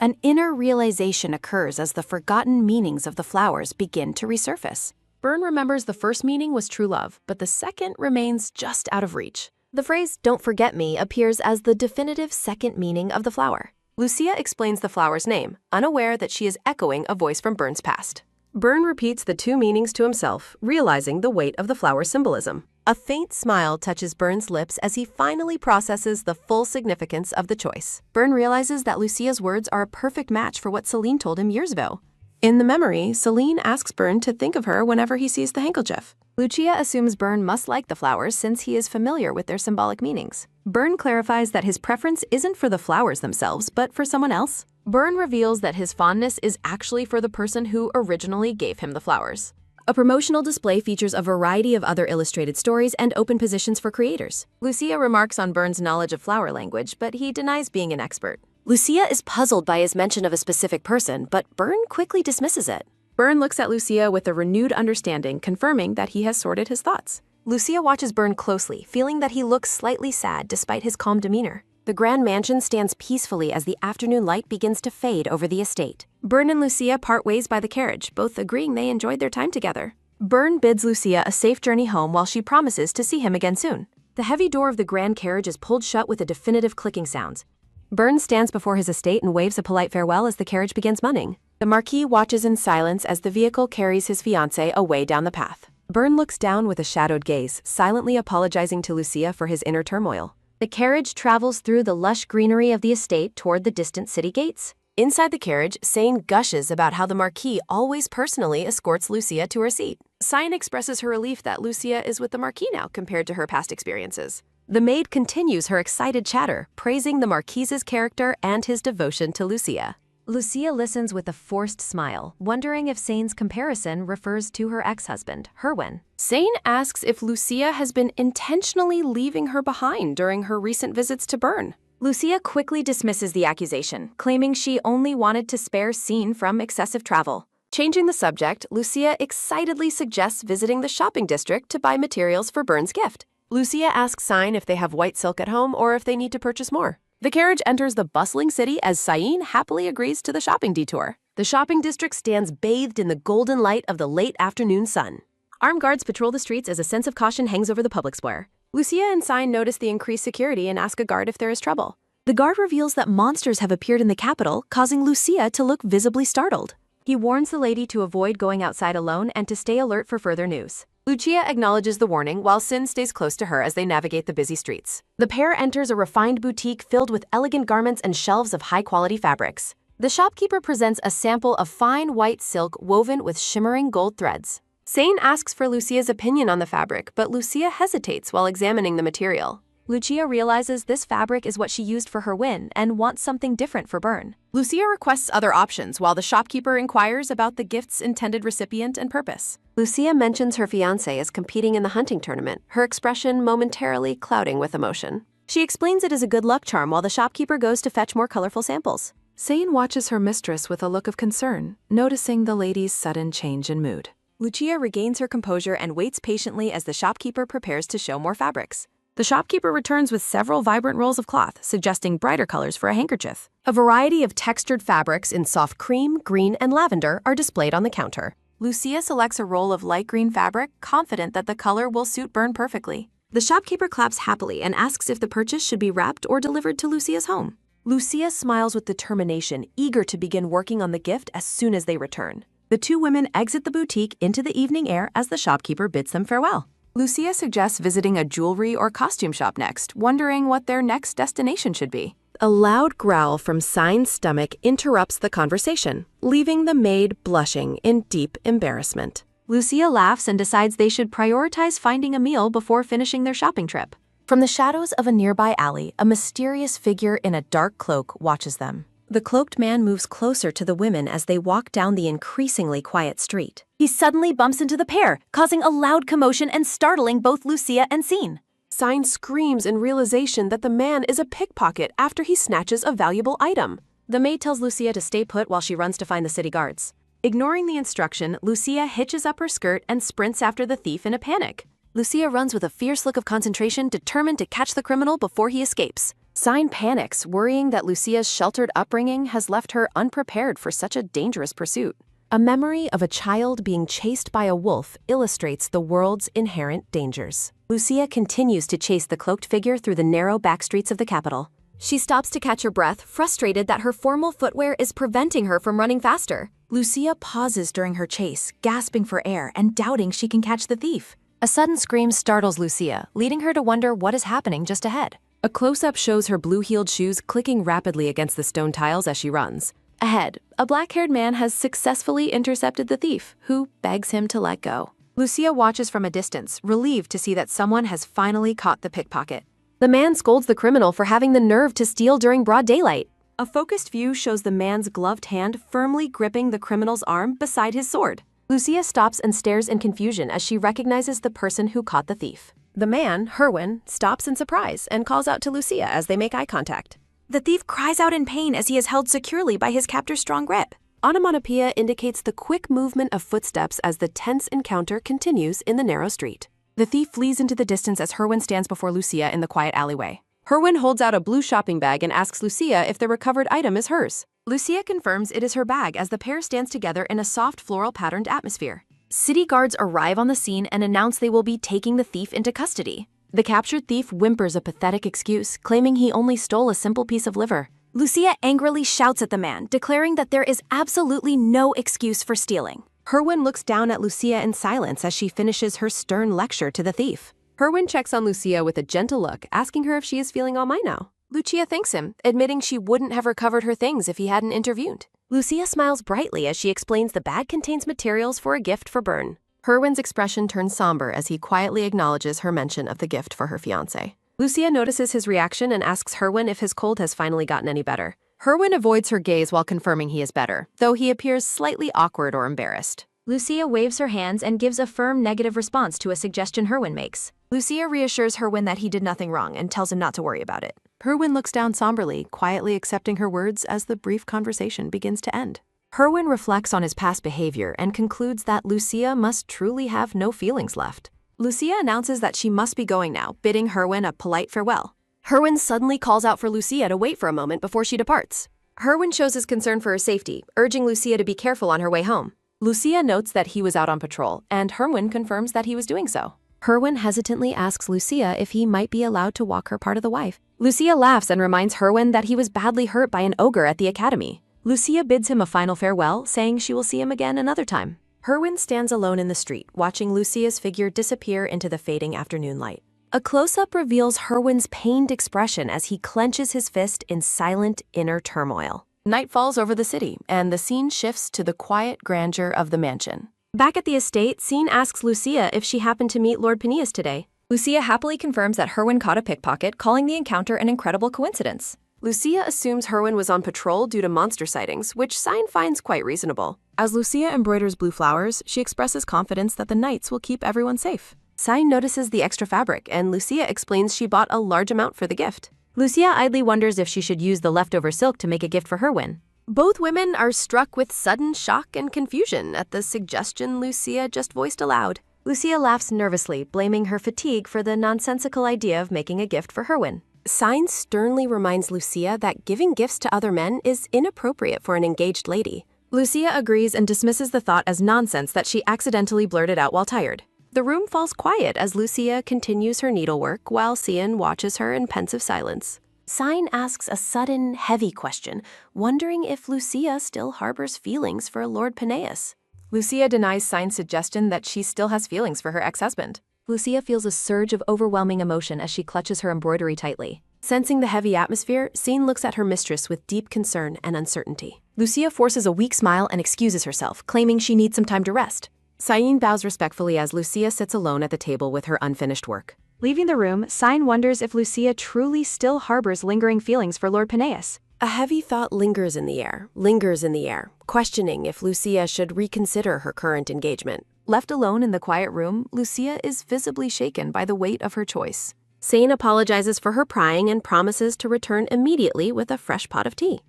C: An inner realization occurs as the forgotten meanings of the flowers begin to resurface.
D: Byrne remembers the first meaning was true love, but the second remains just out of reach. The phrase, "don't forget me," appears as the definitive second meaning of the flower. Lucia explains the flower's name, unaware that she is echoing a voice from Byrne's past.
A: Byrne repeats the two meanings to himself, realizing the weight of the flower's symbolism.
D: A faint smile touches Byrne's lips as he finally processes the full significance of the choice. Byrne realizes that Lucia's words are a perfect match for what Celine told him years ago. In the memory, Celine asks Byrne to think of her whenever he sees the handkerchief. Lucia assumes Byrne must like the flowers since he is familiar with their symbolic meanings. Byrne clarifies that his preference isn't for the flowers themselves, but for someone else. Byrne reveals that his fondness is actually for the person who originally gave him the flowers. A promotional display features a variety of other illustrated stories and open positions for creators. Lucia remarks on Byrne's knowledge of flower language, but he denies being an expert.
C: Lucia is puzzled by his mention of a specific person, but Byrne quickly dismisses it.
D: Byrne looks at Lucia with a renewed understanding, confirming that he has sorted his thoughts. Lucia watches Byrne closely, feeling that he looks slightly sad despite his calm demeanor.
C: The grand mansion stands peacefully as the afternoon light begins to fade over the estate.
D: Byrne and Lucia part ways by the carriage, both agreeing they enjoyed their time together. Byrne bids Lucia a safe journey home while she promises to see him again soon. The heavy door of the grand carriage is pulled shut with a definitive clicking sound.
A: Byrne stands before his estate and waves a polite farewell as the carriage begins munning.
D: The Marquis watches in silence as the vehicle carries his fiancée away down the path.
A: Byrne looks down with a shadowed gaze, silently apologizing to Lucia for his inner turmoil.
C: The carriage travels through the lush greenery of the estate toward the distant city gates.
D: Inside the carriage, Sane gushes about how the Marquis always personally escorts Lucia to her seat. Sane expresses her relief that Lucia is with the Marquis now compared to her past experiences. The maid continues her excited chatter, praising the Marquis's character and his devotion to Lucia.
C: Lucia listens with a forced smile, wondering if Sane's comparison refers to her ex-husband, Herwin.
D: Sane asks if Lucia has been intentionally leaving her behind during her recent visits to Byrne.
C: Lucia quickly dismisses the accusation, claiming she only wanted to spare Sane from excessive travel.
D: Changing the subject, Lucia excitedly suggests visiting the shopping district to buy materials for Byrne's gift. Lucia asks Sine if they have white silk at home or if they need to purchase more. The carriage enters the bustling city as Sine happily agrees to the shopping detour. The shopping district stands bathed in the golden light of the late afternoon sun. Armed guards patrol the streets as a sense of caution hangs over the public square. Lucia and Sine notice the increased security and ask a guard if there is trouble. The guard reveals that monsters have appeared in the capital, causing Lucia to look visibly startled.
A: He warns the lady to avoid going outside alone and to stay alert for further news. Lucia acknowledges the warning while Sin stays close to her as they navigate the busy streets. The pair enters a refined boutique filled with elegant garments and shelves of high-quality fabrics. The shopkeeper presents a sample of fine white silk woven with shimmering gold threads. Sane asks for Lucia's opinion on the fabric, but Lucia hesitates while examining the material.
B: Lucia realizes this fabric is what she used for her win and wants something different for Burn.
D: Lucia requests other options while the shopkeeper inquires about the gift's intended recipient and purpose.
A: Lucia mentions her fiancé is competing in the hunting tournament, her expression momentarily clouding with emotion. She explains it is a good luck charm while the shopkeeper goes to fetch more colorful samples.
B: Sane watches her mistress with a look of concern, noticing the lady's sudden change in mood.
D: Lucia regains her composure and waits patiently as the shopkeeper prepares to show more fabrics. The shopkeeper returns with several vibrant rolls of cloth, suggesting brighter colors for a handkerchief.
A: A variety of textured fabrics in soft cream, green, and lavender are displayed on the counter.
D: Lucia selects a roll of light green fabric, confident that the color will suit Burn perfectly.
A: The shopkeeper claps happily and asks if the purchase should be wrapped or delivered to Lucia's home. Lucia smiles with determination, eager to begin working on the gift as soon as they return. The two women exit the boutique into the evening air as the shopkeeper bids them farewell.
D: Lucia suggests visiting a jewelry or costume shop next, wondering what their next destination should be.
A: A loud growl from Sign's stomach interrupts the conversation, leaving the maid blushing in deep embarrassment.
C: Lucia laughs and decides they should prioritize finding a meal before finishing their shopping trip.
A: From the shadows of a nearby alley, a mysterious figure in a dark cloak watches them. The cloaked man moves closer to the women as they walk down the increasingly quiet street.
E: He suddenly bumps into the pair, causing a loud commotion and startling both Lucia and Sin.
A: Sign screams in realization that the man is a pickpocket after he snatches a valuable item. The maid tells Lucia to stay put while she runs to find the city guards. Ignoring the instruction, Lucia hitches up her skirt and sprints after the thief in a panic. Lucia runs with a fierce look of concentration, determined to catch the criminal before he escapes. Sign panics, worrying that Lucia's sheltered upbringing has left her unprepared for such a dangerous pursuit. A memory of a child being chased by a wolf illustrates the world's inherent dangers. Lucia continues to chase the cloaked figure through the narrow back streets of the capital. She stops to catch her breath, frustrated that her formal footwear is preventing her from running faster. Lucia pauses during her chase, gasping for air and doubting she can catch the thief. A sudden scream startles Lucia, leading her to wonder what is happening just ahead. A close-up shows her blue-heeled shoes clicking rapidly against the stone tiles as she runs. Ahead, a black-haired man has successfully intercepted the thief, who begs him to let go. Lucia watches from a distance, relieved to see that someone has finally caught the pickpocket. The man scolds the criminal for having the nerve to steal during broad daylight. A focused view shows the man's gloved hand firmly gripping the criminal's arm beside his sword. Lucia stops and stares in confusion as she recognizes the person who caught the thief. The man, Herwin, stops in surprise and calls out to Lucia as they make eye contact.
E: The thief cries out in pain as he is held securely by his captor's strong grip.
A: Onomatopoeia indicates the quick movement of footsteps as the tense encounter continues in the narrow street. The thief flees into the distance as Herwin stands before Lucia in the quiet alleyway. Herwin holds out a blue shopping bag and asks Lucia if the recovered item is hers. Lucia confirms it is her bag as the pair stands together in a soft floral-patterned atmosphere. City guards arrive on the scene and announce they will be taking the thief into custody. The captured thief whimpers a pathetic excuse, claiming he only stole a simple piece of liver.
E: Lucia angrily shouts at the man, declaring that there is absolutely no excuse for stealing.
A: Herwin looks down at Lucia in silence as she finishes her stern lecture to the thief. Herwin checks on Lucia with a gentle look, asking her if she is feeling all right now. Lucia thanks him, admitting she wouldn't have recovered her things if he hadn't intervened. Lucia smiles brightly as she explains the bag contains materials for a gift for Burn. Herwin's expression turns somber as he quietly acknowledges her mention of the gift for her fiancé. Lucia notices his reaction and asks Herwin if his cold has finally gotten any better. Herwin avoids her gaze while confirming he is better, though he appears slightly awkward or embarrassed.
E: Lucia waves her hands and gives a firm negative response to a suggestion Herwin makes.
A: Lucia reassures Herwin that he did nothing wrong and tells him not to worry about it. Herwin looks down somberly, quietly accepting her words as the brief conversation begins to end. Herwin reflects on his past behavior and concludes that Lucia must truly have no feelings left. Lucia announces that she must be going now, bidding Herwin a polite farewell. Herwin suddenly calls out for Lucia to wait for a moment before she departs. Herwin shows his concern for her safety, urging Lucia to be careful on her way home. Lucia notes that he was out on patrol, and Herwin confirms that he was doing so. Herwin hesitantly asks Lucia if he might be allowed to walk her part of the wife. Lucia laughs and reminds Herwin that he was badly hurt by an ogre at the academy.
D: Lucia bids him a final farewell, saying she will see him again another time. Herwin stands alone in the street, watching Lucia's figure disappear into the fading afternoon light. A close-up reveals Herwin's pained expression as he clenches his fist in silent inner turmoil. Night falls over the city, and the scene shifts to the quiet grandeur of the mansion.
A: Back at the estate, Scene asks Lucia if she happened to meet Lord Peneus today.
D: Lucia happily confirms that Herwin caught a pickpocket, calling the encounter an incredible coincidence.
A: Lucia assumes Herwin was on patrol due to monster sightings, which Sign finds quite reasonable.
B: As Lucia embroiders blue flowers, she expresses confidence that the knights will keep everyone safe.
A: Sign notices the extra fabric, and Lucia explains she bought a large amount for the gift.
C: Lucia idly wonders if she should use the leftover silk to make a gift for Herwin.
A: Both women are struck with sudden shock and confusion at the suggestion Lucia just voiced aloud.
C: Lucia laughs nervously, blaming her fatigue for the nonsensical idea of making a gift for Herwin.
A: Sign sternly reminds Lucia that giving gifts to other men is inappropriate for an engaged lady.
B: Lucia agrees and dismisses the thought as nonsense that she accidentally blurted out while tired.
A: The room falls quiet as Lucia continues her needlework while Cian watches her in pensive silence. Sign asks a sudden, heavy question, wondering if Lucia still harbors feelings for Lord Peneus.
B: Lucia denies Sign's suggestion that she still has feelings for her ex-husband.
D: Lucia feels a surge of overwhelming emotion as she clutches her embroidery tightly.
A: Sensing the heavy atmosphere, Cian looks at her mistress with deep concern and uncertainty.
B: Lucia forces a weak smile and excuses herself, claiming she needs some time to rest. Sign bows respectfully as Lucia sits alone at the table with her unfinished work.
D: Leaving the room, Sign wonders if Lucia truly still harbors lingering feelings for Lord Peneus.
A: A heavy thought lingers in the air, questioning if Lucia should reconsider her current engagement.
D: Left alone in the quiet room, Lucia is visibly shaken by the weight of her choice.
A: Sign apologizes for her prying and promises to return immediately with a fresh pot of tea.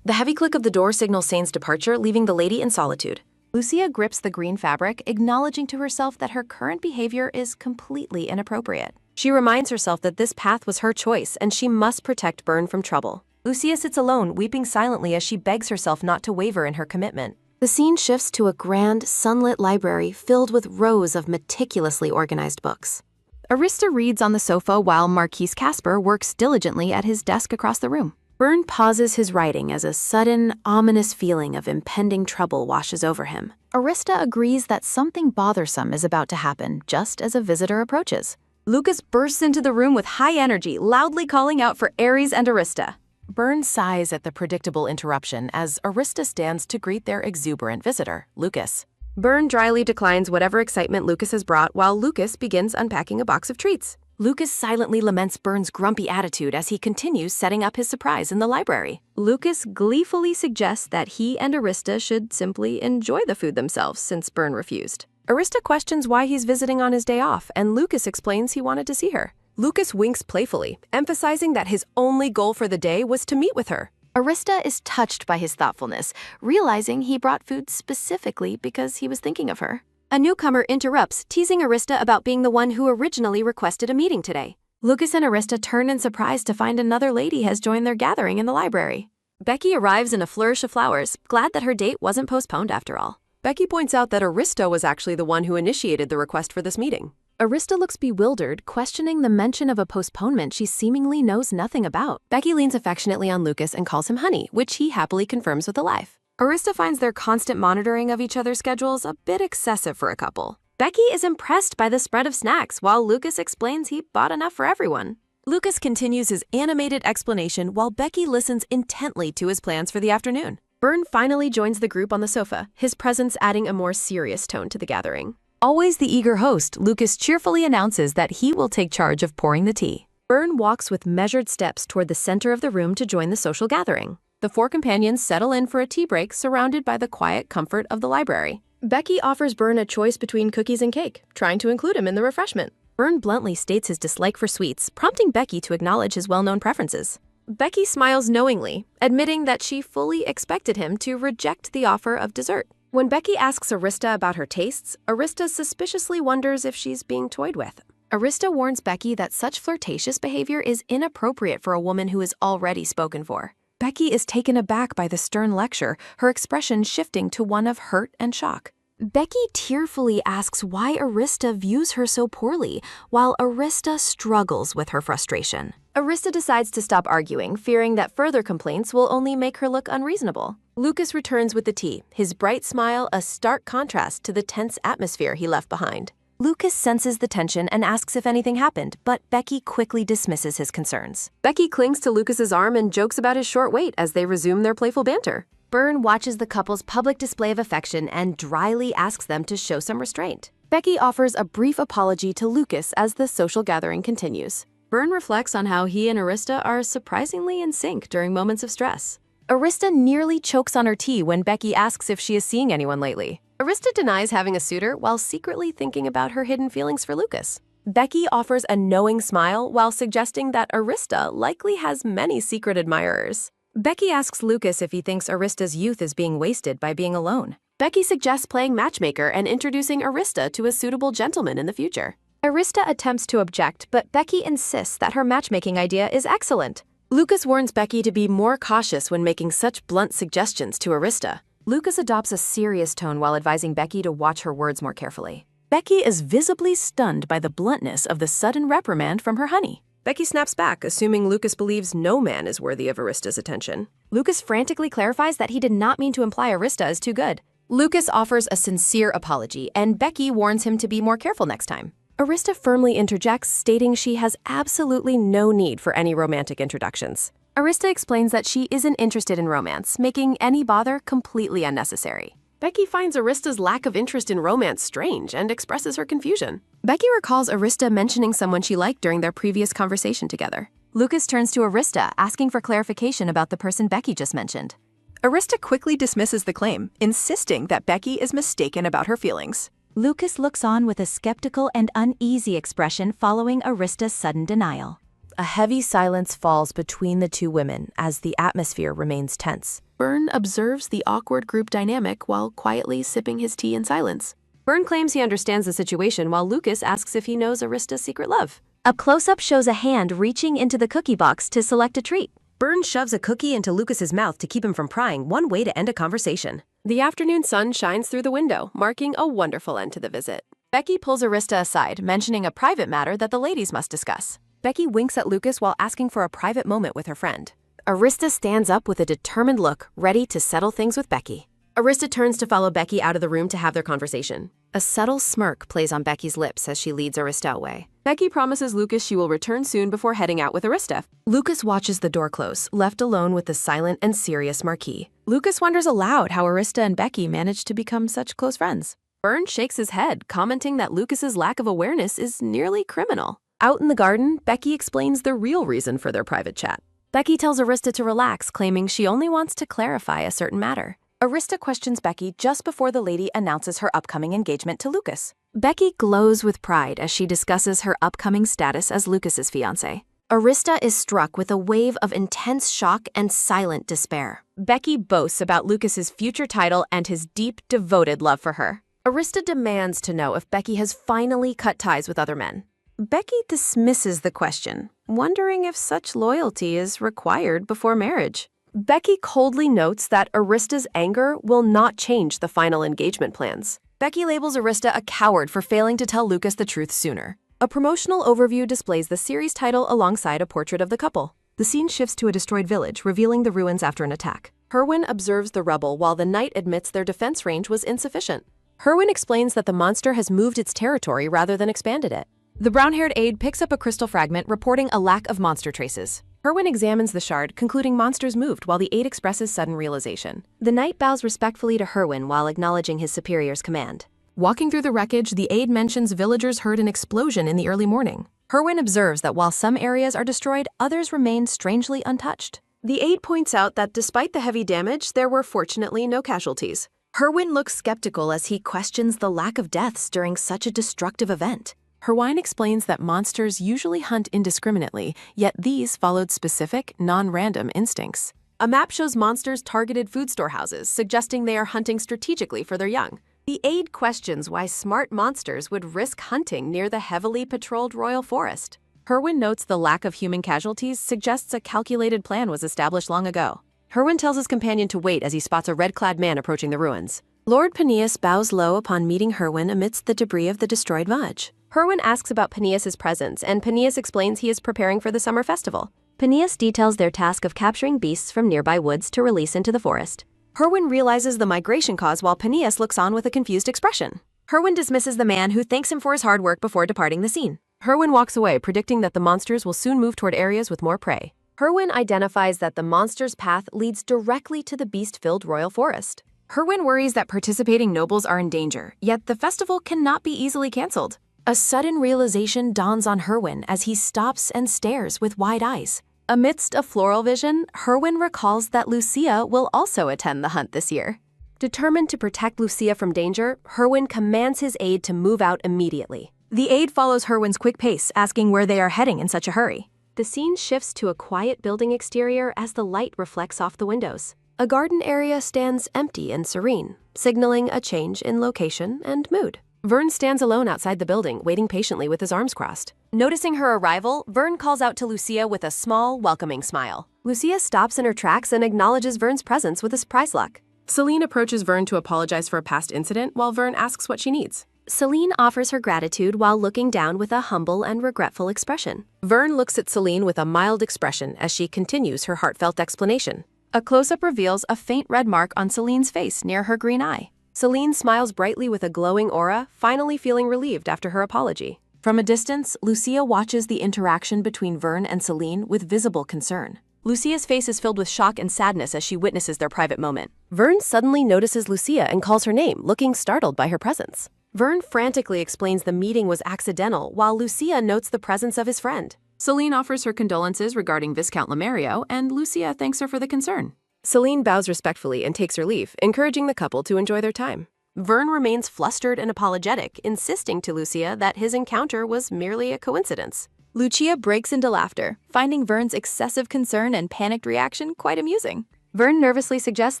B: The heavy click of the door signals Sane's departure, leaving the lady in solitude.
D: Lucia grips the green fabric, acknowledging to herself that her current behavior is completely inappropriate.
B: She reminds herself that this path was her choice and she must protect Byrne from trouble. Lucia sits alone, weeping silently as she begs herself not to waver in her commitment.
A: The scene shifts to a grand, sunlit library filled with rows of meticulously organized books.
D: Arista reads on the sofa while Marquise Casper works diligently at his desk across the room.
A: Byrne pauses his writing as a sudden, ominous feeling of impending trouble washes over him.
D: Arista agrees that something bothersome is about to happen just as a visitor approaches. Lucas bursts into the room with high energy, loudly calling out for Ares and Arista.
B: Byrne sighs at the predictable interruption as Arista stands to greet their exuberant visitor, Lucas.
A: Byrne dryly declines whatever excitement Lucas has brought while Lucas begins unpacking a box of treats.
B: Lucas silently laments Byrne's grumpy attitude as he continues setting up his surprise in the library.
D: Lucas gleefully suggests that he and Arista should simply enjoy the food themselves since Byrne refused.
A: Arista questions why he's visiting on his day off, and Lucas explains he wanted to see her. Lucas winks playfully, emphasizing that his only goal for the day was to meet with her.
D: Arista is touched by his thoughtfulness, realizing he brought food specifically because he was thinking of her.
A: A newcomer interrupts, teasing Arista about being the one who originally requested a meeting today.
D: Lucas and Arista turn in surprise to find another lady has joined their gathering in the library.
A: Becky arrives in a flourish of flowers, glad that her date wasn't postponed after all. Becky points out that Arista was actually the one who initiated the request for this meeting.
D: Arista looks bewildered, questioning the mention of a postponement she seemingly knows nothing about.
A: Becky leans affectionately on Lucas and calls him honey, which he happily confirms with a life. Arista finds their constant monitoring of each other's schedules a bit excessive for a couple. Becky is impressed by the spread of snacks, while Lucas explains he bought enough for everyone.
B: Lucas continues his animated explanation while Becky listens intently to his plans for the afternoon.
A: Byrne finally joins the group on the sofa, his presence adding a more serious tone to the gathering.
D: Always the eager host, Lucas cheerfully announces that he will take charge of pouring the tea.
A: Byrne walks with measured steps toward the center of the room to join the social gathering.
B: The four companions settle in for a tea break surrounded by the quiet comfort of the library.
A: Becky offers Byrne a choice between cookies and cake, trying to include him in the refreshment.
B: Byrne bluntly states his dislike for sweets, prompting Becky to acknowledge his well-known preferences.
A: Becky smiles knowingly, admitting that she fully expected him to reject the offer of dessert. When Becky asks Arista about her tastes, Arista suspiciously wonders if she's being toyed with.
D: Arista warns Becky that such flirtatious behavior is inappropriate for a woman who is already spoken for.
B: Becky is taken aback by the stern lecture, her expression shifting to one of hurt and shock.
A: Becky tearfully asks why Arista views her so poorly, while Arista struggles with her frustration.
D: Arista decides to stop arguing, fearing that further complaints will only make her look unreasonable. Lucas returns with the tea, his bright smile a stark contrast to the tense atmosphere he left behind. Lucas senses the tension and asks if anything happened, but Becky quickly dismisses his concerns.
A: Becky clings to Lucas's arm and jokes about his short wait as they resume their playful banter.
D: Byrne watches the couple's public display of affection and dryly asks them to show some restraint. Becky offers a brief apology to Lucas as the social gathering continues.
A: Byrne reflects on how he and Arista are surprisingly in sync during moments of stress.
D: Arista nearly chokes on her tea when Becky asks if she is seeing anyone lately.
A: Arista denies having a suitor while secretly thinking about her hidden feelings for Lucas.
D: Becky offers a knowing smile while suggesting that Arista likely has many secret admirers.
A: Becky asks Lucas if he thinks Arista's youth is being wasted by being alone. Becky suggests playing matchmaker and introducing Arista to a suitable gentleman in the future.
D: Arista attempts to object, but Becky insists that her matchmaking idea is excellent.
A: Lucas warns Becky to be more cautious when making such blunt suggestions to Arista.
D: Lucas adopts a serious tone while advising Becky to watch her words more carefully.
A: Becky is visibly stunned by the bluntness of the sudden reprimand from her honey. Becky snaps back, assuming Lucas believes no man is worthy of Arista's attention.
D: Lucas frantically clarifies that he did not mean to imply Arista is too good.
A: Lucas offers a sincere apology, and Becky warns him to be more careful next time.
D: Arista firmly interjects, stating she has absolutely no need for any romantic introductions.
A: Arista explains that she isn't interested in romance, making any bother completely unnecessary. Becky finds Arista's lack of interest in romance strange and expresses her confusion. Becky recalls Arista mentioning someone she liked during their previous conversation together.
D: Lucas turns to Arista, asking for clarification about the person Becky just mentioned.
F: Arista quickly dismisses the claim, insisting that Becky is mistaken about her feelings.
E: Lucas looks on with a skeptical and uneasy expression following Arista's sudden denial.
D: A heavy silence falls between the two women as the atmosphere remains tense.
A: Byrne observes the awkward group dynamic while quietly sipping his tea in silence. Byrne claims he understands the situation while Lucas asks if he knows Arista's secret love.
E: A close-up shows a hand reaching into the cookie box to select a treat.
A: Byrne shoves a cookie into Lucas's mouth to keep him from prying, one way to end a conversation. The afternoon sun shines through the window, marking a wonderful end to the visit.
D: Becky pulls Arista aside, mentioning a private matter that the ladies must discuss.
A: Becky winks at Lucas while asking for a private moment with her friend.
D: Arista stands up with a determined look, ready to settle things with Becky.
A: Arista turns to follow Becky out of the room to have their conversation.
D: A subtle smirk plays on Becky's lips as she leads Arista away.
A: Becky promises Lucas she will return soon before heading out with Arista.
D: Lucas watches the door close, left alone with the silent and serious Marquis.
A: Lucas wonders aloud how Arista and Becky managed to become such close friends. Byrne shakes his head, commenting that Lucas's lack of awareness is nearly criminal. Out in the garden, Becky explains the real reason for their private chat.
D: Becky tells Arista to relax, claiming she only wants to clarify a certain matter. Arista questions Becky just before the lady announces her upcoming engagement to Lucas.
A: Becky glows with pride as she discusses her upcoming status as Lucas's fiancé.
D: Arista is struck with a wave of intense shock and silent despair. Becky boasts about Lucas's future title and his deep, devoted love for her. Arista demands to know if Becky has finally cut ties with other men.
A: Becky dismisses the question, wondering if such loyalty is required before marriage.
D: Becky coldly notes that Arista's anger will not change the final engagement plans.
A: Becky labels Arista a coward for failing to tell Lucas the truth sooner.
D: A promotional overview displays the series title alongside a portrait of the couple.
A: The scene shifts to a destroyed village, revealing the ruins after an attack.
D: Herwin observes the rubble while the knight admits their defense range was insufficient. Herwin explains that the monster has moved its territory rather than expanded it.
A: The brown-haired aide picks up a crystal fragment reporting a lack of monster traces.
D: Herwin examines the shard, concluding monsters moved while the aide expresses sudden realization.
C: The knight bows respectfully to Herwin while acknowledging his superior's command.
A: Walking through the wreckage, the aide mentions villagers heard an explosion in the early morning. Herwin observes that while some areas are destroyed, others remain strangely untouched.
D: The aide points out that despite the heavy damage, there were fortunately no casualties. Herwin looks skeptical as he questions the lack of deaths during such a destructive event.
A: Herwin explains that monsters usually hunt indiscriminately, yet these followed specific, non-random instincts.
D: A map shows monsters targeted food storehouses, suggesting they are hunting strategically for their young. The aide questions why smart monsters would risk hunting near the heavily patrolled royal forest.
A: Herwin notes the lack of human casualties suggests a calculated plan was established long ago. Herwin tells his companion to wait as he spots a red-clad man approaching the ruins.
B: Lord Peneus bows low upon meeting Herwin amidst the debris of the destroyed Mudge.
A: Herwin asks about Peneus's presence, and Peneus explains he is preparing for the summer festival.
C: Peneus details their task of capturing beasts from nearby woods to release into the forest.
B: Herwin realizes the migration cause while Peneus looks on with a confused expression. Herwin dismisses the man who thanks him for his hard work before departing the scene.
A: Herwin walks away, predicting that the monsters will soon move toward areas with more prey. Herwin identifies that the monster's path leads directly to the beast-filled royal forest.
B: Herwin worries that participating nobles are in danger, yet the festival cannot be easily cancelled. A sudden realization dawns on Herwin as he stops and stares with wide eyes.
C: Amidst a floral vision, Herwin recalls that Lucia will also attend the hunt this year.
A: Determined to protect Lucia from danger, Herwin commands his aide to move out immediately.
B: The aide follows Herwin's quick pace, asking where they are heading in such a hurry.
A: The scene shifts to a quiet building exterior as the light reflects off the windows. A garden area stands empty and serene, signaling a change in location and mood. Vern stands alone outside the building, waiting patiently with his arms crossed.
B: Noticing her arrival, Vern calls out to Lucia with a small, welcoming smile.
A: Lucia stops in her tracks and acknowledges Vern's presence with a surprise look. Celine approaches Vern to apologize for a past incident, while Vern asks what she needs.
C: Celine offers her gratitude while looking down with a humble and regretful expression.
A: Vern looks at Celine with a mild expression as she continues her heartfelt explanation. A close-up reveals a faint red mark on Celine's face near her green eye. Celine smiles brightly with a glowing aura, finally feeling relieved after her apology.
B: From a distance, Lucia watches the interaction between Vern and Celine with visible concern. Lucia's face is filled with shock and sadness as she witnesses their private moment.
A: Vern suddenly notices Lucia and calls her name, looking startled by her presence. Vern frantically explains the meeting was accidental, while Lucia notes the presence of his friend.
B: Celine offers her condolences regarding Viscount Lemerio, and Lucia thanks her for the concern.
A: Celine bows respectfully and takes her leave, encouraging the couple to enjoy their time. Vern remains flustered and apologetic, insisting to Lucia that his encounter was merely a coincidence.
B: Lucia breaks into laughter, finding Vern's excessive concern and panicked reaction quite amusing.
A: Vern nervously suggests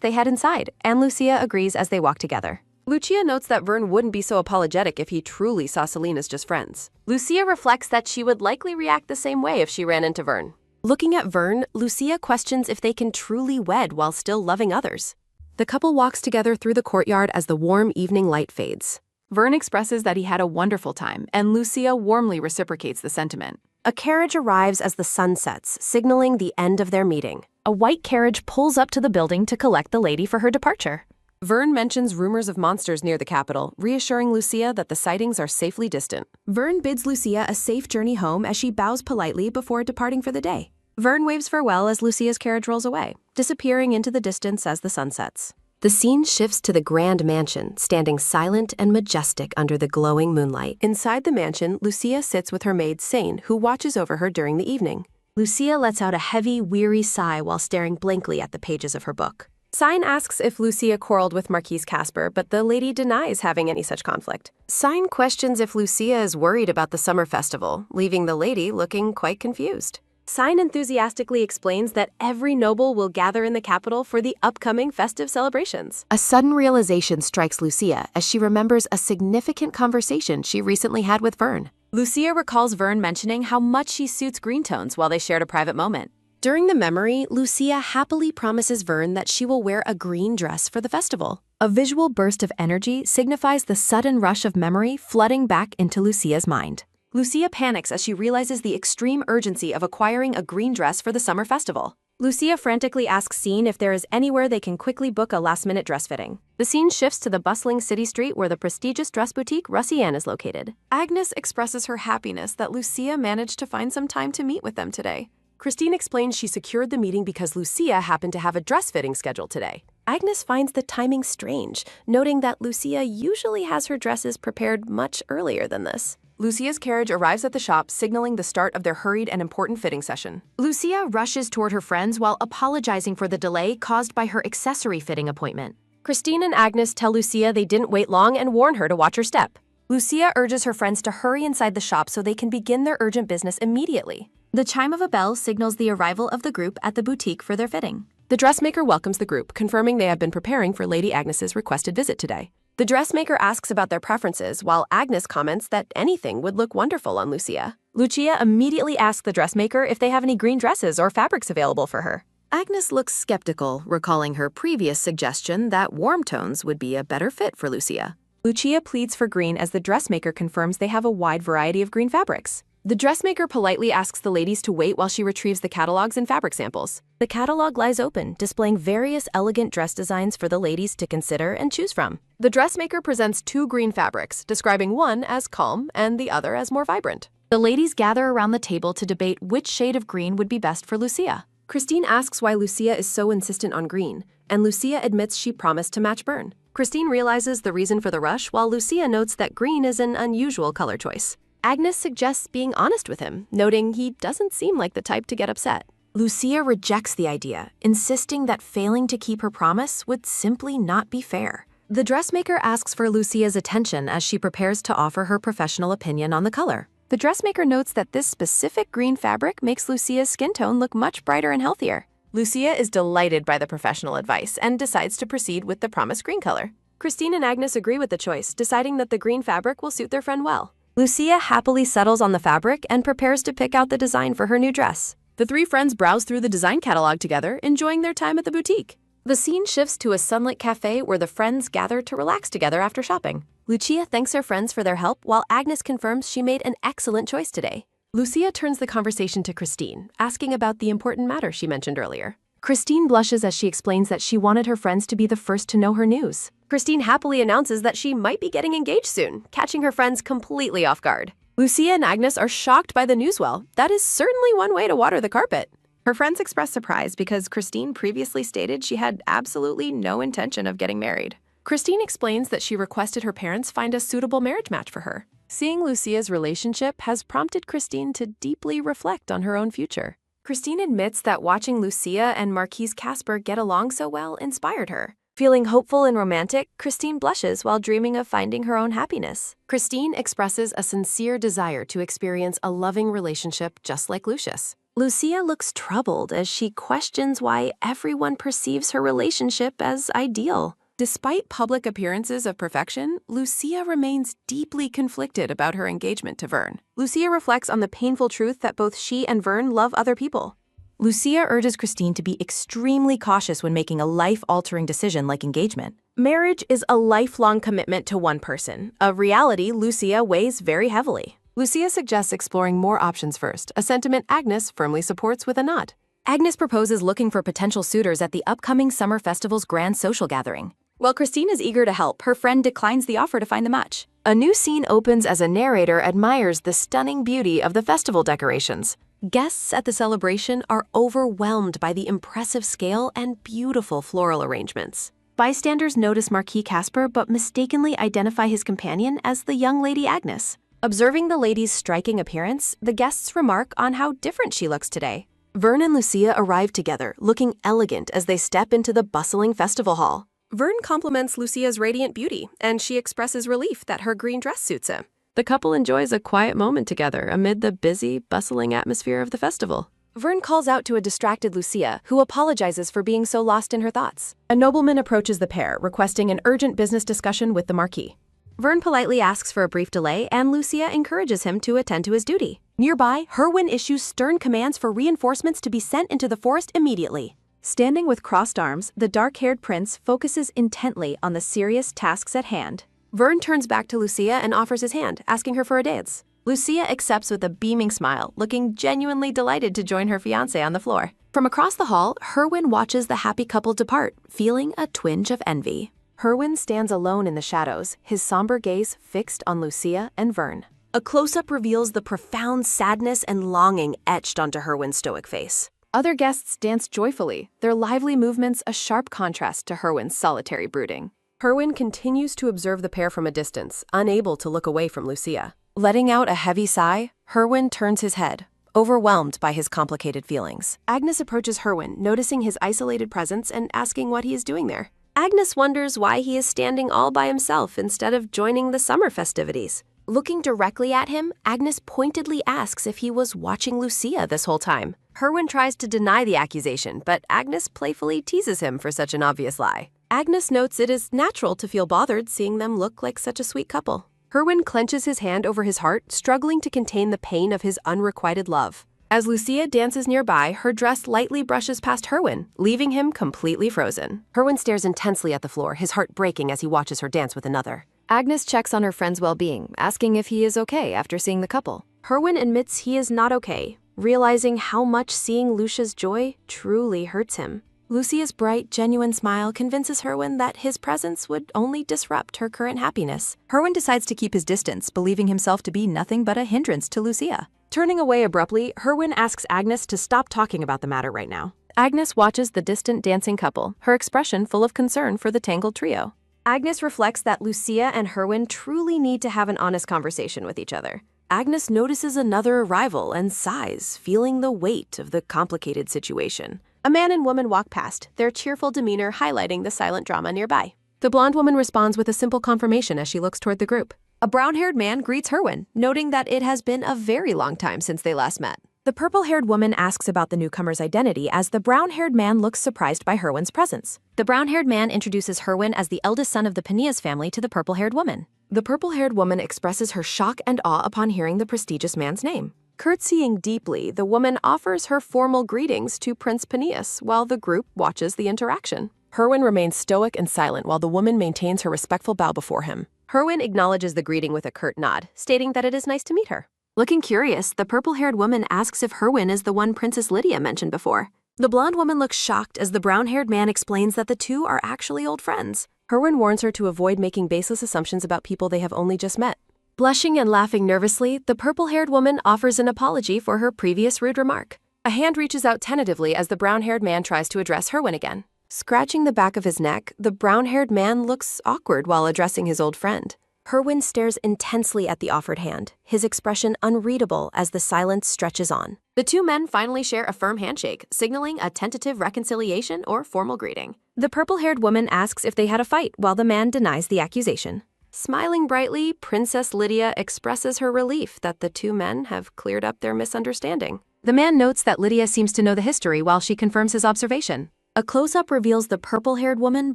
A: they head inside, and Lucia agrees as they walk together. Lucia notes that Vern wouldn't be so apologetic if he truly saw Celine as just friends. Lucia reflects that she would likely react the same way if she ran into Vern. Looking at Vern, Lucia questions if they can truly wed while still loving others. The couple walks together through the courtyard as the warm evening light fades.
B: Vern expresses that he had a wonderful time, and Lucia warmly reciprocates the sentiment.
A: A carriage arrives as the sun sets, signaling the end of their meeting. A white carriage pulls up to the building to collect the lady for her departure. Vern mentions rumors of monsters near the capital, reassuring Lucia that the sightings are safely distant.
B: Vern bids Lucia a safe journey home as she bows politely before departing for the day. Vern waves farewell as Lucia's carriage rolls away, disappearing into the distance as the sun sets.
A: The scene shifts to the grand mansion, standing silent and majestic under the glowing moonlight. Inside the mansion, Lucia sits with her maid Sane, who watches over her during the evening.
C: Lucia lets out a heavy, weary sigh while staring blankly at the pages of her book.
A: Sine asks if Lucia quarreled with Marquise Casper, but the lady denies having any such conflict. Sine questions if Lucia is worried about the summer festival, leaving the lady looking quite confused. Sine enthusiastically explains that every noble will gather in the capital for the upcoming festive celebrations.
B: A sudden realization strikes Lucia as she remembers a significant conversation she recently had with Vern. Lucia recalls Vern mentioning how much she suits green tones while they shared a private moment.
A: During the memory, Lucia happily promises Vern that she will wear a green dress for the festival.
B: A visual burst of energy signifies the sudden rush of memory flooding back into Lucia's mind. Lucia panics as she realizes the extreme urgency of acquiring a green dress for the summer festival.
A: Lucia frantically asks Scene if there is anywhere they can quickly book a last-minute dress fitting. The scene shifts to the bustling city street where the prestigious dress boutique Russian is located.
B: Agnes expresses her happiness that Lucia managed to find some time to meet with them today.
A: Christine explains she secured the meeting because Lucia happened to have a dress fitting scheduled today. Agnes finds the timing strange, noting that Lucia usually has her dresses prepared much earlier than this.
B: Lucia's carriage arrives at the shop, signaling the start of their hurried and important fitting session. Lucia rushes toward her friends while apologizing for the delay caused by her accessory fitting appointment.
A: Christine and Agnes tell Lucia they didn't wait long and warn her to watch her step.
B: Lucia urges her friends to hurry inside the shop so they can begin their urgent business immediately. The chime of a bell signals the arrival of the group at the boutique for their fitting.
A: The dressmaker welcomes the group, confirming they have been preparing for Lady Agnes's requested visit today. The dressmaker asks about their preferences, while Agnes comments that anything would look wonderful on Lucia. Lucia immediately asks the dressmaker if they have any green dresses or fabrics available for her.
D: Agnes looks skeptical, recalling her previous suggestion that warm tones would be a better fit for Lucia.
B: Lucia pleads for green as the dressmaker confirms they have a wide variety of green fabrics. The dressmaker politely asks the ladies to wait while she retrieves the catalogs and fabric samples.
A: The catalog lies open, displaying various elegant dress designs for the ladies to consider and choose from.
B: The dressmaker presents 2 green fabrics, describing one as calm and the other as more vibrant.
D: The ladies gather around the table to debate which shade of green would be best for Lucia.
B: Christine asks why Lucia is so insistent on green, and Lucia admits she promised to match Vern. Christine realizes the reason for the rush, while Lucia notes that green is an unusual color choice. Agnes suggests being honest with him, noting he doesn't seem like the type to get upset.
D: Lucia rejects the idea, insisting that failing to keep her promise would simply not be fair.
B: The dressmaker asks for Lucia's attention as she prepares to offer her professional opinion on the color. The dressmaker notes that this specific green fabric makes Lucia's skin tone look much brighter and healthier. Lucia is delighted by the professional advice and decides to proceed with the promised green color. Christine and Agnes agree with the choice, deciding that the green fabric will suit their friend well.
A: Lucia happily settles on the fabric and prepares to pick out the design for her new dress.
B: The 3 friends browse through the design catalog together, enjoying their time at the boutique. The scene shifts to a sunlit cafe where the friends gather to relax together after shopping. Lucia thanks her friends for their help, while Agnes confirms she made an excellent choice today. Lucia turns the conversation to Christine, asking about the important matter she mentioned earlier. Christine blushes as she explains that she wanted her friends to be the first to know her news. Christine happily announces that she might be getting engaged soon, catching her friends completely off guard. Lucia and Agnes are shocked by the news. Well, that is certainly one way to water the carpet. Her friends express surprise because Christine previously stated she had absolutely no intention of getting married. Christine explains that she requested her parents find a suitable marriage match for her. Seeing Lucia's relationship has prompted Christine to deeply reflect on her own future. Christine admits that watching Lucia and Marquise Casper get along so well inspired her. Feeling hopeful and romantic, Christine blushes while dreaming of finding her own happiness. Christine expresses a sincere desire to experience a loving relationship just like Lucius. Lucia looks troubled as she questions why everyone perceives her relationship as ideal. Despite public appearances of perfection, Lucia remains deeply conflicted about her engagement to Vern. Lucia reflects on the painful truth that both she and Vern love other people. Lucia urges Christine to be extremely cautious when making a life-altering decision like engagement. Marriage is a lifelong commitment to one person, a reality Lucia weighs very heavily. Lucia suggests exploring more options first, a sentiment Agnes firmly supports with a nod. Agnes proposes looking for potential suitors at the upcoming summer festival's grand social gathering. While Christine is eager to help, her friend declines the offer to find the match. A new scene opens as a narrator admires the stunning beauty of the festival decorations. Guests at the celebration are overwhelmed by the impressive scale and beautiful floral arrangements. Bystanders notice Marquis Casper but mistakenly identify his companion as the young lady Agnes. Observing the lady's striking appearance, the guests remark on how different she looks today. Vern and Lucia arrive together, looking elegant as they step into the bustling festival hall. Vern compliments Lucia's radiant beauty, and she expresses relief that her green dress suits him. The couple enjoys a quiet moment together amid the busy, bustling atmosphere of the festival. Vern calls out to a distracted Lucia, who apologizes for being so lost in her thoughts. A nobleman approaches the pair, requesting an urgent business discussion with the Marquis. Vern politely asks for a brief delay, and Lucia encourages him to attend to his duty. Nearby, Herwin issues stern commands for reinforcements to be sent into the forest immediately. Standing with crossed arms, the dark-haired prince focuses intently on the serious tasks at hand. Vern turns back to Lucia and offers his hand, asking her for a dance. Lucia accepts with a beaming smile, looking genuinely delighted to join her fiancé on the floor. From across the hall, Herwin watches the happy couple depart, feeling a twinge of envy. Herwin stands alone in the shadows, his somber gaze fixed on Lucia and Vern. A close-up reveals the profound sadness and longing etched onto Herwin's stoic face. Other guests dance joyfully, their lively movements a sharp contrast to Herwin's solitary brooding. Herwin continues to observe the pair from a distance, unable to look away from Lucia. Letting out a heavy sigh, Herwin turns his head, overwhelmed by his complicated feelings. Agnes approaches Herwin, noticing his isolated presence and asking what he is doing there. Agnes wonders why he is standing all by himself instead of joining the summer festivities. Looking directly at him, Agnes pointedly asks if he was watching Lucia this whole time. Herwin tries to deny the accusation, but Agnes playfully teases him for such an obvious lie. Agnes notes it is natural to feel bothered seeing them look like such a sweet couple. Herwin clenches his hand over his heart, struggling to contain the pain of his unrequited love.
A: As Lucia dances nearby, her dress lightly brushes past Herwin, leaving him completely frozen. Herwin stares intensely at the floor, his heart breaking as he watches her dance with another.
D: Agnes checks on her friend's well-being, asking if he is okay after seeing the couple.
A: Herwin admits he is not okay, realizing how much seeing Lucia's joy truly hurts him. Lucia's bright, genuine smile convinces Herwin that his presence would only disrupt her current happiness.
C: Herwin decides to keep his distance, believing himself to be nothing but a hindrance to Lucia.
A: Turning away abruptly, Herwin asks Agnes to stop talking about the matter right now.
D: Agnes watches the distant dancing couple, her expression full of concern for the tangled trio.
A: Agnes reflects that Lucia and Herwin truly need to have an honest conversation with each other. Agnes notices another arrival and sighs, feeling the weight of the complicated situation. A man and woman walk past, their cheerful demeanor highlighting the silent drama nearby. The blonde woman responds with a simple confirmation as she looks toward the group.
D: A brown-haired man greets Herwin, noting that it has been a very long time since they last met.
A: The purple-haired woman asks about the newcomer's identity as the brown-haired man looks surprised by Herwin's presence.
E: The brown-haired man introduces Herwin as the eldest son of the Panias family to the purple-haired woman.
A: The purple-haired woman expresses her shock and awe upon hearing the prestigious man's name. Curtsying deeply, the woman offers her formal greetings to Prince Panias while the group watches the interaction. Herwin remains stoic and silent while the woman maintains her respectful bow before him. Herwin acknowledges the greeting with a curt nod, stating that it is nice to meet her.
C: Looking curious, the purple-haired woman asks if Herwin is the one Princess Lydia mentioned before.
A: The blonde woman looks shocked as the brown-haired man explains that the two are actually old friends. Herwin warns her to avoid making baseless assumptions about people they have only just met. Blushing and laughing nervously, the purple-haired woman offers an apology for her previous rude remark. A hand reaches out tentatively as the brown-haired man tries to address Herwin again. Scratching the back of his neck, the brown-haired man looks awkward while addressing his old friend. Herwin stares intensely at the offered hand, his expression unreadable as the silence stretches on. The two men finally share a firm handshake, signaling a tentative reconciliation or formal greeting. The purple-haired woman asks if they had a fight, while the man denies the accusation. Smiling brightly, Princess Lydia expresses her relief that the two men have cleared up their misunderstanding.
D: The man notes that Lydia seems to know the history while she confirms his observation.
C: A close-up reveals the purple-haired woman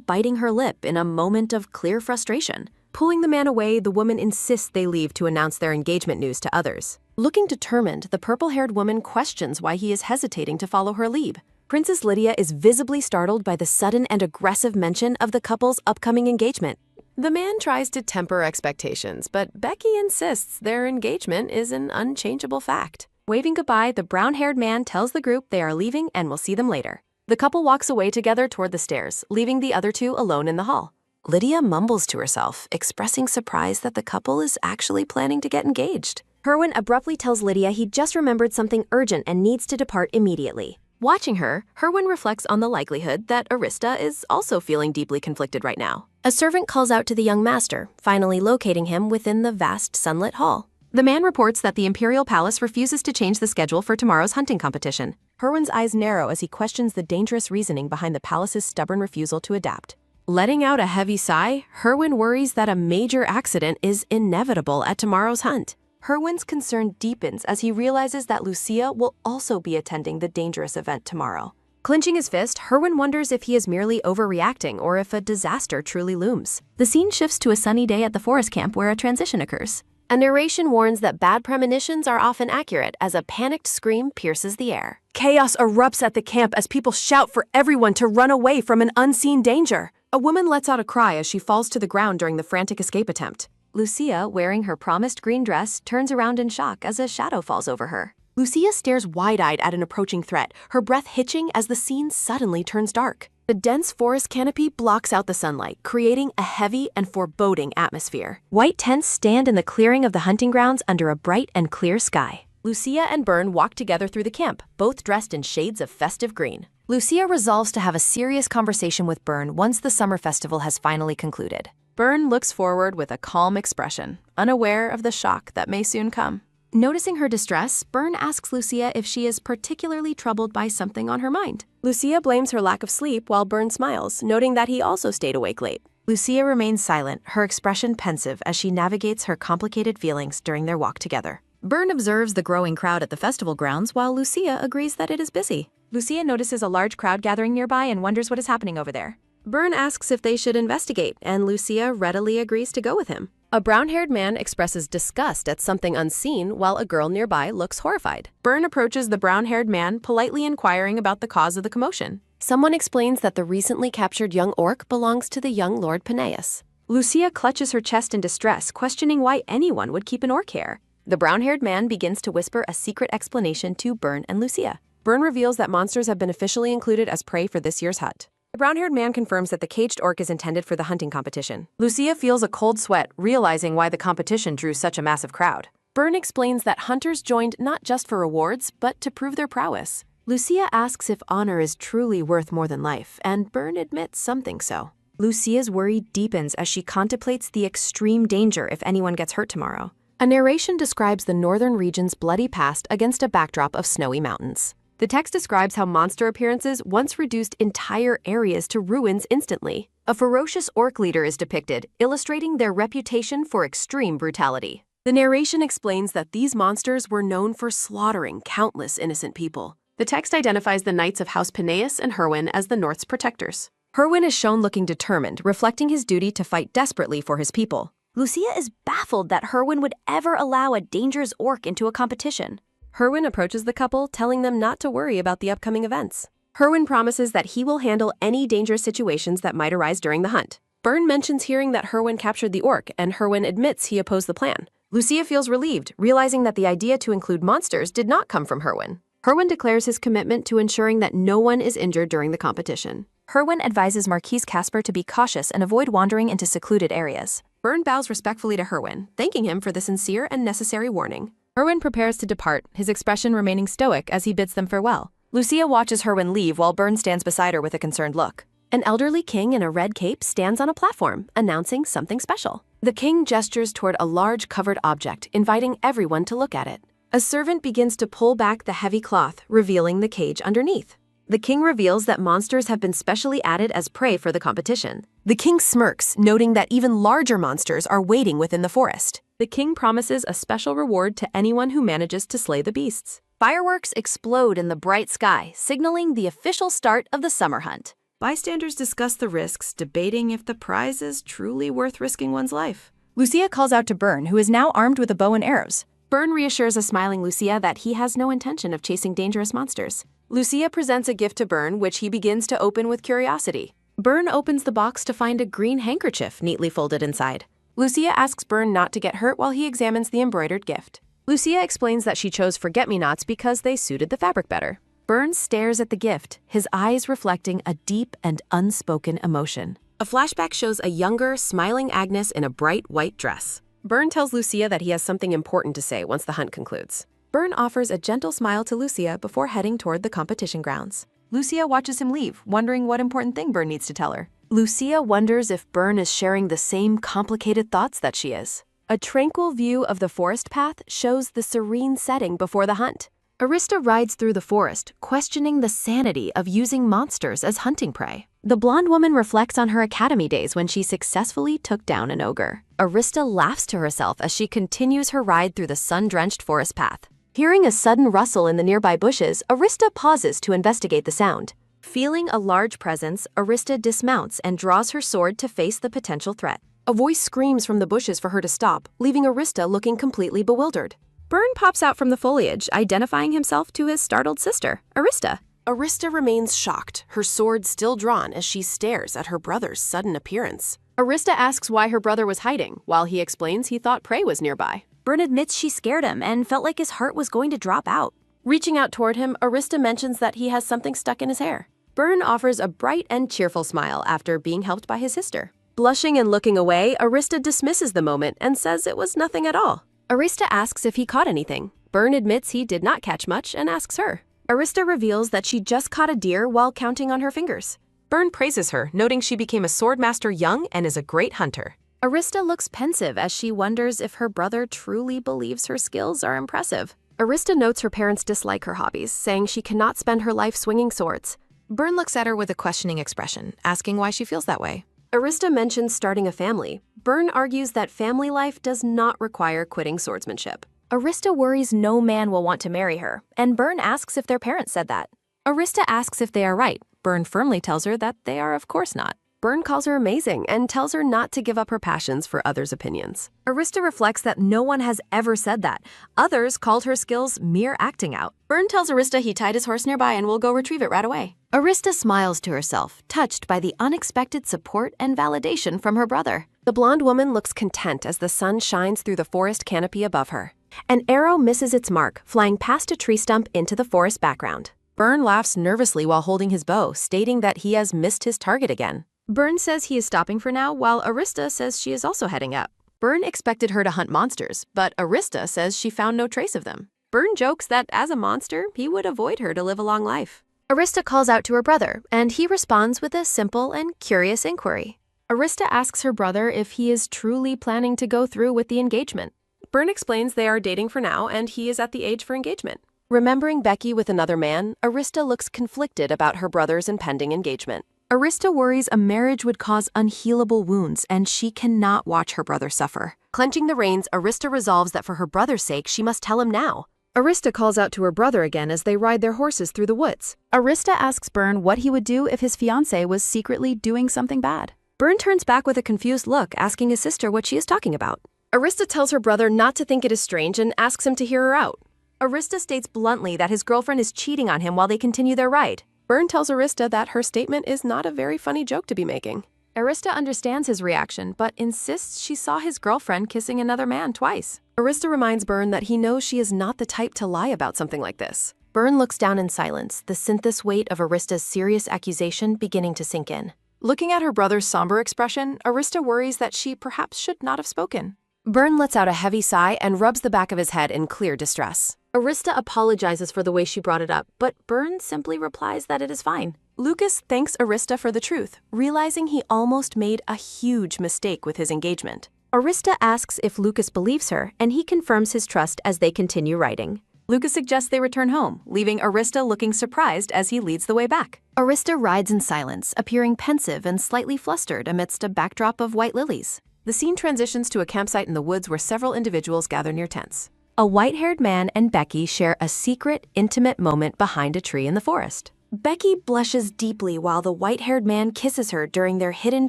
C: biting her lip in a moment of clear frustration.
A: Pulling the man away, the woman insists they leave to announce their engagement news to others. Looking determined, the purple-haired woman questions why he is hesitating to follow her lead. Princess Lydia is visibly startled by the sudden and aggressive mention of the couple's upcoming engagement. The man tries to temper expectations, but Becky insists their engagement is an unchangeable fact. Waving goodbye, the brown-haired man tells the group they are leaving and will see them later. The couple walks away together toward the stairs, leaving the other two alone in the hall. Lydia mumbles to herself, expressing surprise that the couple is actually planning to get engaged. Herwin abruptly tells Lydia he just remembered something urgent and needs to depart immediately. Watching her, Herwin reflects on the likelihood that Arista is also feeling deeply conflicted right now. A servant calls out to the young master, finally locating him within the vast sunlit hall.
D: The man reports that the Imperial Palace refuses to change the schedule for tomorrow's hunting competition.
A: Herwin's eyes narrow as he questions the dangerous reasoning behind the palace's stubborn refusal to adapt. Letting out a heavy sigh, Herwin worries that a major accident is inevitable at tomorrow's hunt. Herwin's concern deepens as he realizes that Lucia will also be attending the dangerous event tomorrow. Clenching his fist, Herwin wonders if he is merely overreacting or if a disaster truly looms.
C: The scene shifts to a sunny day at the forest camp where a transition occurs.
A: A narration warns that bad premonitions are often accurate as a panicked scream pierces the air. Chaos erupts at the camp as people shout for everyone to run away from an unseen danger. A woman lets out a cry as she falls to the ground during the frantic escape attempt.
C: Lucia, wearing her promised green dress, turns around in shock as a shadow falls over her.
A: Lucia stares wide-eyed at an approaching threat, her breath hitching as the scene suddenly turns dark. The dense forest canopy blocks out the sunlight, creating a heavy and foreboding atmosphere. White tents stand in the clearing of the hunting grounds under a bright and clear sky. Lucia and Byrne walk together through the camp, both dressed in shades of festive green. Lucia resolves to have a serious conversation with Byrne once the summer festival has finally concluded. Byrne looks forward with a calm expression, unaware of the shock that may soon come. Noticing her distress, Byrne asks Lucia if she is particularly troubled by something on her mind. Lucia blames her lack of sleep while Byrne smiles, noting that he also stayed awake late. Lucia remains silent, her expression pensive as she navigates her complicated feelings during their walk together.
C: Byrne observes the growing crowd at the festival grounds while Lucia agrees that it is busy.
D: Lucia notices a large crowd gathering nearby and wonders what is happening over there.
A: Byrne asks if they should investigate, and Lucia readily agrees to go with him. A brown-haired man expresses disgust at something unseen while a girl nearby looks horrified.
B: Byrne approaches the brown-haired man, politely inquiring about the cause of the commotion.
A: Someone explains that the recently captured young orc belongs to the young Lord Peneus.
C: Lucia clutches her chest in distress, questioning why anyone would keep an orc here. The brown-haired man begins to whisper a secret explanation to Byrne and Lucia.
B: Byrne reveals that monsters have been officially included as prey for this year's hunt. The brown-haired man confirms that the caged orc is intended for the hunting competition. Lucia feels a cold sweat, realizing why the competition drew such a massive crowd. Byrne explains that hunters joined not just for rewards, but to prove their prowess.
C: Lucia asks if honor is truly worth more than life, and Byrne admits something so. Lucia's worry deepens as she contemplates the extreme danger if anyone gets hurt tomorrow.
B: A narration describes the northern region's bloody past against a backdrop of snowy mountains. The text describes how monster appearances once reduced entire areas to ruins instantly.
C: A ferocious orc leader is depicted, illustrating their reputation for extreme brutality.
B: The narration explains that these monsters were known for slaughtering countless innocent people. The text identifies the knights of House Peneus and Herwin as the North's protectors.
C: Herwin is shown looking determined, reflecting his duty to fight desperately for his people. Lucia is baffled that Herwin would ever allow a dangerous orc into a competition.
B: Herwin approaches the couple, telling them not to worry about the upcoming events. Herwin promises that he will handle any dangerous situations that might arise during the hunt. Byrne mentions hearing that Herwin captured the orc, and Herwin admits he opposed the plan. Lucia feels relieved, realizing that the idea to include monsters did not come from Herwin. Herwin declares his commitment to ensuring that no one is injured during the competition.
C: Herwin advises Marquise Casper to be cautious and avoid wandering into secluded areas.
B: Byrne bows respectfully to Herwin, thanking him for the sincere and necessary warning. Herwin prepares to depart, his expression remaining stoic as he bids them farewell.
C: Lucia watches Herwin leave while Byrne stands beside her with a concerned look.
A: An elderly king in a red cape stands on a platform, announcing something special.
B: The king gestures toward a large covered object, inviting everyone to look at it. A servant begins to pull back the heavy cloth, revealing the cage underneath. The king reveals that monsters have been specially added as prey for the competition. The king smirks, noting that even larger monsters are waiting within the forest. The king promises a special reward to anyone who manages to slay the beasts.
C: Fireworks explode in the bright sky, signaling the official start of the summer hunt.
B: Bystanders discuss the risks, debating if the prize is truly worth risking one's life. Lucia calls out to Byrne, who is now armed with a bow and arrows. Byrne reassures a smiling Lucia that he has no intention of chasing dangerous monsters. Lucia presents a gift to Byrne, which he begins to open with curiosity. Byrne opens the box to find a green handkerchief neatly folded inside. Lucia asks Byrne not to get hurt while he examines the embroidered gift. Lucia explains that she chose forget-me-nots because they suited the fabric better. Byrne stares at the gift, his eyes reflecting a deep and unspoken emotion. A flashback shows a younger, smiling Agnes in a bright white dress. Byrne tells Lucia that he has something important to say once the hunt concludes. Byrne offers a gentle smile to Lucia before heading toward the competition grounds. Lucia watches him leave, wondering what important thing Byrne needs to tell her. Lucia wonders if Byrne is sharing the same complicated thoughts that she is. A tranquil view of the forest path shows the serene setting before the hunt. Arista rides through the forest, questioning the sanity of using monsters as hunting prey.
C: The blonde woman reflects on her academy days when she successfully took down an ogre.
A: Arista laughs to herself as she continues her ride through the sun-drenched forest path.
C: Hearing a sudden rustle in the nearby bushes, Arista pauses to investigate the sound.
A: Feeling a large presence, Arista dismounts and draws her sword to face the potential threat.
B: A voice screams from the bushes for her to stop, leaving Arista looking completely bewildered.
A: Byrne pops out from the foliage, identifying himself to his startled sister, Arista.
B: Arista remains shocked, her sword still drawn as she stares at her brother's sudden appearance. Arista asks why her brother was hiding, while he explains he thought prey was nearby.
E: Byrne admits she scared him and felt like his heart was going to drop out.
B: Reaching out toward him, Arista mentions that he has something stuck in his hair. Byrne offers a bright and cheerful smile after being helped by his sister. Blushing and looking away, Arista dismisses the moment and says it was nothing at all. Arista asks if he caught anything. Byrne admits he did not catch much and asks her. Arista reveals that she just caught a deer while counting on her fingers. Byrne praises her, noting she became a swordmaster young and is a great hunter. Arista looks pensive as she wonders if her brother truly believes her skills are impressive. Arista notes her parents dislike her hobbies, saying she cannot spend her life swinging swords. Byrne looks at her with a questioning expression, asking why she feels that way. Arista mentions starting a family. Byrne argues that family life does not require quitting swordsmanship.
C: Arista worries no man will want to marry her, and Byrne asks if their parents said that.
A: Arista asks if they are right. Byrne firmly tells her that they are of course not. Byrne calls her amazing and tells her not to give up her passions for others' opinions.
C: Arista reflects that no one has ever said that. Others called her skills mere acting out. Byrne tells Arista he tied his horse nearby and will go retrieve it right away. Arista smiles to herself, touched by the unexpected support and validation from her brother.
A: The blonde woman looks content as the sun shines through the forest canopy above her. An arrow misses its mark, flying past a tree stump into the forest background.
D: Byrne laughs nervously while holding his bow, stating that he has missed his target again.
A: Byrne says he is stopping for now, while Arista says she is also heading up.
D: Byrne expected her to hunt monsters, but Arista says she found no trace of them.
A: Byrne jokes that as a monster, he would avoid her to live a long life.
B: Arista calls out to her brother, and he responds with a simple and curious inquiry.
A: Arista asks her brother if he is truly planning to go through with the engagement. Byrne explains they are dating for now, and he is at the age for engagement.
D: Remembering Becky with another man, Arista looks conflicted about her brother's impending engagement. Arista worries a marriage would cause unhealable wounds, and she cannot watch her brother suffer.
A: Clenching the reins, Arista resolves that for her brother's sake, she must tell him now.
B: Arista calls out to her brother again as they ride their horses through the woods.
E: Arista asks Byrne what he would do if his fiancée was secretly doing something bad.
A: Byrne turns back with a confused look, asking his sister what she is talking about.
B: Arista tells her brother not to think it is strange and asks him to hear her out.
A: Arista states bluntly that his girlfriend is cheating on him while they continue their ride. Byrne tells Arista that her statement is not a very funny joke to be making.
B: Arista understands his reaction, but insists she saw his girlfriend kissing another man twice.
A: Arista reminds Byrne that he knows she is not the type to lie about something like this.
B: Byrne looks down in silence, the synthesis weight of Arista's serious accusation beginning to sink in.
D: Looking at her brother's somber expression, Arista worries that she perhaps should not have spoken.
A: Byrne lets out a heavy sigh and rubs the back of his head in clear distress.
B: Arista apologizes for the way she brought it up, but Byrne simply replies that it is fine.
A: Lucas thanks Arista for the truth, realizing he almost made a huge mistake with his engagement.
B: Arista asks if Lucas believes her, and he confirms his trust as they continue riding.
C: Lucas suggests they return home, leaving Arista looking surprised as he leads the way back.
B: Arista rides in silence, appearing pensive and slightly flustered amidst a backdrop of white lilies.
A: The scene transitions to a campsite in the woods where several individuals gather near tents.
B: A white-haired man and Becky share a secret, intimate moment behind a tree in the forest.
C: Becky blushes deeply while the white-haired man kisses her during their hidden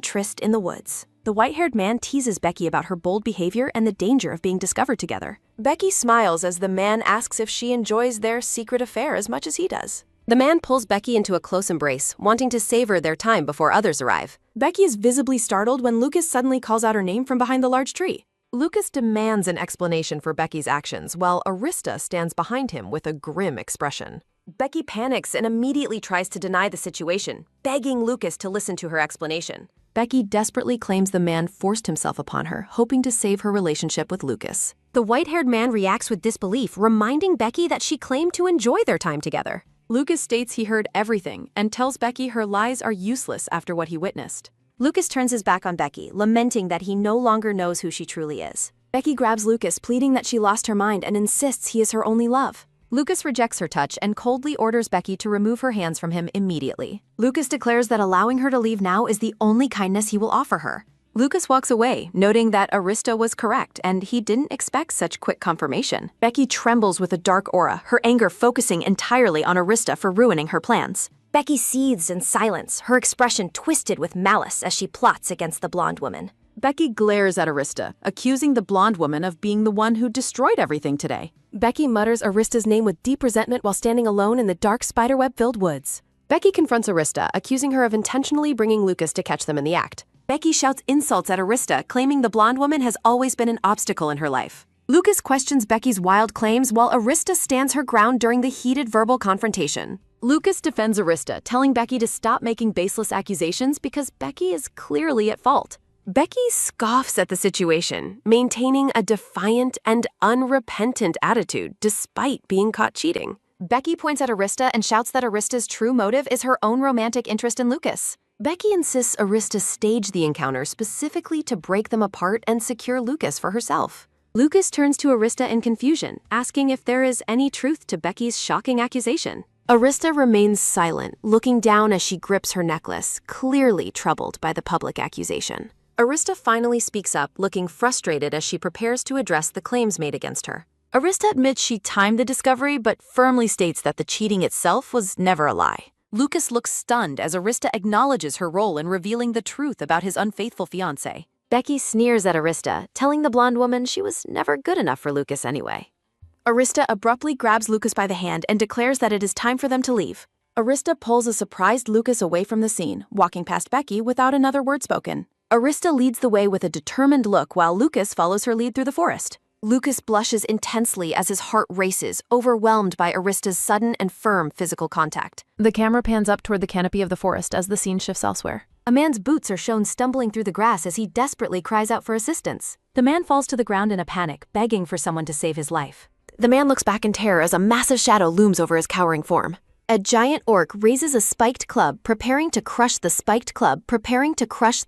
C: tryst in the woods.
A: The white-haired man teases Becky about her bold behavior and the danger of being discovered together. Becky smiles as the man asks if she enjoys their secret affair as much as he does. The man pulls Becky into a close embrace, wanting to savor their time before others arrive. Becky is visibly startled when Lucas suddenly calls out her name from behind the large tree. Lucas demands an explanation for Becky's actions, while Arista stands behind him with a grim expression. Becky panics and immediately tries to deny the situation, begging Lucas to listen to her explanation.
D: Becky desperately claims the man forced himself upon her, hoping to save her relationship with Lucas.
A: The white-haired man reacts with disbelief, reminding Becky that she claimed to enjoy their time together.
D: Lucas states he heard everything and tells Becky her lies are useless after what he witnessed.
C: Lucas turns his back on Becky, lamenting that he no longer knows who she truly is.
A: Becky grabs Lucas, pleading that she lost her mind and insists he is her only love.
D: Lucas rejects her touch and coldly orders Becky to remove her hands from him immediately.
C: Lucas declares that allowing her to leave now is the only kindness he will offer her.
D: Lucas walks away, noting that Arista was correct and he didn't expect such quick confirmation.
C: Becky trembles with a dark aura, her anger focusing entirely on Arista for ruining her plans. Becky seethes in silence, her expression twisted with malice as she plots against the blonde woman.
D: Becky glares at Arista, accusing the blonde woman of being the one who destroyed everything today.
A: Becky mutters Arista's name with deep resentment while standing alone in the dark spiderweb-filled woods. Becky confronts Arista, accusing her of intentionally bringing Lucas to catch them in the act.
C: Becky shouts insults at Arista, claiming the blonde woman has always been an obstacle in her life.
A: Lucas questions Becky's wild claims while Arista stands her ground during the heated verbal confrontation.
D: Lucas defends Arista, telling Becky to stop making baseless accusations because Becky is clearly at fault.
A: Becky scoffs at the situation, maintaining a defiant and unrepentant attitude despite being caught cheating.
B: Becky points at Arista and shouts that Arista's true motive is her own romantic interest in Lucas.
A: Becky insists Arista stage the encounter specifically to break them apart and secure Lucas for herself. Lucas turns to Arista in confusion, asking if there is any truth to Becky's shocking accusation. Arista remains silent, looking down as she grips her necklace, clearly troubled by the public accusation. Arista finally speaks up, looking frustrated as she prepares to address the claims made against her.
C: Arista admits she timed the discovery, but firmly states that the cheating itself was never a lie.
D: Lucas looks stunned as Arista acknowledges her role in revealing the truth about his unfaithful fiancé.
A: Becky sneers at Arista, telling the blonde woman she was never good enough for Lucas anyway.
B: Arista abruptly grabs Lucas by the hand and declares that it is time for them to leave. Arista pulls a surprised Lucas away from the scene, walking past Becky without another word spoken. Arista leads the way with a determined look while Lucas follows her lead through the forest. Lucas blushes intensely as his heart races, overwhelmed by Arista's sudden and firm physical contact.
D: The camera pans up toward the canopy of the forest as the scene shifts elsewhere.
A: A man's boots are shown stumbling through the grass as he desperately cries out for assistance.
E: The man falls to the ground in a panic, begging for someone to save his life.
A: The man looks back in terror as a massive shadow looms over his cowering form. A giant orc raises a spiked club, preparing to crush the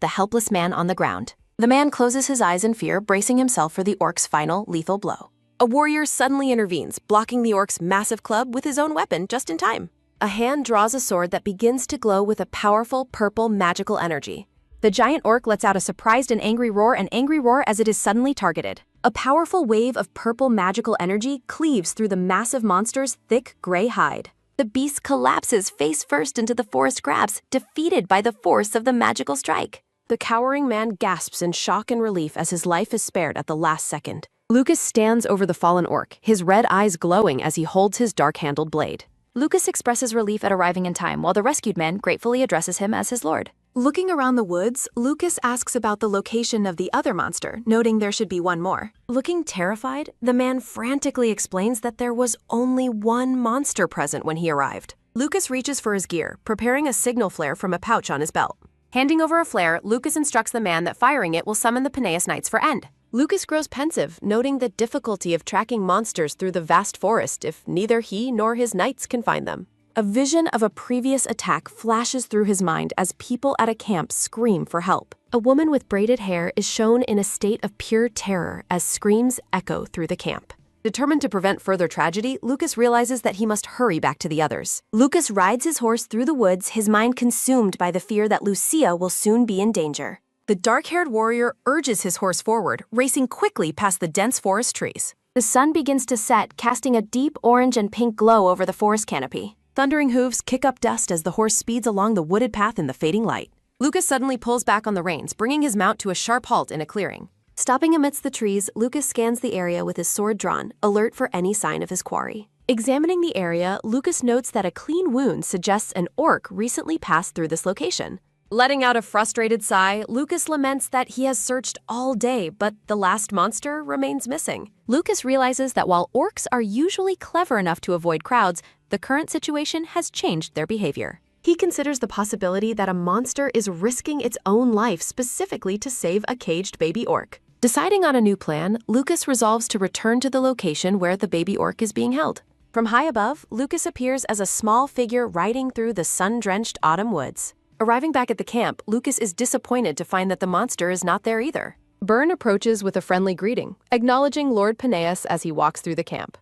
A: helpless man on the ground.
B: The man closes his eyes in fear, bracing himself for the orc's final lethal blow. A warrior suddenly intervenes, blocking the orc's massive club with his own weapon just in time. A hand draws a sword that begins to glow with a powerful purple magical energy.
E: The giant orc lets out a surprised and angry roar as it is suddenly targeted. A powerful wave of purple magical energy cleaves through the massive monster's thick gray hide.
A: The beast collapses face first into the forest grabs, defeated by the force of the magical strike.
B: The cowering man gasps in shock and relief as his life is spared at the last second. Lucas stands over the fallen orc, his red eyes glowing as he holds his dark-handled blade.
E: Lucas expresses relief at arriving in time while the rescued man gratefully addresses him as his lord.
B: Looking around the woods, Lucas asks about the location of the other monster, noting there should be one more. Looking terrified, the man frantically explains that there was only one monster present when he arrived. Lucas reaches for his gear, preparing a signal flare from a pouch on his belt. Handing over a flare, Lucas instructs the man that firing it will summon the Peneus Knights for end. Lucas grows pensive, noting the difficulty of tracking monsters through the vast forest if neither he nor his knights can find them. A vision of a previous attack flashes through his mind as people at a camp scream for help. A woman with braided hair is shown in a state of pure terror as screams echo through the camp. Determined to prevent further tragedy, Lucas realizes that he must hurry back to the others.
A: Lucas rides his horse through the woods, his mind consumed by the fear that Lucia will soon be in danger.
B: The dark-haired warrior urges his horse forward, racing quickly past the dense forest trees.
A: The sun begins to set, casting a deep orange and pink glow over the forest canopy.
B: Thundering hooves kick up dust as the horse speeds along the wooded path in the fading light. Lucas suddenly pulls back on the reins, bringing his mount to a sharp halt in a clearing.
A: Stopping amidst the trees, Lucas scans the area with his sword drawn, alert for any sign of his quarry.
B: Examining the area, Lucas notes that a clean wound suggests an orc recently passed through this location. Letting out a frustrated sigh, Lucas laments that he has searched all day, but the last monster remains missing.
E: Lucas realizes that while orcs are usually clever enough to avoid crowds, the current situation has changed their behavior.
B: He considers the possibility that a monster is risking its own life specifically to save a caged baby orc. Deciding on a new plan, Lucas resolves to return to the location where the baby orc is being held. From high above, Lucas appears as a small figure riding through the sun-drenched autumn woods. Arriving back at the camp, Lucas is disappointed to find that the monster is not there either. Byrne approaches with a friendly greeting, acknowledging Lord Peneus as he walks through the camp.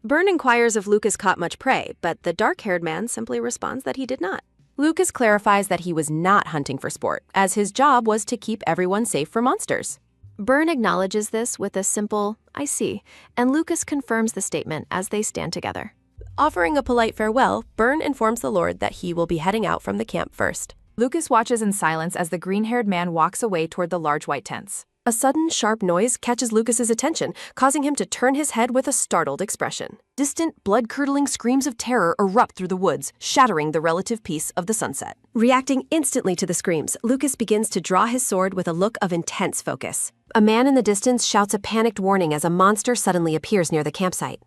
B: Byrne inquires if Lucas caught much prey, but the dark-haired man simply responds that he did not. Lucas clarifies that he was not hunting for sport, as his job was to keep everyone safe from monsters. Byrne acknowledges this with a simple, "I see," and Lucas confirms the statement as they stand together. Offering a polite farewell, Byrne informs the Lord that he will be heading out from the camp first. Lucas watches in silence as the green-haired man walks away toward the large white tents. A sudden, sharp noise catches Lucas's attention, causing him to turn his head with a startled expression. Distant, blood-curdling screams of terror erupt through the woods, shattering the relative peace of the sunset. Reacting instantly to the screams, Lucas begins to draw his sword with a look of intense focus. A man in the distance shouts a panicked warning as a monster suddenly appears near the campsite.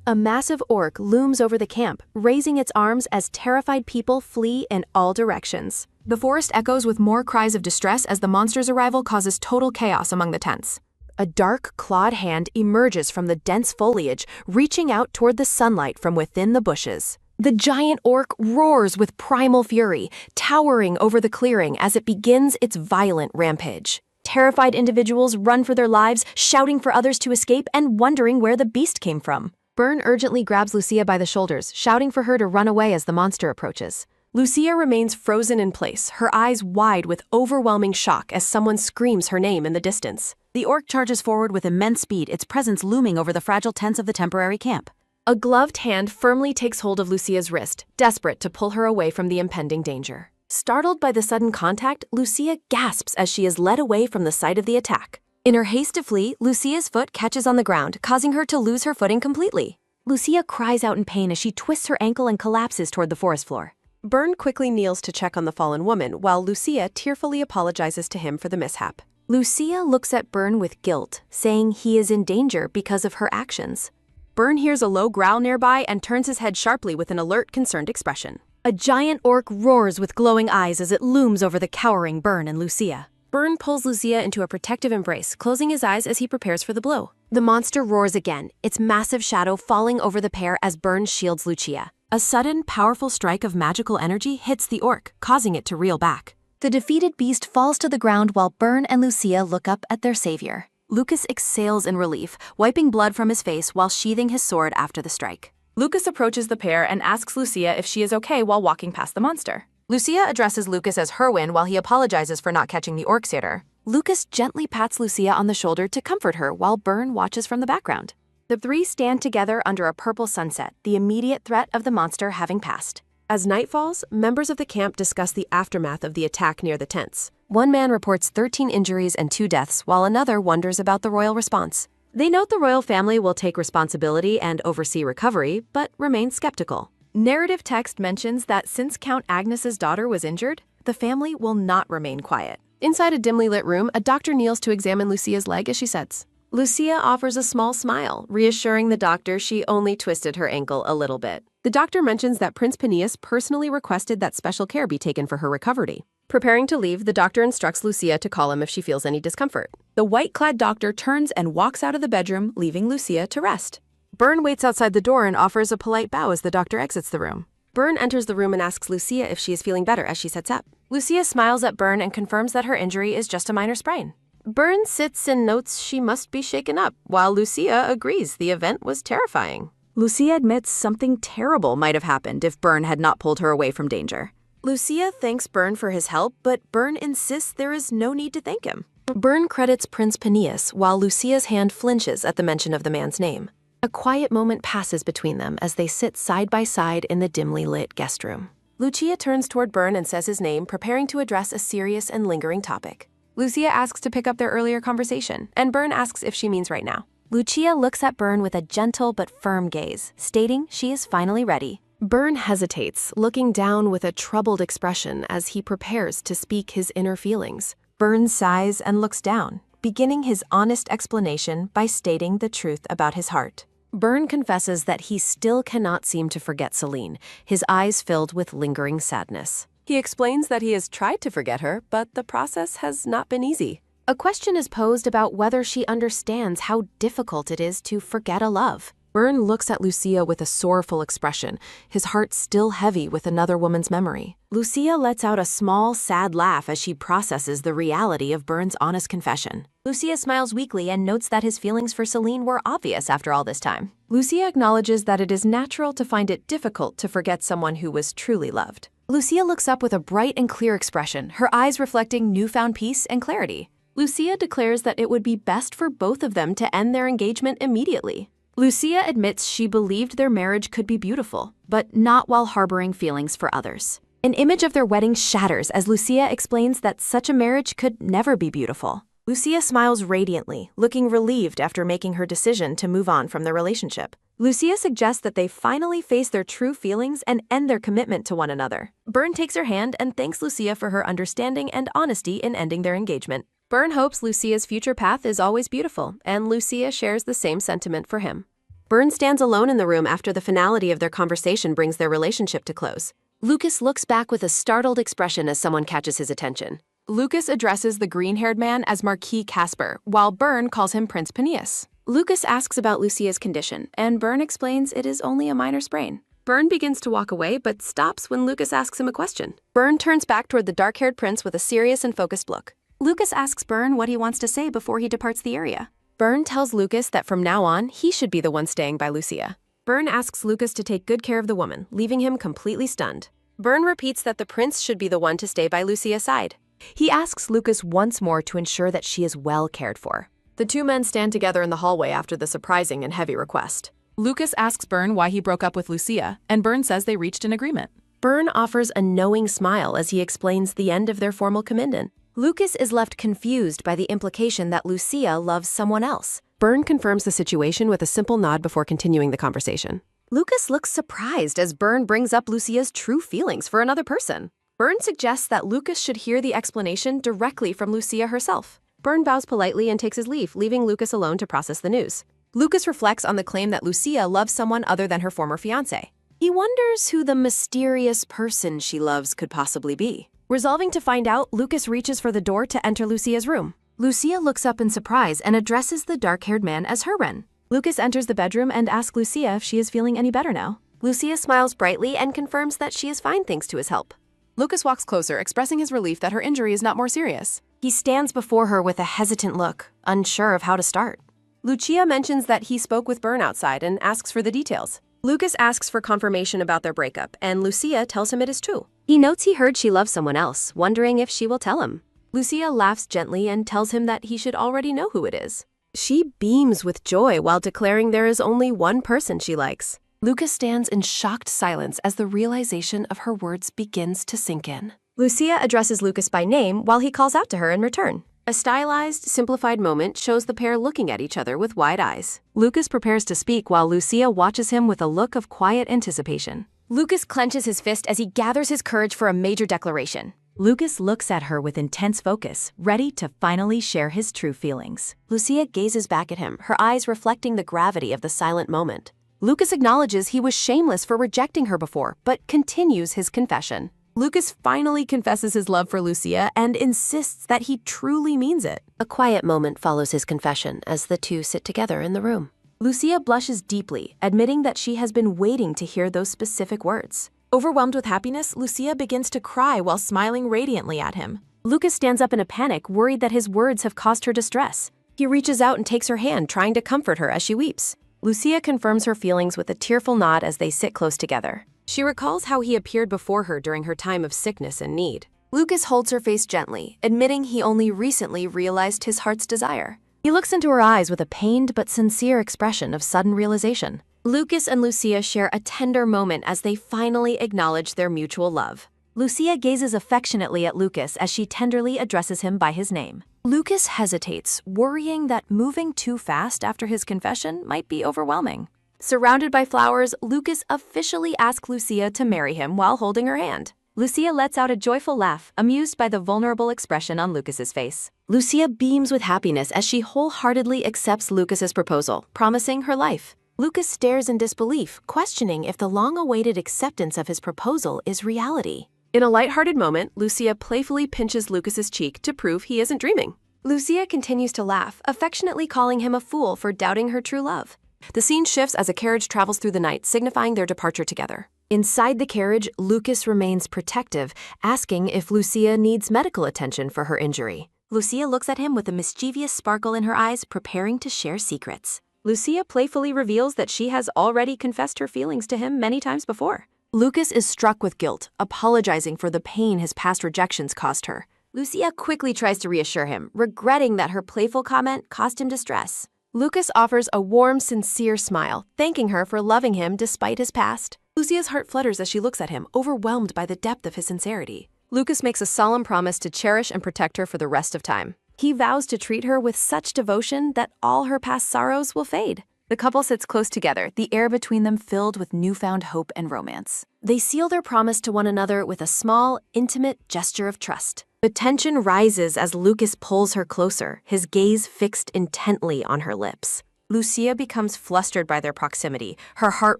B: A massive orc looms over the camp, raising its arms as terrified people flee in all directions. The forest echoes with more cries of distress as the monster's arrival causes total chaos among the tents. A dark, clawed hand emerges from the dense foliage, reaching out toward the sunlight from within the bushes. The giant orc roars with primal fury, towering over the clearing as it begins its violent rampage. Terrified individuals run for their lives, shouting for others to escape and wondering where the beast came from. Byrne urgently grabs Lucia by the shoulders, shouting for her to run away as the monster approaches. Lucia remains frozen in place, her eyes wide with overwhelming shock as someone screams her name in the distance.
E: The orc charges forward with immense speed, its presence looming over the fragile tents of the temporary camp.
B: A gloved hand firmly takes hold of Lucia's wrist, desperate to pull her away from the impending danger. Startled by the sudden contact, Lucia gasps as she is led away from the site of the attack. In her haste to flee, Lucia's foot catches on the ground, causing her to lose her footing completely.
E: Lucia cries out in pain as she twists her ankle and collapses toward the forest floor.
A: Byrne quickly kneels to check on the fallen woman, while Lucia tearfully apologizes to him for the mishap.
E: Lucia looks at Byrne with guilt, saying he is in danger because of her actions.
B: Byrne hears a low growl nearby and turns his head sharply with an alert, concerned expression.
E: A giant orc roars with glowing eyes as it looms over the cowering Byrne and Lucia.
B: Byrne pulls Lucia into a protective embrace, closing his eyes as he prepares for the blow.
E: The monster roars again, its massive shadow falling over the pair as Byrne shields Lucia.
B: A sudden, powerful strike of magical energy hits the orc, causing it to reel back.
E: The defeated beast falls to the ground while Byrne and Lucia look up at their savior.
B: Lucas exhales in relief, wiping blood from his face while sheathing his sword after the strike. Lucas approaches the pair and asks Lucia if she is okay while walking past the monster. Lucia addresses Lucas as Herwin while he apologizes for not catching the orc sitter. Lucas gently pats Lucia on the shoulder to comfort her while Byrne watches from the background. The three stand together under a purple sunset, the immediate threat of the monster having passed.
A: As night falls, members of the camp discuss the aftermath of the attack near the tents.
B: One man reports 13 injuries and 2 deaths, while another wonders about the royal response. They note the royal family will take responsibility and oversee recovery, but remain skeptical. Narrative text mentions that since Count Agnes's daughter was injured, the family will not remain quiet. Inside a dimly lit room, a doctor kneels to examine Lucia's leg as she sits. Lucia offers a small smile, reassuring the doctor she only twisted her ankle a little bit. The doctor mentions that Prince Peneus personally requested that special care be taken for her recovery. Preparing to leave, the doctor instructs Lucia to call him if she feels any discomfort. The white-clad doctor turns and walks out of the bedroom, leaving Lucia to rest. Byrne waits outside the door and offers a polite bow as the doctor exits the room. Byrne enters the room and asks Lucia if she is feeling better as she sits up. Lucia smiles at Byrne and confirms that her injury is just a minor sprain. Byrne sits and notes she must be shaken up, while Lucia agrees the event was terrifying. Lucia admits something terrible might have happened if Byrne had not pulled her away from danger. Lucia thanks Byrne for his help, but Byrne insists there is no need to thank him. Byrne credits Prince Peneus, while Lucia's hand flinches at the mention of the man's name. A quiet moment passes between them as they sit side by side in the dimly lit guest room. Lucia turns toward Byrne and says his name, preparing to address a serious and lingering topic. Lucia asks to pick up their earlier conversation, and Byrne asks if she means right now.
E: Lucia looks at Byrne with a gentle but firm gaze, stating she is finally ready.
B: Byrne hesitates, looking down with a troubled expression as he prepares to speak his inner feelings. Byrne sighs and looks down, beginning his honest explanation by stating the truth about his heart. Byrne confesses that he still cannot seem to forget Celine, his eyes filled with lingering sadness. He explains that he has tried to forget her, but the process has not been easy. A question is posed about whether she understands how difficult it is to forget a love. Byrne looks at Lucia with a sorrowful expression, his heart still heavy with another woman's memory. Lucia lets out a small, sad laugh as she processes the reality of Byrne's honest confession.
E: Lucia smiles weakly and notes that his feelings for Celine were obvious after all this time.
B: Lucia acknowledges that it is natural to find it difficult to forget someone who was truly loved. Lucia looks up with a bright and clear expression, her eyes reflecting newfound peace and clarity. Lucia declares that it would be best for both of them to end their engagement immediately. Lucia admits she believed their marriage could be beautiful, but not while harboring feelings for others. An image of their wedding shatters as Lucia explains that such a marriage could never be beautiful. Lucia smiles radiantly, looking relieved after making her decision to move on from their relationship. Lucia suggests that they finally face their true feelings and end their commitment to one another. Byrne takes her hand and thanks Lucia for her understanding and honesty in ending their engagement. Byrne hopes Lucia's future path is always beautiful, and Lucia shares the same sentiment for him. Byrne stands alone in the room after the finality of their conversation brings their relationship to close. Lucas looks back with a startled expression as someone catches his attention. Lucas addresses the green-haired man as Marquis Casper, while Byrne calls him Prince Peneus. Lucas asks about Lucia's condition, and Byrne explains it is only a minor sprain. Byrne begins to walk away, but stops when Lucas asks him a question. Byrne turns back toward the dark-haired prince with a serious and focused look. Lucas asks Byrne what he wants to say before he departs the area. Byrne tells Lucas that from now on, he should be the one staying by Lucia. Byrne asks Lucas to take good care of the woman, leaving him completely stunned. Byrne repeats that the prince should be the one to stay by Lucia's side. He asks Lucas once more to ensure that she is well cared for. The two men stand together in the hallway after the surprising and heavy request. Lucas asks Byrne why he broke up with Lucia, and Byrne says they reached an agreement.
A: Byrne offers a knowing smile as he explains the end of their formal commitment.
E: Lucas is left confused by the implication that Lucia loves someone else.
A: Byrne confirms the situation with a simple nod before continuing the conversation.
E: Lucas looks surprised as Byrne brings up Lucia's true feelings for another person. Byrne suggests that Lucas should hear the explanation directly from Lucia herself.
A: Byrne bows politely and takes his leave, leaving Lucas alone to process the news.
B: Lucas reflects on the claim that Lucia loves someone other than her former fiancé.
E: He wonders who the mysterious person she loves could possibly be.
A: Resolving to find out, Lucas reaches for the door to enter Lucia's room.
E: Lucia looks up in surprise and addresses the dark-haired man as Herwin.
A: Lucas enters the bedroom and asks Lucia if she is feeling any better now.
E: Lucia smiles brightly and confirms that she is fine thanks to his help.
B: Lucas walks closer, expressing his relief that her injury is not more serious.
E: He stands before her with a hesitant look, unsure of how to start.
A: Lucia mentions that he spoke with Byrne outside and asks for the details. Lucas asks for confirmation about their breakup, and Lucia tells him it is true.
E: He notes he heard she loves someone else, wondering if she will tell him.
A: Lucia laughs gently and tells him that he should already know who it is. She beams with joy while declaring there is only one person she likes.
B: Lucas stands in shocked silence as the realization of her words begins to sink in.
A: Lucia addresses Lucas by name while he calls out to her in return. A stylized, simplified moment shows the pair looking at each other with wide eyes.
B: Lucas prepares to speak while Lucia watches him with a look of quiet anticipation.
E: Lucas clenches his fist as he gathers his courage for a major declaration.
C: Lucas looks at her with intense focus, ready to finally share his true feelings.
A: Lucia gazes back at him, her eyes reflecting the gravity of the silent moment.
B: Lucas acknowledges he was shameless for rejecting her before, but continues his confession. Lucas finally confesses his love for Lucia and insists that he truly means it.
A: A quiet moment follows his confession as the two sit together in the room.
B: Lucia blushes deeply, admitting that she has been waiting to hear those specific words. Overwhelmed with happiness, Lucia begins to cry while smiling radiantly at him.
A: Lucas stands up in a panic, worried that his words have caused her distress. He reaches out and takes her hand, trying to comfort her as she weeps. Lucia confirms her feelings with a tearful nod as they sit close together. She recalls how he appeared before her during her time of sickness and need.
B: Lucas holds her face gently, admitting he only recently realized his heart's desire.
C: He looks into her eyes with a pained but sincere expression of sudden realization.
A: Lucas and Lucia share a tender moment as they finally acknowledge their mutual love.
C: Lucia gazes affectionately at Lucas as she tenderly addresses him by his name.
B: Lucas hesitates, worrying that moving too fast after his confession might be overwhelming. Surrounded by flowers, Lucas officially asks Lucia to marry him while holding her hand.
C: Lucia lets out a joyful laugh, amused by the vulnerable expression on Lucas's face.
A: Lucia beams with happiness as she wholeheartedly accepts Lucas's proposal, promising her life. Lucas stares in disbelief, questioning if the long-awaited acceptance of his proposal is reality. In a lighthearted moment, Lucia playfully pinches Lucas's cheek to prove he isn't dreaming. Lucia continues to laugh, affectionately calling him a fool for doubting her true love. The scene shifts as a carriage travels through the night, signifying their departure together. Inside the carriage, Lucas remains protective, asking if Lucia needs medical attention for her injury.
C: Lucia looks at him with a mischievous sparkle in her eyes, preparing to share secrets.
A: Lucia playfully reveals that she has already confessed her feelings to him many times before.
B: Lucas is struck with guilt, apologizing for the pain his past rejections caused her.
A: Lucia quickly tries to reassure him, regretting that her playful comment caused him distress.
B: Lucas offers a warm, sincere smile, thanking her for loving him despite his past. Lucia's heart flutters as she looks at him, overwhelmed by the depth of his sincerity. Lucas makes a solemn promise to cherish and protect her for the rest of time. He vows to treat her with such devotion that all her past sorrows will fade. The couple sits close together, the air between them filled with newfound hope and romance.
A: They seal their promise to one another with a small, intimate gesture of trust. The tension rises as Lucas pulls her closer, his gaze fixed intently on her lips.
B: Lucia becomes flustered by their proximity, her heart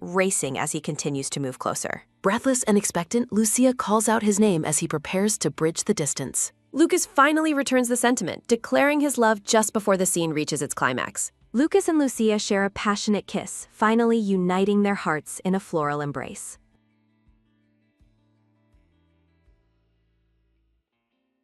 B: racing as he continues to move closer.
A: Breathless and expectant, Lucia calls out his name as he prepares to bridge the distance. Lucas finally returns the sentiment, declaring his love just before the scene reaches its climax.
E: Lucas and Lucia share a passionate kiss, finally uniting their hearts in a floral embrace.